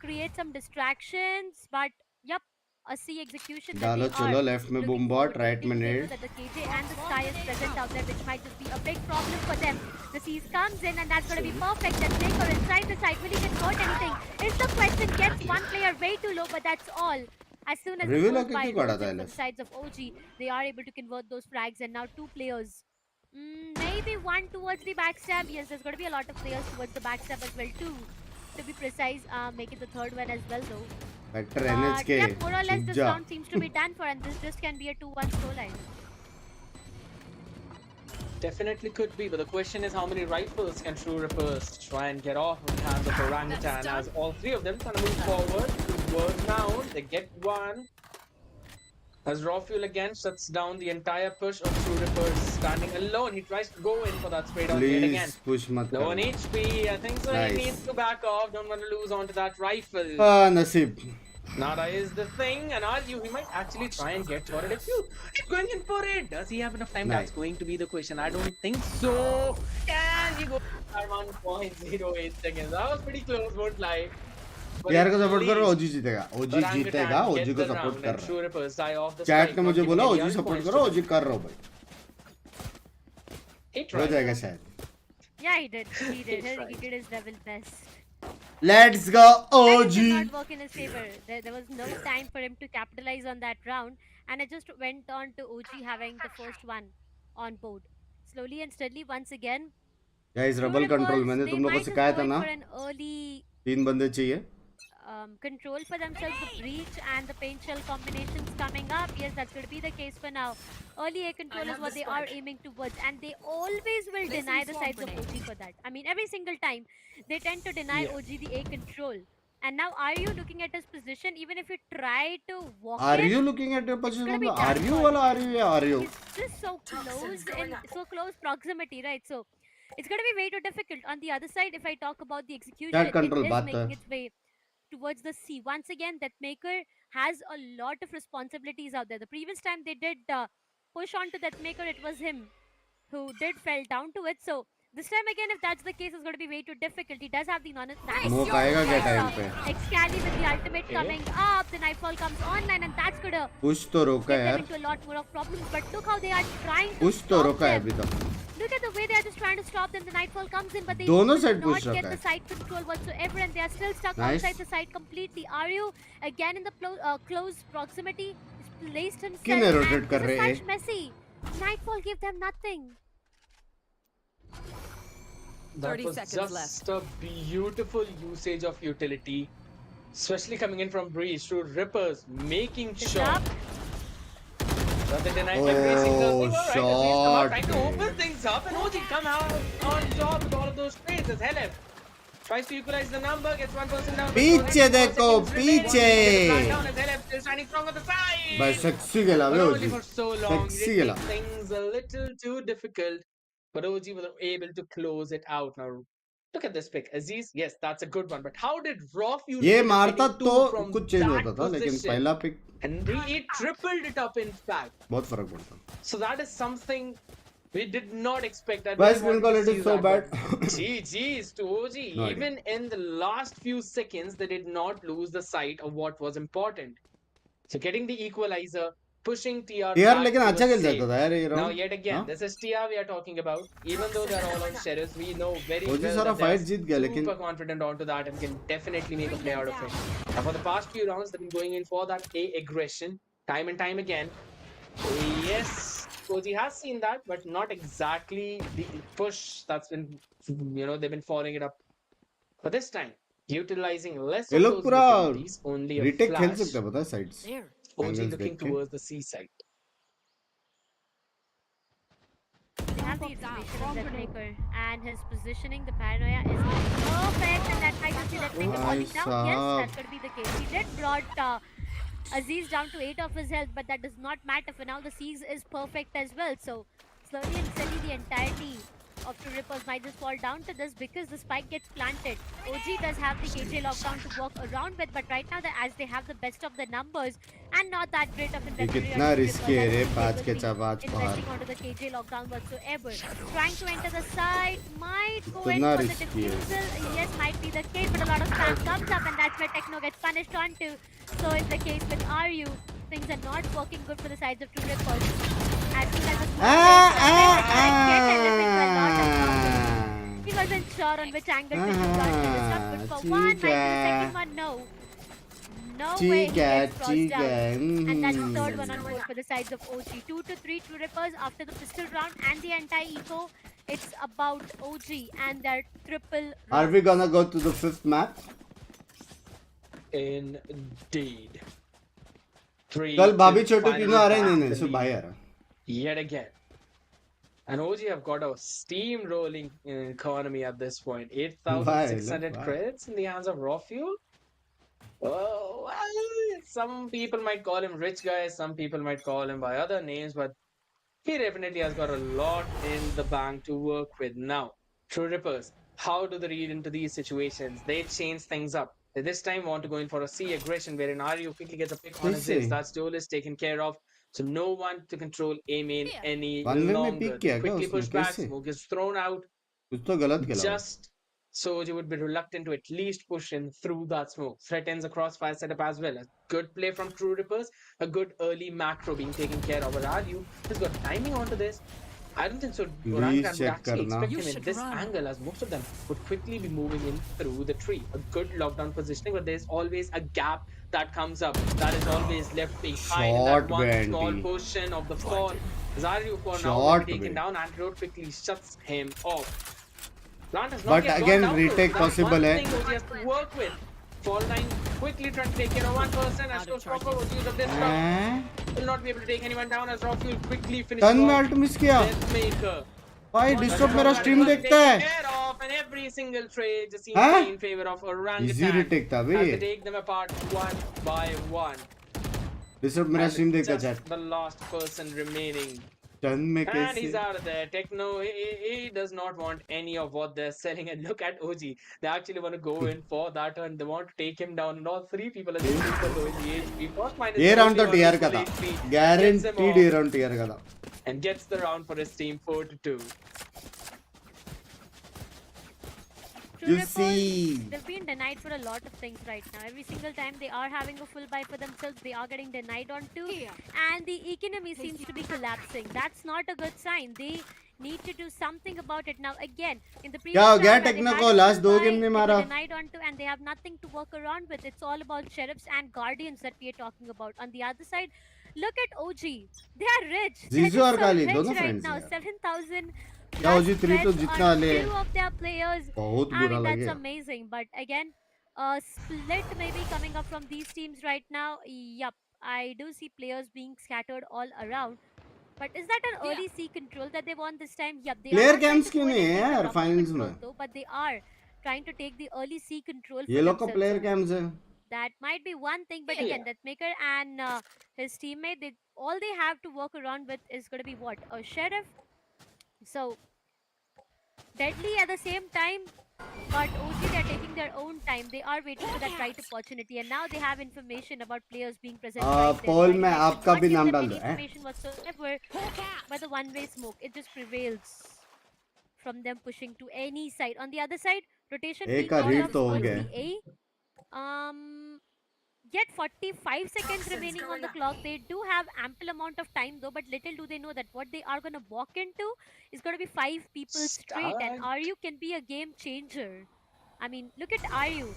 create some distractions. But yep, a C execution that डालो they चलो, are left में looking boom forward bot, to. Right They में still know Ned. that the KJ and the Sky is present out there, which might just be a big problem for them. The Seas comes in, and that's going to be perfect. That Maker inside the side, will he get hurt anything? Is the question. Gets one player way too low, but that's all. As soon as the review first लगे buy क्यों काटा rolls था in for the LS? sides of OG, they are able to convert those frags, and now two players. Maybe one towards the backstab. Yes, there's going to be a lot of players towards the backstab as well too. To be precise, make it the third one as well though. Vector NH के Yeah, more or less छुप this जा। round seems to be done for, and this just can be a 2-1 scoreline. Definitely could be, but the question is how many rifles can True Rippers try and get off in the hands of Orangutan, as all three of them kind of move forward towards now. They get one. As Rafuel again shuts down the entire push of True Rippers, standing alone. He tries to go in for that spray down yet again. Please push मत Low on करो। HP, I think so. Nice. He needs to back off. Don't want to lose onto that rifle. नसीब। Nada is the thing, and Arju, he might actually try and get for it. If you keep going in for it, does he have enough time? Nice. That's going to be the question. I don't think so. Can he go at 1.08 seconds? That was pretty close, won't lie. But यार at को support करो, least ओजी जीतेगा। ओजी Orangutan जीतेगा, gets ओजी को the support round कर and रहा True है। Rippers die off the chat strike, ने not मुझे giving बोला any ओजी other सपोर्ट points करो, to ओजी them. कर रहा हूँ भाई। He हो tried. जाएगा शायद। Yeah, he did. He did. He's right. He did his level best. Let's go That did OG. not work in his favor. There was no time for him to capitalize on that round, and it just went on to OG having the first one on board. Slowly and steadily, once again, guys True rubble control Rippers, मैंने they तुम लोगों को might just सिखाया go था in ना, for an early 3 बंदे चाहिए। control for themselves, the breach and the paint shell combinations coming up. Yes, that's going to be the case for now. Early A control is what they are aiming towards, and they always will deny the sides of OG for that. I mean, every single time they tend to deny OG the A control. And now, are you looking at his position? Even if you try to walk Are in, you looking at your gonna position? be Are done you for. वाला are you या are you? he's just so close in so close proximity, right? So it's going to be way too difficult. On the other side, if I talk about the execution, Chat it control is बात making है। its way towards the C. Once again, that Maker has a lot of responsibilities out there. The previous time they did push on to Deathmaker, it was him who did fell down to it. So this time again, if that's the case, it's going to be way too difficult. He does have the Smoke आएगा क्या time पे? Excali with the ultimate coming up, the Nightfall comes online, and that's gonna push तो रोका get them यार. into a lot more of problems. But look how they are trying to push तो stop रोका है them. अभी तक. Look at the way they are just trying to stop them. The Nightfall comes in, but they दोनों do side not push get रखा the है. side control whatsoever, and they are still stuck Nice. outside the side completely. Aryu again in the close proximity, he's placed himself, किन्हें rotate and कर this is रहे such messy. Nightfall gave them nothing. That 30 was seconds just a beautiful usage of utility, especially coming in from Breeze through Rippers, making Good sure job. that they denied Oh, every single thing. Alright, shot, trying to man. open things up, and OG come out on top with all of those trades as Helef tries to equalize the number, gets one person down. पीछे देखो, पीछे. Still standing strong on the side. भाई sexy गेला But bay only OG. for so long, Sexy it गेला. made things a little too difficult. But OG was able to close it out. Now, look at this pick. Aziz, yes, that's a good one. But how did Raw ये मारता तो कुछ change होता था, लेकिन पहला pick and he tripled it up, in fact. बहुत फर्क पड़ता. So that is something we did not expect. I Why didn't screen want to quality see is so that, bad? but GG's to OG. No Even in the last few seconds, they did not lose the sight of what was important. So getting the equalizer, pushing TR यार back लेकिन to a अच्छा खेल save. जाता था यार ये Now round. yet again, this is TR we are talking about. Even though they're all on sheriffs, we know very OG well सारा that fight they're जीत गया, लेकिन super confident onto that and can definitely make a play out of it. Now for the past few rounds, they've been going in for that A aggression time and time again. Yes, OG has seen that, but not exactly the push that's been, they've been following it up. But this time, utilizing less ये of लोग those पूरा utilities, only a retake खेल flash. सकते हैं पता है sides. OG Angles looking देख के. towards the C side. They have the information of Deathmaker, and his positioning, the paranoia is perfect, and that's why you see Deathmaker falling down. Yes, that's going to be the case. He did brought Aziz down to 8 of his health, but that does not matter. For now, the siege is perfect as well. So slowly and steadily, the entirety of True Rippers might just fall down to this because the spike gets planted. OG does have the KJ lockdown to walk around with, but right now, as they have the best of the numbers and not that great of ये inventory, कितना risky है रे 5 के 4 5 investing onto the KJ lockdown whatsoever. Trying to enter the side, might go in कितना for the risky है. defusal. Yes, might be the case, but a lot of spam comes up, and that's where Techno gets punished onto. So in the case with RU, things are not working good for the sides of True Rippers. As soon as the he wasn't sure on which angle to shoot on. He was not good for one, might be the second one, no. No way he gets crossed down. And that's the third one on board for the sides of OG. 2 to 3 True Rippers after the pistol round and the anti-eco. It's about OG and their triple Are we gonna go to the 5th map? Indeed. 3 कल भाभी to Chhotu finally तीनों आ रहे हैं. back नहीं नहीं the सिर्फ lead. भाई आ रहा. Yet again. And OG have got a steamrolling economy at this point. 8,600 Why? credits in the hands of Raw Fuel. Oh, well, some people might call him rich guy, some people might call him by other names, but he definitely has got a lot in the bank to work with now. True Rippers, how do they read into these situations? They change things up. They this time want to go in for a C aggression, wherein Aryu quickly gets a pick on Aziz. That duel is taken care of. So no one to control A main any One way में longer. pick किया क्या Quickly उसने? push back, कैसे? smoke is thrown out. कुछ तो गलत खेला. Just so you would be reluctant to at least push in through that smoke. Threatens a crossfire setup as well. A good play from True Rippers. A good early macro being taken care of. But Aryu has got timing onto this. I don't think so. Orangutan would check actually करना. expect him in this angle, as most of them would quickly be moving in through the tree. A good lockdown positioning, but there's always a gap that comes up. That is always left behind in that one Short small Bandy. portion of the fall. Zaryu for now Short will be taken Bandy. down, and Road quickly shuts him off. Plant has not But yet gone again, down to it. retake That's possible one है. thing OG has to work with. Fall line quickly trying to take care of one person as goes proper OG of this round. Will not be able to take anyone down as Rocky will quickly finish ton में off alt miss किया. Deathmaker. भाई disturb मेरा stream देखता है. And every single trade just seems हाँ? to be in favor of Orangutan. Easy retake था बे as they ये. take them apart one by one. Disturb मेरा And स्ट्रीम देखता just chat. the last person remaining. Ton में And he's कैसे? out of there. Techno, he does not want any of what they're selling. And look at OG. They actually want to go in for that and they want to take him down. And all three people are looking for the HP. First minus ये round तो 71 TR का full था. HP. Gets them guaranteed off. ये round TR का था. and gets the round for his team 4-2. True You Rippers, see. they've been denied for a lot of things right now. Every single time they are having a full buy for themselves, they are getting denied on two. And the economy seems to be collapsing. That's not a good sign. They need to do something about it. Now, again, in the previous क्या हो गया round, where they Techno had को? a last full दो buy, game ने they were मारा. denied on two, and they have nothing to work around with. It's all about sheriffs and guardians that we are talking about. On the other side, look at OG. They are rich. They're जीजू just और so काली rich दोनों right friends now. हैं यार. 7,000 क्या plus OG 3 तो threats जितना on वाले two of their players. बहुत I बुरा mean, that's लगेगा. amazing. But again, a split maybe coming up from these teams right now. Yup, I do see players being scattered all around. But is that an early C control that they want this time? Yup, they are player not trying camps to क्यों go in नहीं and है take the यार double finals control में? though, but they are trying to take the early C control ये for लोग को themselves. Player So camps है. that might be one thing, but Yeah. again, that Maker and his teammate, all they have to work around with is going to be what? A sheriff. So deadly at the same time, but OG, they're taking their own time. They are waiting for that right opportunity, and now they have information about players being present right there. Poll So में I could आपका not भी give नाम them डाल any दो. information whatsoever, but the one-way smoke, it just prevails from them pushing to any side. On the other side, rotation एक being का thought read of तो हो towards गया. the A. Yet 45 seconds remaining on the clock. They do have ample amount of time though, but little do they know that what they are going to walk into is going to be 5 people straight, and Start. Ryu can be a game changer. I mean, look at Ryu.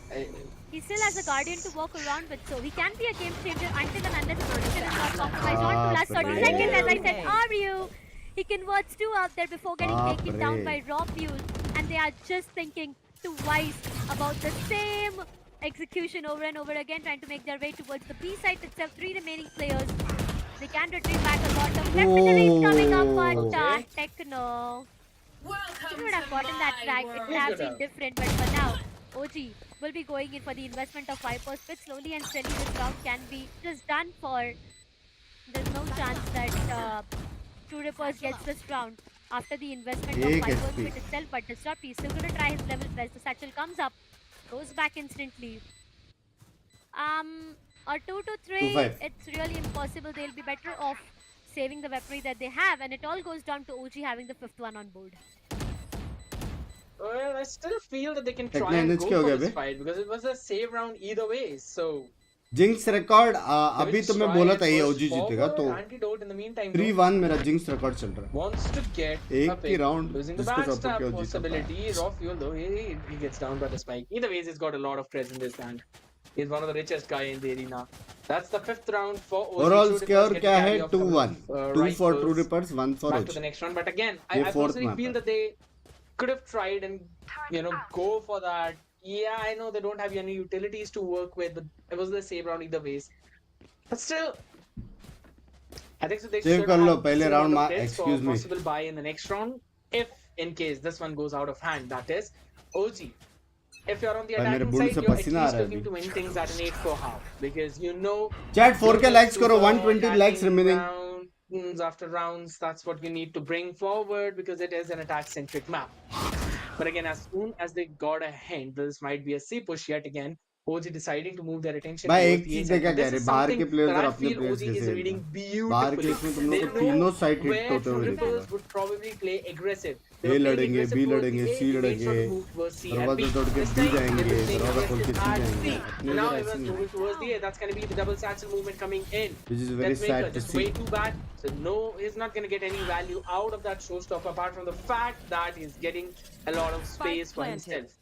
He still has a guardian to walk around with, so he can be a game changer until and unless the position is not compromised. On to last 30 seconds, as I said, Ryu. He converts 2 out there before getting taken down by Raw Fuel, and they are just thinking twice about the same execution over and over again, trying to make their way towards the B site itself. 3 remaining players. They can retrieve back a lot of legendaries coming up, but Dekhne. If you would have gotten that track, it would have been different, but for now, OG will be going in for the investment of Vipers, but slowly and steadily this round can be just done for. There's no chance that True Rippers gets this round after the investment of Vipers pit itself, but Disrupt, he's still going to try his level best. The satchel comes up, goes back instantly. A 2 to 3, it's really impossible. They'll be better off saving the weaponry that they have, and it all goes down to OG having the 5th one on board. Well, I still feel that they can try and go for this fight because it was a save round either way. So jinx record अभी तो मैं बोला था ये ओजी जीतेगा तो 3-1 मेरा jinx record चल रहा है. wants to get एक ही राउंड losing the जिसको backstab सपोर्ट किया ओजी possibility. Raw Fuel though he gets down by the spike. Either ways, he's got a lot of creds in this hand. He's one of the richest guy in the arena. That's the 5th round for OG. Overall score क्या है? 2-1. 2 for True Rippers, 1 for back OG. to the next round, but again, I personally feel that they could have tried and go for that. Yeah, I know they don't have any utilities to work with, but it was the save round either ways. But still, I think so they should have पहले round में, excuse me, possible buy in the next round if in case this one goes out of hand. That is OG. If you're on the attacking side, you're at least looking to win things at an 8-4 half because chat 4K likes करो, 120 likes remaining. Rounds after rounds, that's what you need to bring forward because it is an attack-centric map. But again, as soon as they got a hint, this might be a C push yet again. OG deciding to move their attention towards the A side. This is something that I feel OG is reading beautifully. They know where True Rippers would probably play aggressive. A लड़ेंगे, B लड़ेंगे, C लड़ेंगे, दरवाजा तोड़ के B जाएंगे, दरवाजा खोल के C जाएंगे. Now everyone's moving towards the A. That's going to be the double satchel movement coming in. Which is very sad to see. Way too bad. So no, he's not going to get any value out of that showstopper apart from the fact that he's getting a lot of space for himself.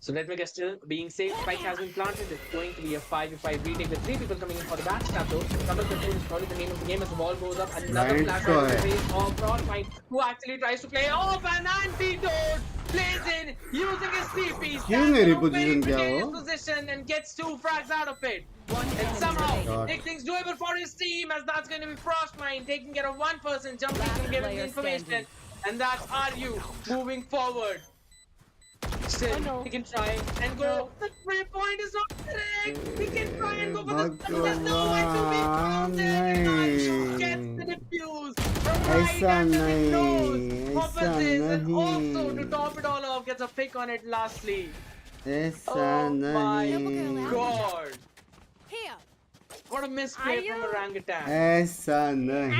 So Netmaker still being safe. Spike has been planted. It's going to be a 5v5 retake with 3 people coming in for the backstab though. Trouble control is probably the name of the game as the ball goes up. Another flash out of the face of Frostbite who actually tries to play off an antidote. Plays in using his CP. क्यों नहीं reposition किया वो? Position and gets 2 frags out of it. And somehow make things doable for his team as that's going to be Frostmine taking care of one person, jumping and giving the information. And that's RU moving forward. Still, he can try and go. The 3-point is not correct. He can try and go for the there's no way to be counted. RU gets the defuse. ऐसा नहीं, ऐसा And नहीं. also to top it all off, gets a pick on it lastly. ऐसा Oh my नहीं. God. What a misplay from Aryu- Orangutan. ऐसा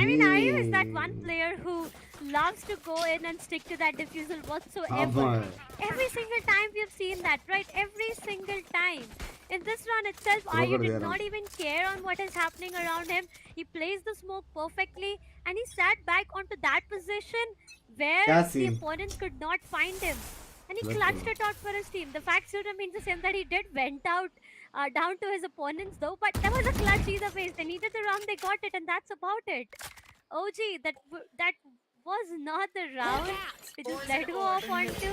I mean, Aryu is that नहीं one player who loves to go in and stick to that diffusal हाँ whatsoever. भाई Every single time we've seen that, right? Every single time. In this run itself, Throw Aryu कर दे did रहा not हूँ even care on what is happening around him. He plays the smoke perfectly and he sat back onto that position where क्या the scene opponents could not find him. And he गलत clutched बोला it out for his team. The fact still remains the same that he did went out down to his opponents though, but that was a clutch either way. They needed the round, they got it, and that's about it. OG, that was not the round. They just let go off onto.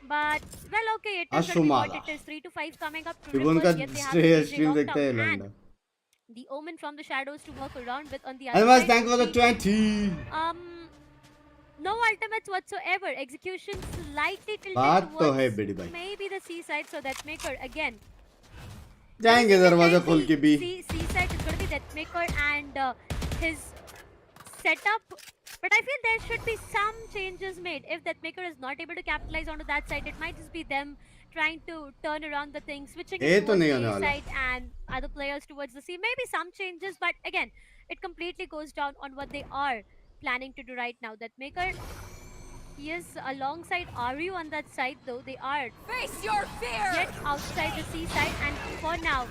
But well, okay, it is gonna be what अशुमाला it is. 3 to 5 coming up to इबन का Rippers, yet they have the KJ stream locked देखते down हैं and लंडा the Omen from the shadows to work around with on the other Otherwise side. thank you for the OG, 20 no ultimates whatsoever. Execution slightly tilted बात तो है towards बेड़ी भाई maybe the C side, so that maker again. जाएंगे दरवाजा खोल के भी C side is going to be Deathmaker and his setup. But I feel there should be some changes made. If Deathmaker is not able to capitalize onto that side, it might just be them trying to turn around the thing, switching ये it तो towards नहीं the होने A वाला side and other players towards the C. Maybe some changes, but again, it completely goes down on what they are planning to do right now. Deathmaker, he is alongside Aryu on that side though. They are Face your fear! yet outside the C side, and for now,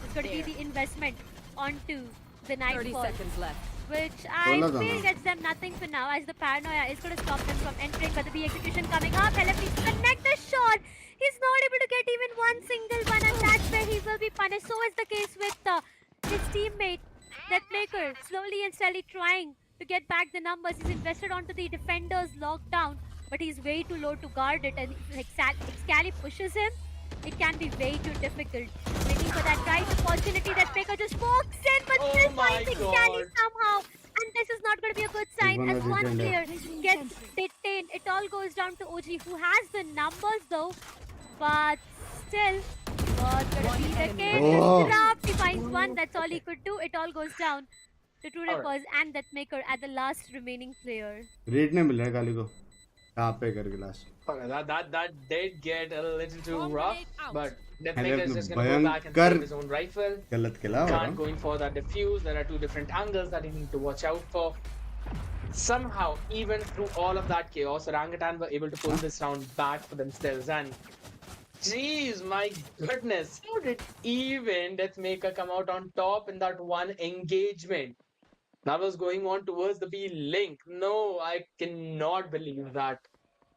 it's going to be the investment onto the 30 Nightfall, seconds left. which I बोला था feel ना gets them nothing for now, as the paranoia is going to stop them from entering. But the B execution coming up, LFP connect the shot. He's not able to get even one single one, and that's where he will be punished. So is the case with his teammate, Deathmaker, slowly and steadily trying to get back the numbers. He's invested onto the defender's lockdown, but he's way too low to guard it, and if Excali pushes him, it can be way too difficult. Waiting for that right opportunity, that Faker just walks in, but Oh still my finds Excali God. somehow. And this is not going to be a good sign one as was one retained. player gets detained. It all goes down to OG, who has the numbers though, but still, what's going to be the case? Oh. Just dropped. He finds one, that's all he could do. It all goes down to True Alright. Rippers and Deathmaker at the last remaining player. Rate नहीं मिल रहा है काली को कहाँ पे करके last Okay, that did get a little too One rough, minute out. but अरे Deathmaker is अपने just gonna go back and save his own rifle. गलत खेला Can't go in for that defuse. There are two different angles that you need to watch out for. Somehow, even through all of that chaos, Orangutan were able to pull this round back for themselves. And jeez, my goodness, how did even Deathmaker come out on top in that one engagement? That was going on towards the B link. No, I cannot believe that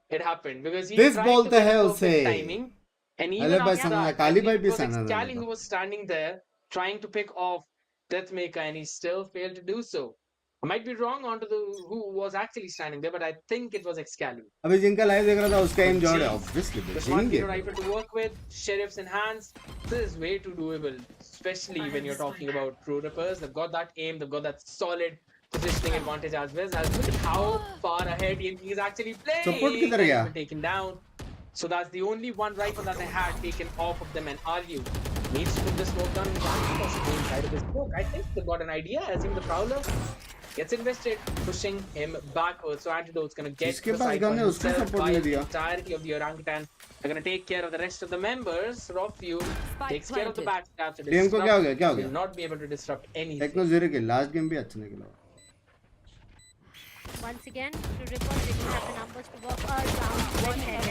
it happened because he This tried बोलते to get हैं perfect उसे timing. And even अरे भाई after समझा that, I Kali think भाई it भी was समझा Excali who was standing there trying to pick off Deathmaker, and he still failed to do so. I might be wrong onto the who was actually standing there, but I think it was Excali. अभी जिनका live देख रहा था उसका M जॉर्ड है Jeez. Obviously Just one देखेंगे hero rifle to work with, sheriffs in hands. This is way too doable, especially when you're talking about True Rippers. They've got that aim, they've got that solid positioning advantage as well. As look at how far ahead he is actually playing. Support किधर He's गया? been taken down. So that's the only one rifle that they had taken off of them, and Aryu needs to put the smoke down and possibly inside of the smoke. I think they've got an idea. As in the Prowler gets invested, pushing him backwards. So Antidote's gonna get जिसके the pass side gun point है उसको himself support by नहीं the दिया entirety of the Orangutan. They're gonna take care of the rest of the members. Rockview takes care of the backstab. So team को क्या हो गया क्या हो will गया not be able to disrupt anything. Techno zero के last game भी अच्छा निकला Once again, to Rippers, they do have the numbers to work around. One head,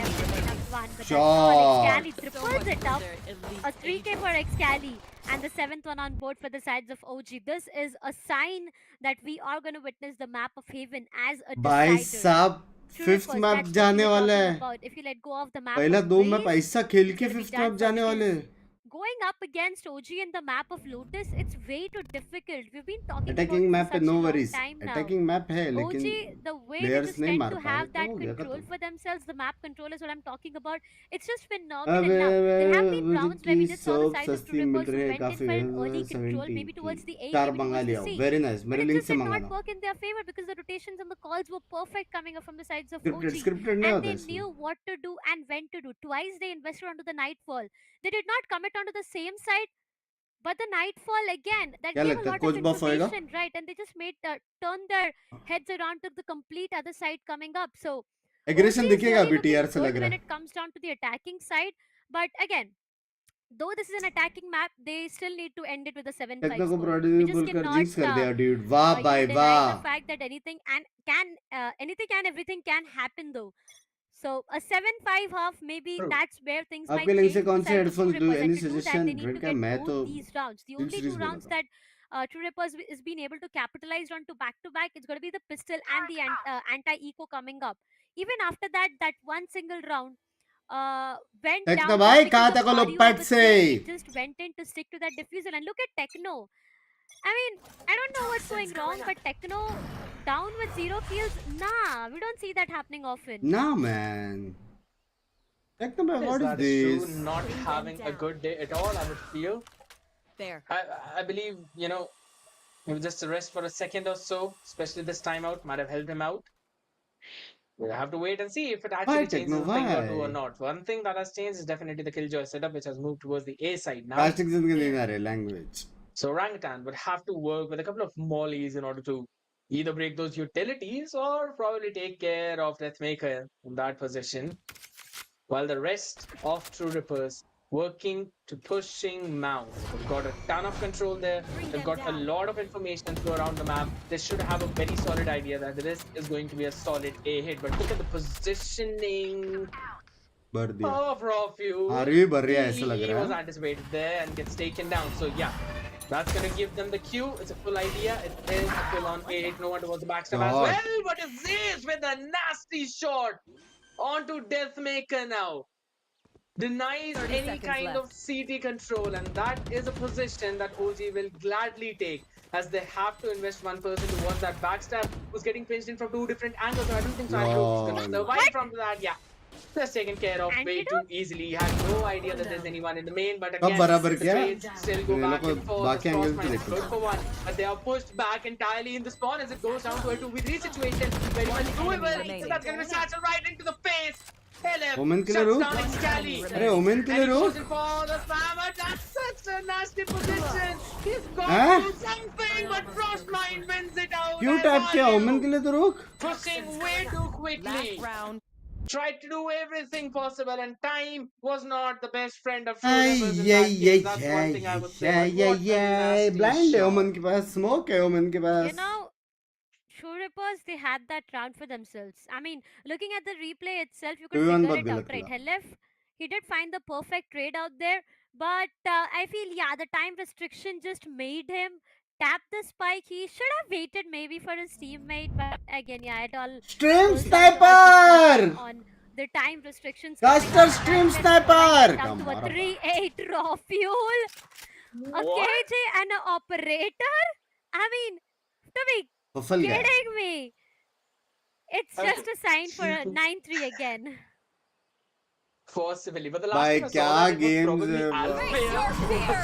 one, but that's Shot. all. Excali triples it up. There, at least A 3K for Excali and the 7th one on board for the sides of OG. This is a sign that we are going to witness the map of Haven as a भाई decider. साहब True fifth Rippers, map that's what जाने we were वाला talking है about. If you let go of the map पहला of दो map Breeze, ऐसा खेल के it's gonna be fifth done map for जाने वाले because going up against OG in the map of Lotus, it's way too difficult. We've been talking attacking about map this पे for no such a long worries time now. Attacking map है OG, लेकिन the way they players just नहीं tend मार to पाए have तो that हो गया control खत्म for themselves, the map control is what I'm talking about. It's just phenomenal अबे now. There have been मुझे rounds where we की just saw the soap sides of True सस्ती मिल Rippers who रही है went in काफी for an early control, 70 maybe towards the A, चार maybe मंगा towards लिया the C. Very nice But मेरे it लिंक just से did not मंगाना work in their favor because the rotations and the calls were perfect coming up from the sides of scripted OG. Scripted नहीं And होता they इसमें knew what to do and when to do. Twice they invested onto the Nightfall. They did not commit onto the same side, but the Nightfall again, that क्या gave a लगता है lot coach of बफ होएगा information, right? And they just made turn their heads around to the complete other side coming up. So OG aggression is दिखेगा really अभी looking TR से good लग रहा when है it comes down to the attacking side. But again, though this is an attacking map, they still need to end it with a 7-5 techno को score. We produce just बोलकर cannot jinx कर दिया dude. वाह भाई deny the वाह. fact that anything and everything can happen though. So a 7-5 half, maybe True. that's where things might आपके link से change कौन से beside the headphones True do? Rippers. Any And to do that, suggestion? they need to क्या get मैं both तो these rounds. The फिर only series two बोला rounds था. that True Rippers is being able to capitalize on to back, it's going to be the pistol and the anti-eco coming up. Even after that, that one single round went Techno down भाई just कहाँ because of तक लो RUR पट with से. Sage. It just went in to stick to that diffuser. And look at Techno. I mean, I don't know what's going wrong, but Techno down with 0 kills. Nah, we don't see that happening often. Nah man. Techno भाई what is That is true. this? Not having a good day at all, I would feel. There. I believe, you know, maybe just a rest for a second or so, especially this timeout, might have helped him out. We'll have to wait and see if it actually changes Techno, a thing or two or why? not. One thing that has changed is definitely the Killjoy setup, which has moved towards the A side now. Plastic जिंदगी नहीं आ रहे language. So Orangutan would have to work with a couple of mollies in order to either break those utilities or probably take care of Deathmaker in that position. While the rest of True Rippers working to pushing Mount. They've got a ton of control there. They've got a lot of information to go around the map. They should have a very solid idea that this is going to be a solid A hit. But look at the positioning बढ़ दिया. of Raw RV बढ़ रही है ऐसा लग He रहा was है. anticipated there and gets taken down. So yeah, that's going to give them the cue. It's a full idea. It is a full on A hit. No one towards the backstab as God. well. But it's this with a nasty shot onto Deathmaker now. Denies 30 any seconds kind of left. CT control, and that is a position that OG will gladly take, as they have to invest one person towards that backstab, who's getting pinched in from two different angles. So I don't think Cyber's going to survive from that. Yeah, that's taken care of way too easily. He had no idea that there's anyone in the main, but again, बराबर the क्या? trades still go ये back लोग and forth. बाकी The angles cross भी might देखो. good for one, but they are pushed back entirely in the spawn as it goes down to a 2v3 situation. Very much doable. So that's going to be satchel right into the face. Omen killer rook? अरे Omen killer rook? For the spammer, that's such a nasty position. He's got Huh? to do something, but Frostmind wins it out. क्यों tap किया? Omen के लिए तो रुक. Pushing way too quickly. Last round. Tried to do everything possible, and time was not the best friend of Ay, True Rippers in yeah, that yeah, case. That's one thing I would say. But yeah, what a yeah. nasty Blind है shot. Omen के पास. Smoke है Omen के पास. You know, True Rippers, they had that round for themselves. I mean, looking at the replay itself, you could Everyone figure बहुत it out, गलत right? खेला. Helef, he did find the perfect trade out there, but I feel, yeah, the time restriction just made him tap the spike. He should have waited maybe for his teammate, but again, yeah, it all Stream goes down to us sniper. on the time restrictions. Caster stream sniper. Down to a 3-8 raw fuel, a What? KJ and an operator. I mean, to be फफल गया. kidding me. It's I mean, just a sign for a 9-3 again. Possibly, but the last भाई time I saw क्या that, it was games probably है Alpha वो.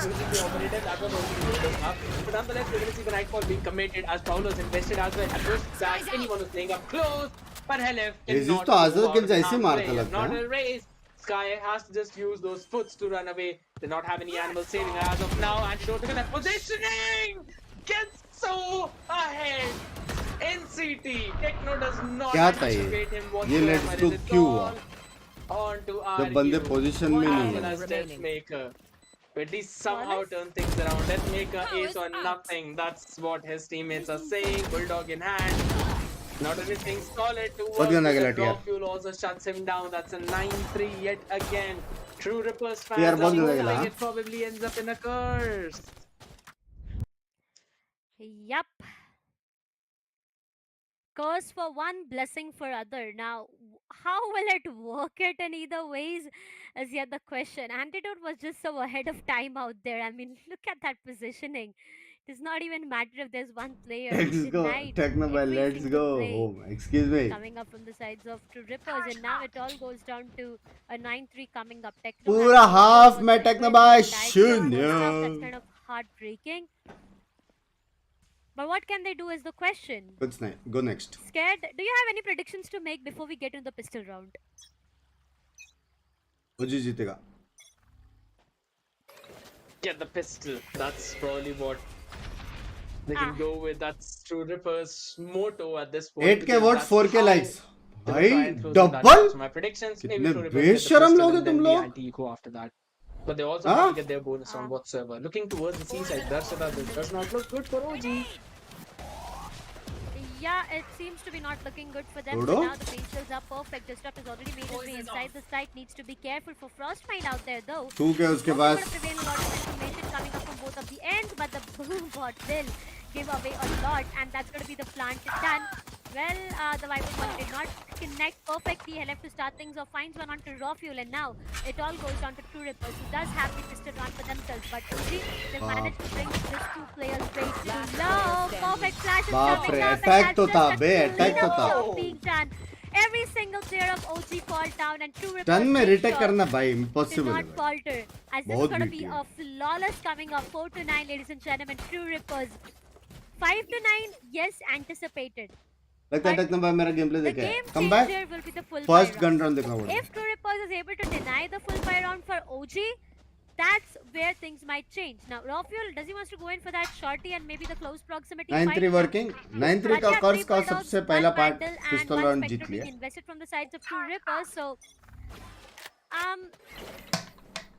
using the operator that was only good enough. But nonetheless, we're going to see the Nightfall being committed as Paulo's invested as well. At first, that anyone was playing up close, but Helef Jesus तो आज़ाद kills ऐसे ही मारता लगता not है. a race. Sky has to just use those foots to run away. They not have any animal saving as of now. Antidote to that positioning gets so ahead. NCT Techno does not क्या था ये? anticipate him ये let's whatsoever. go It is क्यों हुआ? gone on to जब बंदे RU. Position में As नहीं well है. as remaining. Deathmaker. But at least somehow Wallace? turn things around. Deathmaker is or nothing. That's what his teammates are saying. Bulldog in hand. Not anything solid to work बहुत गंदा with. खेला The draw TR. fuel also shuts him down. That's a 9-3 yet again. True Rippers fans TR are बहुत गंदा hoping खेला. it probably ends up in a curse. Yup. Curse for one, blessing for other. Now, how will it work it in either ways is yet the question. Antidote was just so ahead of time out there. I mean, look at that positioning. It does not even matter if there's one player. Let's He go. denied Techno by every let's single go play home. Excuse me. coming up from the sides of True Rippers, and now it all goes down to a 9-3 coming up. Techno पूरा has half towards में the Techno win, by and I feel शून्य. that's kind of heartbreaking. But what can they do is the question. कुछ नहीं. Go next. Scared? Do you have any predictions to make before we get into the pistol round? ओजी जीतेगा. Get the pistol. That's probably what they can go with. That's True Rippers' motto at this point. 8k because votes, that's 4k how likes. they will भाई try and close in that double. gap. So my predictions, maybe कितने True Rippers get the बेशरम pistol लोग and हैं then तुम the लोग. anti-eco after that. but they also Huh? have to get their bonus round whatsoever. Looking towards the seaside, Darshita, this does not look good for OG. Yeah, it seems to be not looking good for them. Dodo? So now the facials are perfect. Disrupt has already made his way inside the site. Needs to be careful for Frostmine out there though. ठीक है उसके Also pass gonna prevail a lot of information coming up from both of the ends, but the boom bot will give away a lot, and that's gonna be the plant done. Well, the Viper one did not connect perfectly. He'll have to start things off. Finds one onto Raw Fuel, and now it all goes down to True Rippers, who does have the pistol run for themselves. But OG, they managed to bring these two players way too low. Perfect flash is बाप coming रे up, and attack that's तो just था a bay attack तो clean-up था job being done. Every single player of OG fall down, and True Rippers ton में make retake sure करना भाई to impossible है not भाई falter. As this is बहुत gonna be BT है a flawless coming up. 4-9, ladies and gentlemen. True Rippers. 5-9, yes, anticipated. लगता है But techno भाई मेरा गेम प्ले the देखा है game come back changer will be the full first fire gun round. Round देखना पड़ेगा If True Rippers is able to deny the full fire round for OG, that's where things might change. Now, Raw Fuel, does he wants to go in for that shorty and maybe the close proximity 9-3 fight? Working 9-3 का कर्स का सबसे पहला part pistol round जीत लिया being invested from the sides of True Rippers, so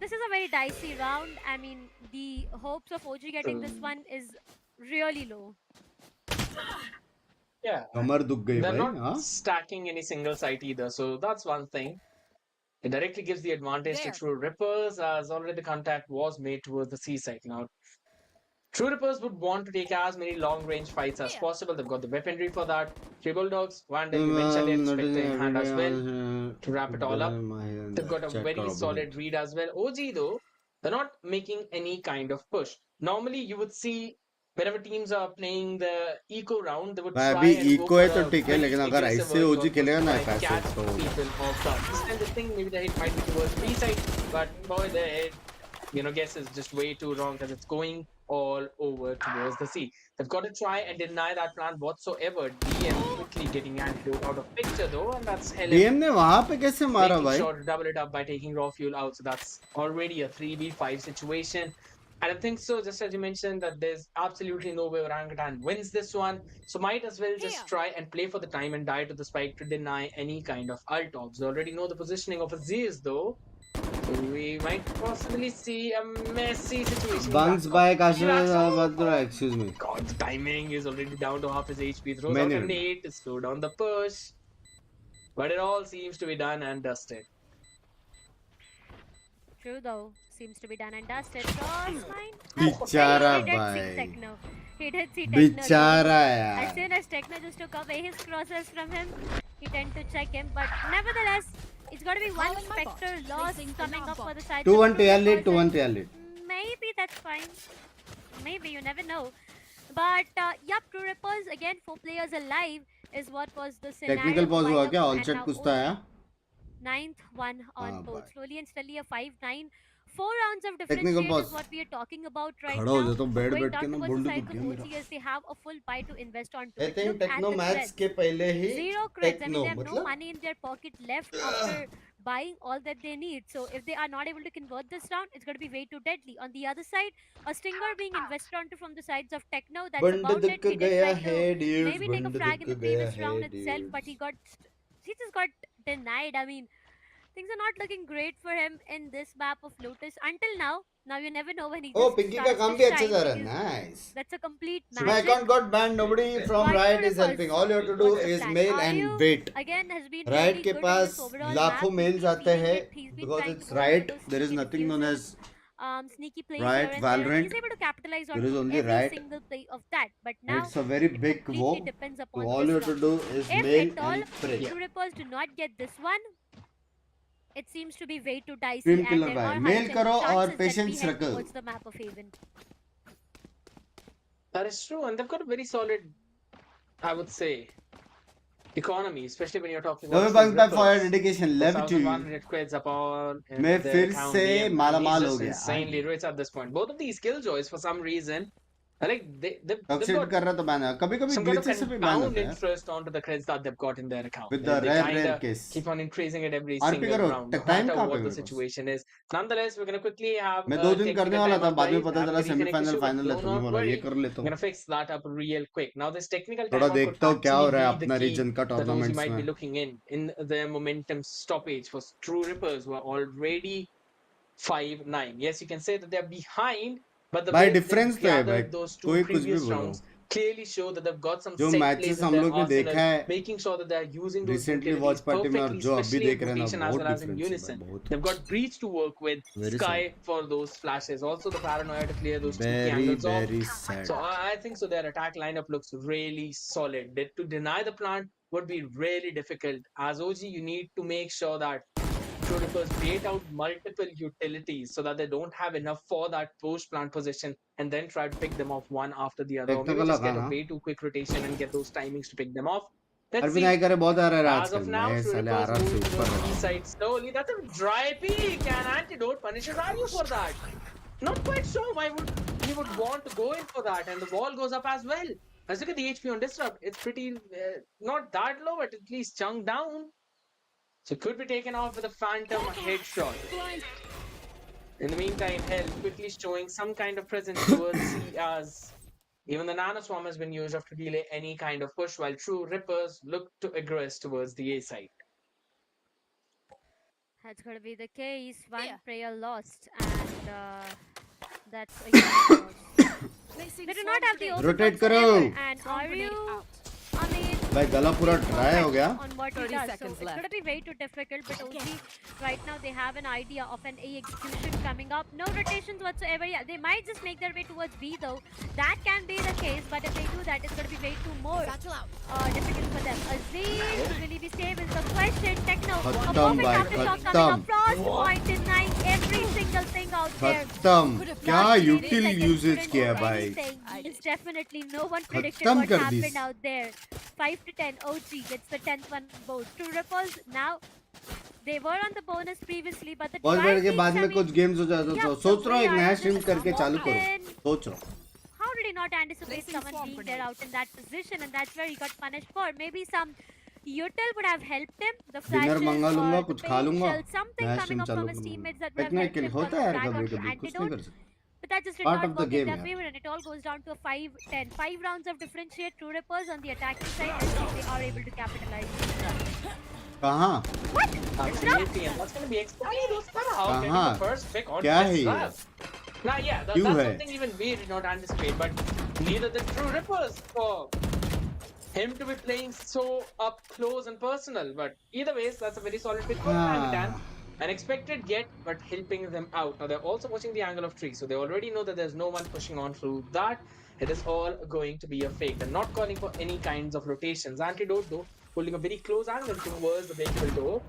this is a very dicey round. I mean, the hopes of OG getting this one is really low. Yeah, कमर दुख गई they're भाई not हाँ stacking any single site either, so that's one thing. It directly gives the advantage to True Rippers, as already the contact was made towards the seaside. Now, True Rippers would want to take as many long-range fights as possible. They've got the weaponry for that. Three Bulldogs, Vandal, you mentioned it, Spectre in hand as well to wrap it all up. They've got a very solid read as well. OG though, they're not making any kind of push. Normally, you would see whenever teams are playing the eco round, they would भाई try अभी and go eco for है तो a ठीक है very लेकिन अगर aggressive ऐसे early OG on खेलेगा push to ना try and पैसे catch तो people off guard. This time the thing, maybe the hit might be towards B side, but boy, the hit, guess is just way too wrong because it's going all over towards the sea. They've got to try and deny that plan whatsoever. DM quickly getting antidote out of picture though, and that's Helen DM ने वहां पे कैसे मारा making भाई sure to double it up by taking raw fuel out. So that's already a 3v5 situation. I don't think so, just as you mentioned, that there's absolutely no way Orangutan wins this one. So might as well just try and play for the time and die to the spike to deny any kind of ult ops. They already know the positioning of Aziz though. So we might possibly see a messy situation. बंक्स bye काश excuse me God, the timing is already down to half his HP. Throws out मैंने a nade to slow down the push. But it all seems to be done and dusted. True though, seems to be done and dusted. Frostmine. बेचारा He did see भाई Techno. He did see Techno. बेचारा As यार soon as Techno just took away his crosses from him, he tended to check him. But nevertheless, it's got to be one Spectre loss coming up for the side. 2-1 tail lead 2-1 tail lead Maybe that's fine. Maybe, you never know. But yep, True Rippers again, 4 players alive is what was the scenario. Technical pause हुआ क्या all And chat now कुछ तो आया 9th one on हाँ, both. bye. Slowly and steadily a 5-9. 4 rounds of Technical differentiate pause. is what we are talking about right खड़ा हो now. जा तो बेड Going बैठ down के ना towards the बुंड sides दुख of गया मेरा OG as they have a full pie to invest onto. I It. Think Look at Techno the match creds. के पहले ही 0 creds. I mean, Techno they have no मतलब money in their pocket left after buying all that they need. So if they are not able to convert this round, it's going to be way too deadly. On the other side, a stinger being invested onto from the sides of Techno. That's बंड about it. दुख He did गया try है to dudes maybe take a बंड frag in दुख the गया previous है round itself, but dudes he just got denied. I mean, things are not looking great for him in this map of Lotus until now. Now you never know when he oh just Pinky का starts काम to भी अच्छा shine जा रहा है because nice that's a complete So my magic. account got banned. Nobody from But Riot True is helping. Rippers, All you have to do what's the is plan? mail and Ayu wait. again has been Riot really के good in pass this overall लाखों map. mails He's आते feeling हैं it. He's been because trying it's to go for Riot. those There is sneaky nothing known defuses, as sneaky plays Riot, here and there. Valorant. He's able to capitalize There is on only every Riot. single play of that. But And now it's a very it big completely war. depends So upon all you this have to round. do is If mail at all and pray. True Rippers do not get this one, it seems to be way too dicey, Dream and killer there भाई are mail high करो और chances that we patience head रखो towards the map of Haven. That is true, and they've got a very solid, I would say, economy, especially when you're talking Love about you Banks for your Rippers. dedication. Love you to you. 1,100 creds upon मैं their फिर account से DM, and मालामाल he's हो just गया insanely rich at this point. Both of these killjoys, for some reason, I like they've toxic got कर रहा तो ban है कभी कभी some kind of ग्लिचेस से भी बैन compound होता है interest onto the creds that they've got in their account. with They, the they rare kinda case keep on increasing it every RP single करो round, no time matter कहाँ पे what the मेरे पास situation is. Nonetheless, we're gonna quickly have मैं 2 दिन technical करने वाला था timeout, बाद में guys. पता Have चला to reconnect semifinal issue, but final है do तो मैं not बोला ये worry. कर लेता I'm हूँ gonna fix that up real quick. Now, this technical थोड़ा timeout could देखता हूँ क्या हो actually रहा है be the अपना key रीजन का that OG tournaments might be में looking in their momentum stoppage for True Rippers, who are already 5-9. Yes, you can say that they're behind, but the भाई way they've डिफरेंस तो है भाई, gathered those two कोई कुछ भी previous बोलो। rounds clearly show that they've got some जो set matches plays in हम their लोग ने arsenal, देखा है making sure that they're using those recently watch utilities party में और perfectly, जो अभी especially देख in रहे हैं ना, rotation as बहुत well as in डिफरेंस है भाई, unison. बहुत। They've got Breach to work with, Very Sky sad. for those flashes, also the Paranoia to clear those cheeky Very angles off. very sad. So I think so their attack lineup looks really solid. To deny the plant would be really difficult. As OG, you need to make sure that Troopers bait out multiple utilities so that they don't have enough for that post plant position and then try to pick them off one after the other. Or maybe technical just get a लगाना way too quick rotation and get those timings to pick them off. Let's Arvind see. आई करे बहुत आ रहा है As आजकल, of now, मैं साले Troopers RR से moving ऊपर towards रहा the हूँ। side slowly. That's a dry peak and Antidote punishes Aryu for that. Not quite sure why he would want to go in for that, and the wall goes up as well. Let's look at the HP on Disrupt. It's pretty not that low, but at least chunked down. So it could be taken off with a phantom headshot. In the meantime, Hell quickly showing some kind of presence towards C as even the Nano Swarm has been used to delay any kind of push, while True Rippers look to aggress towards the A side. That's gonna be the case. One player lost, and that's a huge loss. They do not have the open Rotate whatsoever, करो। and are you? I mean, भाई गला पूरा dry हो गया। on what he 30 does. So seconds it's left. gonna be way too difficult. But OG right now they have an idea of an A execution coming up. No rotations whatsoever. Yeah, they might just make their way towards B though. That can be the case. But if they do that, it's gonna be way too more difficult for them. Aziz, will he be safe? Is the question. Techno, a खत्म perfect भाई, aftershock खत्म। coming up. Frostpoint denying every single thing out there. खत्म, क्या Last 30 यूटिल seconds usage couldn't किया do भाई। anything. It's definitely no one predicted खत्म what कर दी। happened out there. 5 to 10. OG gets the 10th one both. True Ripples now they were on the bonus previously, but the बहुत dry बैठ के peaks, बाद I में mean, कुछ games हो जाता yeah, तो the सोच रहा हूँ way एक नया Arjun स्ट्रीम just करके चालू walked करो, in, सोच रहा हूँ। how did he not anticipate someone being there out in that position, and that's where he got punished for. Maybe some util would have helped him, the dinner flashes मंगा लूंगा, or the कुछ खा paint लूंगा, shell, something नया coming stream up चालू from his करूंगा। teammates that would have देखना helped किल him होता है come यार back कभी onto कभी, कुछ नहीं Antidote. कर सकते। But that just did part not of the work in game their यार। favor, and it all goes down to a 5-10. 5 rounds of differentiate. True Rippers on the attacking side. Let's see if they are able to capitalize. कहाँ? What? Absolutely, and that's going to be exciting. Those somehow getting कहाँ? the first pick on क्या है ये? Disrupt. Now, yeah, क्यों that's है? something even we did not anticipate, but neither the True Rippers for him to be playing so up close and personal. But either ways, that's a very solid pick for Pantan. An expected get, but helping them out. Now, they're also watching the angle of tree, so they already know that there's no one pushing on through that. It is all going to be a fake. They're not calling for any kinds of rotations. Antidote, though, holding a very close angle towards the vehicle door.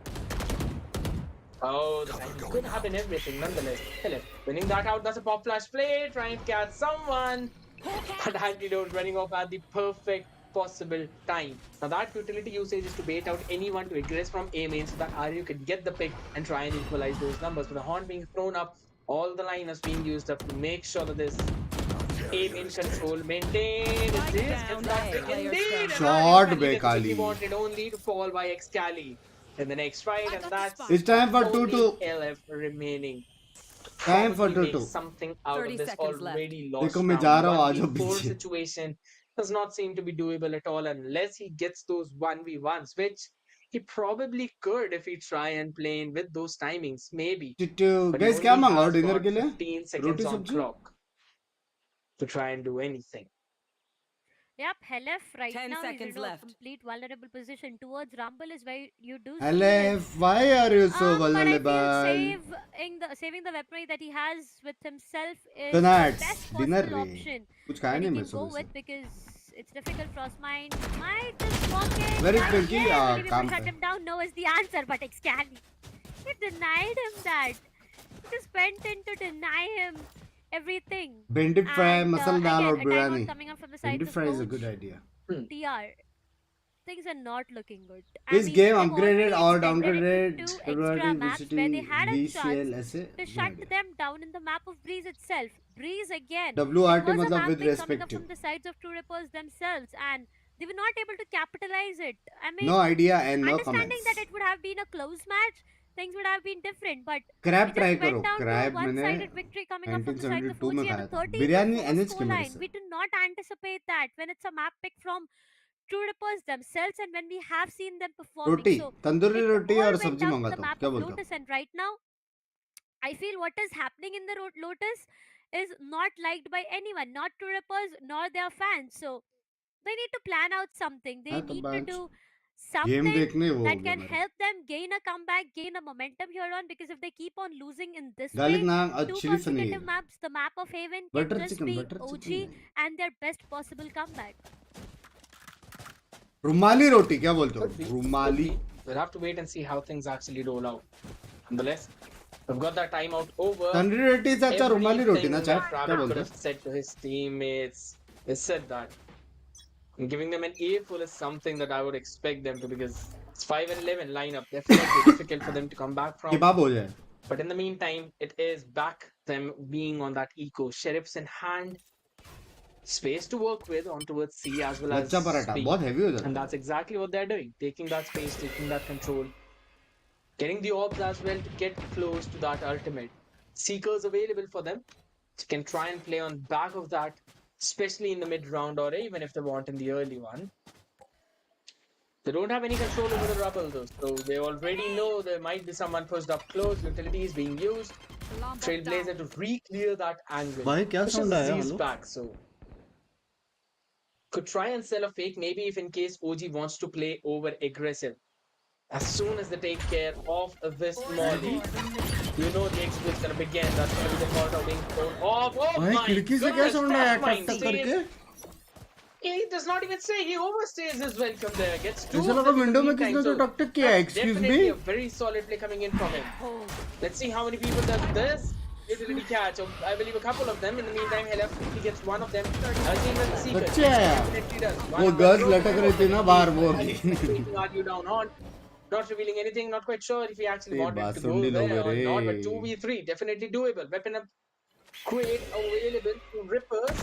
Oh, the timing could have been everything nonetheless. Philip winning that out. That's a pop flash play, trying to catch someone. But Antidote running off at the perfect possible time. Now that utility usage is to bait out anyone to egress from A main so that Aryu can get the pick and try and equalize those numbers. With the horn being thrown up, all the liners being used up to make sure that this A main control maintained. It is gets that pick indeed. Shot And by Aryu gets the pick he Kali. wanted only to fall by Excali in the next fight, and that's It's time for only 2-2. LF remaining. Time for Probably make 2-2. something out of 30 this seconds left. already lost देखो मैं round. जा रहा हूँ, आ जाओ 1v4 पीछे। situation does not seem to be doable at all unless he gets those 1v1s, which he probably could if he try and play in with those timings, maybe. Chittu But he guys क्या only मांगा has dinner got के लिए? 15 seconds roti on सब्जी? clock to try and do anything. Yep, Helef right 10 now is seconds in a left. complete vulnerable position. Towards Rumble is where you do see Helef, him. why are you so But I feel vulnerable? saving the weaponry that he has with himself is Donuts, the best dinner possible रे। option कुछ खाया that he नहीं can मैं go सुबह से। with because it's difficult. Frostmine might just walk in. Very Not tricky, yet. Will he be able काम to shut पे। him down? No is the answer, but Excali. He denied him that. He just went in to deny him everything. भिंडी fry, And मसाला दाल और again, a timeout biryani. coming up from the sides भिंडी of fry is a Coach good idea. TR. Things are not looking good. This I mean, game they've upgraded already or extended it downgraded to 2 priority extra maps where they VCT, had a VCL chance ऐसे to good shut idea. them down in the map of Breeze itself. Breeze again. WRT It was a मतलब map with pick coming up respect to. from the sides of True Rippers themselves, and they were not able to capitalize it. I mean, No idea and no understanding comments. that it would have been a close match, things would have been different, but Crab it try just करो. went down to a Crab मैंने one-sided victory coming up from the sides of 1972 OG में and खाया a था। 13 biryani to 4 NH के मेरे scoreline. से। We did not anticipate that when it's a map pick from True Rippers themselves and when we have seen them performing. Roti, So tandoori it roti all और went सब्जी down to मंगाता the हूँ। map क्या of बोलते हो? Lotus, and right now I feel what is happening in the Lotus is not liked by anyone, not True Rippers nor their fans. So they need to plan out something. They हाँ तो need to bench do game something देखने वो हो that गया can मेरा help them gain a comeback, gain a momentum here on. Because if they keep on losing in this garlic way, naan two chilli consecutive paneer maps, the map of Haven can just be butter OG chicken नहीं and their best possible comeback. Rumali roti क्या बोलते हो Could be, could rumali be. We'll have to wait and see how things actually roll out. Nonetheless, we've got that timeout over. Tandoori रोटी से अच्छा रुमाली रोटी ना Everything chat that क्या Rabbit बोलते could हो have said to his teammates, he said that. And giving them an A full is something that I would expect them to, because it's 5 and 11 lineup. Definitely difficult for them to come back from. kebab हो जाए But in the meantime, it is back them being on that eco. Sheriffs in hand. Space to work with on towards C as well as lachha paratha B. बहुत heavy हो जाता And है that's exactly what they're doing. Taking that space, taking that control. Getting the orbs as well to get close to that ultimate. Seekers available for them. You can try and play on back of that, especially in the mid round or even if they want in the early one. They don't have any control over the rubble though, so they already know there might be someone pushed up close, utilities being used. Trailblazer to re-clear that angle. भाई क्या Pushes sound आया Z's hello back, so could try and sell a fake, maybe if in case OG wants to play over aggressive. As soon as they take care of this Molly, you know the exploit's gonna begin. That's gonna be the Molotov being thrown off. Oh भाई my खिड़की से क्या goodness, sound आया Frostmine टक टक stays. करके He does not even say, he overstays his welcome there. Gets two ऐसा of लगा them in the विंडो में meantime, किसने तो so टक टक किया that's excuse definitely me a very solid play coming in from him. Let's see how many people does this utility catch. So I believe a couple of them. In the meantime, he gets one of them. Same as the Seeker. बच्चे आया Definitely does. One वो of them girls broke लटक the रही थी ना बाहर वो taking RU down on. Not revealing anything, not quite sure if he actually ये wanted to go बासुंडी लोग there or रे not, but 2v3 definitely doable. Weapon up, crate available to Rippers.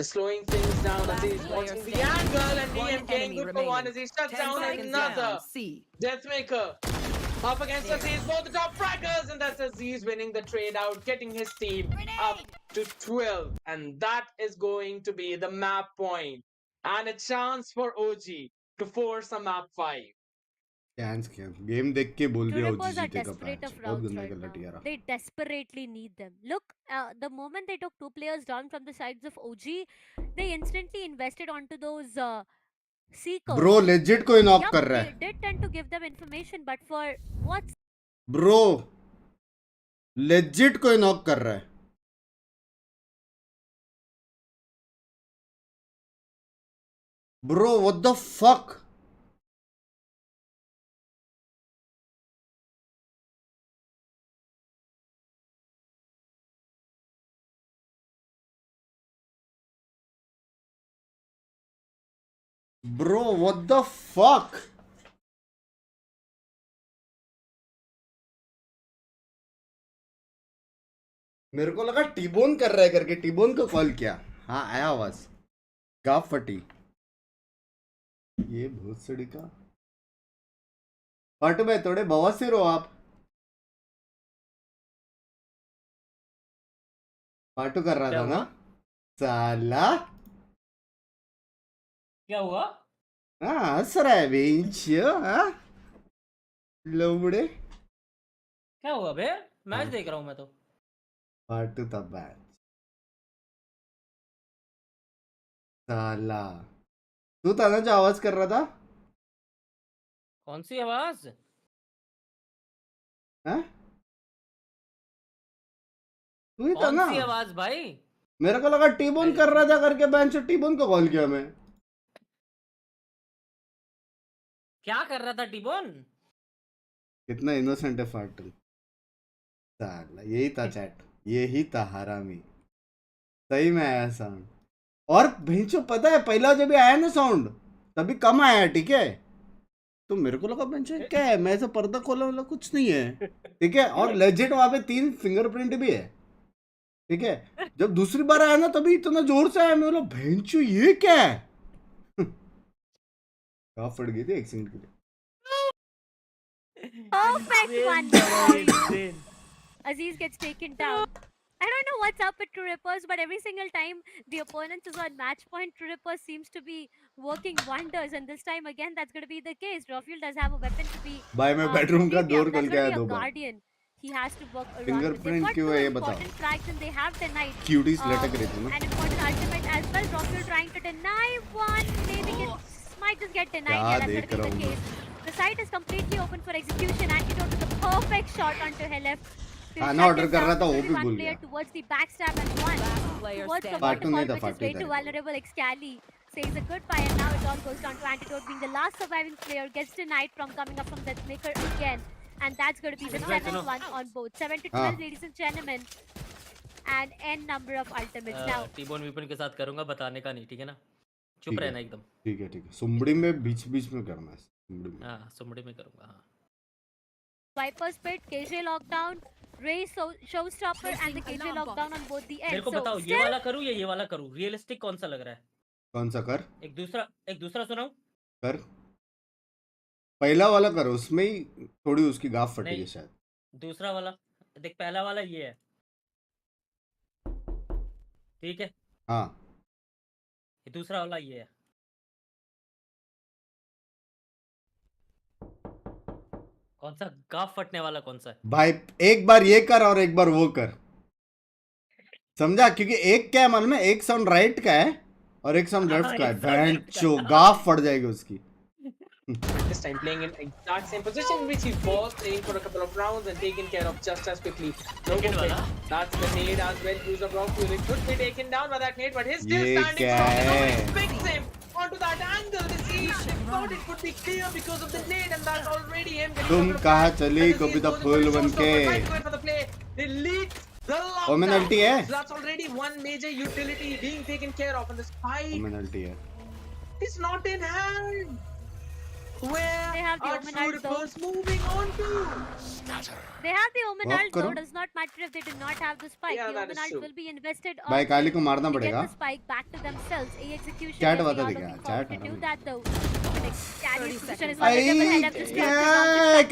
The slowing things down as he's watching the angle, and DM getting good for one as he shuts down another Deathmaker. Up against Aziz, both the top fraggers, and that's Aziz winning the trade out, getting his team up to 12. And that is going to be the map point. And a chance for OG to force a map 5. Chance क्या game देख के बोल दिया True OG Rippers are जीतेगा desperate match of बहुत routes गंदा right खेला now. Tiara They desperately need them. Look, the moment they took two players down from the sides of OG, they instantly invested onto those seekers. Bro legit कोई knock Yup, कर रहा they है did tend to give them information, but for what's bro legit कोई knock कर रहा है bro what the fuck bro what the fuck मेरे को लगा टीबोन कर रहा है करके टीबोन को कॉल किया हाँ आया आवाज गाफ फटी ये भूत सड़ी का फट में थोड़े बवासीर हो आप पाटू कर रहा था ना साला क्या हुआ हाँ हंस रहा है बेंच हाँ लोबड़े क्या हुआ बे मैच देख रहा हूँ मैं तो पाटू था बैच साला तू था ना जो आवाज कर रहा था कौन सी आवाज हाँ तू ही था कौन ना सी आवाज भाई मेरे को लगा टीबोन कर रहा था करके बेंच टीबोन को कॉल किया मैं क्या कर रहा था टिबोन कितना इनोसेंट है फाटू साला यही था चैट यही था हरामी सही में आया साउंड और भेंचो पता है पहला जब आया ना साउंड तभी कम आया ठीक है तो मेरे को लगा बेंचो क्या है मैं ऐसा पर्दा खोला वाला कुछ नहीं है ठीक है और लेजिट वहां पे 3 फिंगरप्रिंट भी है ठीक है जब दूसरी बार आया ना तभी इतना जोर से आया मैं बोला भेंचो ये क्या है कहाँ फट गई थी एक सेकंड के लिए perfect one for you? Aziz gets taken down. I don't know what's up with True Rippers, but every single time the opponent is on match point, True Rippers seems to be working wonders. And this time again, that's going to be the case. Rafael does have a weapon to be भाई मैं bedroom का premium. Door That's खोल के going आया to be दो a bar guardian. he has to work around. Fingerprint They've got क्यों two है ये important बताओ? frags and they have denied Cuties लटक रही थी ना? an important ultimate as well. Rockfield trying to deny one. Maybe might just get denied. Yeah, that's going to be the case. The site is completely open for execution. Antidote to the perfect shot onto Helef. खाना order कर रहा था वो भी भूल गया. Towards the backstab and one towards the waterfall, which is way too vulnerable. Excali says a goodbye, and now it all goes down to Antidote being the last surviving player, gets denied from coming up from Deathmaker again, and that's going to be the 7th one on both. 7 to 12, ladies and gentlemen, and n number of ultimates now. T-bone weapon के साथ करूंगा, बताने का नहीं, ठीक है ना? चुप रहना एकदम. ठीक है. सुमड़ी में बीच में करना है. सुमड़ी में. हाँ, सुमड़ी में करूंगा. हाँ. Viper's Pit, KJ lockdown, Ray Showstopper, and the KJ lockdown on both the ends. मेरे को बताओ, ये वाला करूँ या ये वाला करूँ? रियलिस्टिक कौन सा लग रहा है? कौन सा कर? एक दूसरा सुनाऊं? कर. पहला वाला कर, उसमें ही थोड़ी उसकी गाफ फटेगी शायद. दूसरा वाला देख, पहला वाला ये है, ठीक है? हाँ. ये दूसरा वाला ये है. कौन सा गाफ फटने वाला कौन सा है? भाई एक बार ये कर और एक बार वो कर, समझा? क्योंकि एक क्या है मालूम है, एक साउंड राइट का है और एक साउंड लेफ्ट का है. भैंचो गाफ फट जाएगी उसकी. This time playing in exact same position which he was playing for a couple of rounds and taken care of just as quickly. No good. That's the nade as well. Use of rock it could be taken down by that nade, but he's still standing strong. Fix him onto that angle. This he thought it could be clear because of the nade, and that's already him. तुम कहाँ चली कविता फूल बनके? Omenalty है? That's already one major utility being taken care of in this fight. Omenalty है. It's not in hand. Where they have the Omenalt moving on to? They have the Omenalt though. Does not matter if they do not have the spike. Yeah, the Omenalt will be invested on. भाई काली को मारना पड़ेगा. Get the spike back to themselves. A execution. Chat बता देगा. Chat. To do that though.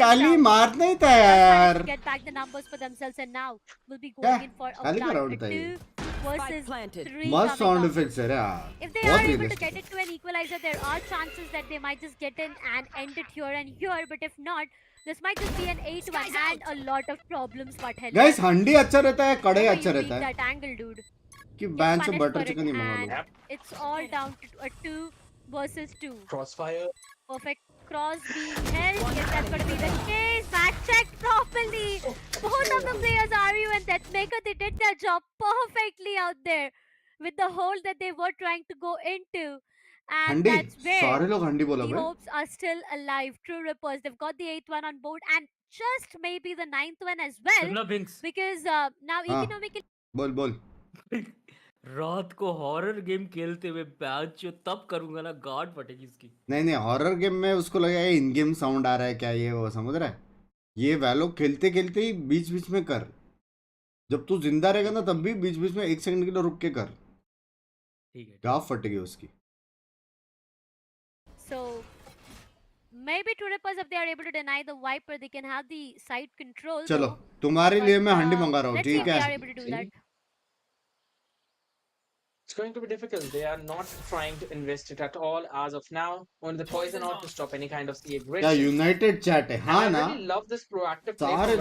काली मारना ही था यार. Get back the numbers for themselves, and now will be going in for a round 2 versus 3. Must sound effects है यार. If they are able to get it to an equalizer, there are chances that they might just get in and end it here and here. But if not, this might just be an 8-1 and a lot of problems. But hell, guys, हंडी अच्छा रहता है, कड़े अच्छा रहता है. That angle, dude. कि band से butter chicken ही मंगा लो. It's all down to a 2 versus 2. Crossfire. Perfect cross being held. Yes, that's going to be the case. Back checked properly. Both of the players, Aru and Deathmaker, they did their job perfectly out there with the hole that they were trying to go into. And that's where the hopes are still alive. True Rippers, they've got the 8th one on board and just maybe the 9th one as well. Because now economically... बोल. रात को horror game खेलते हुए batch तब करूंगा ना, guard फटेगी इसकी. नहीं हॉरर गेम में उसको लगा ये इन गेम साउंड आ रहा है क्या, ये वो समझ रहा है. ये वैलो खेलते खेलते ही बीच में कर. जब तू जिंदा रहेगा ना तब भी बीच में 1 सेकंड के लिए रुक के कर. ठीक है. गाफ फटेगी उसकी. So maybe True Rippers, if they are able to deny the Viper, they can have the side control. चलो तुम्हारे लिए मैं हंडी मंगा रहा हूँ, ठीक है? It's going to be difficult. They are not trying to invest it at all as of now. Only the poison out to stop any kind of the aggression. Yeah, United chat है, हाँ ना? I really love this proactive play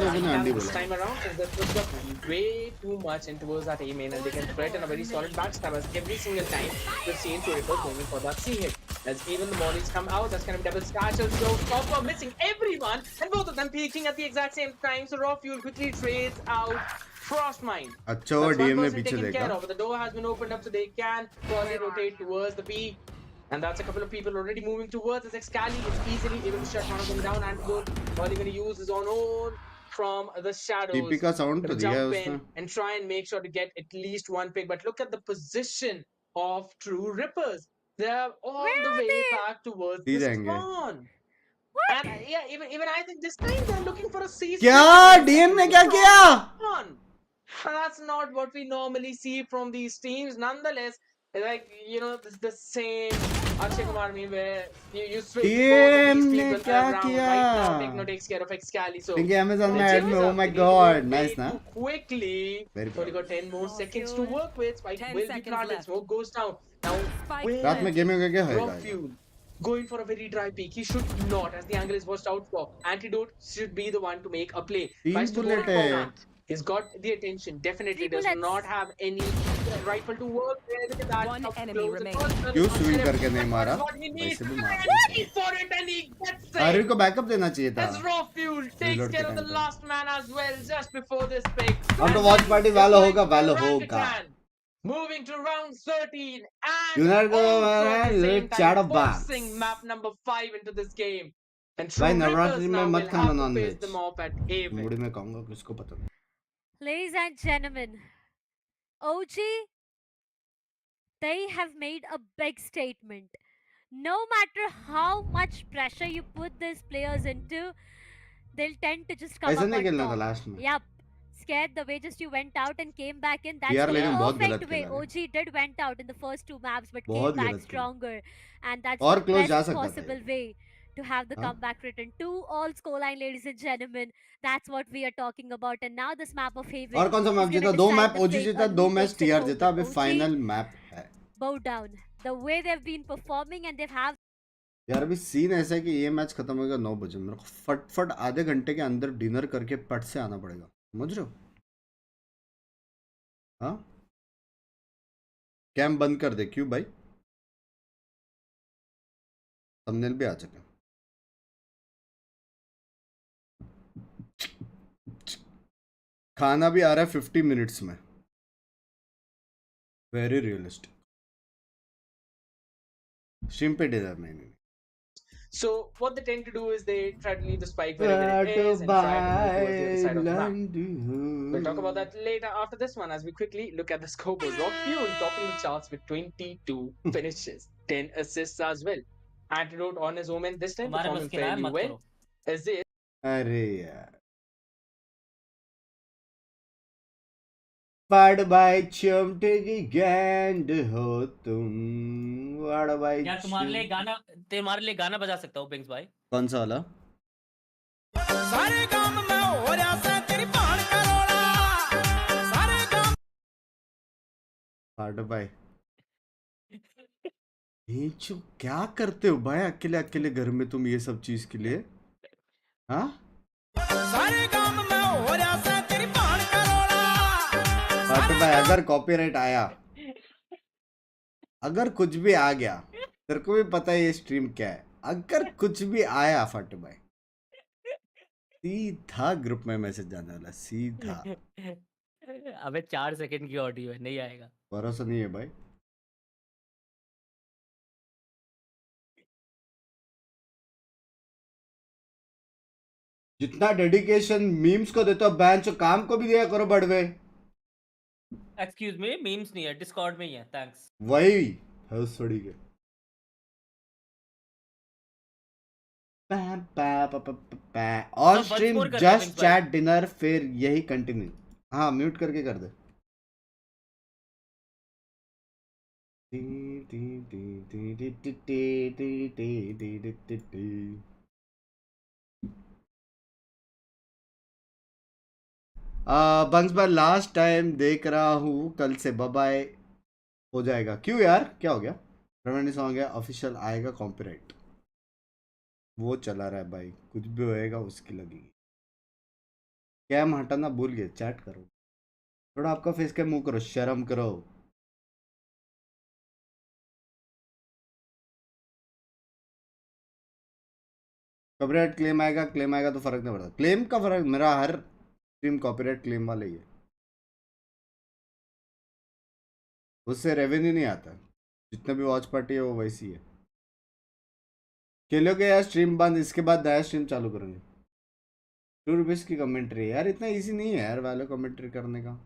this time around, since they pushed up way too much in towards that A main, and they can threaten a very solid backstab as every single time we've seen True Rippers going for that C hit. As even the mollies come out, that's going to be double scratches. So Stopper missing everyone, and both of them peeking at the exact same time. So Raw Fuel quickly trades out Frostmine. अच्छा वो DM में पीछे देखा. The door has been opened up, so they can probably rotate towards the B. And that's a couple of people already moving towards as Excali is easily able to shut one of them down, and good. All he's going to use his own from the shadows. Typical sound to jump in and try and make sure to get at least one pick. But look at the position of True Rippers. They're all the way back towards the spawn. What? And yeah, even I think this time they're looking for a safe. क्या DM ने क्या किया? That's not what we normally see from these teams. Nonetheless, like, you know, this is the same Akshay Kumar meme where you switch both of these people around. Right now, Dekhne takes care of Excali. So Amazon ad में, oh my god, nice ना? Quickly, only got 10 more seconds to work with. Spike will be planted. Smoke goes down. Now, रात में gaming का क्या होएगा? going for a very dry peak. He should not, as the angle is watched out for. Antidote should be the one to make a play. 3 Tries to go bullet in है. forward. He's got the attention. Definitely 3 does bullets. not have any rifle to work there. Look at that. One Up enemy close and remaining. personal. क्यों swing करके नहीं That's मारा? what he needs. वैसे भी मार Ready for it and he gets it. Aryan को backup देना चाहिए था. As raw fuel takes Reload care के of the time पे. last man as well just before this pick. हम तो watch party वाला होगा, वाला होगा. Moving to round 13 and United go also at the same chat time of Binks. forcing map number 5 into this game. And भाई True Navratri Rippers में now मत will खाना have to non face veg. them off at A. मुड़ी में कहूँगा किसको पता नहीं. Ladies and gentlemen, OG, they have made a big statement. No matter how much pressure you put these players into, they'll tend to just come ऐसा up नहीं on खेलना top. था लास्ट में. Yep. Scared the way just you went out and came back in. That's यार the लेकिन बहुत perfect गलत way. खेला है. OG did went out in the first 2 maps but बहुत came back गलत खेला. stronger. And that's और the close जा best सकता था possible ये. way to have the हाँ? comeback written. 2 all scoreline, ladies and gentlemen. That's what we are talking about. And now this map of Haven और कौन सा is मैप gonna जीता? 2 decide map the OG fate जीता, on 2 who match takes it TR home. जीता. But अभी OG, final map है. bow down. The way they've been performing and they've have यार अभी सीन ऐसा है कि ये मैच खत्म होगा 9 बजे. मेरे को फट आधे घंटे के अंदर डिनर करके पट से आना पड़ेगा. समझ रहे हो? हाँ, कैम बंद कर दे. क्यों भाई? थंबनेल भी आ चुका. खाना भी आ रहा है 50 मिनट्स में. Very realistic. स्ट्रीम पे डिनर नहीं. So what they tend to do is they try to leave the spike wherever it is and try to move towards the other side of the map. We'll talk about that later after this one as we quickly look at the scoreboard. Raw Fuel topping the charts with 22 finishes, 10 assists as well. Antidote on his omen this time, तुम्हारे बस performing की ना है, fairly मत well. करो. As it अरे यार वाड़ भाई चिमटे की गैंड हो तुम. वाड़ भाई यार तुम्हारे लिए गाना बजा सकता हूँ बिंक्स भाई. कौन सा वाला? सारे काम में हो रहा से तेरी पान करोड़ा सारे काम वाड़ भाई ये जो क्या करते हो भाई अकेले अकेले घर में तुम ये सब चीज के लिए? हाँ, सारे काम में हो रहा से तेरी पान करोड़ा वाड़ भाई अगर कॉपीराइट आया, अगर कुछ भी आ गया, तेरे को भी पता है ये स्ट्रीम क्या है. अगर कुछ भी आया फट भाई सीधा ग्रुप में मैसेज जाने वाला. सीधा. अबे 4 सेकंड की ऑडियो है, नहीं आएगा. भरोसा नहीं है भाई. जितना डेडिकेशन मीम्स को देते हो बेंच काम को भी दिया करो बड़वे. एक्सक्यूज मी, मीम्स नहीं है, डिस्कॉर्ड में ही है. थैंक्स. वही है उस थोड़ी के. ऑन सब स्ट्रीम score कर रहे हैं जस्ट बिंक्स भाई. चैट डिनर फिर यही कंटिन्यू. हाँ म्यूट करके कर दे. बंक्स बाय लास्ट टाइम देख रहा हूँ, कल से बाय हो जाएगा. क्यों यार, क्या हो गया? रवनी सॉन्ग है ऑफिशियल आएगा, कॉपीराइट वो चला रहा है भाई. कुछ भी होएगा उसकी लगेगी. कैम हटाना भूल गए, चैट करो थोड़ा. आपका फेस कैम मुंह करो, शर्म करो. कॉपीराइट क्लेम आएगा तो फर्क नहीं पड़ता. क्लेम का फर्क, मेरा हर स्ट्रीम कॉपीराइट क्लेम वाला ही है. उससे रेवेन्यू नहीं आता. जितना भी वॉच पार्टी है वो वैसी है. खेलोगे यार स्ट्रीम बंद, इसके बाद नया स्ट्रीम चालू करेंगे. 2 रुपीज़ की कमेंट्री यार, इतना इजी नहीं है यार वाले कमेंट्री करने का.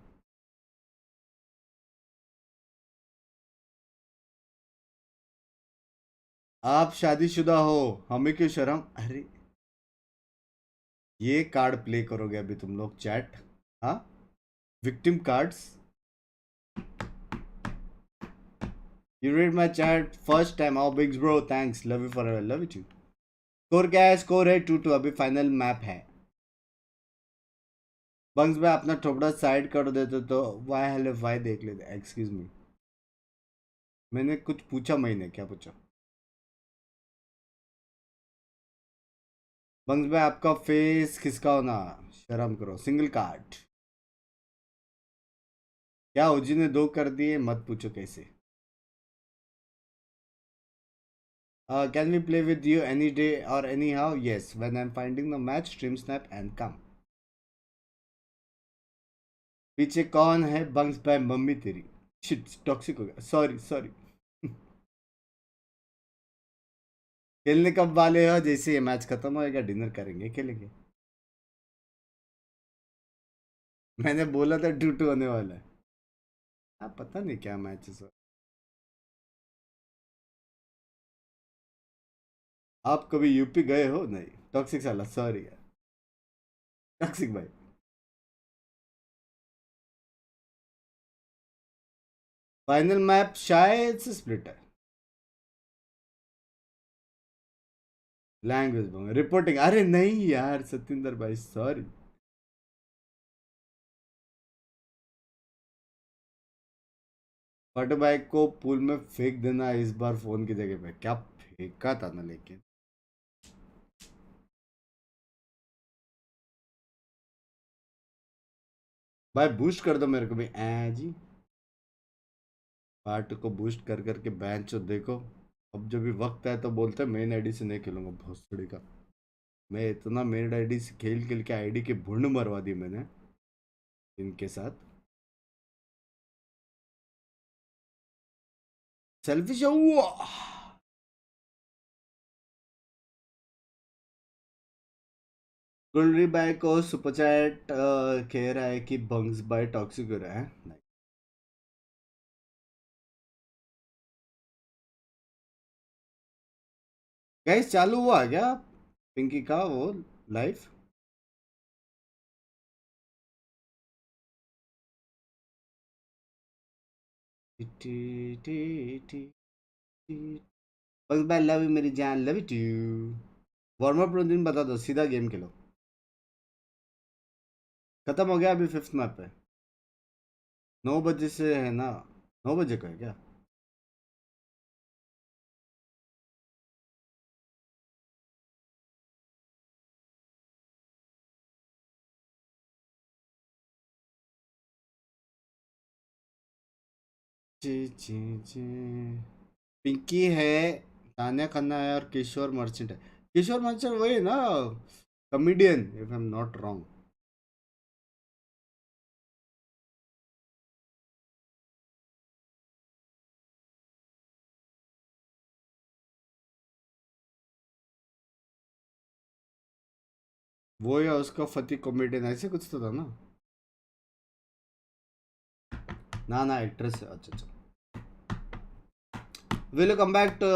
आप शादीशुदा हो, हमें क्यों शर्म? अरे ये कार्ड प्ले करोगे अभी तुम लोग चैट? हाँ, victim cards. You read my chat first time. Oh, Binks bro, thanks. Love you forever. Love you too. Score क्या है? स्कोर है 2-2. अभी फाइनल मैप है. बंक्स भाई अपना ठोपड़ा साइड कर देते तो वाई हेलो वाई देख लेते. एक्सक्यूज मी, मैंने कुछ पूछा? मैंने क्या पूछा? बंग्स भाई आपका फेस किसका होना, शर्म करो। सिंगल कार्ड क्या ओजी ने 2 कर दिए, मत पूछो कैसे। Can we play with you any day or anyhow? Yes, when I'm finding the match, stream snap and come. पीछे कौन है? बंग्स भाई मम्मी तेरी। शिट टॉक्सिक हो गया, सॉरी सॉरी। खेलने कब वाले हो? जैसे ये मैच खत्म होएगा डिनर करेंगे, खेलेंगे। मैंने बोला था 2-2 होने वाला है। हाँ पता नहीं क्या मैच है सर। आप कभी यूपी गए हो? नहीं। टॉक्सिक साला, सॉरी यार टॉक्सिक भाई। फाइनल मैप शायद से स्प्लिट है। लैंग्वेज रिपोर्टिंग, अरे नहीं यार सत्येंद्र भाई सॉरी। फट बाइक को पूल में फेंक देना इस बार फोन की जगह पे। क्या फेंका था ना, लेकिन भाई बूस्ट कर दो मेरे को भी। जी पार्ट को बूस्ट कर करके बेंच देखो। अब जब भी वक्त है तो बोलते हैं मेन आईडी से नहीं खेलूंगा। भोसड़ी का, मैं इतना मेन आईडी से खेल खेल के आईडी की भुंड मरवा दी मैंने इनके साथ। सेल्फिश हुआ। गुलरी बाय को सुपर चैट कह रहा है कि बंग्स बाय टॉक्सिक हो रहा है। नहीं। गाइस चालू हुआ क्या पिंकी का वो live? Bangs bye love you मेरी जान, love you too. Warm up routine बता दो, सीधा गेम खेलो। खत्म हो गया अभी 5th मैप पे। 9 बजे से है ना? 9 बजे का है क्या? जी जी जी। पिंकी है, तान्या खन्ना है और किशोर मर्चेंट है। किशोर मर्चेंट वही ना, comedian if I am not wrong. वो या उसका फती कॉमेडियन ऐसे कुछ तो था ना। ना एक्ट्रेस है। अच्छा अच्छा। Will come back to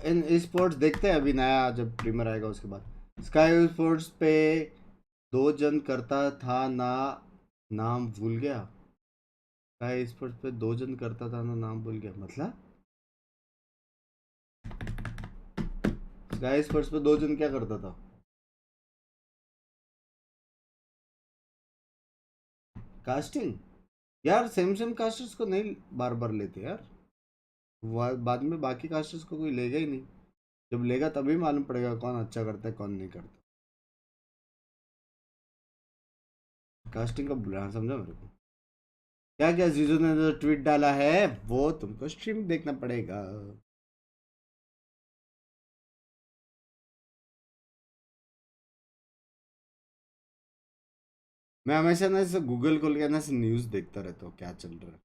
in sports, देखते हैं अभी नया जब प्रीमियर आएगा उसके बाद। स्काई स्पोर्ट्स पे 2 जन करता था ना, नाम भूल गया। स्काई स्पोर्ट्स पे 2 जन करता था ना, नाम भूल गया मतलब। स्काई स्पोर्ट्स पे 2 जन क्या करता था? कास्टिंग यार, सेम कास्टर्स को नहीं बार बार लेते यार। बाद में बाकी कास्टर्स को कोई लेगा ही नहीं। जब लेगा तभी मालूम पड़ेगा कौन अच्छा करता है कौन नहीं करता। कास्टिंग का बुलाना समझा मेरे को। क्या क्या जीजू ने जो ट्वीट डाला है वो तुमको स्ट्रीम देखना पड़ेगा। मैं हमेशा ना ऐसे गूगल खोल के ना ऐसे न्यूज़ देखता रहता हूँ क्या चल रहा है।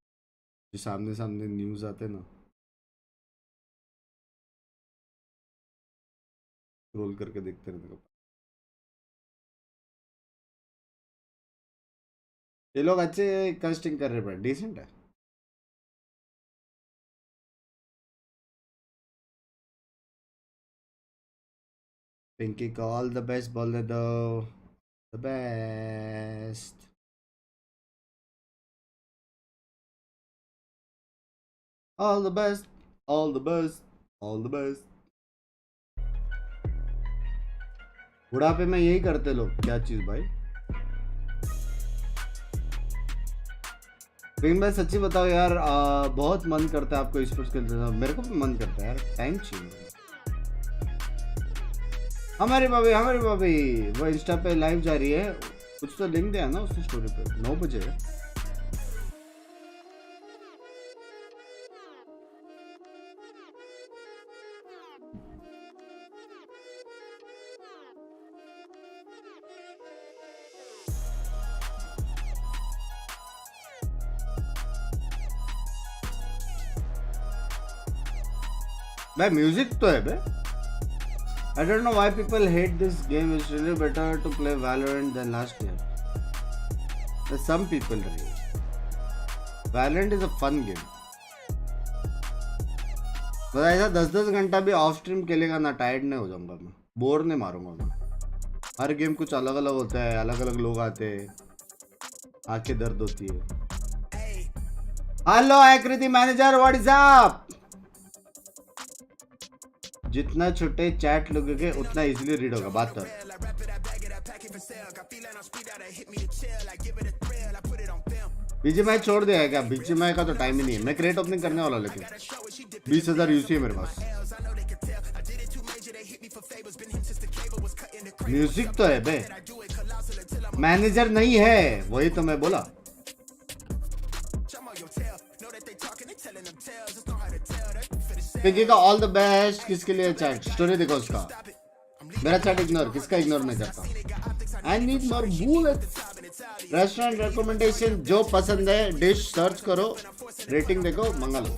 जो सामने सामने न्यूज़ आते ना, स्क्रॉल करके देखते रहते हो। ये लोग अच्छे कास्टिंग कर रहे हैं, डिसेंट है। पिंकी को ऑल द बेस्ट बोल दे दो, the best. All the best, all the best, all the best. बुढ़ापे में यही करते लोग। क्या चीज भाई? प्रेम भाई सच्ची बताओ यार, बहुत मन करता है आपको स्पोर्ट्स खेलते हैं। मेरे को भी मन करता है यार, टाइम चाहिए। हमारी भाभी वो इंस्टा पे लाइव जा रही है, कुछ तो लिंक दिया ना उसने स्टोरी पे, 9 बजे। भाई म्यूजिक तो है बे। I don't know why people hate this game. It's really better to play Valorant than last year. But some people rage. Valorant is a fun game. बस ऐसा 10-10 घंटा भी ऑफ स्ट्रीम खेलेगा ना, टायर्ड नहीं हो जाऊंगा मैं, बोर नहीं मारूंगा मैं। हर गेम कुछ अलग अलग होता है, अलग अलग लोग आते हैं, आंखें दर्द होती है। हेलो आकृति मैनेजर, व्हाट इज अप? जितना छोटे चैट लोगे उतना इजीली रीड होगा। बात तो बीजीएमआई छोड़ दिया है क्या? बीजीएमआई का तो टाइम ही नहीं है। मैं क्रेट ओपनिंग करने वाला, लेकिन 20,000 यूसी है मेरे पास। म्यूजिक तो है बे, मैनेजर नहीं है, वही तो मैं बोला। पिंकी का ऑल द बेस्ट। किसके लिए चैट? स्टोरी देखो उसका। मेरा चैट इग्नोर, किसका इग्नोर नहीं करता। I need more bullets. Restaurant recommendation जो पसंद है, डिश सर्च करो, रेटिंग देखो, मंगा लो।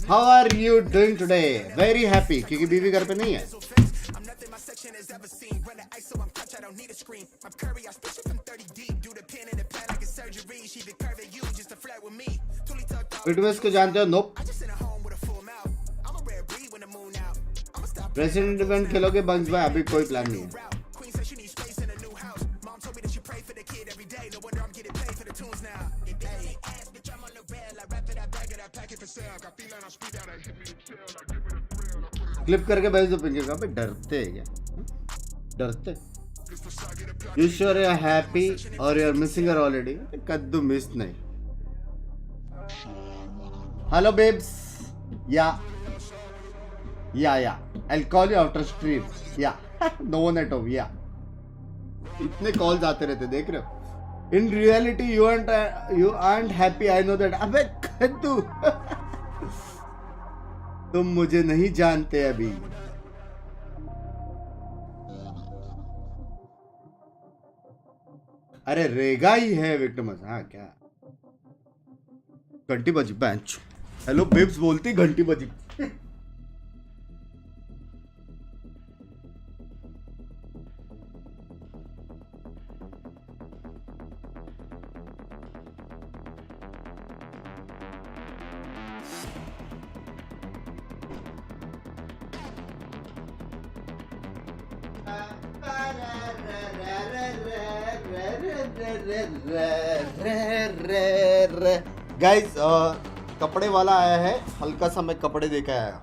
How are you doing today? Very happy, क्योंकि बीवी घर पे नहीं है। फिटनेस को जानते हो? नोप। प्रेसिडेंट इवेंट खेलोगे बंक्स भाई? अभी कोई प्लान नहीं है। क्लिप करके भेज दो पिंकी का। डरते है क्या? डरते? You sure you are happy और you are missing her already? कद्दू मिस नहीं। Hello babes. या I'll call you after stream. No one at home. इतने कॉल्स आते रहते, देख रहे हो? In reality you aren't happy. I know that. अबे कद्दू तुम मुझे नहीं जानते अभी। अरे रेगा ही है विक्टमस। हाँ क्या घंटी बजी बेंच। हेलो बेब्स बोलती घंटी बजी। गाइस कपड़े वाला आया है, हल्का सा मैं कपड़े देके आया।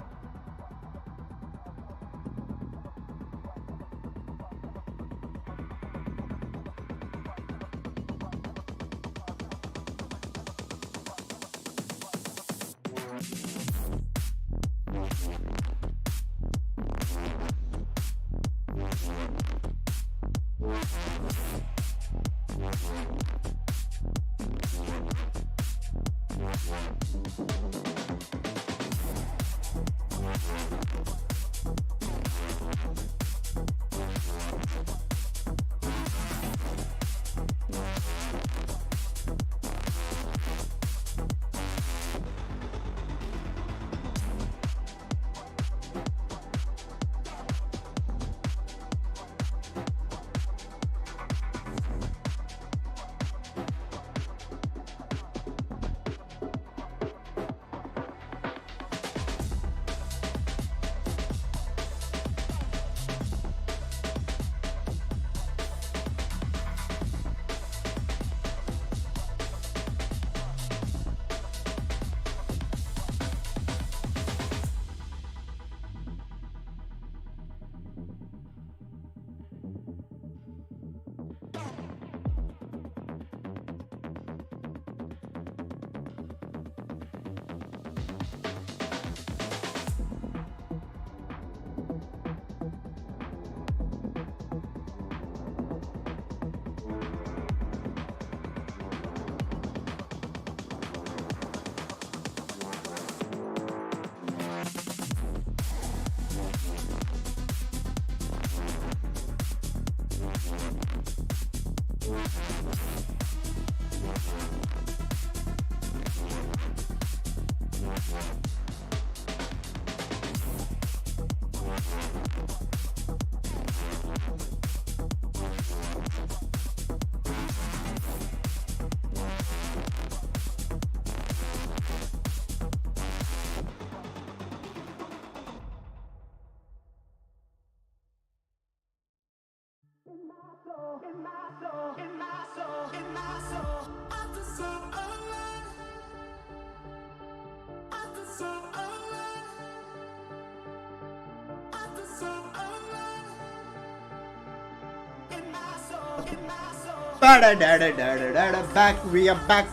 Back, we are back.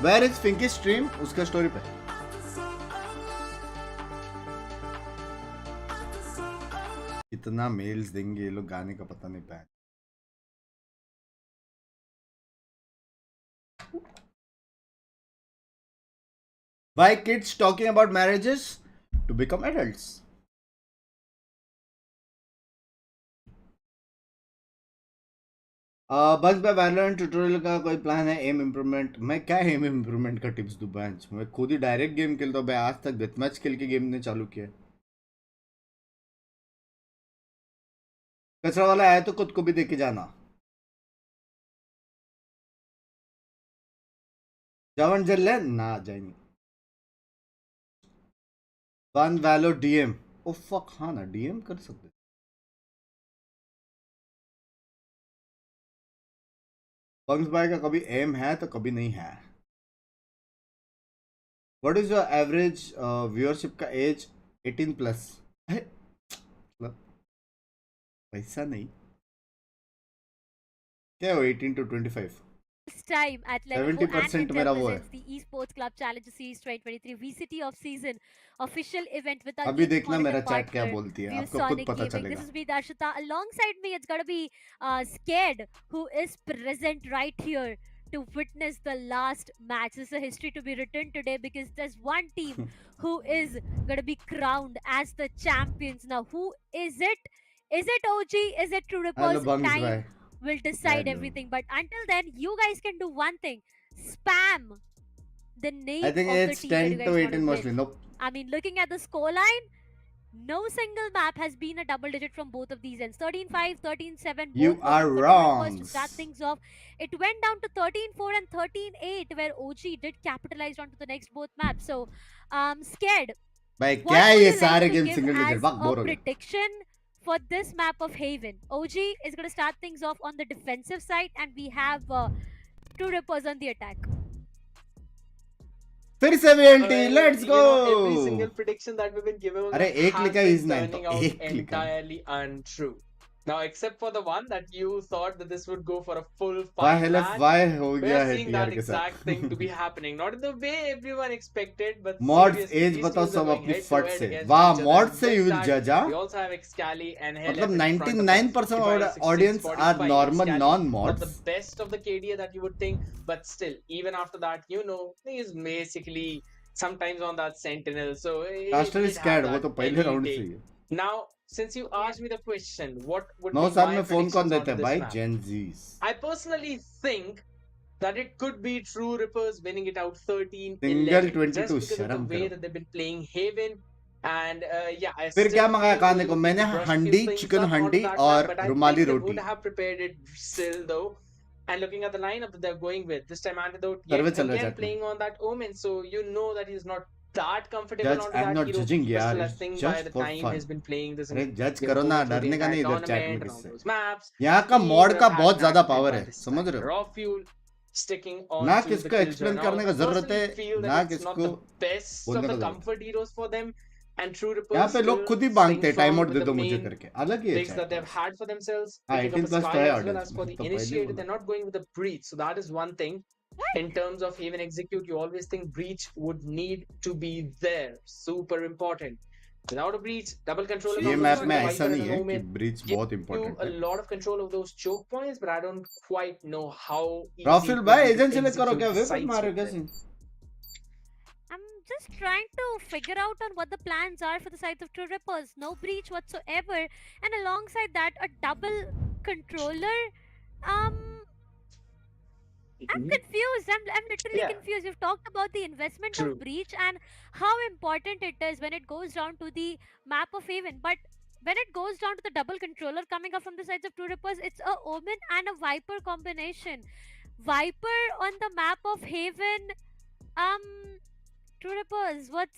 Where is Finky stream? उसका स्टोरी पे. कितना मेल्स देंगे ये लोग गाने का पता नहीं पाया. Why kids talking about marriages? To become adults. बस मैं वैलोरेंट ट्यूटोरियल का कोई प्लान है? Aim improvement. मैं क्या एम इम्प्रूवमेंट का टिप्स दूं बेंच? मैं खुद ही डायरेक्ट गेम खेलता हूँ. मैं आज तक डेथ मैच खेल के गेम ने चालू किया. कचरा वाला आया तो खुद को भी देके जाना. जवन जल ले ना जाएंगे. One वैलो DM. ओ फक, हाँ ना, डीएम कर सकते. बंग्स भाई का कभी एम है तो कभी नहीं है. What is your average viewership का एज? 18 प्लस. पैसा नहीं क्या हो? 18 to 25. This time at level 70% मेरा वो है. the Esports Club Challenger Series 2023 VCT of Season official event with our अभी देखना Esports मेरा and चैट क्या partner, बोलती है. आपको ViewSonic खुद पता Gaming. चलेगा. This is me Darshita. Alongside me it's gonna be Scared, who is present right here to witness the last match. This is a history to be written today because there's one team who is gonna be crowned as the champions. Now who is it? Is it OG? Is it True Hello Rippers? Bungs Time भाई. will decide Hello. everything. But until then, you guys can do one thing: spam the name I think of the it's team that 10 you guys to want 18 to mostly. win. Nope. I mean, looking at the scoreline, no single map has been a double digit from both of these ends. 13-5, 13-7. You both are working for True wrong. Rippers to start things off. It went down to 13-4 and 13-8, where OG did capitalize onto the next both maps. So, Scared. भाई What क्या would ये you सारे like to game give single digit? as बाक a bore हो गया. prediction for this map of Haven? OG is going to start things off on the defensive side, and we have True Rippers on the attack. फिर से 70. Let's You go. know, every single prediction that we've been given अरे एक has लिखा been is 9 तो turning out एक लिखा. entirely untrue. Now, except for the one that you thought that this would go for a full Why fight hell if match, why हो we गया are है seeing TR that के exact thing to be साथ. happening. Not in the way everyone expected, but Mods seriously, as these बताओ teams are सब going अपनी head to फट head से. against वाह, each other. मॉड And से with यूज that, जजा. we also have Excali and Hell मतलब in front of us. 99% Divided 16, audience are 45. normal Excali, non not mods. the best of the KDA that you would think, but still, even after that, you know, he is basically sometimes on that sentinel. So caster he'd have स्कैड वो that तो पहले any round day. से ही है. Now, since you asked me the question, what would 9 be साल my में phone कौन predictions देते on हैं this भाई? map? Gen Zs. I personally think that it could be True Rippers winning it out 13-11 Single just 22. because of the शर्म way करो. that they've been playing Haven. And yeah, I फिर still क्या मंगाया feel खाने we को? would need मैंने to brush few handi, things chicken up onto handi that map, और but I rumali think they roti. would have prepared it still though. And looking at the lineup that they're going with, this time Antidote survey yet चल रहा है again chat में. playing on that Omen, so you know that he's not that comfortable Judge, onto I'm that not hero. judging But यार. still, I It's think by just the for time fun. he's been playing this, अरे जज you know, करो ना, going through the डरने का entire नहीं इधर chat में tournament, around किससे. those maps, यहाँ का he मॉड would का have had बहुत ज्यादा that पावर by है, this समझ time. रहे हो? Raw fuel sticking on ना to किसको the एक्सप्लेन killjoy. करने Now, का जरूरत personally है, feel ना that it's not किसको the best बोलने of का the जरूरत है. comfort heroes for them, and True यहाँ Rippers पे लोग still खुद ही staying मांगते हैं time strong out with they the दो मुझे main करके. अलग ही है picks chat that they've boss. had for themselves. हाँ Picking 18 up a प्लस तो Sky है as well ऑडियंस as में, for the तो पहले initiator, बोला. they're not going with the breach. So that is one thing. In terms of even execute, you always think breach would need to be there. Super important. Without a breach, double control ये of map the में Viper ऐसा and नहीं an है कि Omen breach give बहुत you important a है. lot of control of those choke points, but I don't quite know how easy राफिल it would भाई be to agent select करो. क्या execute the वेपर sides मार रहे हो with क्या them. Scene? I'm just trying to figure out on what the plans are for the sides of True Rippers. No breach whatsoever, and alongside that, a double controller. Um, I'm confused. I'm literally Yeah. confused. You've talked about the investment True. of Breach and how important it is when it goes down to the map of Haven. But when it goes down to the double controller coming up from the sides of True Rippers, it's a Omen and a Viper combination. Viper on the map of Haven. True Rippers, what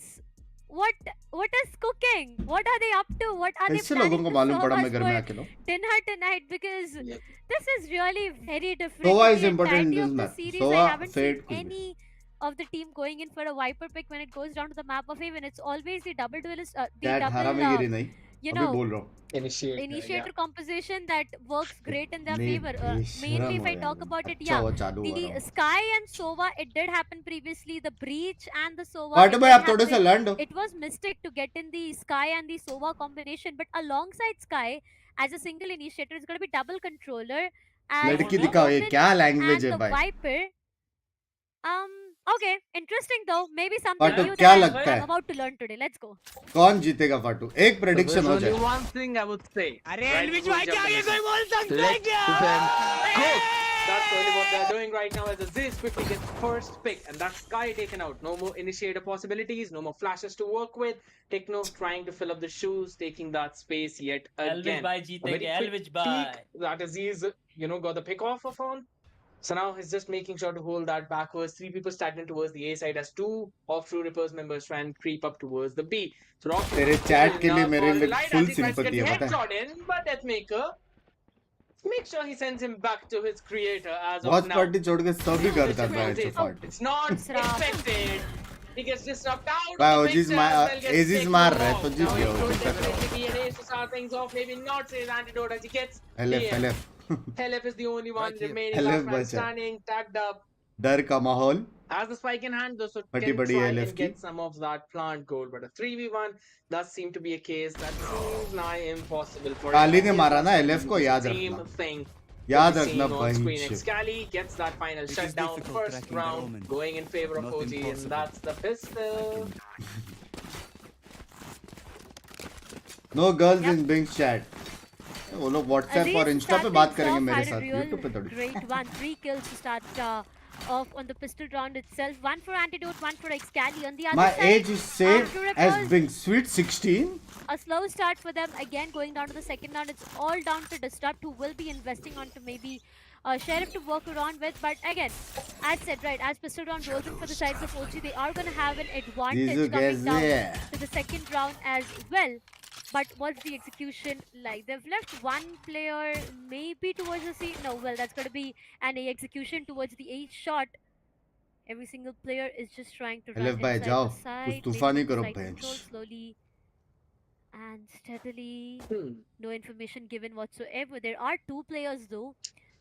is cooking? What are they up to? What are they कैसे लोगों planning को to मालूम serve पड़ा us मैं घर में for अकेला हूँ? dinner tonight? Because Yep. this is really very different. Sova In is the important in entirety this of the map. series, Sova, I haven't Fade, seen कुछ भी. any of the team going in for a Viper pick when it goes down to the map of Haven. It's always the double duelist, the Chat double, हरामीगिरी नहीं. you अभी know, बोल रहा हूँ. initiator composition that works great in their नहीं favor. Mainly, if I talk about it, अच्छा yeah, हुआ चालू हुआ the रहा. Sky and Sova, it did happen previously. The Breach and the Sova, पाटू it भाई did आप थोड़े से happen. लर्न दो. It was mystic to get in the Sky and the Sova combination, but alongside Sky, as a single initiator, it's going to be double controller as लड़की the दिखाओ ये Omen क्या language and है the भाई. Viper. Okay, interesting though. Maybe something पाटू new क्या that लगता I'm है? about to learn today. Let's go. कौन जीतेगा पाटू? एक प्रेडिक्शन हो There's only जाए. one thing I would say. अरे Right एलविश before भाई के आगे jumping कोई in. बोल सकता है Let क्या? them cook. That's only what they're doing right now as Aziz quickly gets first pick, and that's Sky taken out. No more initiator possibilities, no more flashes to work with. Techno trying to fill up the shoes, taking that space yet Elvish again. भाई A very जीतेंगे quick Elvish peek भाई. that Aziz, got the pick off of on. So now he's just making sure to hold that backwards. 3 people stagnant towards the A side as 2 of True Rippers members try and creep up towards the B. So Rocky तेरे chat के लिए मेरे लिए light full as he tries to sympathy get है पता है. headshot in, but Deathmaker make sure he sends him back to his creator as of watch now. Party छोड़ के सभी करता है भाई जो party. It's not expected. He gets disrupted out. भाई The OGs Binks as well gets aegis taken मार रहा है off. तो जीत Now गया he वो. could definitely be an ace to start things off. Maybe not say his antidote as he gets. LF the LF. LF is the only one remaining. LF Last man बचा. standing, tagged up. डर का माहौल. Has the spike in hand, though, so Patti can padi try LF and की. get some of that plant gold. But a 3v1 does seem to be a case that seems nigh impossible for Kali him. ने मारा ना LF को याद Same रखना. thing. याद We'll be रखना seeing on screen. भाई. Excali gets that final shutdown first round, going in favor of OG, and that's the pistol. No girls in Binks chat. वो लोग WhatsApp और Insta पे बात करेंगे मेरे साथ. YouTube पे थोड़ी. Great one, 3 kills to start off on the pistol round itself. One for Antidote, one for Excali. On the other My side, age is same True as Rippers, Binks. Sweet 16. a slow start for them. Again, going down to the second round. It's all down to Disrupt, who will be investing onto maybe Sheriff to work around with. But again, as said, right, as pistol round rolls in for the sides of OG, they are going to have an advantage coming down to the second round as well. But what's the execution like? They've left one player maybe towards the C. No, well, that's going to be an A execution towards the A shot. Every single player is just trying to run LF भाई inside जाओ. the side, कुछ तूफानी maintain करो side bench. control slowly and steadily. No information given whatsoever. There are two players though.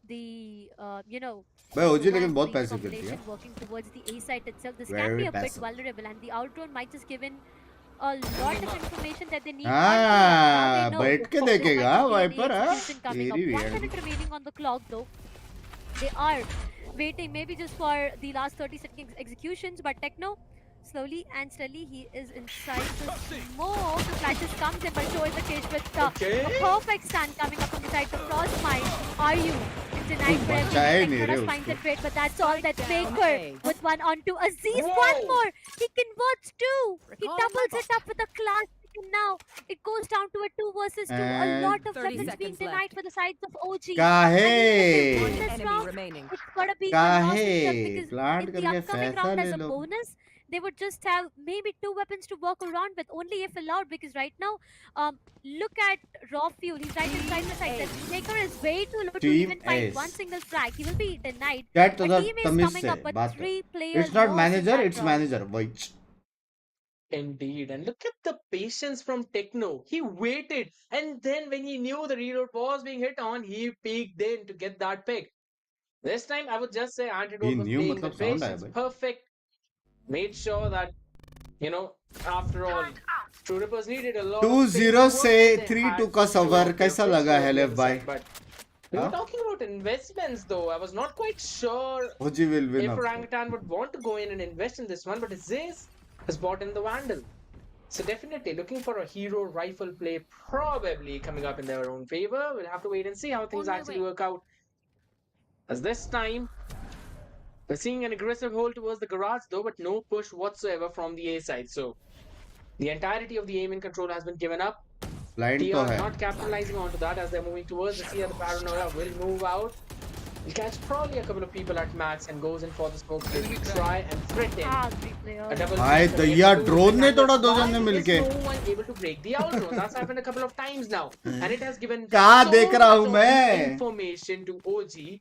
The भाई OG Sova लेकिन and बहुत Breach पैसे करती है. combination working towards the A side itself. This can Very be a bit passive. vulnerable, and the outrun might just given a lot of information that they need. हाँ, Now they बैठ know के there might देखेगा be any Viper. execution coming up. तेरी 1 where. minute remaining on the clock though. They are waiting maybe just for the last 30 second executions, but Techno slowly and steadily he is inside the smoke. The flashes comes in, but so is the case with a perfect stand coming up from the side. The Frostmine, are you? It's denied for everything. Techno finds it great, but that's all that Faker with one onto Aziz. One more. He converts two. He doubles it up with a class. And now it goes down to a 2 versus 2. A lot of 30 weapons being seconds denied for the sides of OG. काहे? One enemy remaining. It's gotta be a loss काहे? itself because Plant in the करके upcoming पैसा round ले as a low. bonus, they would just have maybe 2 weapons to walk around with, only if allowed. Because right now, look at Raw Fuel. He's right inside the side. The Taker is way too low to Team even find Ace. one single frag. He will be denied. Chat तो A team is तमीज coming से up with बात 3 कर. players. It's not lost in manager, that it's round. manager. Wait. Indeed, and look at the patience from Techno. He waited, and then when he knew the reload was being hit on, he peeked in to get that pick. This time, I would just say Antidote He was knew playing मतलब with sound आया patience भाई. perfect. Made sure that, after all, True Rippers needed a lot. 2-0 से 3-2 का सवर कैसा लगा है LF भाई? But we were talking about investments, though. I was not quite sure OG will win if up. Orangutan would want to go in and invest in this one, but Aziz has bought in the Vandal. So definitely looking for a hero rifle play, probably coming up in their own favor. We'll have to wait and see how things actually work out. As this time, We're seeing an aggressive hold towards the garage though, but no push whatsoever from the A side. So the entirety of the aim and control has been given up. Blind They तो are है. not capitalizing onto that as they're moving towards the sea. The paranoia will move out. He'll catch probably a couple of people at max and goes in for the smoke kill to try and threaten a double भाई kill. दैया drone ने तोड़ा दो Why जन ने is मिलके. no one able to break the out zone? That's happened a couple of times now, and it has given क्या so देख रहा हूँ much of मैं? information to OG.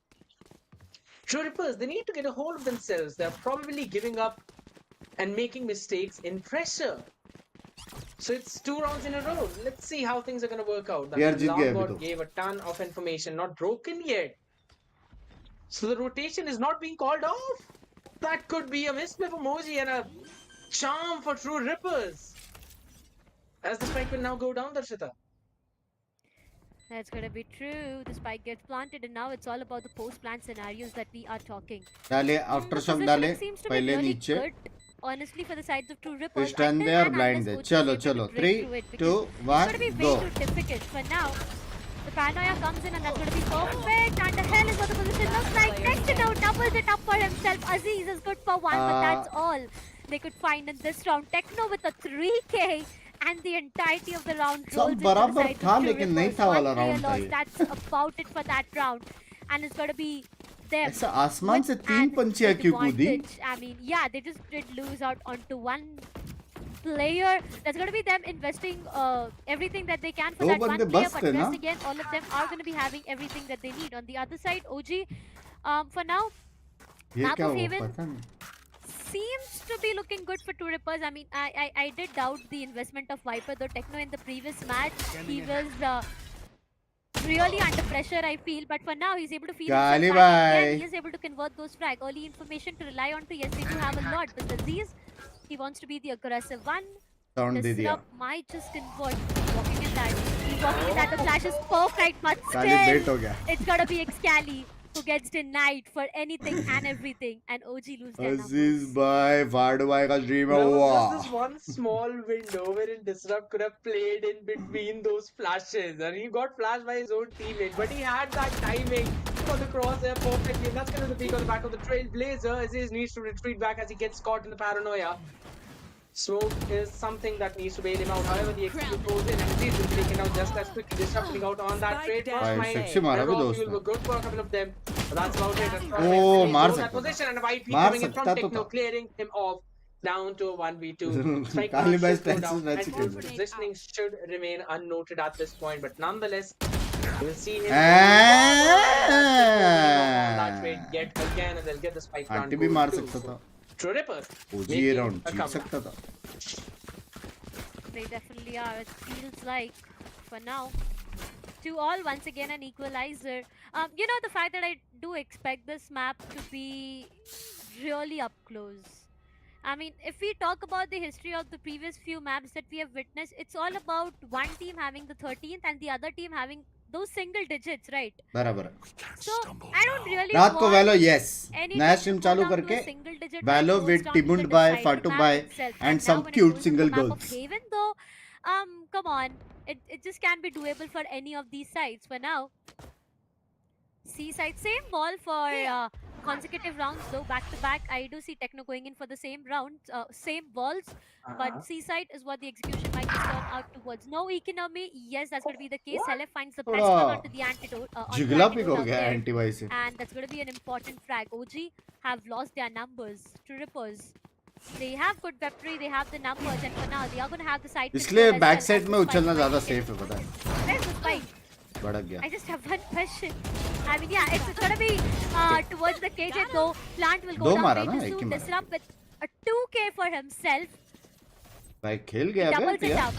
True Rippers, they need to get a hold of themselves. They're probably giving up and making mistakes in pressure. So it's 2 rounds in a row. Let's see how things are going to work out. That यार जीत गए अभी Lambot तो. gave a ton of information, not broken yet. So the rotation is not being called off. That could be a misplay for Moji and a charm for True Rippers. As the spike will now go down, Darshita. That's gonna be true. The spike gets planted, and now it's all about the post-plant scenarios that we are talking. डाले aftershock डाले पहले नीचे. Honestly, for the sides of True Rippers, Stand there, blind there. चलो चलो 3, 2, 1, it's gonna be go. way too difficult. For now, the paranoia comes in, and that's gonna be perfect. And the hell is what the position looks like. Next to now doubles it up for himself. Aziz is good for 1, but that's all they could find in this round. Techno with a 3K. And the entirety of the round rolls into the बराबर side था of True लेकिन नहीं Rippers. था वाला One player round था lost. ये. That's about it for that round. And it's gonna be them. ऐसा आसमान से with 3 an पंछियाँ क्यों कूदी? advantage. I mean, yeah, they just did lose out onto one player. That's gonna be them investing everything that they can for दो that one बंदे player. बस But थे ना? rest again, all of them are gonna be having everything that they need. On the other side, OG, for now, ये Map क्या of हुआ Haven पता नहीं. seems to be looking good for True Rippers. I mean, I did doubt the investment of Viper, though Techno in the previous match, he was really under pressure, I feel. But for now, he's able to feel himself Gali back again. bhai. He is able to convert those frag. Early information to rely on to. Yes, they do have a lot. But Aziz, he wants to be the aggressive one. Sound दे दिया. Disrupt might just convert. Walking in that. He's walking in that. The flash is perfect, but काली बेट हो still, गया. it's gotta be Excali who gets denied for anything and everything, and OG lose their numbers. अजीज भाई ward भाई का dream है There was हुआ. just this one small window wherein Disrupt could have played in between those flashes, and he got flashed by his own teammate, but he had that timing for the crosshair perfectly, and that's kind of the peak on the back of the Trailblazer. Aziz needs to retreat back as he gets caught in the paranoia. Smoke is something that needs to bail him out. However, the execute goes in, and Aziz will be taken out just as quickly. Disrupting out on that trade. भाई sexy मारा भी दोस्त Fuel ने. were good for a couple of them. But that's about it. Oh, मार That सकता था. position and a white peak मार coming in from सकता तो Techno, था. clearing him off down to a 1v2. Strike Kali mark भाई should go stand down, से and match his खेल. positioning should remain unnoted at this point. But nonetheless, we'll see him on that trade yet again, and they'll get the spike round. Aunty भी goal मार too. सकता था. True Rippers OG making ये round a Jeet comeback. सकता था. They definitely are. It feels like, for now, 2-all once again an equalizer. You know, the fact that I do expect this map to be really up close. I mean, if we talk about the history of the previous few maps that we have witnessed, it's all about one team having the 13th and the other team having those single digits, right? बराबर. So I don't really रात को want Valo yes. any नया team stream to go चालू down to a करके single digit Valo that with goes down to the Timund by deciding Fatu map by itself. and now some when it cute goes to single the map of girls. Haven, though, come on, it just can't be doable for any of these sides for now. C side, same ball for consecutive rounds, though back to back. I do see Techno going in for the same rounds, same balls, but C side is what the execution might just turn out towards. No economy, yes, that's going to be the case. Helef finds the best one onto the antidote. जिगला pick हो out गया there. Anti भाई से. And that's going to be an important frag. OG have lost their numbers. True Rippers, they have good weaponry, they have the numbers, and for now they are going to have the side. इसलिए control as back well side as में the उछलना spike ज्यादा might safe hit. है पता है. Where's the spike? भड़क गया. I just have one question. I mean, yeah, it's gonna be towards the KJ though. Plant will go दो down मारा way ना, too एक ही soon. मारा. Disrupt with a 2K for himself. भाई खेल गया बे Doubles it Priya. up.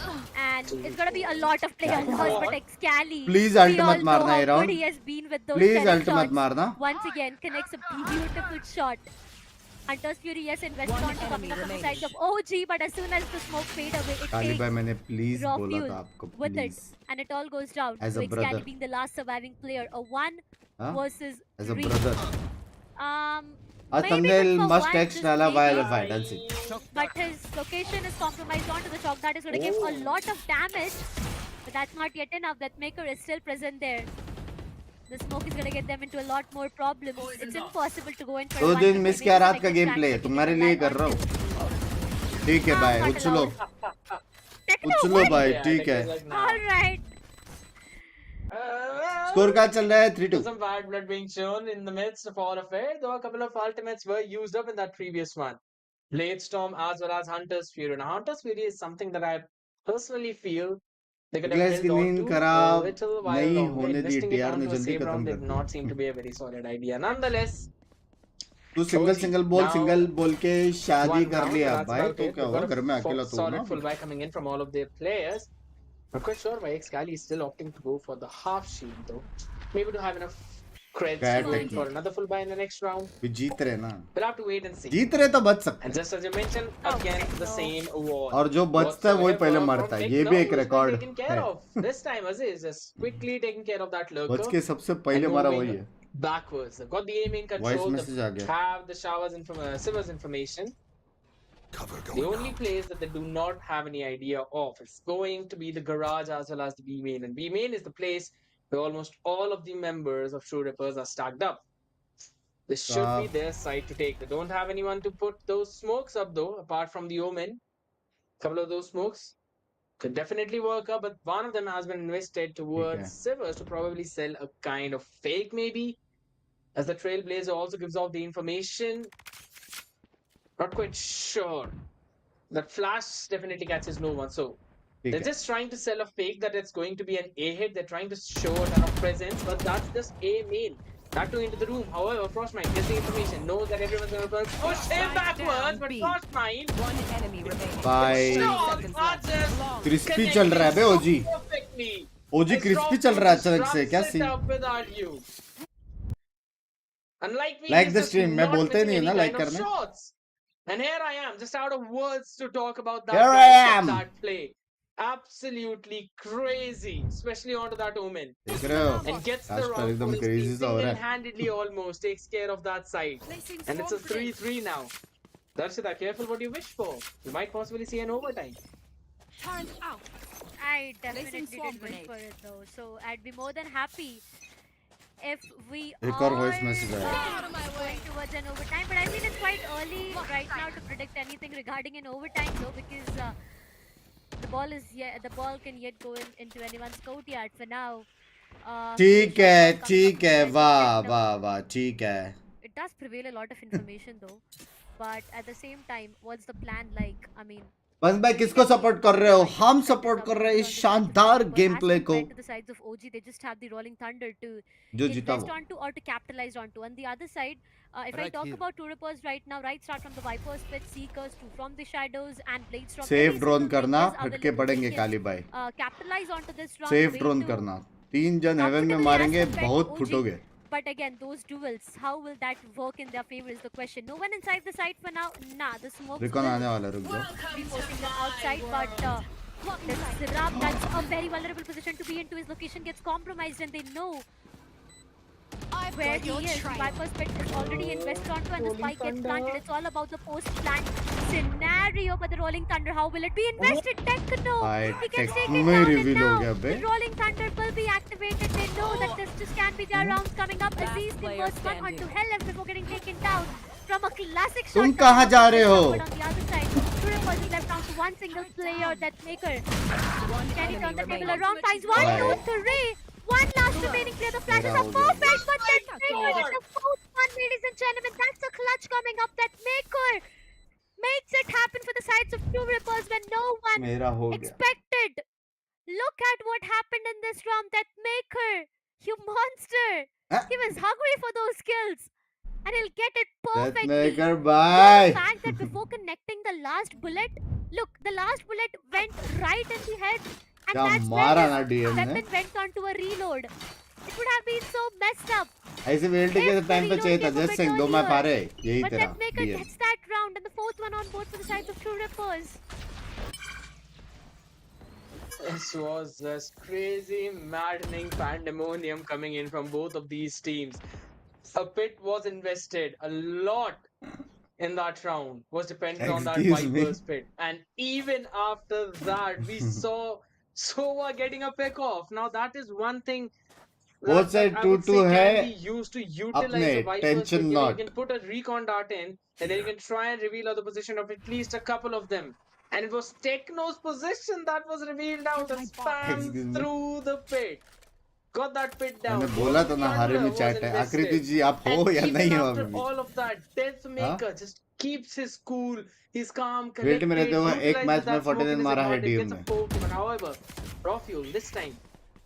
And it's gonna be a lot of players lost, but Excali. Please we ult all मत know मारना how ये round. good he has been with those Please telling ult मत shots. मारना. Once again, connects a beautiful shot. Hunter's Fury, yes, invested on to coming up on the sides of OG, but as soon as the smoke fade away, it काली भाई takes मैंने please raw बोला fuel था आपको with it, please. and it all goes down. As So a Excali brother. being the last surviving player, a 1 Huh? versus As a 3. brother. A A thumbnail must text Nala while fight. That's it. But his location is compromised onto the chalk. That is going to give a lot of damage. But that's not yet enough. That Maker is still present there. The smoke is gonna get them into a lot more problems. It's impossible to go in for 2 one दिन before miss maybe किया the रात का next game play, distraction तुम्हारे can लिए land कर on रहा you. हूँ. ठीक है भाई, Not उछलो allowed. Dekhne, उछलो what? भाई, Yeah, ठीक है. like, like now. All right. Score क्या चल रहा है? 3-2. Some bad blood being shown in the midst of all of it, though a couple of ultimates were used up in that previous one. Blade Storm as well as Hunter's Fury. Now, Hunter's Fury is something that I personally feel they could have निकलेस की held on नींद to a खराब little while नहीं longer. होने दी, Investing it TR ने onto a जल्दी save round खत्म did कर not seem the. to be a very solid idea. Nonetheless, तू सिंगल OG सिंगल now बोल के शादी one कर round, but लिया that's भाई, about तो it. क्या They've हुआ? got घर में a अकेला तो हूँ ना solid अभी. full buy coming in from all of their players. Not quite sure why Scally is still opting to go for the half shield though. Maybe to have enough creds Cat going techie. for another full buy in the next round. भी जीत रहे ना, We'll have to wait and see. जीत रहे तो बच सकते And हैं, just as you mentioned, again the same war. और जो बचता है वही पहले मरता है. ये भी एक रिकॉर्ड taken care है. of. This time Aziz is quickly taking care of that lurker. बच के सबसे पहले and मारा moving वही है. backwards. They've got the aim in Voice control. message आ They गया. have the Siva's information. The only place that they do not have any idea of is going to be the garage as well as the B main. And B main is the place where almost all of the members of True Rippers are stacked up. This should be their side to take. They don't have anyone to put those smokes up though, apart from the Omen. Couple of those smokes could definitely work up, but one of them has been invested towards Sivers to probably sell a kind of fake maybe. As the Trailblazer also gives off the information. Not quite sure. That flash definitely catches no one. So they're just trying to sell a fake that it's going to be an A hit. They're trying to show a ton of presence, but that's just A main. That too into the room. However, Frostmine gets the information, knows that everyone's going to push him backwards, but Frostmine. One enemy remaining. Bye. Crispy चल रहा है बे ओजी. Perfectly. ओजी crispy चल रहा है अचानक से, क्या scene? Unlike me, Like he's the just stream, मैं not बोलते ही missing नहीं हूँ ना any like kind of करने. shots. And here I am, just out of words to talk about that. Here I guy, am. that play. Absolutely crazy, especially onto that Omen. देख रहे हो? And gets the Rashtar round एकदम for his crazy team सा हो रहा है. single-handedly almost takes care of that side. And it's a 3-3 now. Darshita, careful what you wish for. You might possibly see an overtime. Turn out. I definitely Placing swarm did wish grenade. for it though, so I'd be more than happy if we एक और voice message आया. going towards an overtime. But I mean it's quite early right now to predict anything regarding an overtime though, because the ball can yet go into anyone's courtyard for now. ठीक है, वाह, ठीक है. It does prevail a lot of information though, but at the same time, what's the plan like? I mean, बस भाई किसको support कर रहे हो? हम सपोर्ट कर रहे हैं इस शानदार गेम प्ले को. to the sides of OG, they just have the rolling thunder to जो जीता invest वो. onto or to capitalize onto. On the other side, if I talk about True Rippers right now, right start from the Vipers pit, Seekers to from the shadows and Blades from safe drone करना, फटके पड़ेंगे काली भाई. capitalize onto this round. Safe drone करना. 3 जन haven में मारेंगे, बहुत फुटोगे. But again, those duels, how will that work in their favor is the question. No one inside the site for now. Nah, the smoke Recon आने वाला, रुक जाओ. be forcing them outside, but this Sirab, that's a very vulnerable position to be into. His location gets compromised and they know where he is. Viper's pit is already invested onto and the spike gets planted. It's all about the post-plant scenario, but the rolling thunder, how will it be invested? Dekhne, he gets taken down and now the rolling thunder will be activated. They know that this just can't be their rounds coming up. Aziz converts one onto hell left before getting taken down from a classic shot. तुम कहाँ जा रहे हो? But on the other side, True was left down to one single player, that Maker. Can he turn the table around? Finds 1, 2, 3. One last remaining player. The flashes are perfect, but that Maker with the fourth one, ladies and gentlemen. That's a clutch coming up. That Maker makes it happen for the sides of True Rippers when no one expected. Look at what happened in this round. That Maker, you monster. He was hungry for those kills. And he'll get it perfect. Maker, bye. The fact that before connecting the last bullet, look, the last bullet went right in the head. And that's where the weapon went onto a reload. It would have been so messed up. ऐसे weld के time पे चाहिए था, just Singh 2 match हारे, यही But तेरा. that Maker gets that round and the fourth one on board for the sides of True Rippers. This was just crazy, maddening pandemonium coming in from both of these teams. A pit was invested, a lot in that round was dependent on that Viper's pit. And even after that, we saw Sova getting a pick off. Now that is one thing Both side I 2-2 would say can है be used to utilize अपने the Vipers. Tension You not can put a recon dart in, and then you can try and reveal the position of at least a couple of them. And it was Techno's position that was revealed out. A spam Excuse me. through the pit. Got that pit down. मैंने बोला Only था ना हारे में was chat है आकृति invested. जी आप हो And या even नहीं हो after अभी भी all of that, Deathmaker just keeps his cool. He's calm, wait collected, में रहते हुए एक utilizes मैच में that smoke 49 in his मारा है advantage, डीएम gets a में poke. But however, raw fuel this time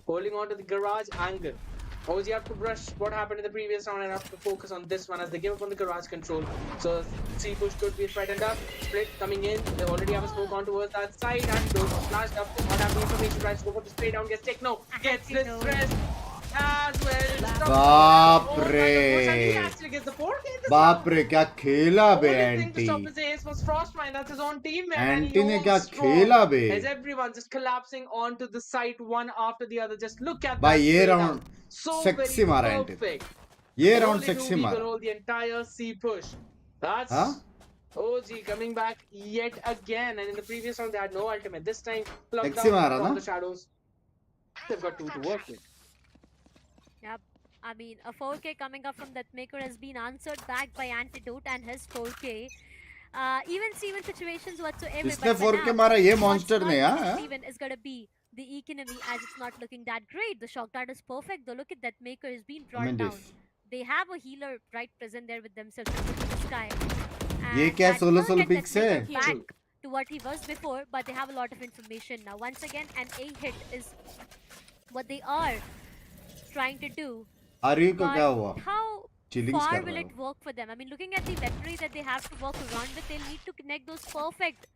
holding on to the garage angle. OG have to brush what happened in the previous round and have to focus on this one as they give up on the garage control. So C push could be threatened up. Split coming in. They already have a smoke on towards that side and those flashed up. Not having information. Tries to go for the spray down. Gets Techno. Gets this stress as well. बाप He रे actually gets the 4K this बाप round. रे क्या खेला बे Only thing to anti stop his ace was Frostmine. That's his own teammate. And he anti ने क्या holds strong खेला बे as everyone just collapsing onto the site one after the other. Just look at भाई that ये spray down. Round So sexy very मारा anti perfect. ये round Only sexy two people मारा hold the entire C push. That's हाँ OG coming back yet again. And in the previous round, they had no ultimate. This time, plucked sexy मारा out ना from the shadows. They've got two to work with. Yep. I mean, a 4K coming up from Deathmaker has been answered back by Antidote and his 4K. Even Steven situations whatsoever. इसने But for 4K now, मारा ये what's monster not ने for हाँ Steven is going to be the economy as it's not looking that great. The shock dart is perfect. Though look at Deathmaker is being brought down. They have a healer right present there with themselves to look at the sky. ये And क्या that 16 will get pics है Deathmaker back to what he was before, but they have a lot of information now. Once again, an A hit is what they are trying to do. आर्यू को क्या But हुआ how चिलिंग्स far कर will रहा it work for them? I mean, looking at the weaponry that they have to work around with, they'll need to connect those perfect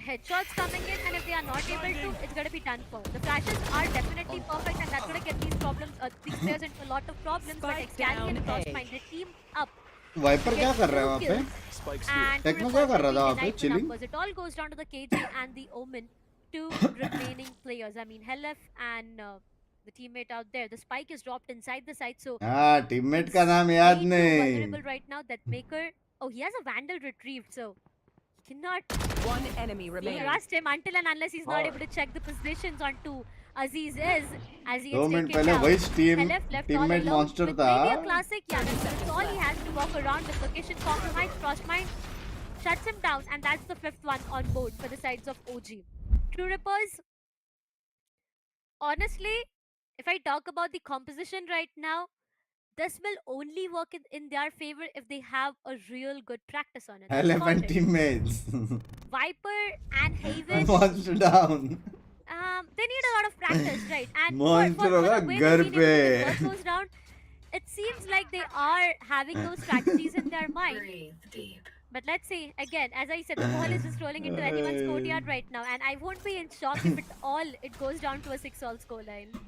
headshots coming in, and if they are not able to, it's going to be done for. The flashes are definitely perfect, and that's going to get these problems, these players into a lot of problems. But Excali and Frostmine, they team up. Viper क्या कर रहा है वहाँ पे And techno क्या कर रहा था वहाँ पे chilling it all goes down to the KJ and the Omen, two remaining players. I mean, Helef and the teammate out there. The spike is dropped inside the site, so हाँ teammate का नाम याद way too नहीं vulnerable right now. That Maker, oh, he has a Vandal retrieved, so he cannot One enemy remaining. trust him until and unless he's not able to check the positions on two. Aziz is as he 2 gets minute taken पहले down. वही team Helef left all teammate alone monster with था maybe a classic Yana. That's all he has to walk around with location compromised. Frostmine shuts him down, and that's the fifth one on board for the sides of OG. True Rippers, honestly, if I talk about the composition right now, this will only work in their favor if they have a real good practice on it. Think about elephant it. Teammates Viper and Haven, monster down they need a lot of practice, right? And Monster for होगा the way घर they've been able to पे। work those down, it seems like they are having those strategies in their mind. Breathe deep. But let's see, again, as I said, the ball is just rolling into anyone's courtyard right now, and I won't be in shock if it goes down to a 6-all scoreline.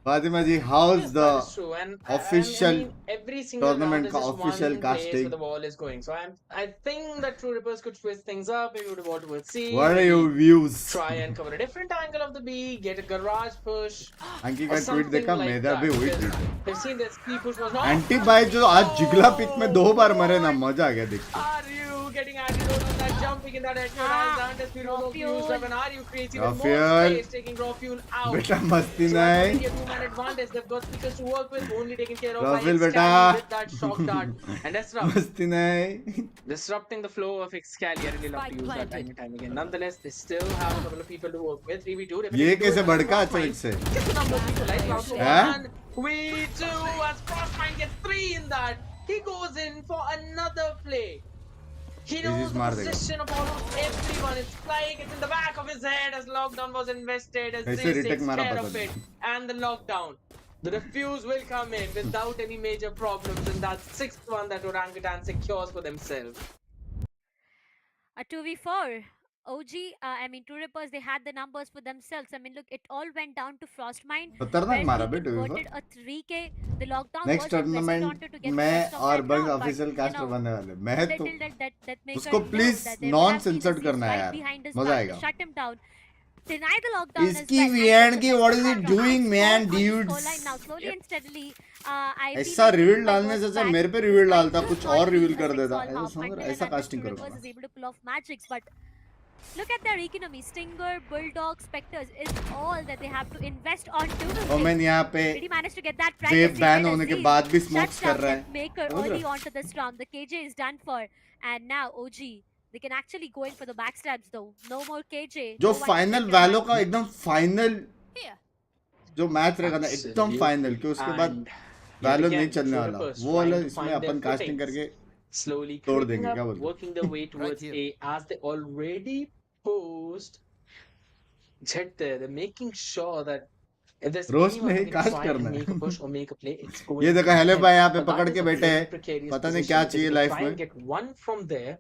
Fatima ji how is That is the true. And official I mean, every single round tournament is का just official one place casting? where the ball is going. So I think that True Rippers could twist things up. Maybe with the ball towards C. What are maybe your views? Try and cover a different angle of the B. Get a garage push. अंकी Or का tweet something देखा like मेरा that. भी वही Because tweet They've seen that C push was not. Anti भाई जो आज जिगला pick में 2 बार मरे ना मजा आ गया देख के Are you getting antidote on that jumping in that headshot? As Undisputed raw was fuel. used up, and are you creating Raw more fuel. space, taking raw fuel out? बेटा मस्ती So that's नहीं already a 2-man advantage. They've got speakers to work with, only taken care of Raw by fuel, Excali बेटा। with that shock dart. And disrupt. मस्ती नहीं Disrupting the flow of Excali. I really love to use that time and time again. Nonetheless, they still have a couple of people to work with. 3v2. ये कैसे भड़का अचानक से Get the numbers equalized. Round for Huh? one. We two as Frostmine gets 3 in that. He goes in for another play. He knows the मार देगा। position of almost everyone. It's like it's in the back of his head as lockdown was invested, as कैसे Zee retake takes मारा care पता of it. नहीं And the lockdown. The defuse will come in without any major problems, and that 6th one that Orangutan secures for themselves. A 2v4. OG, I mean, True Rippers, they had the numbers for themselves. I mean, look, it all went down to Frostmine. खतरनाक मारा where बे he 2v4 converted a 3K. The lockdown next was invested tournament onto to get the मैं rest of और that बंग round, but, official you caster know, बनने वाले मैं तो little that maker उसको knows प्लीज that they नॉन would have been censored Aziz करना है right यार behind his मजा back to आएगा shut him down. Deny the lockdown as इसकी well. वीएन की what is Now it doing man on the dudes scoreline now, slowly and steadily, I feel ऐसा like reveal my डालने से words अच्छा back, मेरे पे reveal despite डालता just कुछ not और being रिवील a कर देता 6-all ऐसा half, समझ until रहा ऐसा and unless कास्टिंग True करूंगा Rippers is able to pull off magics, but Look at their economy. Stinger, Bulldog, Spectres is all that they have to invest onto. Omen यहाँ पे Did he manage to get that price? Wave ban होने के बाद भी smokes कर रहा है. Maker early onto this round. The KJ is done for, and now OG. They can actually go in for the backstabs though. No more KJ. जो final वैलो का एकदम फाइनल जो मैच रहेगा ना एकदम फाइनल कि उसके बाद वैलो नहीं चलने वाला वो वाला इसमें अपन कास्टिंग करके slowly तोड़ देंगे क्या बोलते working their way towards A as they already posed Jet there. They're making sure that if there's roast anyone में who ही can कास्ट try करना and make a है. push or make a play, it's going ये to देखो be हेले them. भाई यहाँ पे But that पकड़ is के a बैठे very हैं. precarious पता नहीं position क्या because चाहिए if they life try and में. get one from there,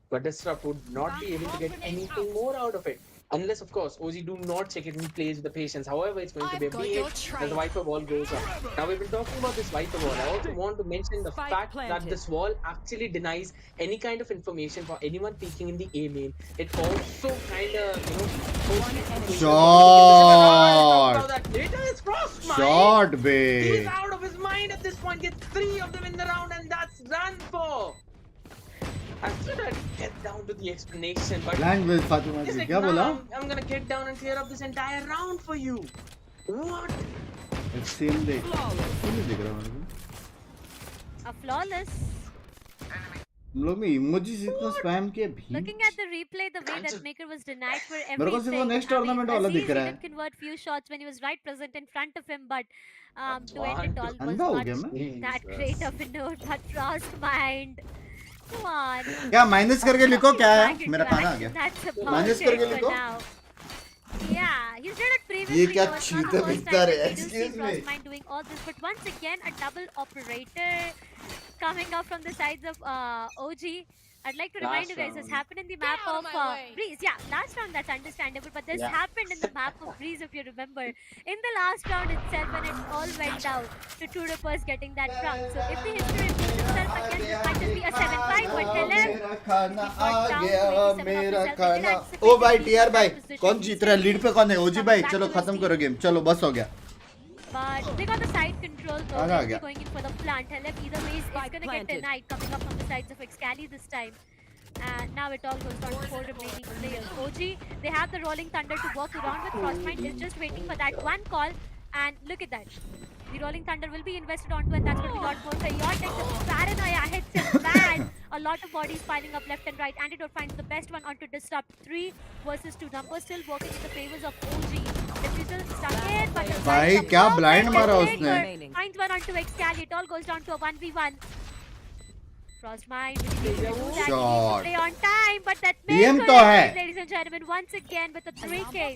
but Disrupt would not be able to get anything more out of it. Unless, of course, OG do not check it and plays with the patience. However, it's going to be a big hit as the Viper wall goes up. Now, we've been talking about this Viper wall. I also want to mention the fact that this wall actually denies any kind of information for anyone peeking in the A main. It also kind of, Shot! that data is Frostmite. Shot, He's babe. out of his mind at this point. Gets 3 of them in the round, and that's done for. I should get down to the explanation, but land with Fatima he's जी like, क्या बोला? "Nah, I'm gonna get down and clear up this entire round for you." What? Same day. नहीं दिख रहा मेरे को. A flawless. हम लोग ने इमोजीज इतना स्पैम किया भी. Looking at the replay, the way that Maker was denied for everything. मेरे को सिर्फ वो next tournament वाला दिख रहा है. He did convert few shots when he was right present in front of him, but to end it all was अंधा हो not गया मैं. that great of a note. But Frostmind, come on. क्या minus करके लिखो क्या है? मेरा खाना आ गया. That's about माइनस it करके for लिखो. now. Yeah, he's done it previously. ये क्या though. It's not चीता the first बिकता time है, that we do see excuse me. Frostmind doing all this, but once again a double operator coming up from the sides of OG. I'd like to remind you guys, this happened in the map of Breeze. Yeah, last round that's understandable, but this happened in the map of Breeze if you remember. In the last round itself when it all went down to Two Rippers getting that round. So if the history repeats itself again, this might just be a 7-5, but Helem, मेरा खाना he got uh down गया to 87 मेरा of himself. खाना. He did ओ भाई anticipate TR the भाई position. कौन जीत रहा है? लीड पे कौन है? ओजी भाई चलो खत्म करो गेम. चलो बस हो गया. But they got the side control though. Uh They'll गया. be going in for the plant. Helem either way is going to get denied coming up from the sides of Excali this time. And now it all goes down to 4 remaining players. OG, they have the Rolling Thunder to work around with. Frostmind is just waiting for that one call. And look at that. The Rolling Thunder will be invested onto, and that's going to be a lot more chaotic. The paranoia hits him bad. A lot of bodies piling up left and right. Antidote finds the best one onto Disrupt. 3 versus 2 numbers still working in the favors of OG. Diffusal stuck in, but भाई क्या blind मारा उसने. finds one onto Excali. It all goes down to a 1v1. Frostmind will be able to do that. He needs to play on time, but that DM Maker, तो है. ladies and gentlemen, once again with a 3K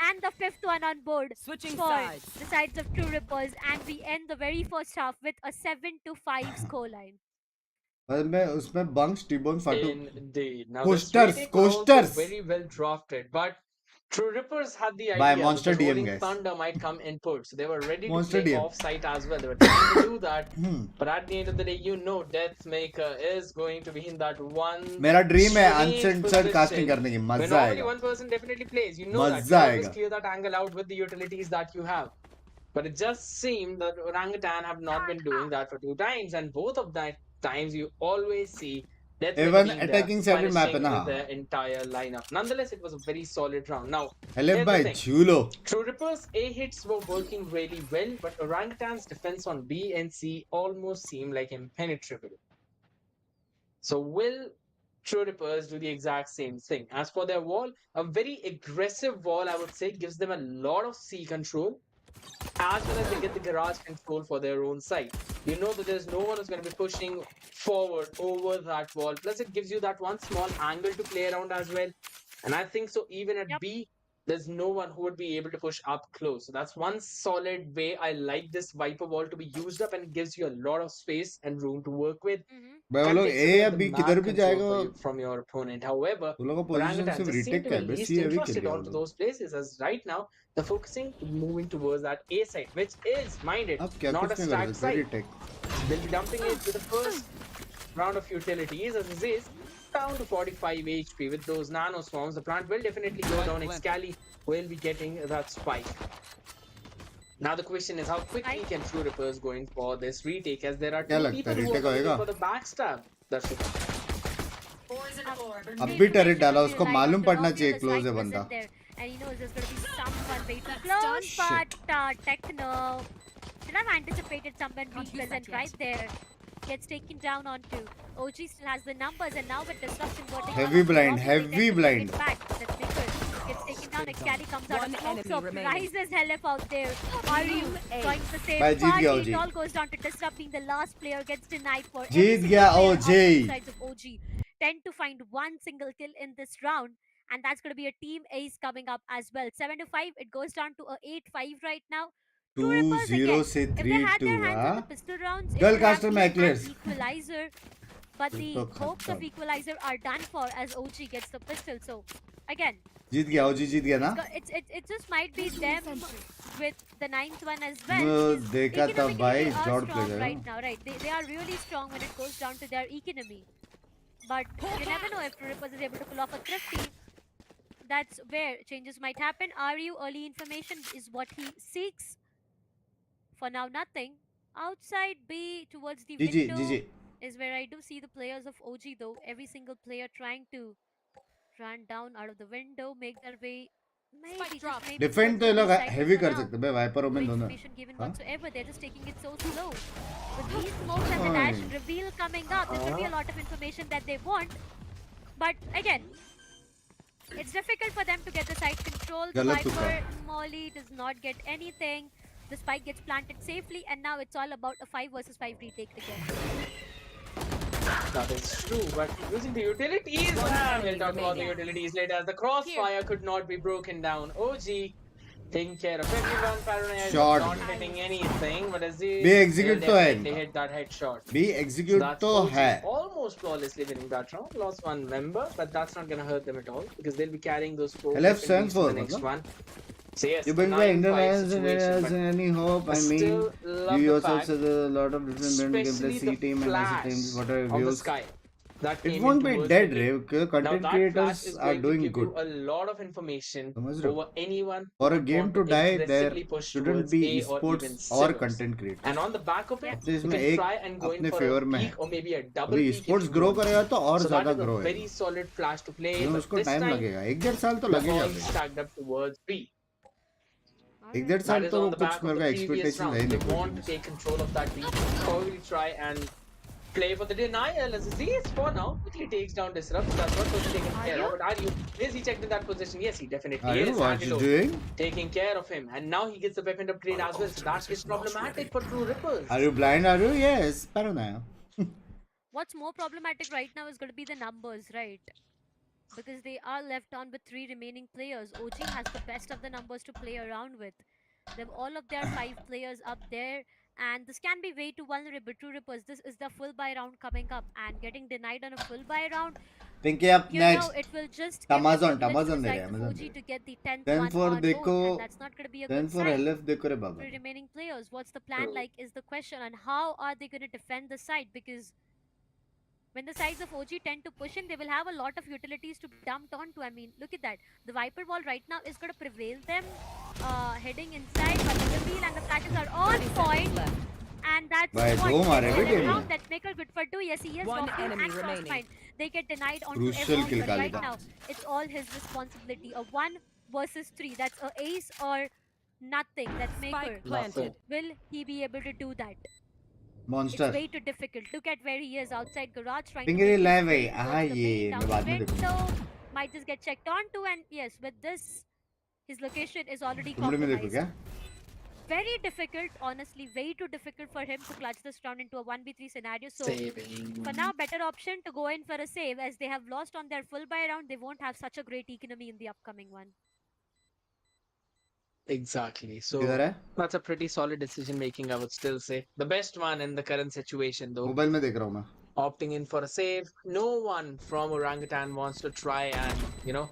and the 5th one on board Switching for sides. the sides of True Rippers, and we end the very first half with a 7-5 scoreline. मैं उसमें bunks टिबोन फाटू Indeed. Now, Coasters, this retake was also coasters. very well drafted, but True Rippers had the By idea Monster that the DM, Rolling guys. Thunder might come in put, so they were ready Monster to play DM. off-site as well. They were trying to do that, but at the end of the day, you know, Deathmaker is going to be in that one. मेरा dream है strange uncensored casting position करने की. when मजा only आएगा. one person definitely plays. You know that. You मजा always आएगा. clear that angle out with the utilities that you have. But it just seemed that Orangutan have not been doing that for 2 times, and both of that times you always see Deathmaker Even being there, attacking sided map है punishing ना. with the entire lineup. Nonetheless, it was a very solid round. Now, हेले here's the भाई thing. झूलो. True Rippers A hits were working really well, but Orangutan's defense on B and C almost seemed like impenetrable. So will True Rippers do the exact same thing? As for their wall, a very aggressive wall, I would say, gives them a lot of C control, as well as they get the garage control for their own side. You know that there's no one who's going to be pushing forward over that wall. Plus, it gives you that one small angle to play around as well. And I think so even at B, there's no one who would be able to push up close. So that's one solid way I like this Viper wall to be used up, and it gives you a lot of space and room to work with. भाई वो And लोग takes ए away या the B map किधर भी control जाएगा for you- from your opponent. However, वो लोग का पोजीशन Orangutan सिर्फ just seem रिटेक to का be है. बस least सी है भी interested खेल onto those places, as right now they're focusing moving towards that A side, which is minded, अब क्या not कुछ a नहीं कर stacked सकते. side. Retake. They'll be dumping it with the first round of utilities, as this is down to 45 HP with those nano swarms. The plant will definitely go down. Excali will be getting that spike. Now the question is, how quickly can True Rippers go in for this retake, as there are क्या 2 लगता है, people who are retake going in होएगा? for the backstab. That's it. अब भी turret डाला, उसको मालूम पड़ना चाहिए क्लोज है बंदा. And he knows there's going to be someone way too close, but Dekhne should have anticipated someone being present right there. Gets taken down onto. OG still has the numbers, and now with disruption vertical. Heavy blind, heavy blind. Gets taken down. A carry comes out of smoke, so rises LF out there. Aru joins the same Bye, जीत गया party. OG. It all goes down to disrupt, being the last player gets denied for. जीत गया OG. Sides of OG tend to find one single kill in this round, and that's going to be a team ace coming up as well. 7-5. It goes down to a 8-5 right now. 2-0 से If they had 3-2 their hands on हाँ. the pistol rounds, it Girl would have caster been an Macklers. equalizer. But the तो hopes of खत्म. equalizer are done for as OG gets the pistol. So again, जीत गया OG, जीत गया ना. it just might be them with the 9th one as well. वो देखा था Economically, भाई they are जॉर्ड strong player. right now, right? They are really strong when it goes down to their economy. But you never know if Rippers is able to pull off a thrifty. That's where changes might happen. RU early information is what he seeks. For now, nothing. Outside B towards the GG, window GG. is where I do see the players of OG though. Every single player trying to run down out of the window, make their way. Maybe just maybe defend तो ये लोग towards the heavy side कर for now. सकते हैं भाई, wiper No women दोनों. information given हाँ? whatsoever. They're just taking it so slow. With these smokes and the dash reveal coming up, there's going to be a lot of information that they want. But again, it's difficult for them to get the side control. The गलत तुक्का. Viper Molly does not get anything. The spike gets planted safely, and now it's all about a 5 versus 5 retake again. That is true, but using the utilities, we'll talk about the utilities later as the crossfire could not be broken down. OG taking care of everyone, Paranoia Shot. not hitting anything, but as they भी execute तो है they इनका. hit that headshot. भी So execute that's तो OG है. almost flawlessly winning that round. Lost one member, but that's not gonna hurt them at all because they'll be carrying those 4 LF weapons stands into for the next मतलब? one. So yes, You bring the 9-5 Indian situation, as but any hope. I mean, still love you the yourself fact, said a lot of different gameplay, especially C the team and S flash teams. What are of the views? sky. That It came won't in be towards dead, the Ray. now Content that creators flash is are going to doing give good. you a lot of information समझ रहे हो? over anyone For a who game want to die, there aggressively push shouldn't towards be A or esports even or civils. content creators. And on the back of it, तो you इसमें can एक try and go in अपने for favour a में है. peak or maybe a double अभी peak if esports you grow want. करेगा तो और So that ज्यादा is a grow very होगा. solid flash to play, लेकिन but उसको this टाइम time लगेगा. 1-1.5 साल तो the लगेगा ball अभी. stacked up towards B. 1-1.5 That साल is तो on the कुछ back of मेरे the का previous expectation round. है ही They नहीं. want to take control of that B. Probably try and play for the denial as Aziz for now quickly takes down Disrupt. That's what was taken care of. But are you? Is he checked in that position? Yes, he definitely Are you? is. What you Angelo doing? taking care of him. And now he gets the weapon upgrade as well. So that is problematic for True Rippers. Are you blind? Are you? Yes. Paranoia. What's more problematic right now is going to be the numbers, right? Because they are left on with 3 remaining players. OG has the best of the numbers to play around with. They have all of their 5 players up there, and this can be way too vulnerable. True Rippers, this is the full buy round coming up, and getting denied on a full buy round, Pinky up you next. know, it will just give the Amazon, privilege to Amazon the they side रहे of Amazon OG they to get the 10th Then one for on देखो, board, and that's not going to be a then good for sign. LF देखो रे बाबा. 3 remaining players, what's the plan like is the question, and how are they going to defend the side? Because when the sides of OG tend to push in, they will have a lot of utilities to be dumped onto. I mean, look at that. The Viper wall right now is going to prevail them. Heading inside, but the reveal and the flashes are on point. And that's भाई what दो मारे they bay game found में. that maker good for 2. Yes, he is One walking enemy and remaining. crossbind. They get denied onto Crucial everyone, kill but right Kalida. now it's all his responsibility. A 1 versus 3. That's a ace or nothing. That's maker. Spike planted. Will he be able to do that? Monster. It's way too difficult. Look at where he is outside garage trying Pinky to make live his way है. हाँ towards the ये main मैं down बाद में देखूँगा. window. Might just get checked onto, and yes, with this, his location is already तुमने में देखो compromised. क्या? Very difficult, honestly, way too difficult for him to clutch this round into a 1v3 scenario. So Saving. for now, better option to go in for a save, as they have lost on their full buy round. They won't have such a great economy in the upcoming one. Exactly. So किधर है? that's a pretty solid decision making, I would still say. The best one in the current situation though. Mobile में देख रहा हूँ मैं. Opting in for a save. No one from Orangutan wants to try and, you know,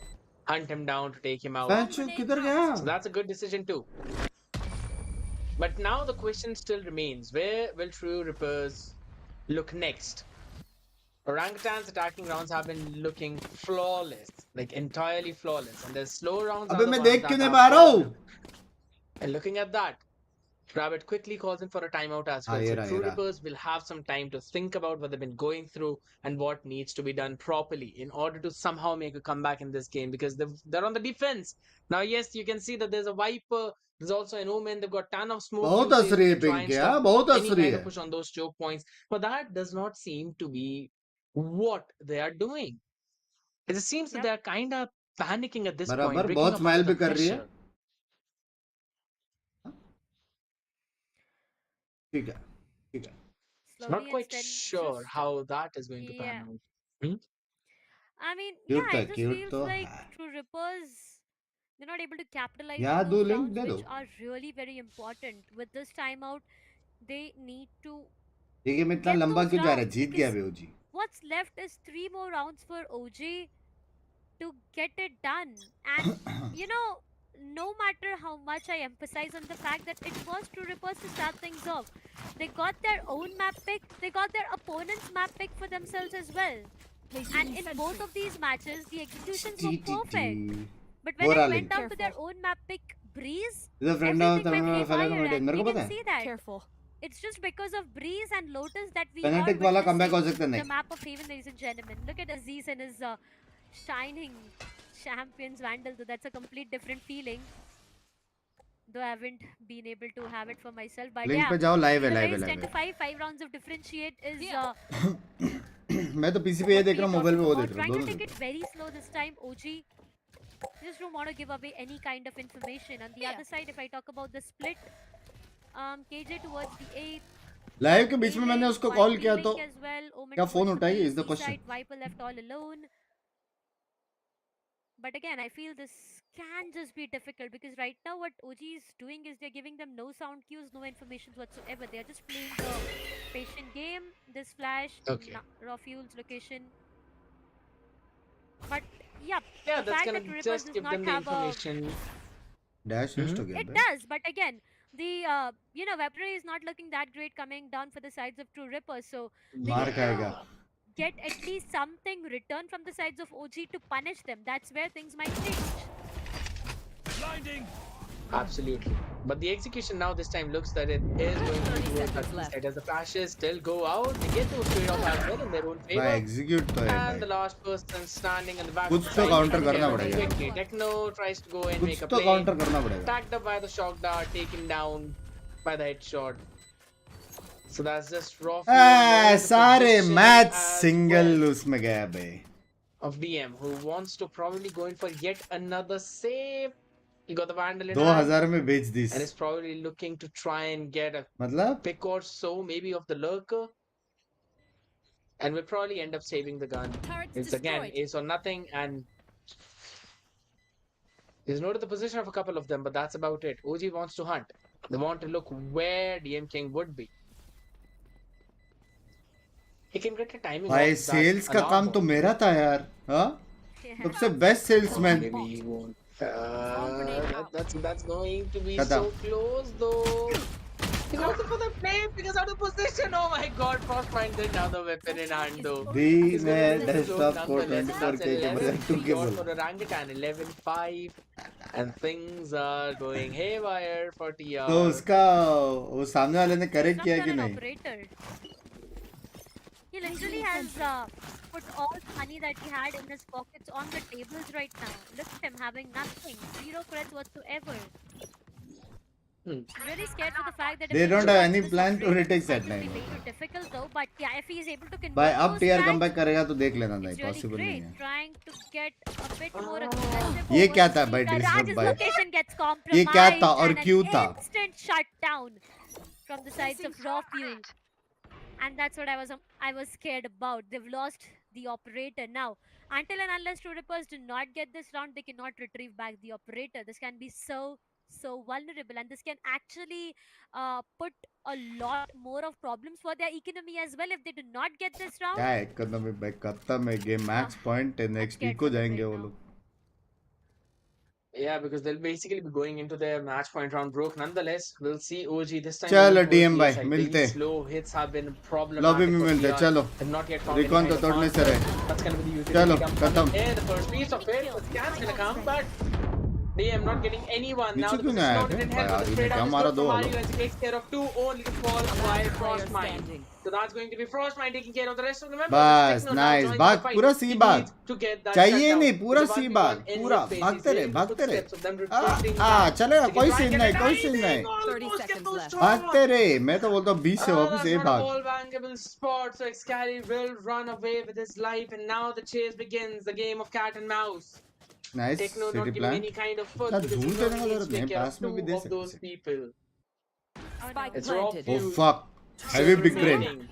hunt him down to take him out. पैंचो किधर गया? So that's a good decision too. But now the question still remains, where will True Rippers look next? Orangutan's attacking rounds have been looking flawless, like entirely flawless, and their slow rounds are अबे the मैं ones देख that क्यों नहीं have पा रहा हूँ? fallen. And looking at that, Rabbit quickly calls in for a timeout as well. ये So रहा, True ये रहा. Rippers will have some time to think about what they've been going through and what needs to be done properly in order to somehow make a comeback in this game because they're on the defense. Now, yes, you can see that there's a Viper, there's also an Omen, they've got ton of smoke बहुत usage असरी है to try pink and यार, stop बहुत any असरी kind है. of push on those choke points. But that does not seem to be what they are doing. It seems that Yep. they're kind of panicking at this point, बराबर, breaking बहुत up smile under भी the कर रही है. pressure. ठीक है, ठीक है. Not Slowly and quite steady. sure Just how that is going to pan yeah. out. Hmm? I mean, cute yeah, तो है, it just क्यूट feels तो like है. True Rippers, they're not able to capitalize या on दो those link rounds, दे दो. which are really very important. With this timeout, they need to ये game इतना get लंबा those क्यों जा रहा है? rounds जीत गया because अभी ओजी. what's left is 3 more rounds for OG to get it done. And you know, no matter how much I emphasize on the fact that it was True Rippers to start things off, they got their own map pick, they got their opponent's map pick for themselves as well. And in both of these matches, the executions were perfect. But when it went down to their own map pick, Breeze, इधर friend everything है, went Fallon haywire, weightage and मेरे we को पता can है. see that. Careful. It's just because of Breeze and Lotus that we Fnatic are वाला comeback हो witnessing सकता है the नहीं. map of Haven, ladies and gentlemen. Look at Aziz and his shining champions Vandal, though that's a complete different feeling. Though I haven't been able to have it for myself, but link yeah, पे जाओ, live है, the live है, race live 10 to है. 5, 5 rounds of differentiate is मैं तो PC पे ये what देख we रहा are हूँ, मोबाइल पे talking वो about. देख रहा हूँ, Trying to दोनों take देख it very slow this time. OG just don't want to give away any kind of information. On the other side, if I talk about the split, KJ towards the 8th. Live के बीच में मैंने उसको call किया तो as well. Omen क्या phone towards the उठाई? B, is the C question. side, Viper left all alone. But again, I feel this can just be difficult because right now what OG is doing is they're giving them no sound cues, no information whatsoever. They're just playing the patient game. This flash, Okay. raw fuels location. But yeah, Yeah, the that's fact gonna that True Rippers just does give not them the have a information. Dash waste हो गया it बे. does, but again, the weaponry is not looking that great coming down for the sides of True Rippers, so they मार need खाएगा. to get at least something returned from the sides of OG to punish them. That's where things might change. Absolutely. But the execution now this time looks that it is going to be towards that side as the flashes still go out. They get those trade off as well in their own favor. भाई execute तो है And the भाई. last person standing on the back. कुछ of the तो side counter trying to करना get पड़ेगा. quickly. Dekhne tries to go and कुछ make a तो play. काउंटर करना पड़ेगा. Tagged up by the shock dart, taken down by the headshot. So that's just raw. सारे match single उसमें गया बे. Of DM who wants to probably go in for yet another save. He got the Vandal in 2000 में बेच दी. and is probably looking to try and get a मतलब pick or so maybe of the lurker. And will probably end up saving the gun. It's again ace or nothing, and he's noted the position of a couple of them, but that's about it. OG wants to hunt. They want to look where DM King would be. He can get a timing. भाई sales का काम तो मेरा था यार. हाँ, सबसे best salesman. Maybe he won't. That's going to be Kata. so close though. He's also for the play because out of position. Oh my god, Frostmind did another weapon in hand though. The He's मैं gonna be desktop close को nonetheless. 24K That's के बजाय 11 2K shot बोला. for orangutan, 11-5, and things are going haywire for TR. तो उसका वो सामने वाले ने करेक्ट किया कि नहीं? Operator. He literally has put all the money that he had in his pockets on the tables right now. Look at him having nothing, 0 credits whatsoever. Really scared for the fact that if They he don't have loses any this plan to race, retake it that might line. be way too difficult though. But yeah, if he is able to convert भाई अब those TR frags, comeback करेगा तो देख लेना नहीं, it's really possible नहीं great. है. Trying to get a bit more aggressive. ये over क्या था the भाई, Garaj's disrupt भाई? location gets ये compromised क्या था और and क्यों an था? instant shutdown from the sides of Raw Fuel. And that's what I was scared about. They've lost the operator now. Until and unless True Rippers do not get this round, they cannot retrieve back the operator. This can be so vulnerable, and this can actually put a lot more of problems for their economy as well if they do not get this round. क्या economy भाई खत्म है game. Match point next week को जाएंगे वो लोग. Yeah, because they'll basically be going into their match point round broke. Nonetheless, we'll see OG this time. चलो going DM towards भाई the side. मिलते. Really slow hits have been problematic. Lobby में for मिलते. TR. चलो. Have not yet found recon any तो kind of तोड़ने से answer. रहे. That's gonna be the utility चलो dump खत्म. coming in. The first piece of it, but Scan's gonna come, but DM not getting anyone. Now नीचे the क्यों नहीं position आया noted थे in भाई? head, but the आर्यू ने straight क्या out is मारा good दो from वालों? Aryu as he takes care of two, only to fall by Player Frostmine. standing. So that's going to be Frostmine taking care of the rest of the members. बस Techno now nice joins भाग the fight. पूरा सी He भाग needs to get that चाहिए shutdown. नहीं पूरा It's a C 1v1 भाग in पूरा his face. भागते He's रहे hearing the भागते रहे footsteps of them retreating हाँ back. चलेगा They can कोई try सीन and नहीं get कोई a सीन नहीं timing, 30 almost get seconds those left. shots. भागते रहे मैं तो बोलता हूँ 20 से Oh, वापस that's ए not a भाग ball bankable spot, so Excali will run away with his life, and now the chase begins, the game of cat and mouse. Nice Techno city not giving plan any kind of foot क्या because झूठ he देने only का needs जरूरत to take नहीं care पास of में भी two दे of those सकते people. Spike It's raw planted. ओ fuse. Fuck heavy big brain remaining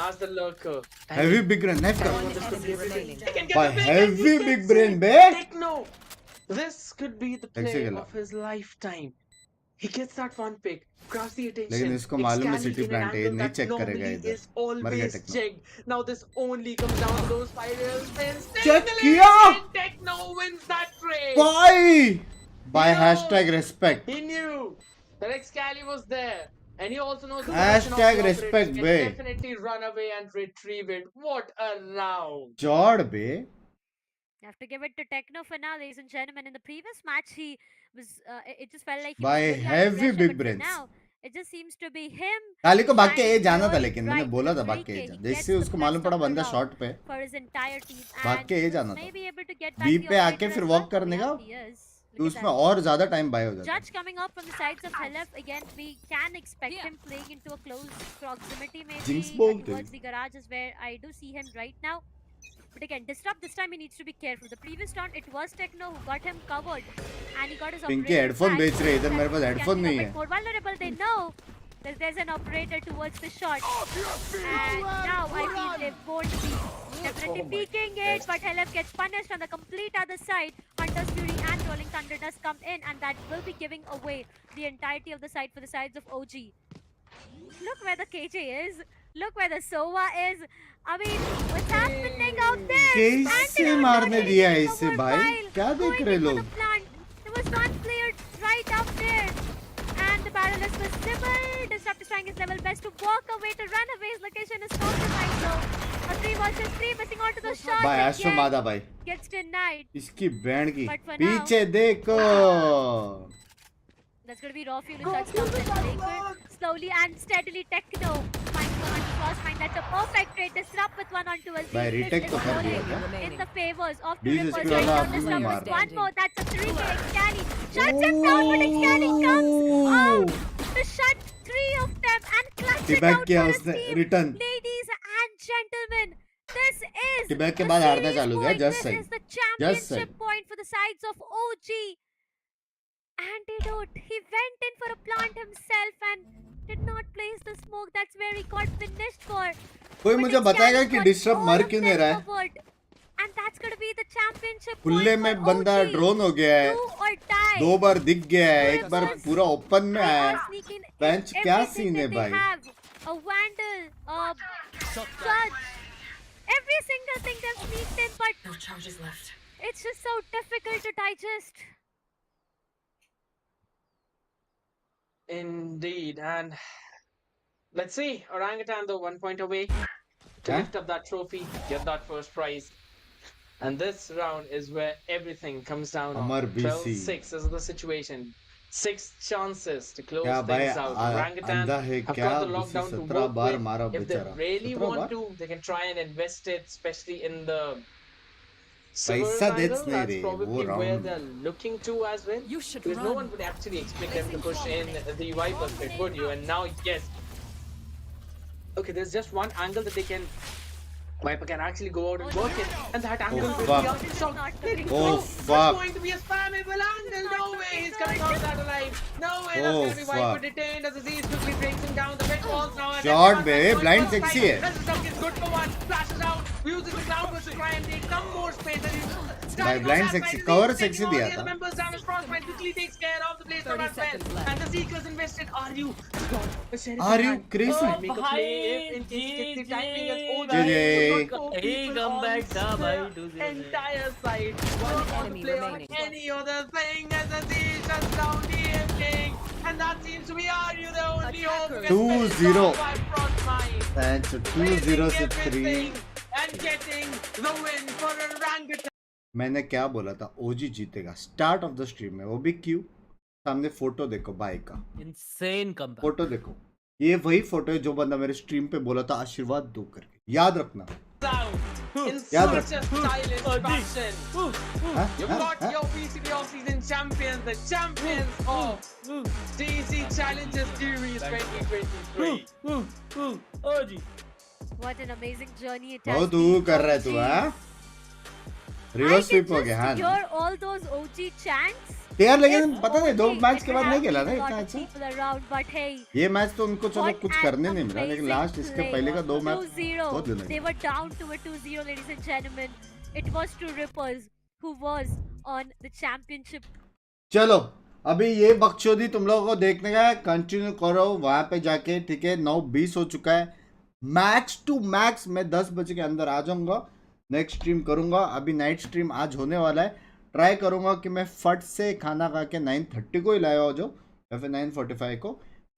as the lurker. Heavy big brain knife कर One enemy remaining. They can get भाई the big heavy and he big gets brain it. बे Techno. This could be the Thanks, play Gela. of his lifetime. He gets that one pick, grabs the attention. लेकिन इसको मालूम है Excali city in an plant है ये angle नहीं that check करेगा normally इधर is मर गया always Techno checked. Now this only comes down to those 5 real spins. Check किया Techno wins that trade. भाई bye He knows. Hashtag respect He knew that Excali was there. And he also knows the Hashtag position of the respect, operators. Can bhai. definitely run away and retrieve it. What a round. जॉर्ड बे You have to give it to Techno for now, ladies and gentlemen. In the previous match, he was. It just felt like he By was really under heavy pressure, big but for brains. now, it just seems to be him. काली को भाग के ए shining जाना था purely लेकिन मैंने bright बोला with था a भाग के ए free जा kick. He जैसे gets उसको the मालूम best पड़ा of the बंदा round शॉट पे for his entire team. भाग And के ए he जाना was था maybe able to get बी back the पे आके operator फिर as वॉक well. करने का Yeah, he is. तो Look at उसमें that. और ज्यादा टाइम बाय हो जाता Judge coming up from the sides of Helef again. We can expect him playing into a close proximity, maybe Jinx bolt towards the garage is where I do see him right now. But again, Disrupt this time he needs to be careful. The previous round it was Techno who got him covered, and he got his pinky operator headphone back. बेच रहे इधर मेरे पास He headphone can be नहीं a है bit more vulnerable. They know that there's an operator towards the shot, and now I feel they won't be definitely peeking it. But Helef gets punished on the complete other side. Hunter's Fury and Rolling Thunder does come in, and that will be giving away the entirety of the side for the sides of OG. Look where the KJ is. Look where the Sova is. I mean, what's happening out there? कैसे मारने दिया है इसे भाई क्या देख रहे लोग There was one player right up there. And the barrel is visible. Disrupt is trying his level best to walk away, to run away. His location is compromised though. A 3 versus 3 missing onto the shot. भाई but astro yet मादा भाई gets denied. इसकी band की But for पीछे देखो That's going to be raw fuel who shuts down the Laker. Slowly and steadily Techno finds one onto Frostmine. That's a perfect trade. Disrupt with one onto us. भाई retake तो कर दिया in remaining. the favors of the 20 Rippers. speed Right वाला now आपको Disrupt मार with one more. That's a 3K Excali. Shuts him down, but Excali comes out to shut 3 of them and clutch it T-back out किया for his उसने team. Return Ladies and gentlemen, this is T-back के the बाद हारना series चालू किया point. Just This सही is the Just championship point for the sides of OG. Antidote. He went in for a plant himself and did not place the smoke. That's where he got finished for. कोई But मुझे it's बताएगा carried कि got disturb all मर of क्यों them नहीं रहा है covered. And that's going to be the championship खुले point में for बंदा OG. ड्रोन हो गया है Do or die. 2 बार दिख गया है एक बार Rippers पूरा ओपन में They आया are है sneaking बेंच क्या everything सीन है that they भाई have. A Vandal, a Judge. Every single thing they've sneaked in, but No charges left. it's just so difficult to digest. Indeed, and let's see. Orangutan though 1 point away to Huh? lift up that trophy, get that first prize. And this round is where everything comes down. Amar on. BC. 12-6 is the situation. 6 chances to close क्या भाई things out. Orangutan अंधा है have क्या got the उसे lockdown to 17 work bar with. मारा If they बेचारा really 17 want bar to, they can try and invest it, especially in the silver पैसा देच angle. नहीं That's रहे वो probably where round they're looking to as well. You should Because no run. one would actually expect them to push in the Viper pit, would you? And now, yes. Okay, there's just one angle that they can. Viper can actually go out and work it, and that angle will fuck. be out of shot. Let it Oh, go. fuck. It's going to be a spammable angle. No way he's coming out that alive. No way that's Oh, going to be Viper fuck. detained as Aziz quickly brings him down. The pit falls now. And Shot, everyone bhai. is going Blind for the sexy fight. hai. This truck is good for one. Flashes out. Uses the ground to try and take some more space. भाई blind sexy cover sexy दिया The था members damage Frostbite quickly takes care of the place 30 as seconds well. left. And the Seekers invested. Are you? Are you crazy? Make a play if in case the timing is over. JJ. He come back था भाई 2-0 Entire side. Don't want to enemy play on remaining. any other thing as the siege shuts down the evening. And that seems to be Are you the only hope against 2-0. by Frostbite. Thanks 2-0 से 3 And getting the win for Orangutan. मैंने क्या बोला था, ओजी जीतेगा start of the stream में, वो भी क्यों? सामने फोटो देखो भाई का, इंसेन कमबैक। फोटो देखो, ये वही फोटो है जो बंदा मेरे स्ट्रीम पे बोला था आशीर्वाद दो करके, याद रखना। In याद such a रखना। stylish fashion. You've got your PCB off-season champions, the champions of TEC Challenges Series 2023. OG What an amazing journey it वो has तू been. कर रहा है तू, OG. हाँ? I रिवर्स can स्वीप हो just गया, हाँ? hear all those OG chants. यार लेकिन If पता नहीं 2 only मैच it के would बाद have नहीं खेला been ना a lot इतना of अच्छा। people around, but hey, ये मैच तो उनको चलो what कुछ an करने नहीं मिला, लेकिन amazing लास्ट इसके play. पहले का 2 मैच 2-0. बहुत गंदा They were down to a 2-0, ladies and gentlemen. It was True Rippers who was on the championship. चलो अभी ये बकचोदी तुम लोगों को देखने का है, कंटिन्यू करो वहां पे जाके, ठीक है? 9:20 हो चुका है, मैक्स टू मैक्स मैं 10 बजे के अंदर आ जाऊंगा, नेक्स्ट स्ट्रीम करूंगा। अभी नाइट स्ट्रीम आज होने वाला है, ट्राई करूंगा कि मैं फट से खाना खा के 9:30 को ही लाइव आ जाऊँ या फिर 9:45 को,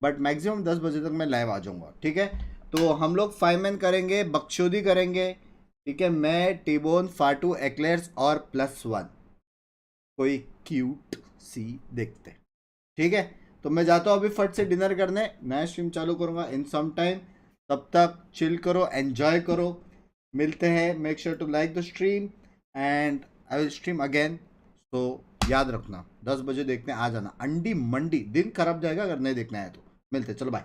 बट मैक्सिमम 10 बजे तक मैं लाइव आ जाऊंगा, ठीक है? तो हम लोग 5 मैन करेंगे, बकचोदी करेंगे, ठीक है? मैं, टीबोन, फाटू, एक्लेयर्स और +1 कोई क्यूट सी देखते, ठीक है? तो मैं जाता हूँ अभी फट से डिनर करने, नया स्ट्रीम चालू करूँगा इन सम टाइम। तब तक चिल करो, एंजॉय करो, मिलते हैं। Make sure to like the stream and I will stream again. तो याद रखना 10 बजे देखने आ जाना। अंडी मंडी दिन खराब जाएगा अगर नहीं देखना है तो। मिलते, चलो बाय।